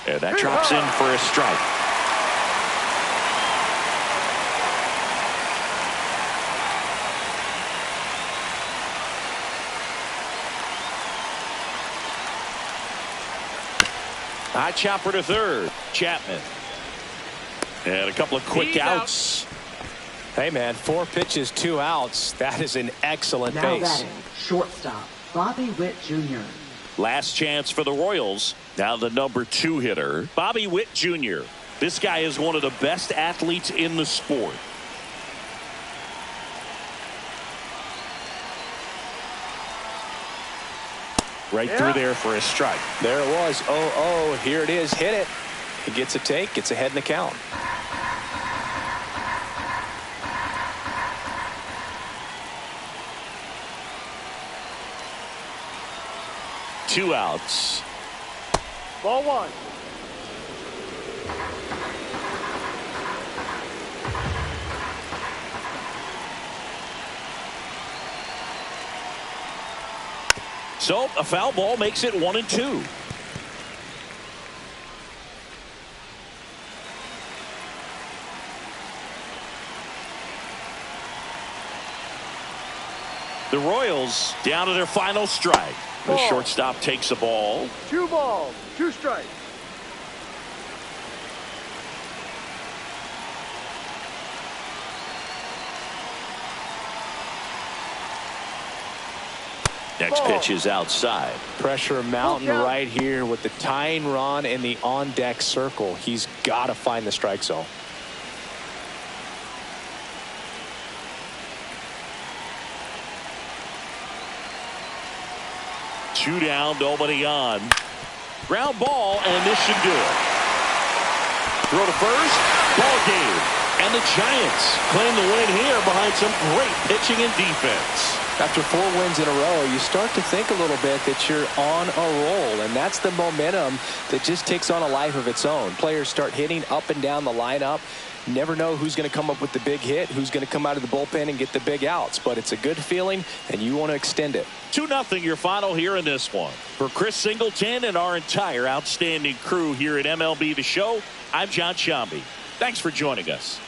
And that drops in for a strike. High chopper to third. Chapman. And a couple of quick outs. Hey, man, 4 pitches, 2 outs. That is an excellent Now base. batting. Shortstop. Bobby Witt Jr. Last chance for the Royals. Now the number 2 hitter, Bobby Witt Jr. This guy is one of the best athletes in the sport. Right through there for a strike. There it was. 0-0. Here it is. Hit it. He gets a take. Gets ahead in the count. Two outs. Ball 1. So a foul ball makes it 1-2. The Royals down to their final strike. The shortstop takes the ball. 2 balls, 2 strikes. Next pitch is outside. Pressure mountain right here with the tying run in the on-deck circle. He's got to find the strike zone. Two down, nobody on. Ground ball, and this should do it. Throw to first, ball game. And the Giants claim the win here behind some great pitching and defense. After 4 wins in a row, you start to think a little bit that you're on a roll, and that's the momentum that just takes on a life of its own. Players start hitting up and down the lineup. Never know who's going to come up with the big hit, who's going to come out of the bullpen and get the big outs, but it's a good feeling, and you want to extend it. 2-0 your final here in this one. For Chris Singleton and our entire outstanding crew here at MLB The Show, I'm John Shambi. Thanks for joining us.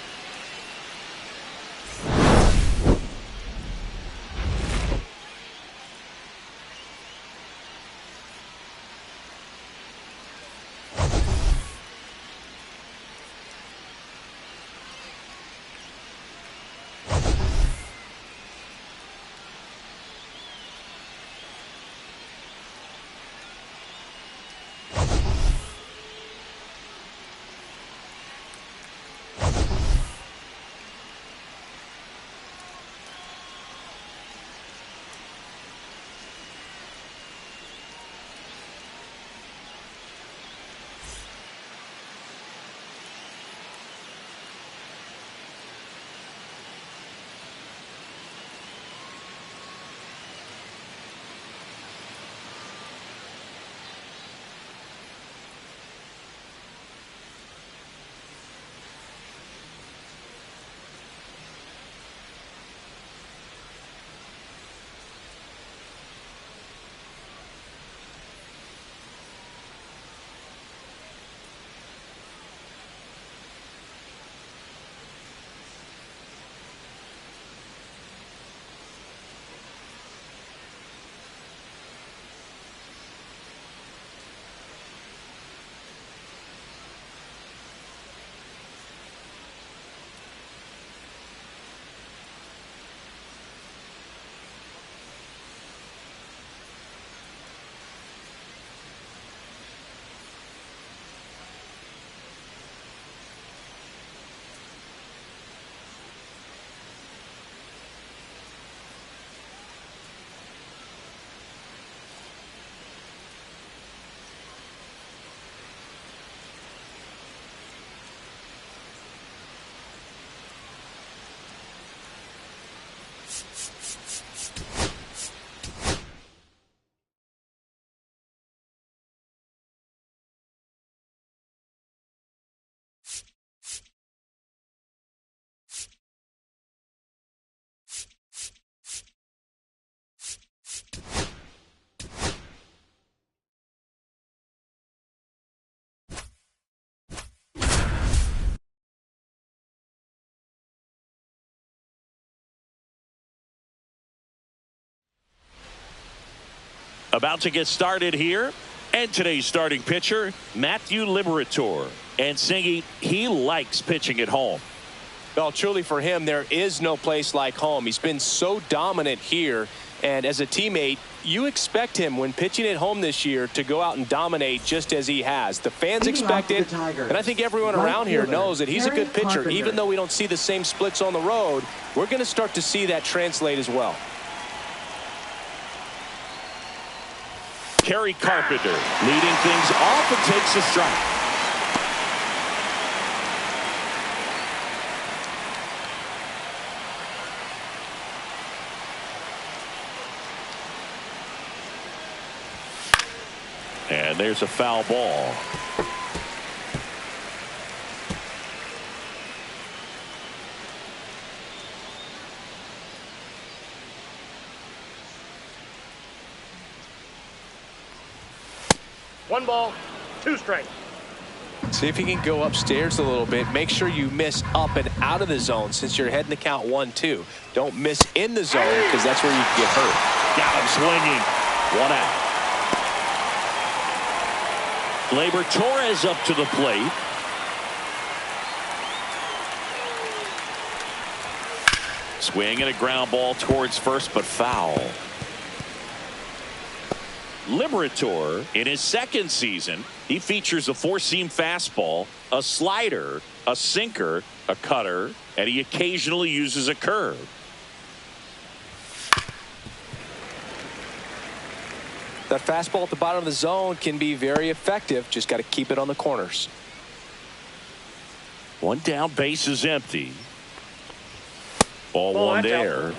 About to get started here. And today's starting pitcher, Matthew Liberatore. And Singy, he likes pitching at home. Well, truly for him, there is no place like home. He's been so dominant here. And as a teammate, you expect him when pitching at home this year to go out and dominate just as he has. The fans expect it, and I think everyone around here knows that he's a good pitcher. Even though we don't see the same splits on the road, we're going to start to see that translate as well. Kerry Carpenter leading things off and takes a strike. And there's a foul ball. One ball, 2 strikes. See if you can go upstairs a little bit. Make sure you miss up and out of the zone since you're heading to count 1-2. Don't miss in the zone because that's where you can get hurt. Got him swinging. 1 out. Gleyber Torres up to the plate. Swing and a ground ball towards first, but foul. Liberatore, in his second season, he features a 4-seam fastball, a slider, a sinker, a cutter, and he occasionally uses a curve. That fastball at the bottom of the zone can be very effective. Just got to keep it on the corners. 1 down, base is empty. Ball 1 there.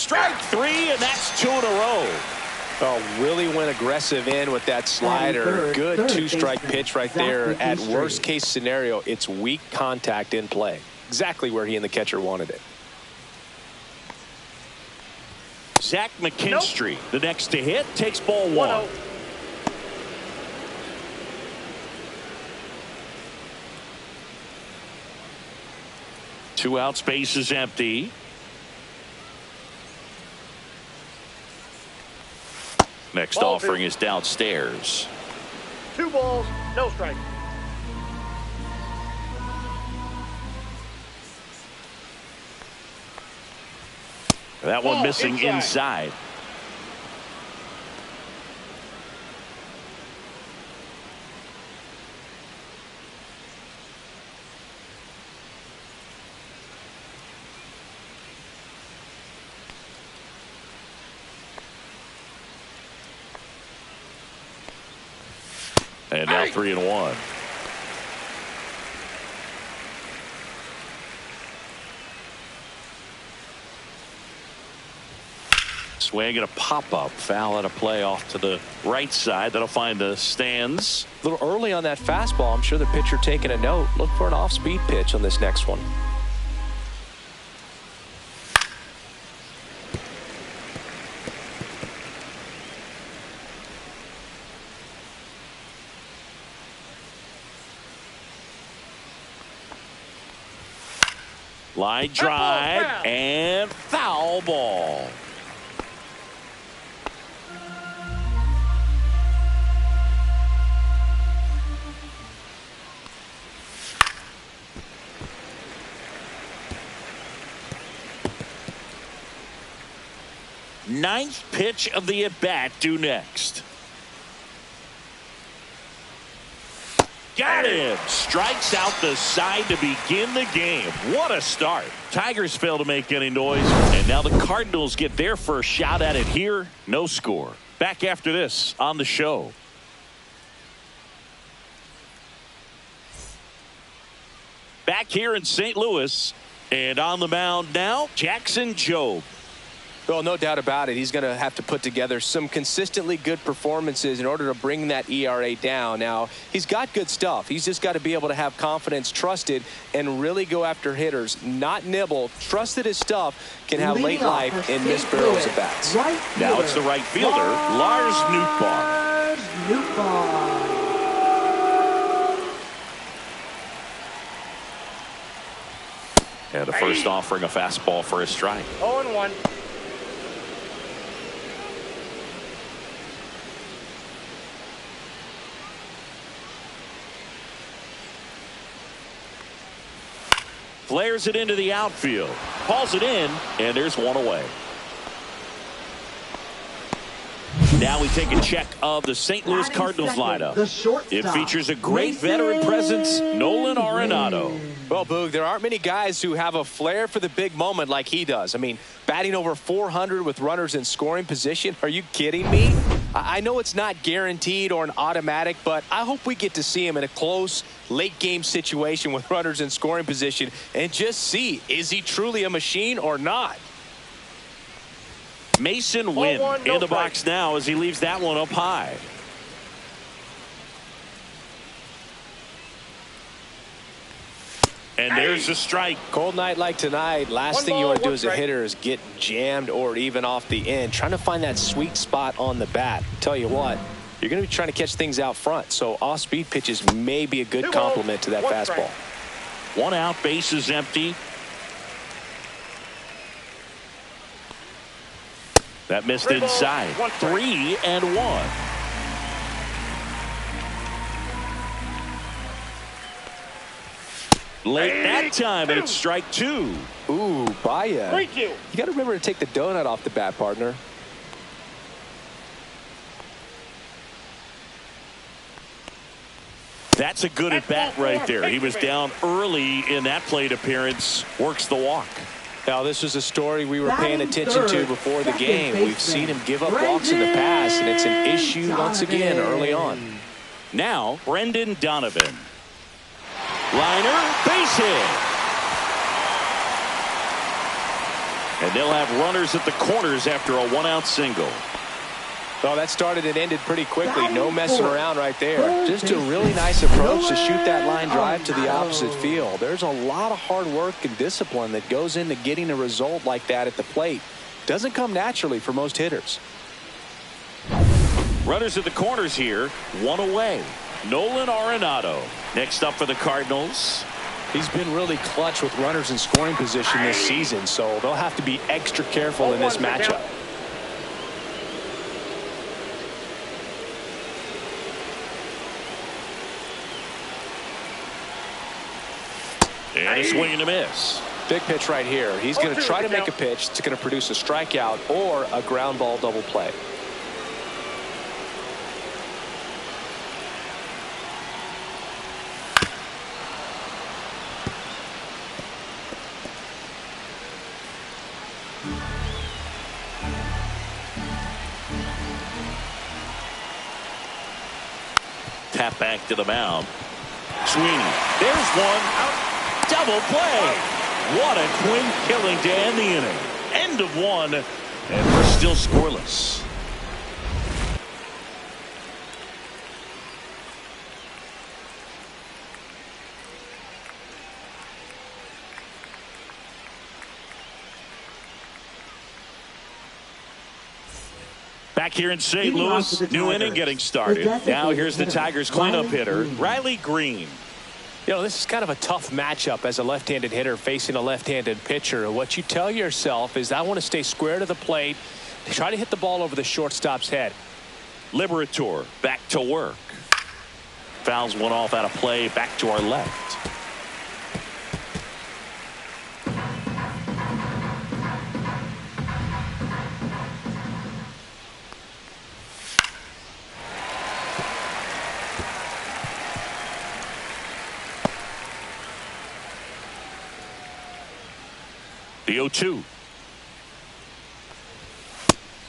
Strike three, and that's 2 in a row. Oh, really went aggressive in with that slider. Good two-strike pitch right there. At worst-case scenario, it's weak contact in play. Exactly where he and the catcher wanted it. Zach McKinstry, the next to hit, takes ball one. 1-0. Two outs, base is empty. Next Ball offering two. is downstairs. 2 balls, no strike. That one Ball missing inside. And now 3-1. Swing and a pop-up. Foul at a play off to the right side. That'll find the stands. A little early on that fastball. I'm sure the pitcher taking a note. Look for an off-speed pitch on this next one. Line drive and foul ball. Ninth pitch of the at-bat due next. Got him. Strikes out the side to begin the game. What a start. Tigers fail to make any noise, and now the Cardinals get their first shot at it here. No score. Back after this on the show. Back here in St. Louis, and on the mound now, Jackson Jobe. Well, no doubt about it. He's going to have to put together some consistently good performances in order to bring that ERA down. Now, he's got good stuff. He's just got to be able to have confidence, trusted, and really go after hitters. Not nibble. Trust that his stuff can have late life and miss barrels of bats. Now it's the right fielder, Lars Nootbaar. And the first offering a fastball for a strike. 0-1. Flares it into the outfield. Calls it in, and there's one away. Now we take a check of the St. Louis Cardinals lineup. It features a great veteran presence, Nolan Arenado. Well, Boog, there aren't many guys who have a flair for the big moment like he does. I mean, batting over 400 with runners in scoring position. Are you kidding me? I know it's not guaranteed or an automatic, but I hope we get to see him in a close late game situation with runners in scoring position and just see, is he truly a machine or not? Mason Wynn in the box now as he leaves that one up high. And there's a strike. Cold night like tonight, last thing you want to do as a hitter is get jammed or even off the end. Trying to find that sweet spot on the bat. Tell you what, you're going to be trying to catch things out front. So off-speed pitches may be a good complement to that fastball. One out, base is empty. That missed inside. 3-1. Late that time, and it's strike two. Ooh, Baya. 3-2. You got to remember to take the donut off the bat, partner. That's a good at bat right there. He was down early in that plate appearance. Works the walk. Now, this was a story we were paying attention to before the game. We've seen him give up walks in the past, and it's an issue once again early on. Now, Brendan Donovan. Liner, base hit. And they'll have runners at the corners after a one-out single. Well, that started and ended pretty quickly. No messing around right there. Just a really nice approach to shoot that line drive to the opposite field. There's a lot of hard work and discipline that goes into getting a result like that at the plate. Doesn't come naturally for most hitters. Runners at the corners here, one away. Nolan Arenado next up for the Cardinals. He's been really clutch with runners in scoring position this season, so they'll have to be extra careful in this matchup. And a swing and a miss. Big pitch right here. He's going to try to make a pitch that's going to produce a strikeout or a ground ball double play. Tap back to the mound. Sweeney. There's one. Double play. What a twin killing to end the inning. End of one. And we're still scoreless. Back here in St. Louis, new inning getting started. Now here's the Tigers cleanup hitter, Riley Green. You know, this is kind of a tough matchup as a left-handed hitter facing a left-handed pitcher. What you tell yourself is I want to stay square to the plate, try to hit the ball over the shortstop's head. Liberator back to work. Fouls one off out of play, back to our left. The 0-2.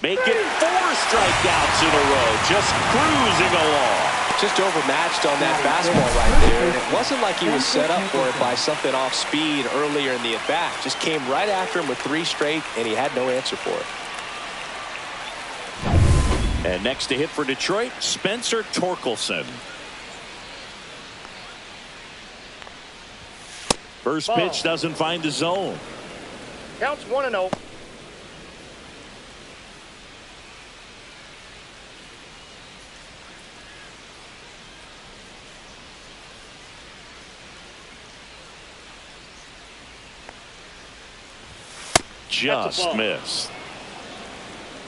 Make it 4 strikeouts in a row. Just cruising along. Just overmatched on that fastball right there. And it wasn't like he was set up for it by something off speed earlier in the at-bat. Just came right after him with 3 straight, and he had no answer for it. And next to hit for Detroit, Spencer Torkelson. First pitch doesn't find the zone. Counts 1-0. Just missed.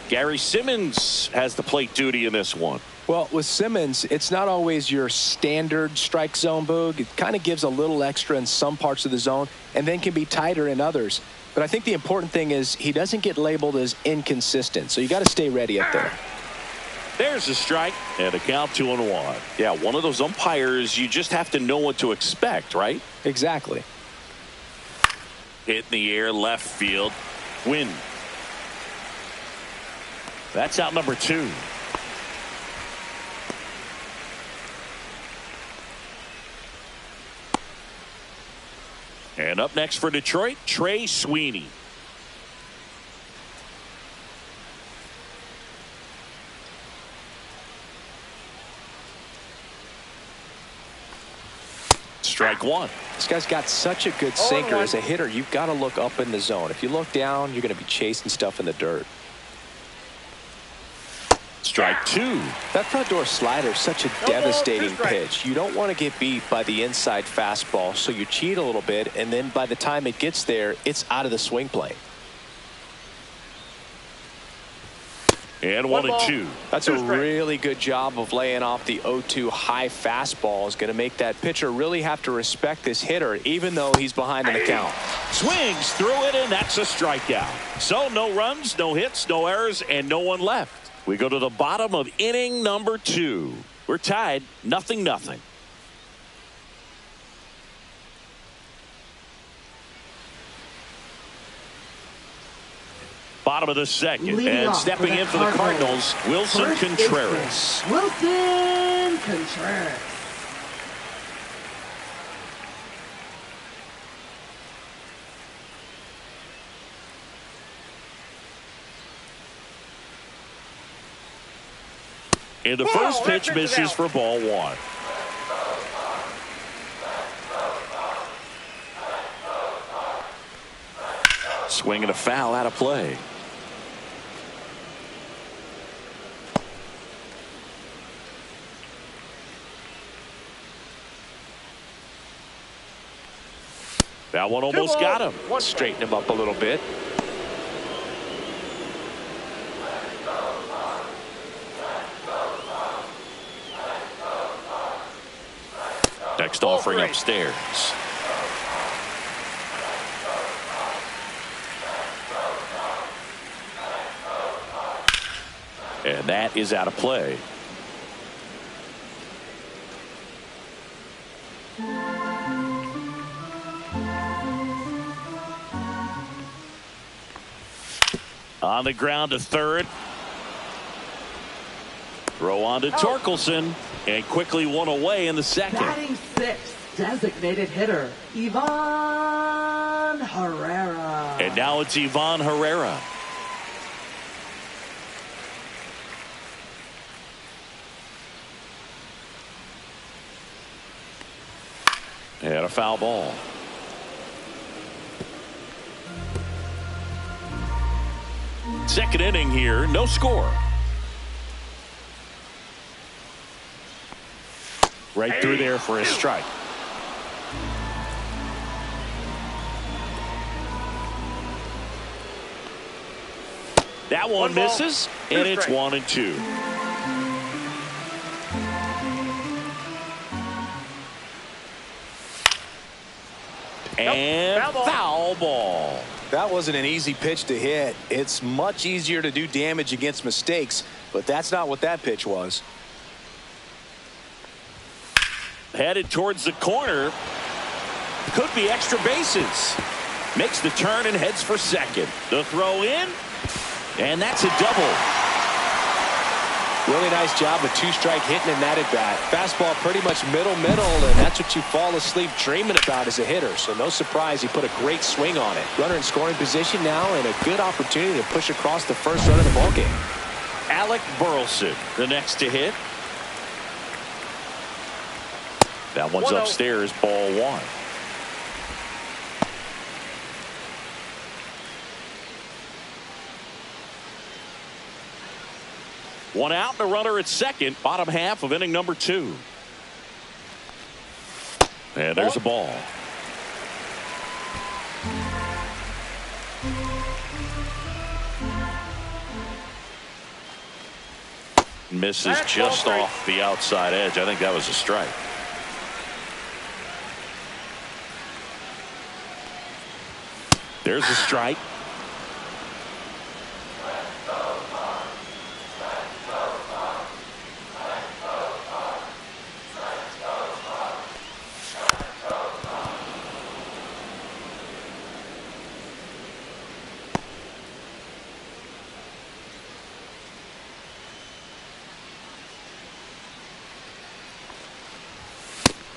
Gary Simmons has the plate duty in this one. Well, with Simmons, it's not always your standard strike zone, Boog. It kind of gives a little extra in some parts of the zone and then can be tighter in others. But I think the important thing is he doesn't get labeled as inconsistent. So you got to stay ready up there. There's a strike and a count 2-1. Yeah, one of those umpires you just have to know what to expect, right? Exactly. Hit in the air, left field. Win. That's out number 2. And up next for Detroit, Trey Sweeney. Strike 1. This guy's got such a good sinker. As a hitter, you've got to look up in the zone. If you look down, you're going to be chasing stuff in the dirt. Strike 2. That front door slider is such a devastating pitch. You don't want to get beat by the inside fastball, so you cheat a little bit, and then by the time it gets there, it's out of the swing plane. And 1-2. That's a really good job of laying off the 0-2 high fastball. Is going to make that pitcher really have to respect this hitter, even though he's behind in the count. Swings through it, and that's a strikeout. So no runs, no hits, no errors, and no one left. We go to the bottom of inning number 2. We're tied 0-0. Bottom of the second, and stepping in for the Cardinals, Wilson Contreras. Wilson Contreras. And the first pitch misses for ball one. Swing and a foul out of play. That one almost got him. Straighten him up a little bit. Next offering upstairs. And that is out of play. On the ground to third. Throw on to Torkelson. And quickly one away in the second. Batting sixth, designated hitter, Ivan Herrera. And now it's Ivan Herrera. And a foul ball. Second inning here, no score. Right through there for a strike. That one misses, and it's 1-2. And foul ball. That wasn't an easy pitch to hit. It's much easier to do damage against mistakes, but that's not what that pitch was. Headed towards the corner. Could be extra bases. Makes the turn and heads for second. The throw in, and that's a double. Really nice job of two-strike hitting in that at bat. Fastball pretty much middle, and that's what you fall asleep dreaming about as a hitter. So no surprise he put a great swing on it. Runner in scoring position now, and a good opportunity to push across the first run of the ballgame. Alec Burleson, the next to hit. That one's upstairs, ball one. One out and a runner at second, bottom half of inning number 2. And there's a ball. Misses just off the outside edge. I think that was a strike. There's a strike.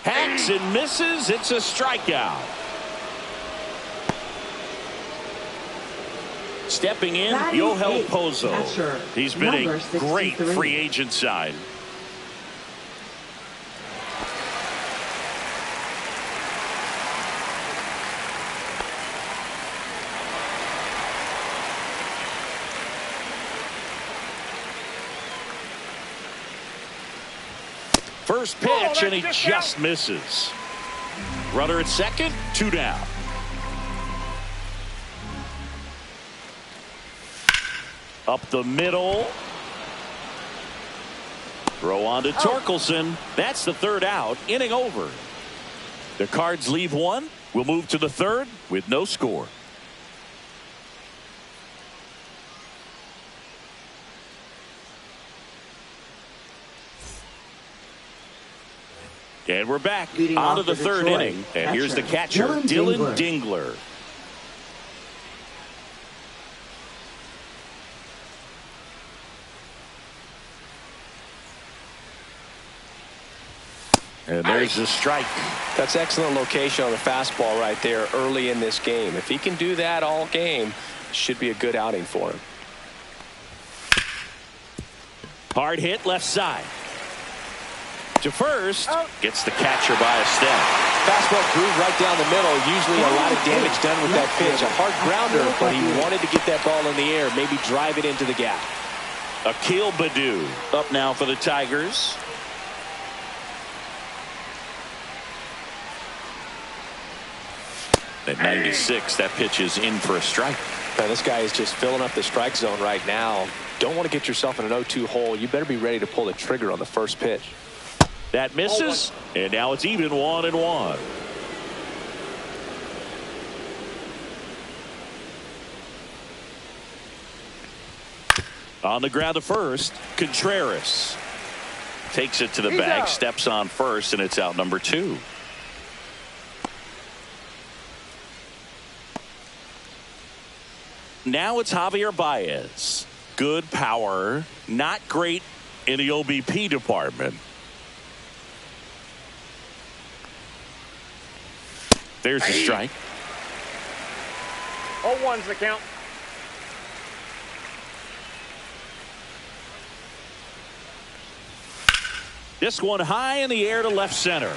Hacks and misses. It's a strikeout. Stepping in, Yohel Pozo. He's been a great free agent sign. First pitch, and he just misses. Runner at second, 2 down. Up the middle. Throw on to Torkelson. That's the third out. Inning over. The Cards leave one. We'll move to the third with no score. And we're back on to the third inning. And here's the catcher, Dylan Dingler. And there's the strike. That's excellent location on the fastball right there early in this game. If he can do that all game, it should be a good outing for him. Hard hit left side. To first. Gets the catcher by a step. Fastball groove right down the middle. Usually a lot of damage done with that pitch. A hard grounder, but he wanted to get that ball in the air. Maybe drive it into the gap. Akil Baddoo up now for the Tigers. At 96, that pitch is in for a strike. Now, this guy is just filling up the strike zone right now. Don't want to get yourself in an 0-2 hole. You better be ready to pull the trigger on the first pitch. That misses, and now it's even 1-1. On the ground to first, Contreras takes it to the bag, steps on first, and it's out number 2. Now it's Javier Baez. Good power, not great in the OBP department. There's the strike. 0-1's the count. This one high in the air to left center.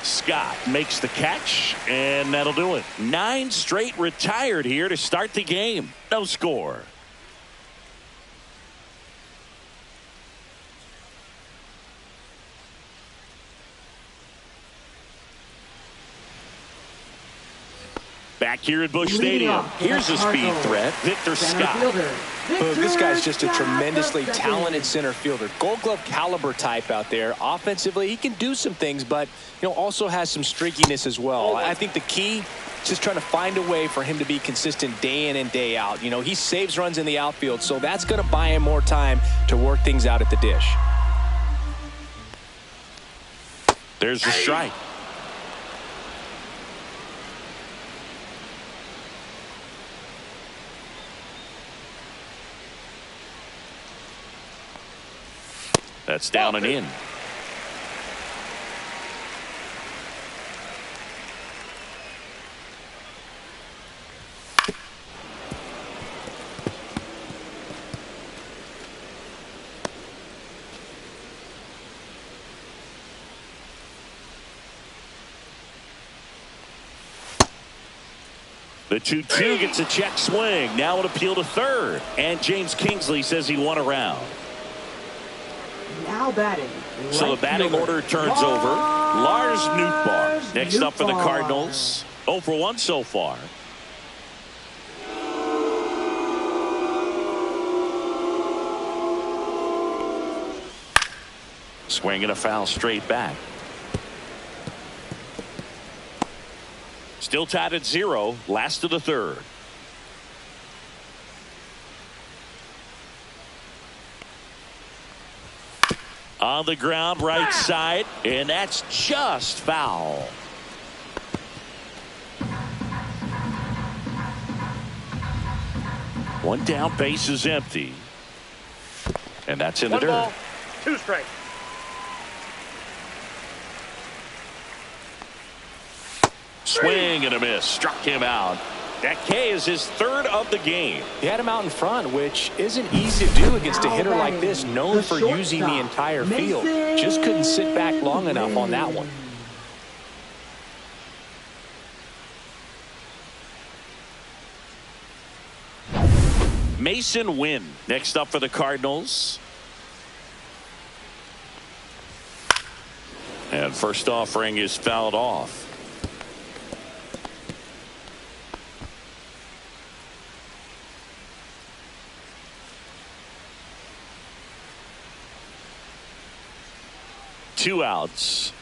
Scott makes the catch, and that'll do it. 9 straight retired here to start the game. No score. Back here at Busch Stadium, here's a speed threat, Victor Scott. This guy's just a tremendously talented center fielder. Gold Glove caliber type out there. Offensively, he can do some things, but also has some streakiness as well. I think the key is just trying to find a way for him to be consistent day in and day out. He saves runs in the outfield, so that's going to buy him more time to work things out at the dish. There's the strike. That's down and in. The 2-2 gets a check swing. Now an appeal to third. And James Kingsley says he won a round. Now batting. So the batting order turns over. Lars Nootbaar next up for the Cardinals. 0 for 1 so far. Swing and a foul straight back. Still tied at 0. Last of the third. On the ground, right side, and that's just foul. One down, base is empty. And that's in the dirt. 1 ball, 2 strikes. Swing and a miss. Struck him out. That K is his 3rd of the game. He had him out in front, which isn't easy to do against a hitter like this, known for using the entire field. Just couldn't sit back long enough on that one. Mason Wynn next up for the Cardinals. And first offering is fouled off. Two outs.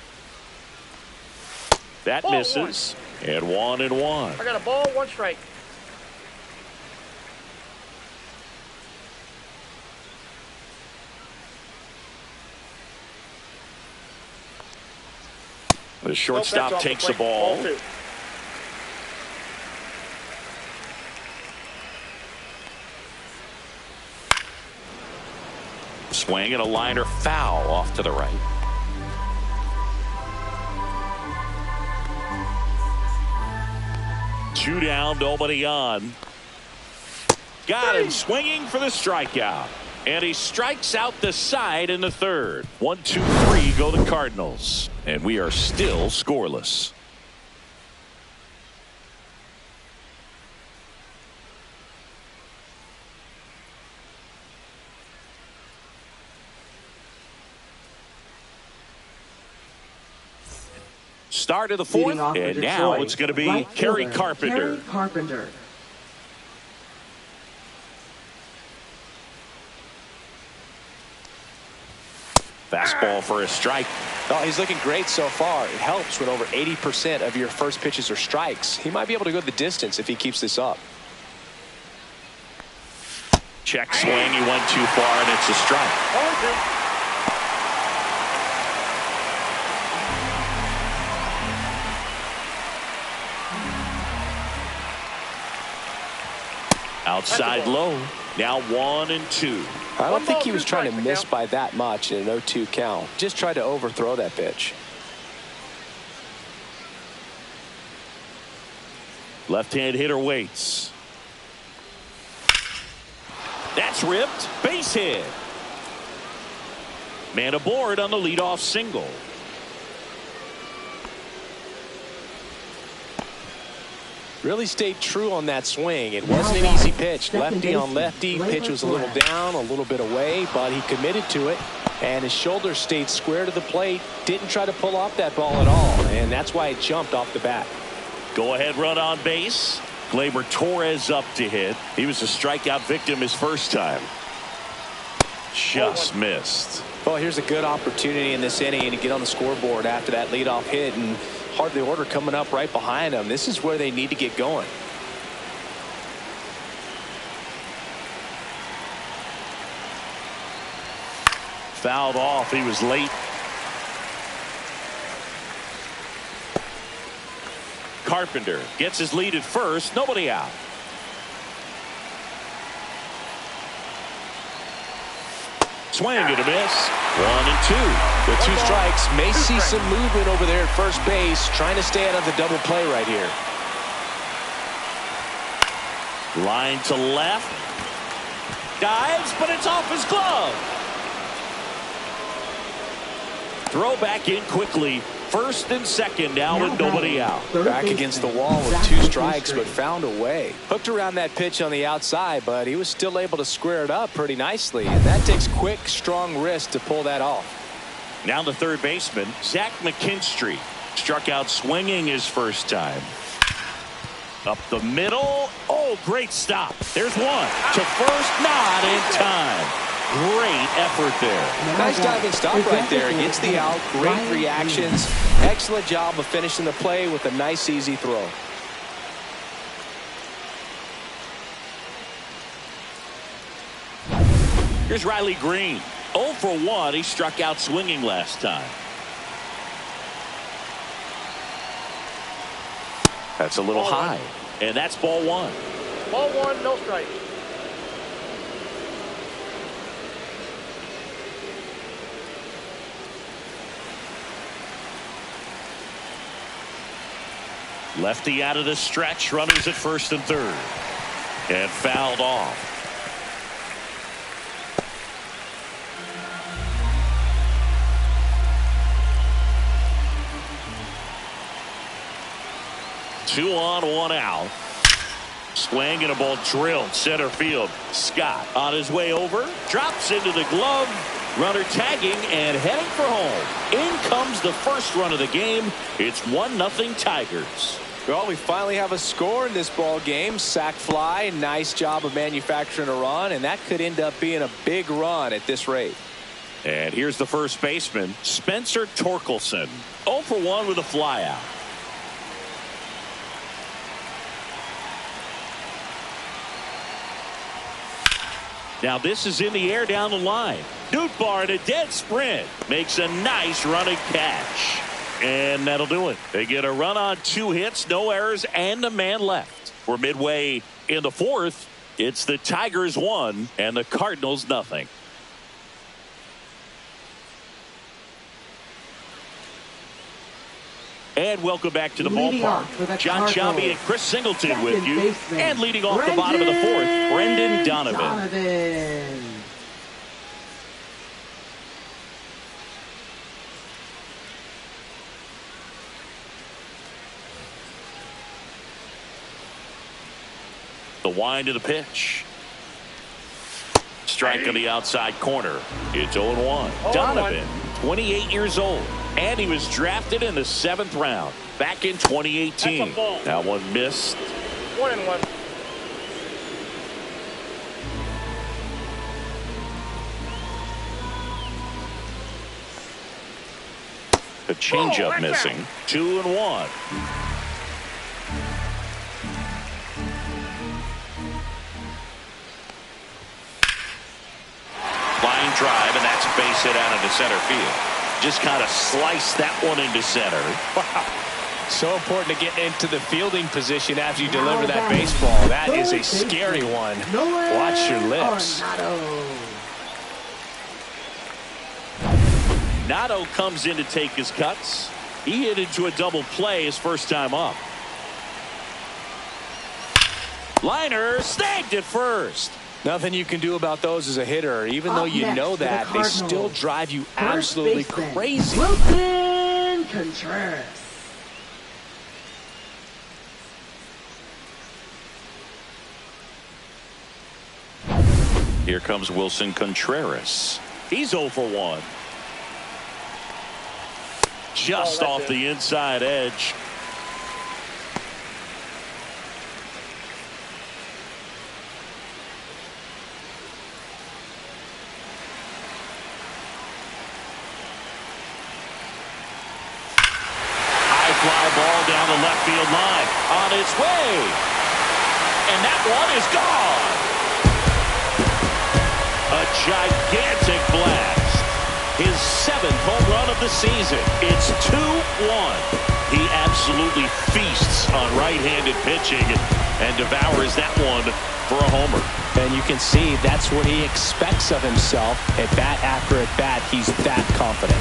That ball misses. And 1-1. I got a ball, 1 strike. The shortstop takes the ball. Ball 2. Swing and a liner foul off to the right. Two down, nobody on. Got him swinging for the strikeout. And he strikes out the side in the third. 1, 2, 3 go the Cardinals. And we are still scoreless. Start of the fourth, and now it's going to be Kerry Carpenter. Fastball for a strike. Oh, he's looking great so far. It helps when over 80% of your first pitches are strikes. He might be able to go the distance if he keeps this up. Check swing. He went too far, and it's a strike. Outside low. Now 1 and 2. I don't think he was trying to miss by that much in an 0-2 count. Just tried to overthrow that pitch. Left-hand hitter waits. That's ripped. Base hit. Man aboard on the leadoff single. Really stayed true on that swing. It wasn't an easy pitch. Lefty on lefty. Pitch was a little down, a little bit away, but he committed to it. And his shoulder stayed square to the plate. Didn't try to pull off that ball at all. And that's why it jumped off the bat. Go ahead run on base. Gleyber Torres up to hit. He was a strikeout victim his first time. Just missed. Well, here's a good opportunity in this inning to get on the scoreboard after that leadoff hit, and hardly order coming up right behind them. This is where they need to get going. Fouled off. He was late. Carpenter gets his lead at first. Nobody out. Swing and a miss. 1 and 2. With 2 strikes, may see some movement over there at first base, trying to stay out of the double play right here. Line to left. Dives, but it's off his glove. Throw back in quickly. First and second now with nobody out. Back against the wall with 2 strikes, but found a way. Hooked around that pitch on the outside, but he was still able to square it up pretty nicely. And that takes quick, strong wrist to pull that off. Now the third baseman, Zach McKinstry. Struck out swinging his first time. Up the middle. Oh, great stop. There's one. To first, not in time. Great effort there. Nice diving stop right there. Gets the out. Great reactions. Excellent job of finishing the play with a nice, easy throw. Here's Riley Green. 0 for 1. He struck out swinging last time. That's a little high. And that's ball 1. Ball 1, no strike. Lefty out of the stretch. Runners at first and third. And fouled off. Two on, 1 out. Swing and a ball drilled center field. Scott on his way over. Drops into the glove. Runner tagging and heading for home. In comes the first run of the game. It's 1-0 Tigers. Well, we finally have a score in this ball game. Sac fly. Nice job of manufacturing a run, and that could end up being a big run at this rate. And here's the first baseman, Spencer Torkelson. 0 for 1 with a flyout. Now this is in the air down the line. Nootbaar in a dead sprint makes a nice running catch. And that'll do it. They get a run on 2 hits, no errors, and a man left. We're midway in the fourth. It's the Tigers 1 and the Cardinals 0. And welcome back to the ballpark. John Shelby and Chris Singleton with you. And leading off the bottom of the fourth, Brendan Donovan. The wind of the pitch. Strike on the outside corner. It's 0-1. Donovan, 28 years old, and he was drafted in the 7th round back in 2018. That one missed. 1-1. The changeup missing. 2-1. Line drive, and that's a base hit out into center field. Just kind of sliced that one into center. Wow. So important to get into the fielding position after you deliver that baseball. That is a scary one. Watch your lips. Nato comes in to take his cuts. He hit into a double play his first time up. Liner snagged at first. Nothing you can do about those as a hitter. Even though you know that, they still drive you absolutely crazy. Wilson Contreras. Here comes Wilson Contreras. He's 0 for 1. Just off the inside edge. High fly ball down the left field line. On its way. And that one is gone. A gigantic blast. His 7th home run of the season. It's 2-1. He absolutely feasts on right-handed pitching and devours that one for a homer. And you can see that's what he expects of himself. At bat after at bat, he's that confident.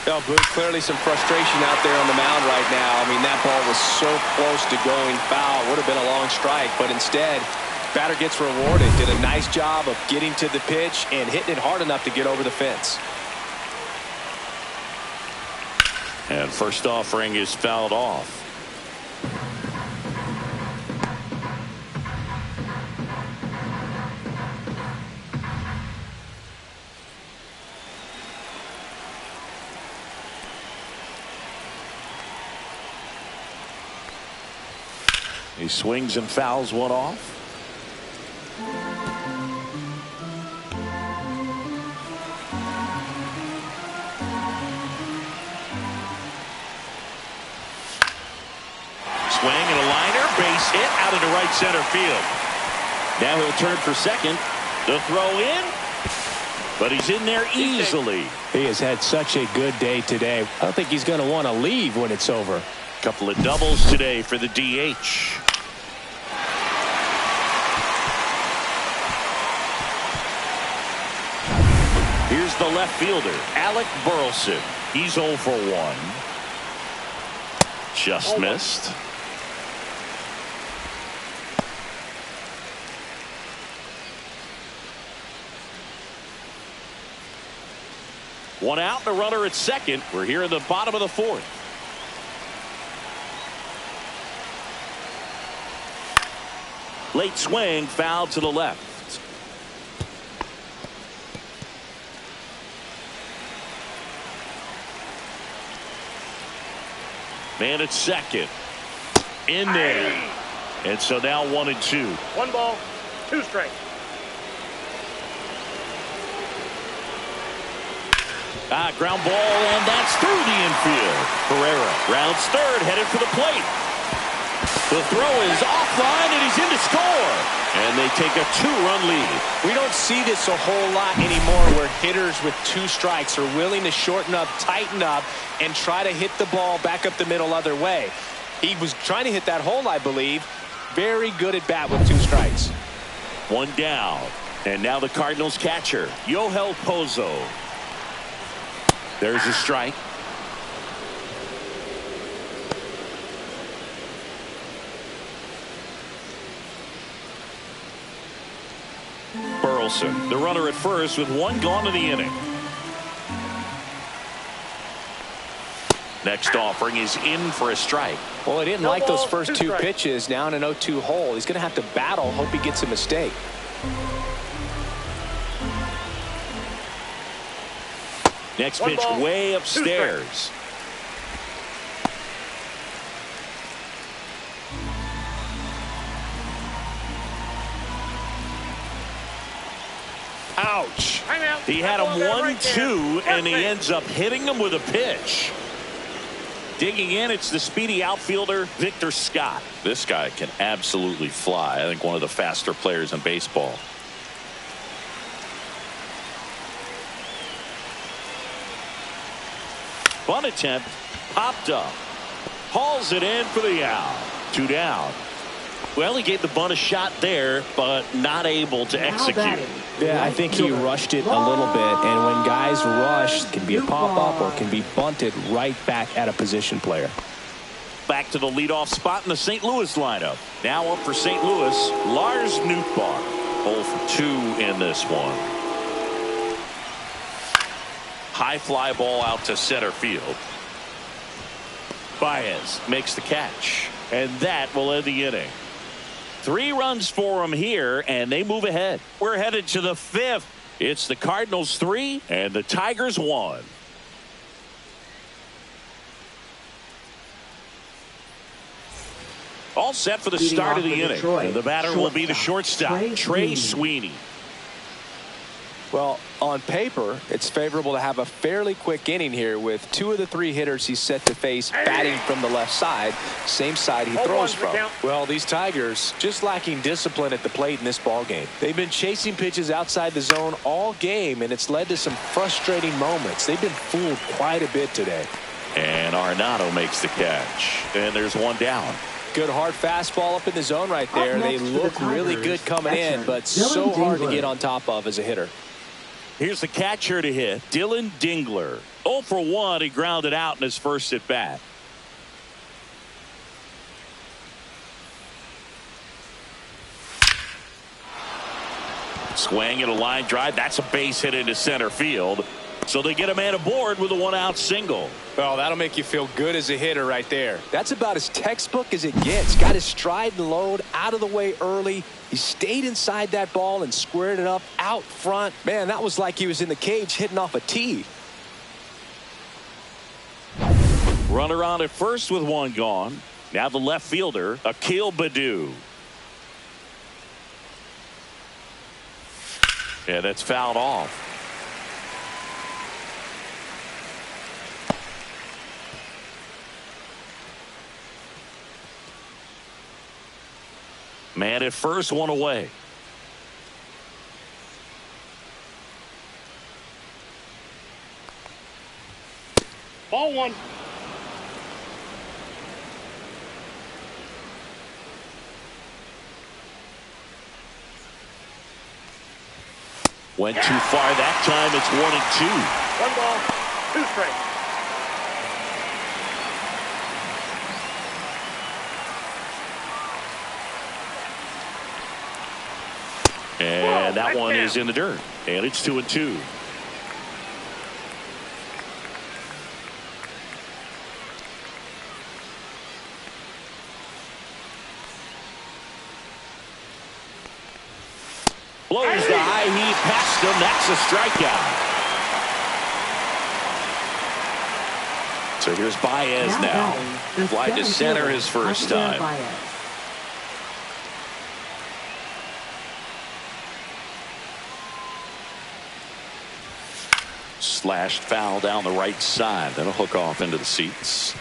Oh, good. Clearly some frustration out there on the mound right now. I mean, that ball was so close to going foul. Would have been a long strike, but instead, batter gets rewarded. Did a nice job of getting to the pitch and hitting it hard enough to get over the fence. And first offering is fouled off. He swings and fouls one off. Swing and a liner, base hit out into right center field. Now he'll turn for second. The throw in, but he's in there easily. He has had such a good day today. I don't think he's going to want to leave when it's over. Couple of doubles today for the DH. Here's the left fielder, Alec Burleson. He's 0 for 1. Just missed. One out, and a runner at second. We're here in the bottom of the 4th. Late swing, foul to the left. Man at second. In there. And so now 1-2. 1 ball, 2 strikes. Ground ball, and that's through the infield. Pereira rounds third, headed for the plate. The throw is offline, and he's in to score. And they take a 2-run lead. We don't see this a whole lot anymore where hitters with 2 strikes are willing to shorten up, tighten up, and try to hit the ball back up the middle other way. He was trying to hit that hole, I believe. Very good at bat with 2 strikes. 1 down. And now the Cardinals catcher, Yohel Pozo. There's a strike. Burleson, the runner at first with one gone in the inning. Next offering is in for a strike. Well, he didn't like those first two pitches. Now in an 0-2 hole. He's going to have to battle. Hope he gets a mistake. Next pitch way upstairs. Ouch. He had him 1-2, and he ends up hitting him with a pitch. Digging in, it's the speedy outfielder, Victor Scott. This guy can absolutely fly. I think one of the faster players in baseball. Bunt attempt, popped up. Hauls it in for the out. 2 down. Well, he gave the bunt a shot there, but not able to execute. Yeah, I think he rushed it a little bit, and when guys rush, it can be a pop-up or it can be bunted right back at a position player. Back to the leadoff spot in the St. Louis lineup. Now up for St. Louis, Lars Nootbaar. 0 for 2 in this one. High fly ball out to center field. Baez makes the catch, and that will end the inning. 3 runs for him here, and they move ahead. We're headed to the 5th. It's the Cardinals 3 and the Tigers 1. All set for the start of the inning. And the batter will be the shortstop, Trey Sweeney. Well, on paper, it's favorable to have a fairly quick inning here with 2 of the 3 hitters he's set to face batting from the left side, same side he throws from. Well, these Tigers just lacking discipline at the plate in this ball game. They've been chasing pitches outside the zone all game, and it's led to some frustrating moments. They've been fooled quite a bit today. And Arenado makes the catch, and there's 1 down. Good hard fastball up in the zone right there. They look really good coming in, but so hard to get on top of as a hitter. Here's the catcher to hit, Dylan Dingler. 0 for 1, he grounded out in his first at bat. Swing and a line drive. That's a base hit into center field. So they get a man aboard with a 1-out single. Well, that'll make you feel good as a hitter right there. That's about as textbook as it gets. Got his stride and load out of the way early. He stayed inside that ball and squared it up out front. Man, that was like he was in the cage hitting off a tee. Runner on at first with 1 gone. Now the left fielder, Akil Baddoo. Yeah, that's fouled off. Man at first, 1 away. Ball 1. Went too far that time. It's 1 and 2. 1 ball, 2 strikes. And that one is in the dirt. And it's 2 and 2. Blows the high heat past him. That's a strikeout. So here's Baez now. Fly to center his first time. Slashed foul down the right side. That'll hook off into the seats.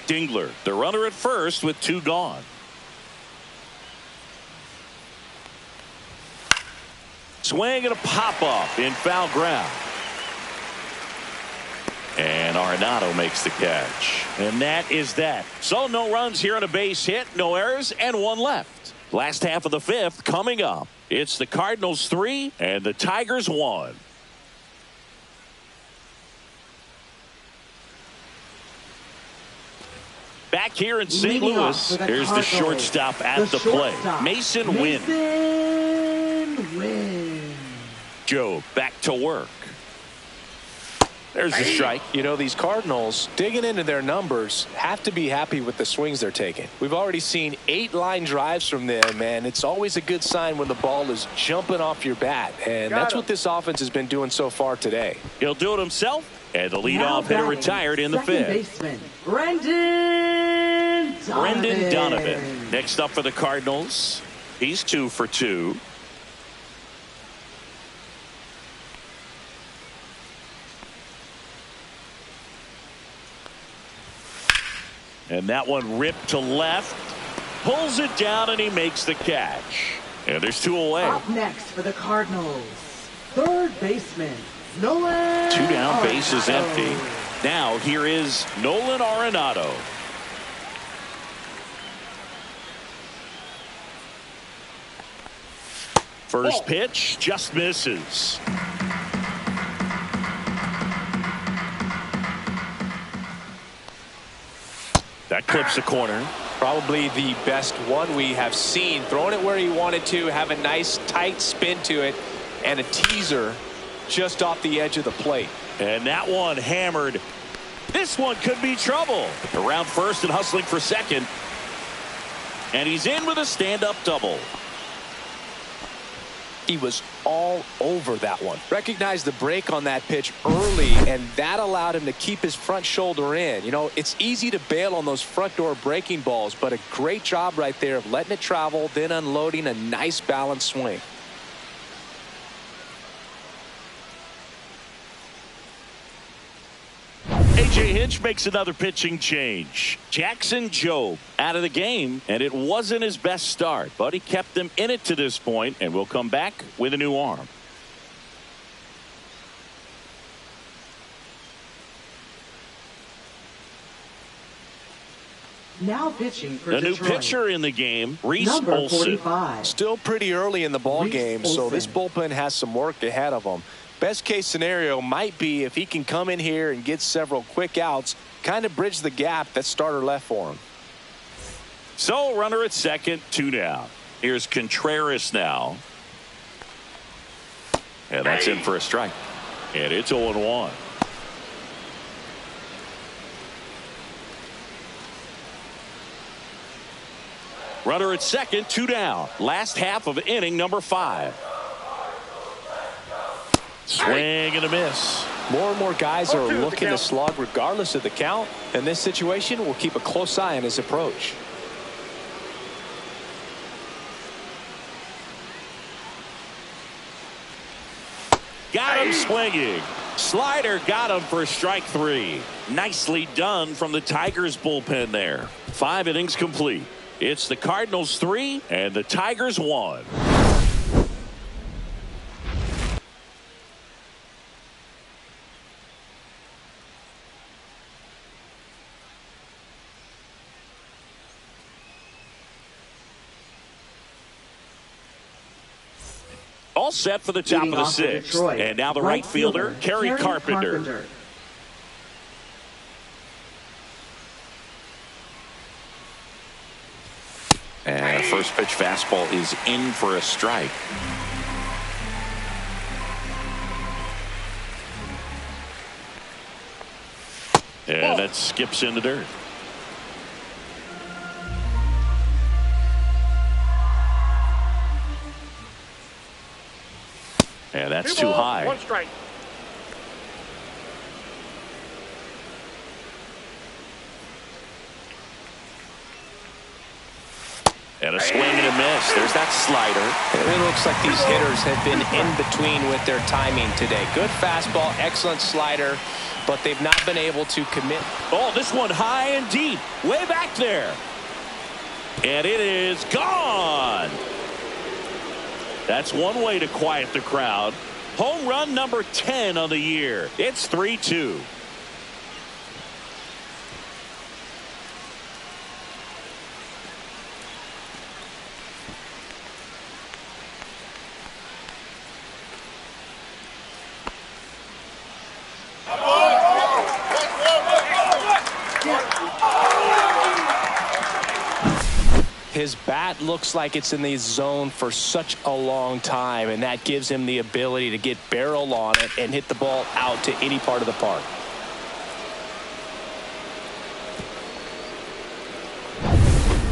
Dingler, the runner at first with 2 gone. Swing and a pop-up in foul ground. And Arenado makes the catch. And that is that. So no runs here on a base hit, no errors, and 1 left. Last half of the 5th coming up. It's the Cardinals 3 and the Tigers 1. Back here in St. Louis, here's the shortstop at the plate. Mason Wynn. Joe back to work. There's the strike. You know, these Cardinals, digging into their numbers, have to be happy with the swings they're taking. We've already seen 8 line drives from them, and it's always a good sign when the ball is jumping off your bat. And that's what this offense has been doing so far today. He'll do it himself, and the leadoff hitter retired in the 5th. Brendan Donovan. Next up for the Cardinals. He's 2 for 2. And that one ripped to left. Pulls it down, and he makes the catch. And there's 2 away. Up next for the Cardinals, third baseman, Nolan 2 down, base is empty. Now here is Nolan Arenado. First pitch just misses. That clips the corner. Probably the best one we have seen. Throwing it where he wanted to, have a nice tight spin to it, and a teaser just off the edge of the plate. And that one hammered. This one could be trouble. Around first and hustling for second. And he's in with a stand-up double. He was all over that one. Recognized the break on that pitch early, and that allowed him to keep his front shoulder in. You know, it's easy to bail on those front door breaking balls, but a great job right there of letting it travel, then unloading a nice balanced swing. A.J. Hinch makes another pitching change. Jackson Jobe out of the game, and it wasn't his best start, but he kept them in it to this point, and will come back with a new arm. Now pitching for the Detroit. New pitcher in the game, Reese Number Olson. 45. Still pretty early in the ball game, so this bullpen has some work ahead of them. Best case scenario might be if he can come in here and get several quick outs, kind of bridge the gap that starter left for him. So runner at second, 2 down. Here's Contreras now. And that's in for a strike. And it's 0-1. Runner at second, 2 down. Last half of inning number 5. Swing and a miss. More and more guys are looking to slug regardless of the count. In this situation, we'll keep a close eye on his approach. Got him swinging. Slider got him for strike 3. Nicely done from the Tigers bullpen there. 5 innings complete. It's the Cardinals 3 and the Tigers 1. All set for the top of the 6th. And now the right fielder, Kerry Carpenter. And first pitch fastball is in for a strike. And that skips in the dirt. And that's too high. 1 strike. And a swing and a miss. There's that slider. It looks like these hitters have been in between with their timing today. Good fastball, excellent slider, but they've not been able to commit. Oh, this one high and deep, way back there. And it is gone. That's one way to quiet the crowd. Home run number 10 on the year. It's 3-2. His bat looks like it's in the zone for such a long time, and that gives him the ability to get barrel on it and hit the ball out to any part of the park.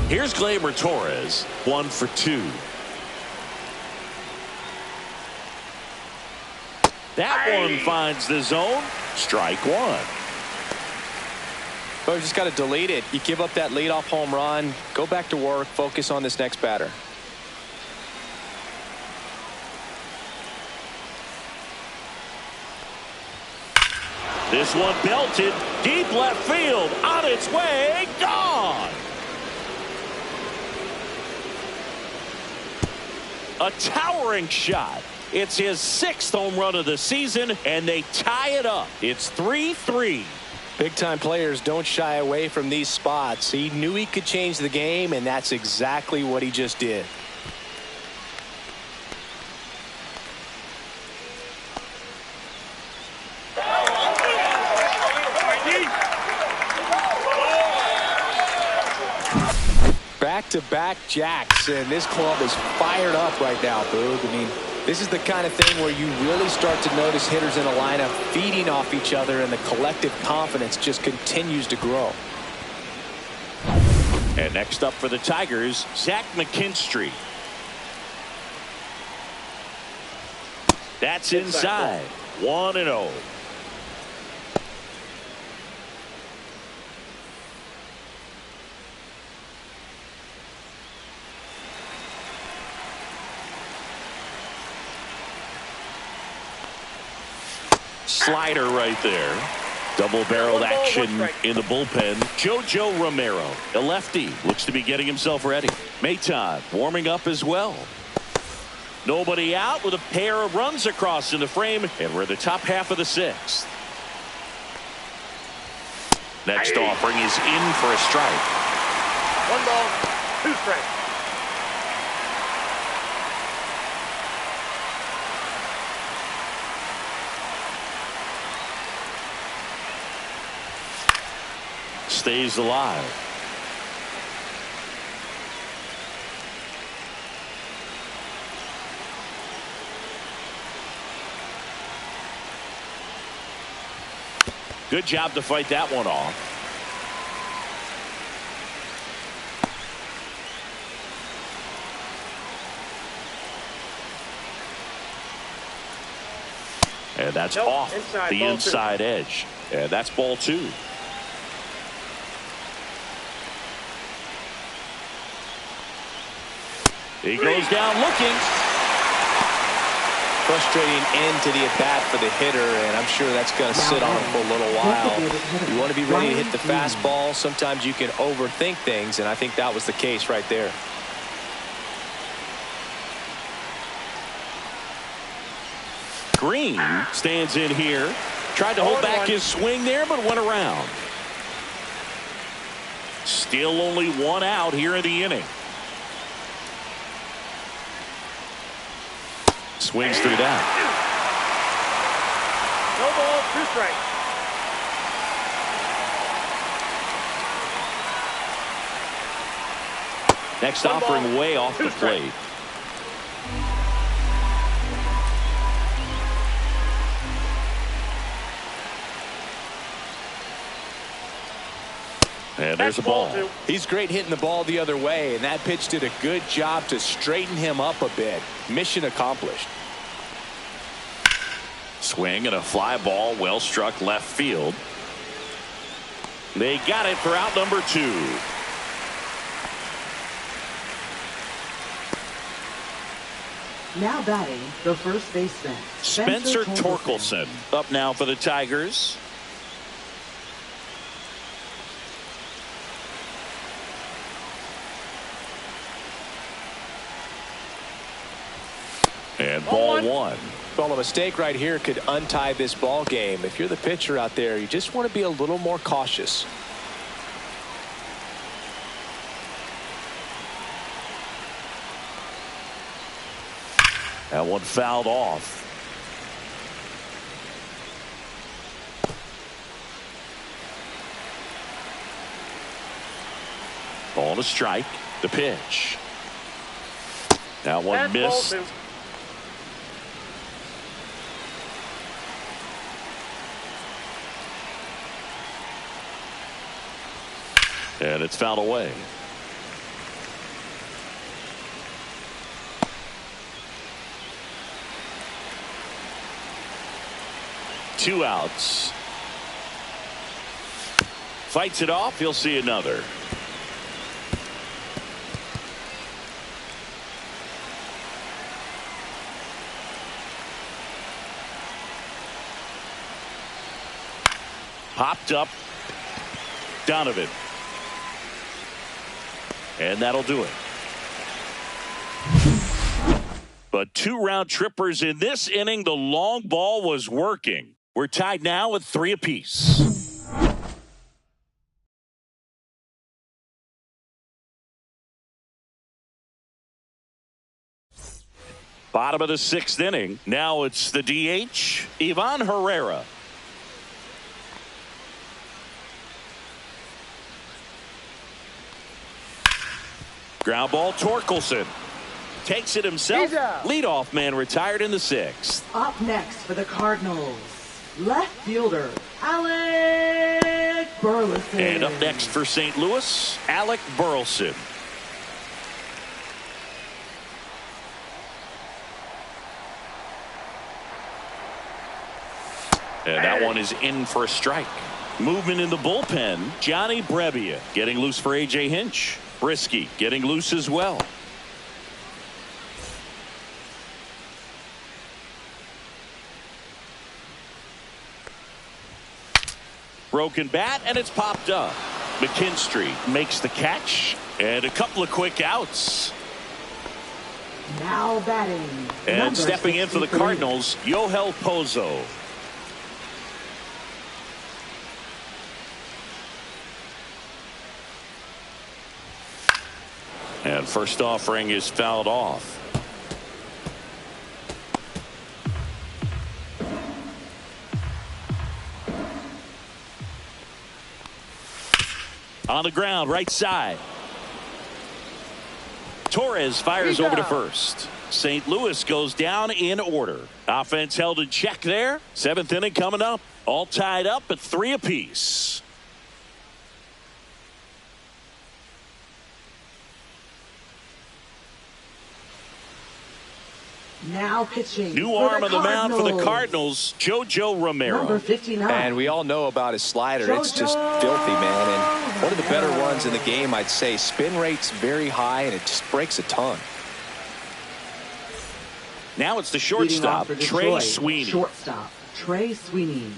Here's Gleyber Torres, 1 for 2. That one finds the zone. Strike one. But you just got to delete it. You give up that leadoff home run. Go back to work. Focus on this next batter. This one belted deep left field. On its way. Gone. A towering shot. It's his 6th home run of the season, and they tie it up. It's 3-3. Big-time players don't shy away from these spots. He knew he could change the game, and that's exactly what he just did. Back-to-back jacks, and this club is fired up right now, Boog. I mean, this is the kind of thing where you really start to notice hitters in a lineup feeding off each other, and the collective confidence just continues to grow. And next up for the Tigers, Zach McKinstry. That's inside. 1-0. Slider right there. Double-barreled action in the bullpen. JoJo Romero, a lefty, looks to be getting himself ready. Maton warming up as well. Nobody out with a pair of runs across in the frame, and we're the top half of the 6th. Next offering is in for a strike. 1 ball, 2 strikes. Stays alive. Good job to fight that one off. And that's off the inside edge. And that's ball 2. He goes down looking. Frustrating end to the at-bat for the hitter, and I'm sure that's going to sit on him for a little while. You want to be ready to hit the fastball. Sometimes you can overthink things, and I think that was the case right there. Green stands in here. Tried to hold back his swing there, but went around. Still only 1 out here in the inning. Swings through that. No ball, 2 strikes. Next offering way off the plate. And there's a ball. He's great hitting the ball the other way, and that pitch did a good job to straighten him up a bit. Mission accomplished. Swing and a fly ball, well struck left field. They got it for out number 2. Now batting, the first baseman, Spencer Torkelson up now for the Tigers. And ball 1. Well, a mistake right here could untie this ball game. If you're the pitcher out there, you just want to be a little more cautious. That one fouled off. On a strike. The pitch. That one And missed. ball 2. And it's fouled away. Two outs. Fights it off. He'll see another. Popped up. Donovan. And that'll do it. But 2 round trippers in this inning. The long ball was working. We're tied now with 3 apiece. Bottom of the 6th inning. Now it's the DH, Ivan Herrera. Ground ball, Torkelson. Takes it himself. Leadoff man retired in the 6th. Up next for the Cardinals, left fielder, Alec Burleson. And up next for St. Louis, Alec Burleson. And that one is in for a strike. Movement in the bullpen. Johnny Brebbia getting loose for A.J. Hinch. Brisky getting loose as well. Broken bat, and it's popped up. McKinstry makes the catch, and a couple of quick outs. Now batting. And stepping in for the Cardinals, Yohel Pozo. And first offering is fouled off. On the ground, right side. Torres fires over to first. St. Louis goes down in order. Offense held in check there. 7th inning coming up. All tied up at 3 apiece. Now pitching. New arm on the mound for the Cardinals, Jojo Romero. Number 59. And we all know about his slider. It's just filthy, man. And one of the better ones in the game, I'd say. Spin rate's very high, and it just breaks a ton. Now it's the shortstop, Trey Sweeney. Shortstop, Trey Sweeney.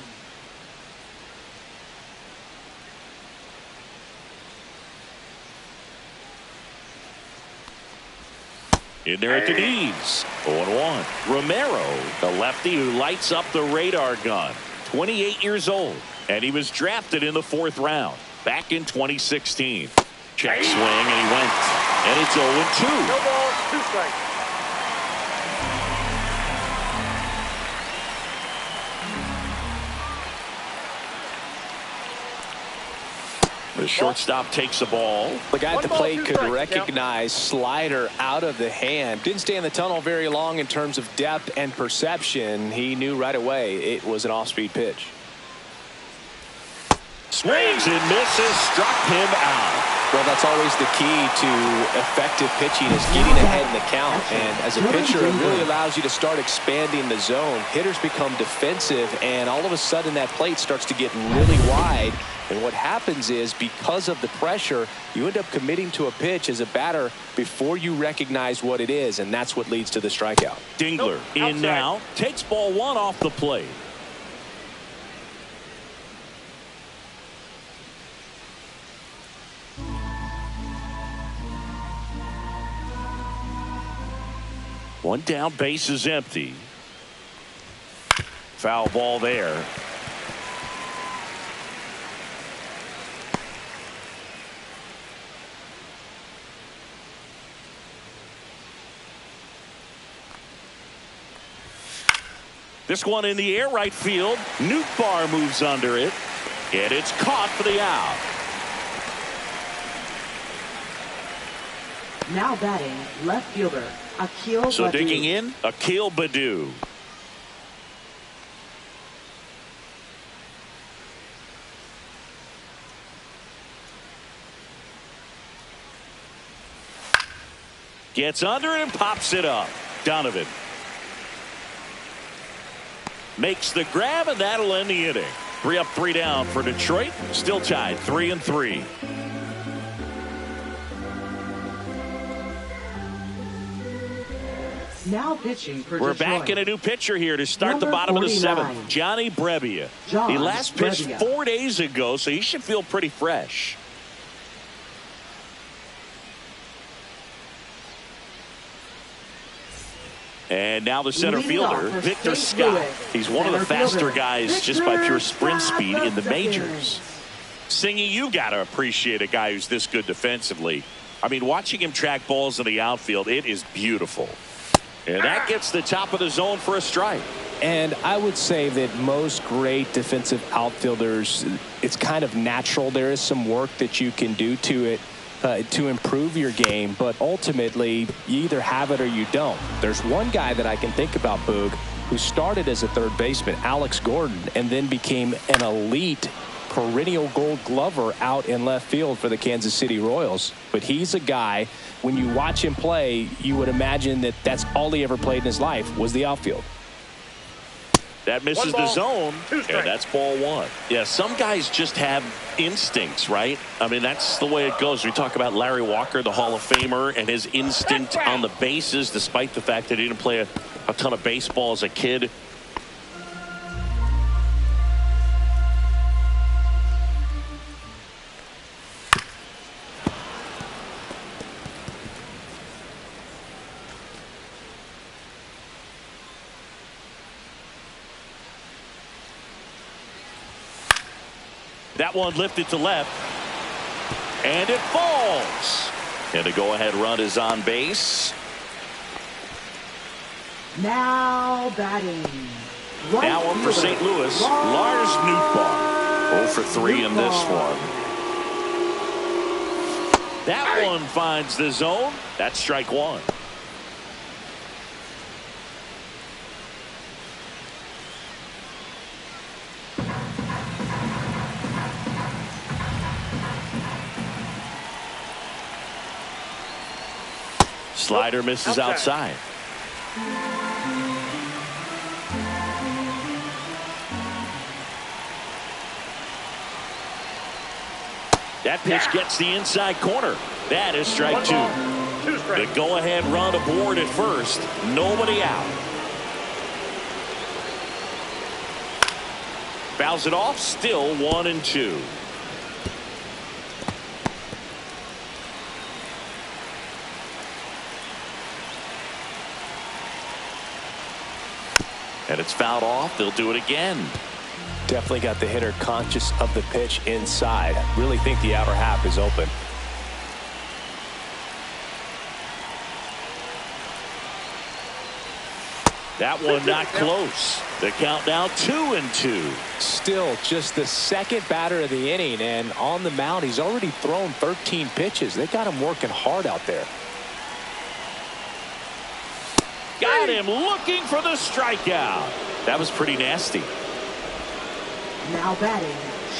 In there at the knees. 0-1. Romero, the lefty who lights up the radar gun. 28 years old. And he was drafted in the 4th round back in 2016. Check swing, and he went. And it's 0-2. No balls, 2 strikes. The shortstop takes the ball. The guy at the 1 ball, plate 2 could strikes, recognize slider out of the hand. Didn't stay in the tunnel very long in terms of depth and perception. He knew right away it was an off-speed pitch. Swings and misses, struck him out. Well, that's always the key to effective pitching, is getting ahead in the count. And as a pitcher, it really allows you to start expanding the zone. Hitters become defensive, and all of a sudden that plate starts to get really wide. And what happens is, because of the pressure, you end up committing to a pitch as a batter before you recognize what it is, and that's what leads to the strikeout. Dingler in now, takes ball 1 off the plate. One down, base is empty. Foul ball there. This one in the air, right field. Nootbaar moves under it, and it's caught for the out. Now batting, left fielder, Akil So Baddoo. digging in, Akil Baddoo. Gets under it and pops it up. Donovan makes the grab, and that'll end the inning. 3 up, 3 down for Detroit. Still tied 3-3. Now pitching for We're Detroit. back in a new pitcher here to start Number the bottom of the 49. 7th. Johnny Brebbia. John He last pitched Brebbia. 4 days ago, so he should feel pretty fresh. And now the center Leading off fielder, for Victor St. Scott. Louis, He's one of the center faster fielder, guys just by Victor pure sprint Scott speed in the the majors. Singy, you got to appreciate a guy who's this good defensively. I mean, watching him track balls in the outfield, it is beautiful. And that gets the top of the zone for a strike. And I would say that most great defensive outfielders, it's kind of natural. There is some work that you can do to it to improve your game, but ultimately you either have it or you don't. There's one guy that I can think about, Boog, who started as a third baseman, Alex Gordon, and then became an elite perennial Gold Glover out in left field for the Kansas City Royals. But he's a guy, when you watch him play, you would imagine that that's all he ever played in his life was the outfield. That misses the zone, and that's ball 1. Yeah, some guys just have instincts, right? I mean, that's the way it goes. We talk about Larry Walker, the Hall of Famer, and his instinct on the bases, despite the fact that he didn't play a ton of baseball as a kid. That one lifted to left, and it falls. And the go-ahead run is on base. Now batting. Right Now one for fielder, St. Louis, Lars Nootbaar. 0 for 3 in this one. That one finds the zone. That's strike 1. Slider misses outside. That pitch gets the inside corner. That is strike 2. The go-ahead run aboard at first. Nobody out. Fouls it off. Still 1-2. And it's fouled off. They'll do it again. Definitely got the hitter conscious of the pitch inside. Really think the outer half is open. That one not close. The count now 2-2. Still just the second batter of the inning, and on the mound he's already thrown 13 pitches. They got him working hard out there. Got him looking for the strikeout. That was pretty nasty. Now batting.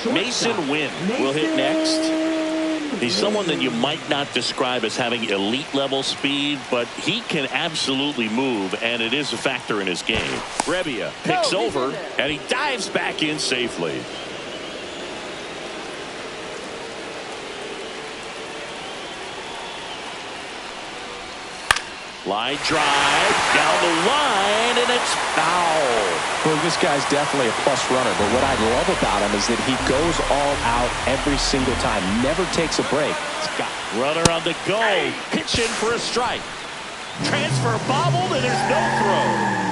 Shortstop. Mason Wynn will hit next. He's someone that you might not describe as having elite level speed, but he can absolutely move, and it is a factor in his game. Brebbia picks over, and he dives back in safely. Line drive down the line, and it's foul. Well, this guy's definitely a plus runner, but what I love about him is that he goes all out every single time, never takes a break. Scott, runner on the go, pitching for a strike. Transfer bobbled, and there's no throw.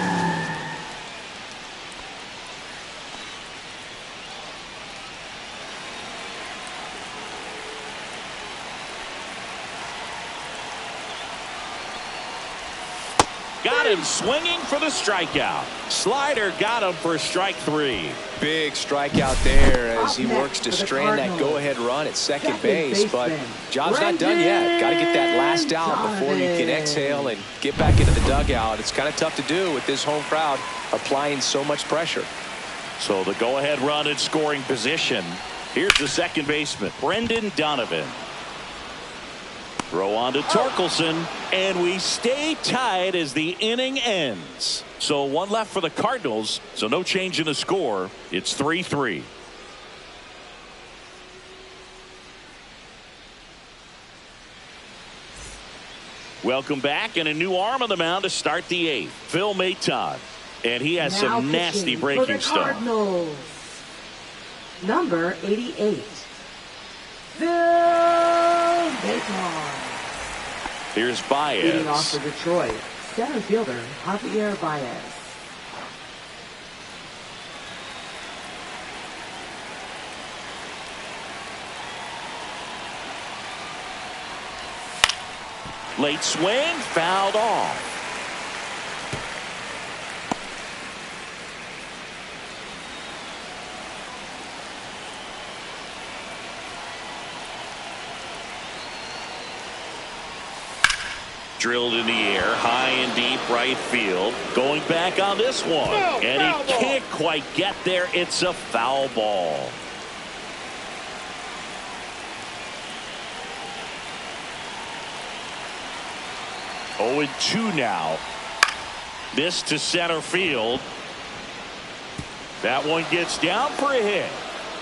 Got him swinging for the strikeout. Slider got him for strike 3. Big strikeout there as he works to strand that go-ahead run at second base. But job's not done yet. Got to get that last out before you can exhale and get back into the dugout. It's kind of tough to do with this home crowd applying so much pressure. So the go-ahead run in scoring position. Here's the second baseman, Brendan Donovan. Throw on to Torkelson, and we stay tied as the inning ends. So one left for the Cardinals, so no change in the score. It's 3-3. Welcome back, and a new arm on the mound to start the 8th. Phil Maton, and he has now some nasty breaking stuff. Cardinals, number 88. Phil Maton. Here's Baez. Leading off for Detroit, center fielder Javier Baez. Late swing, fouled off. Drilled in the air, high and deep right field. Going back on this one. And he can't quite get there. It's a foul ball. Oh, and 2 now. This to center field. That one gets down for a hit.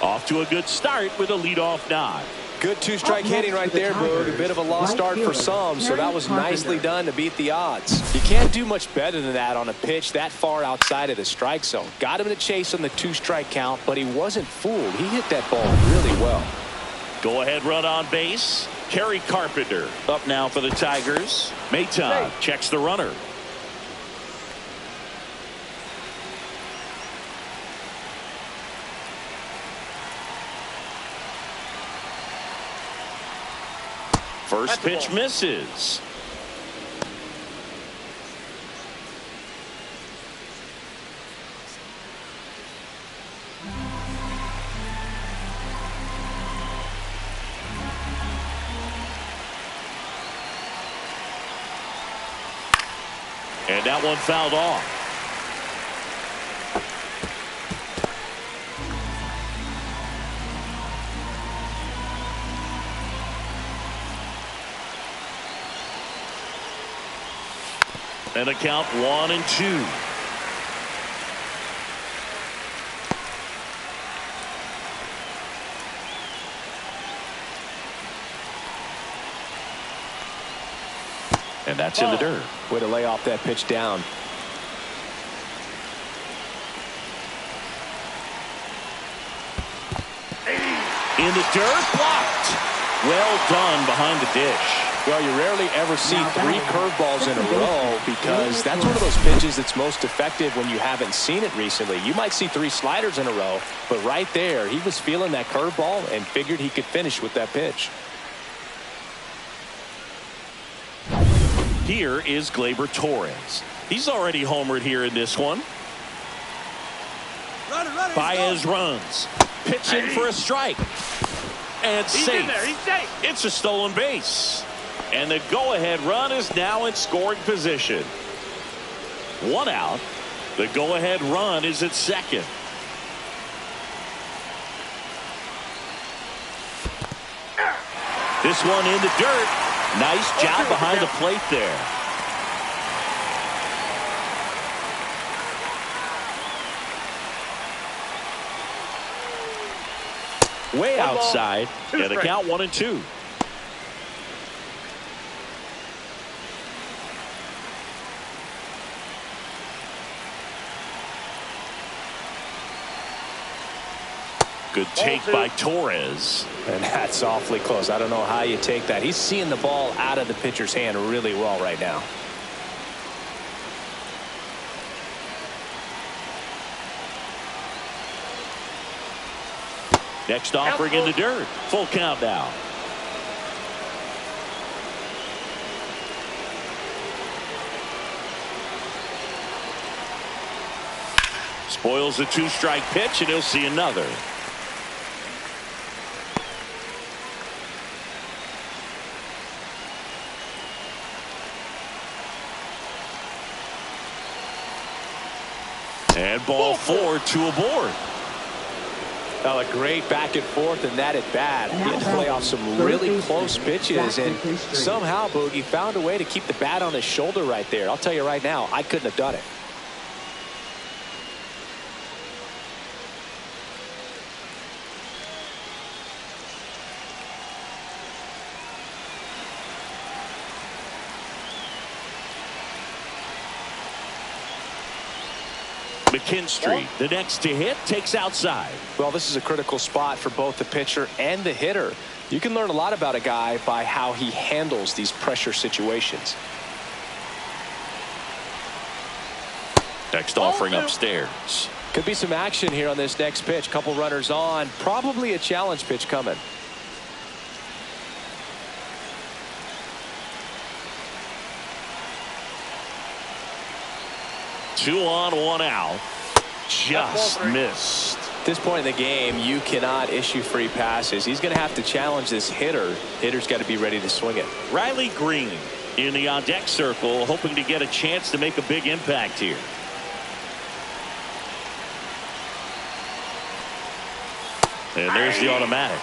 Off to a good start with a leadoff nod. Good two-strike hitting right there, Boog. A bit of a lost start for some, so that was nicely done to beat the odds. You can't do much better than that on a pitch that far outside of the strike zone. Got him in a chase on the 2-strike count, but he wasn't fooled. He hit that ball really well. Go ahead run on base. Kerry Carpenter up now for the Tigers. Maton checks the runner. First pitch misses. And that one fouled off. And a count 1-2. And that's in the dirt. Way to lay off that pitch down. In the dirt, blocked. Well done behind the dish. Well, you rarely ever see 3 curveballs in a row because that's one of those pitches that's most effective when you haven't seen it recently. You might see 3 sliders in a row, but right there, he was feeling that curveball and figured he could finish with that pitch. Here is Gleyber Torres. He's already homered here in this one. Baez runs. Pitching for a strike. And safe. It's a stolen base. And the go-ahead run is now in scoring position. 1 out. The go-ahead run is at second. This one in the dirt. Nice job behind the plate there. Way outside. And the count 1-2. Good take by Torres. And that's awfully close. I don't know how you take that. He's seeing the ball out of the pitcher's hand really well right now. Next offering in the dirt. Full count now. Spoils a 2-strike pitch, and he'll see another. And ball 4, 2 aboard. Well, a great back and forth in that at bat. He had to play off some really close pitches, and somehow Boogie found a way to keep the bat on his shoulder right there. I'll tell you right now, I couldn't have done it. McKinstry, the next to hit, takes outside. Well, this is a critical spot for both the pitcher and the hitter. You can learn a lot about a guy by how he handles these pressure situations. Next offering upstairs. Could be some action here on this next pitch. Couple runners on. Probably a challenge pitch coming. Two on, one out. Just missed. At this point in the game, you cannot issue free passes. He's going to have to challenge this hitter. Hitter's got to be ready to swing it. Riley Green in the on-deck circle, hoping to get a chance to make a big impact here. And there's the automatic.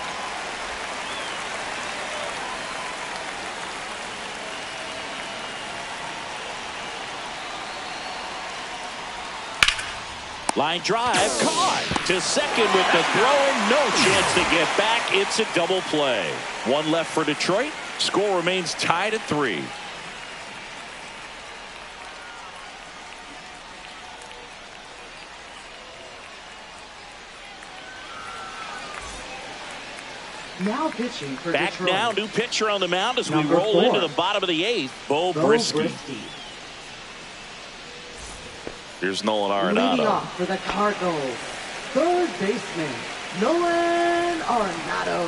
Line drive, caught to second with the throw. No chance to get back. It's a double play. One left for Detroit. Score remains tied at 3. Now pitching for Back Detroit. now, new pitcher on the mound as Number we roll 4. into the bottom of the 8th. Bo Brisky. Here's Nolan Leading Arenado. off for the Cardinals, third baseman, Nolan Arenado.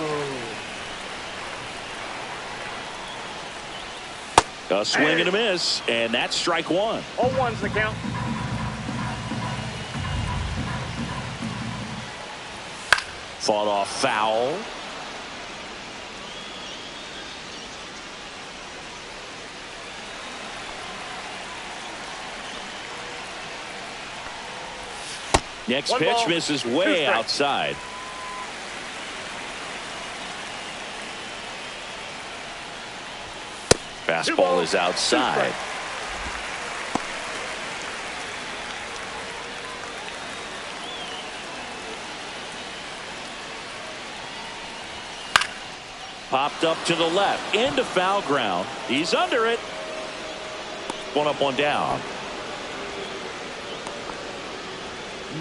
A swing and a miss, and that's strike 1. 0-1's the count. Fought off foul. Next One pitch ball, misses 2 way strikes. outside. Fastball balls, is 2 outside. strikes. Popped up to the left into foul ground. He's under it. One up, one down.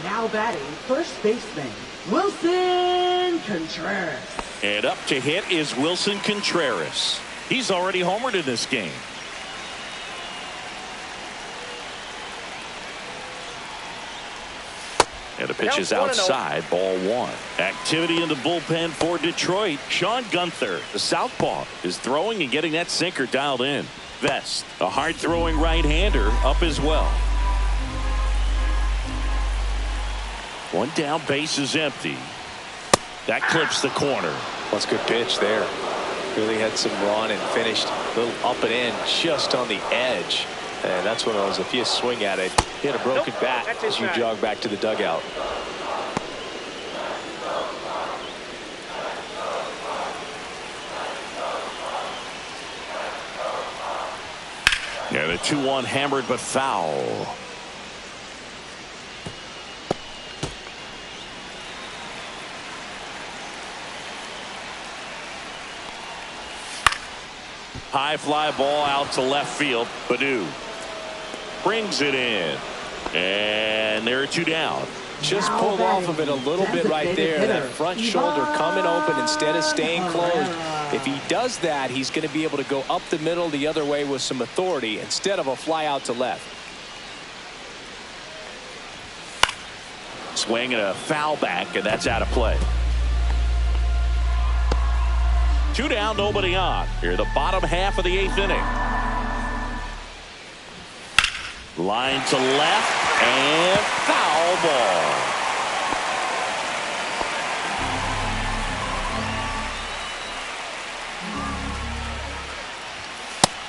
Now batting, first baseman, Wilson Contreras. And up to hit is Wilson Contreras. He's already homered in this game. And the pitch is outside, ball 1. Activity in the bullpen for Detroit. Sean Gunther, the southpaw, is throwing and getting that sinker dialed in. Vest, a hard-throwing right-hander, up as well. One down, base is empty. That clips the corner. That's a good pitch there. Really had some run and finished a little up and in just on the edge. And that's one of those, if you swing at it, hit a broken bat as you jog back to the dugout. Yeah, the 2-1 hammered but foul. High fly ball out to left field. Badu brings it in. And there are 2 down. Just pulled off of it a little bit right there. That front shoulder coming open instead of staying closed. If he does that, he's going to be able to go up the middle the other way with some authority instead of a fly out to left. Swing and a foul back, and that's out of play. 2 down, nobody on. Here, the bottom half of the 8th inning. Line to left, and foul foul ball.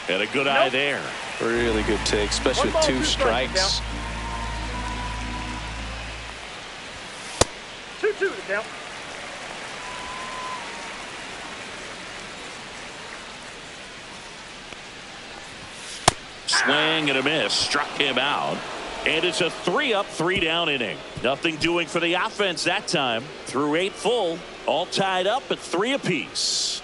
And a good eye there. Really good take, especially with 2 strikes. 2-2 to count. Swing and a miss. Struck him out. And it's a 3-up, 3-down inning. Nothing doing for the offense that time. Through 8 full. All tied up at 3 apiece.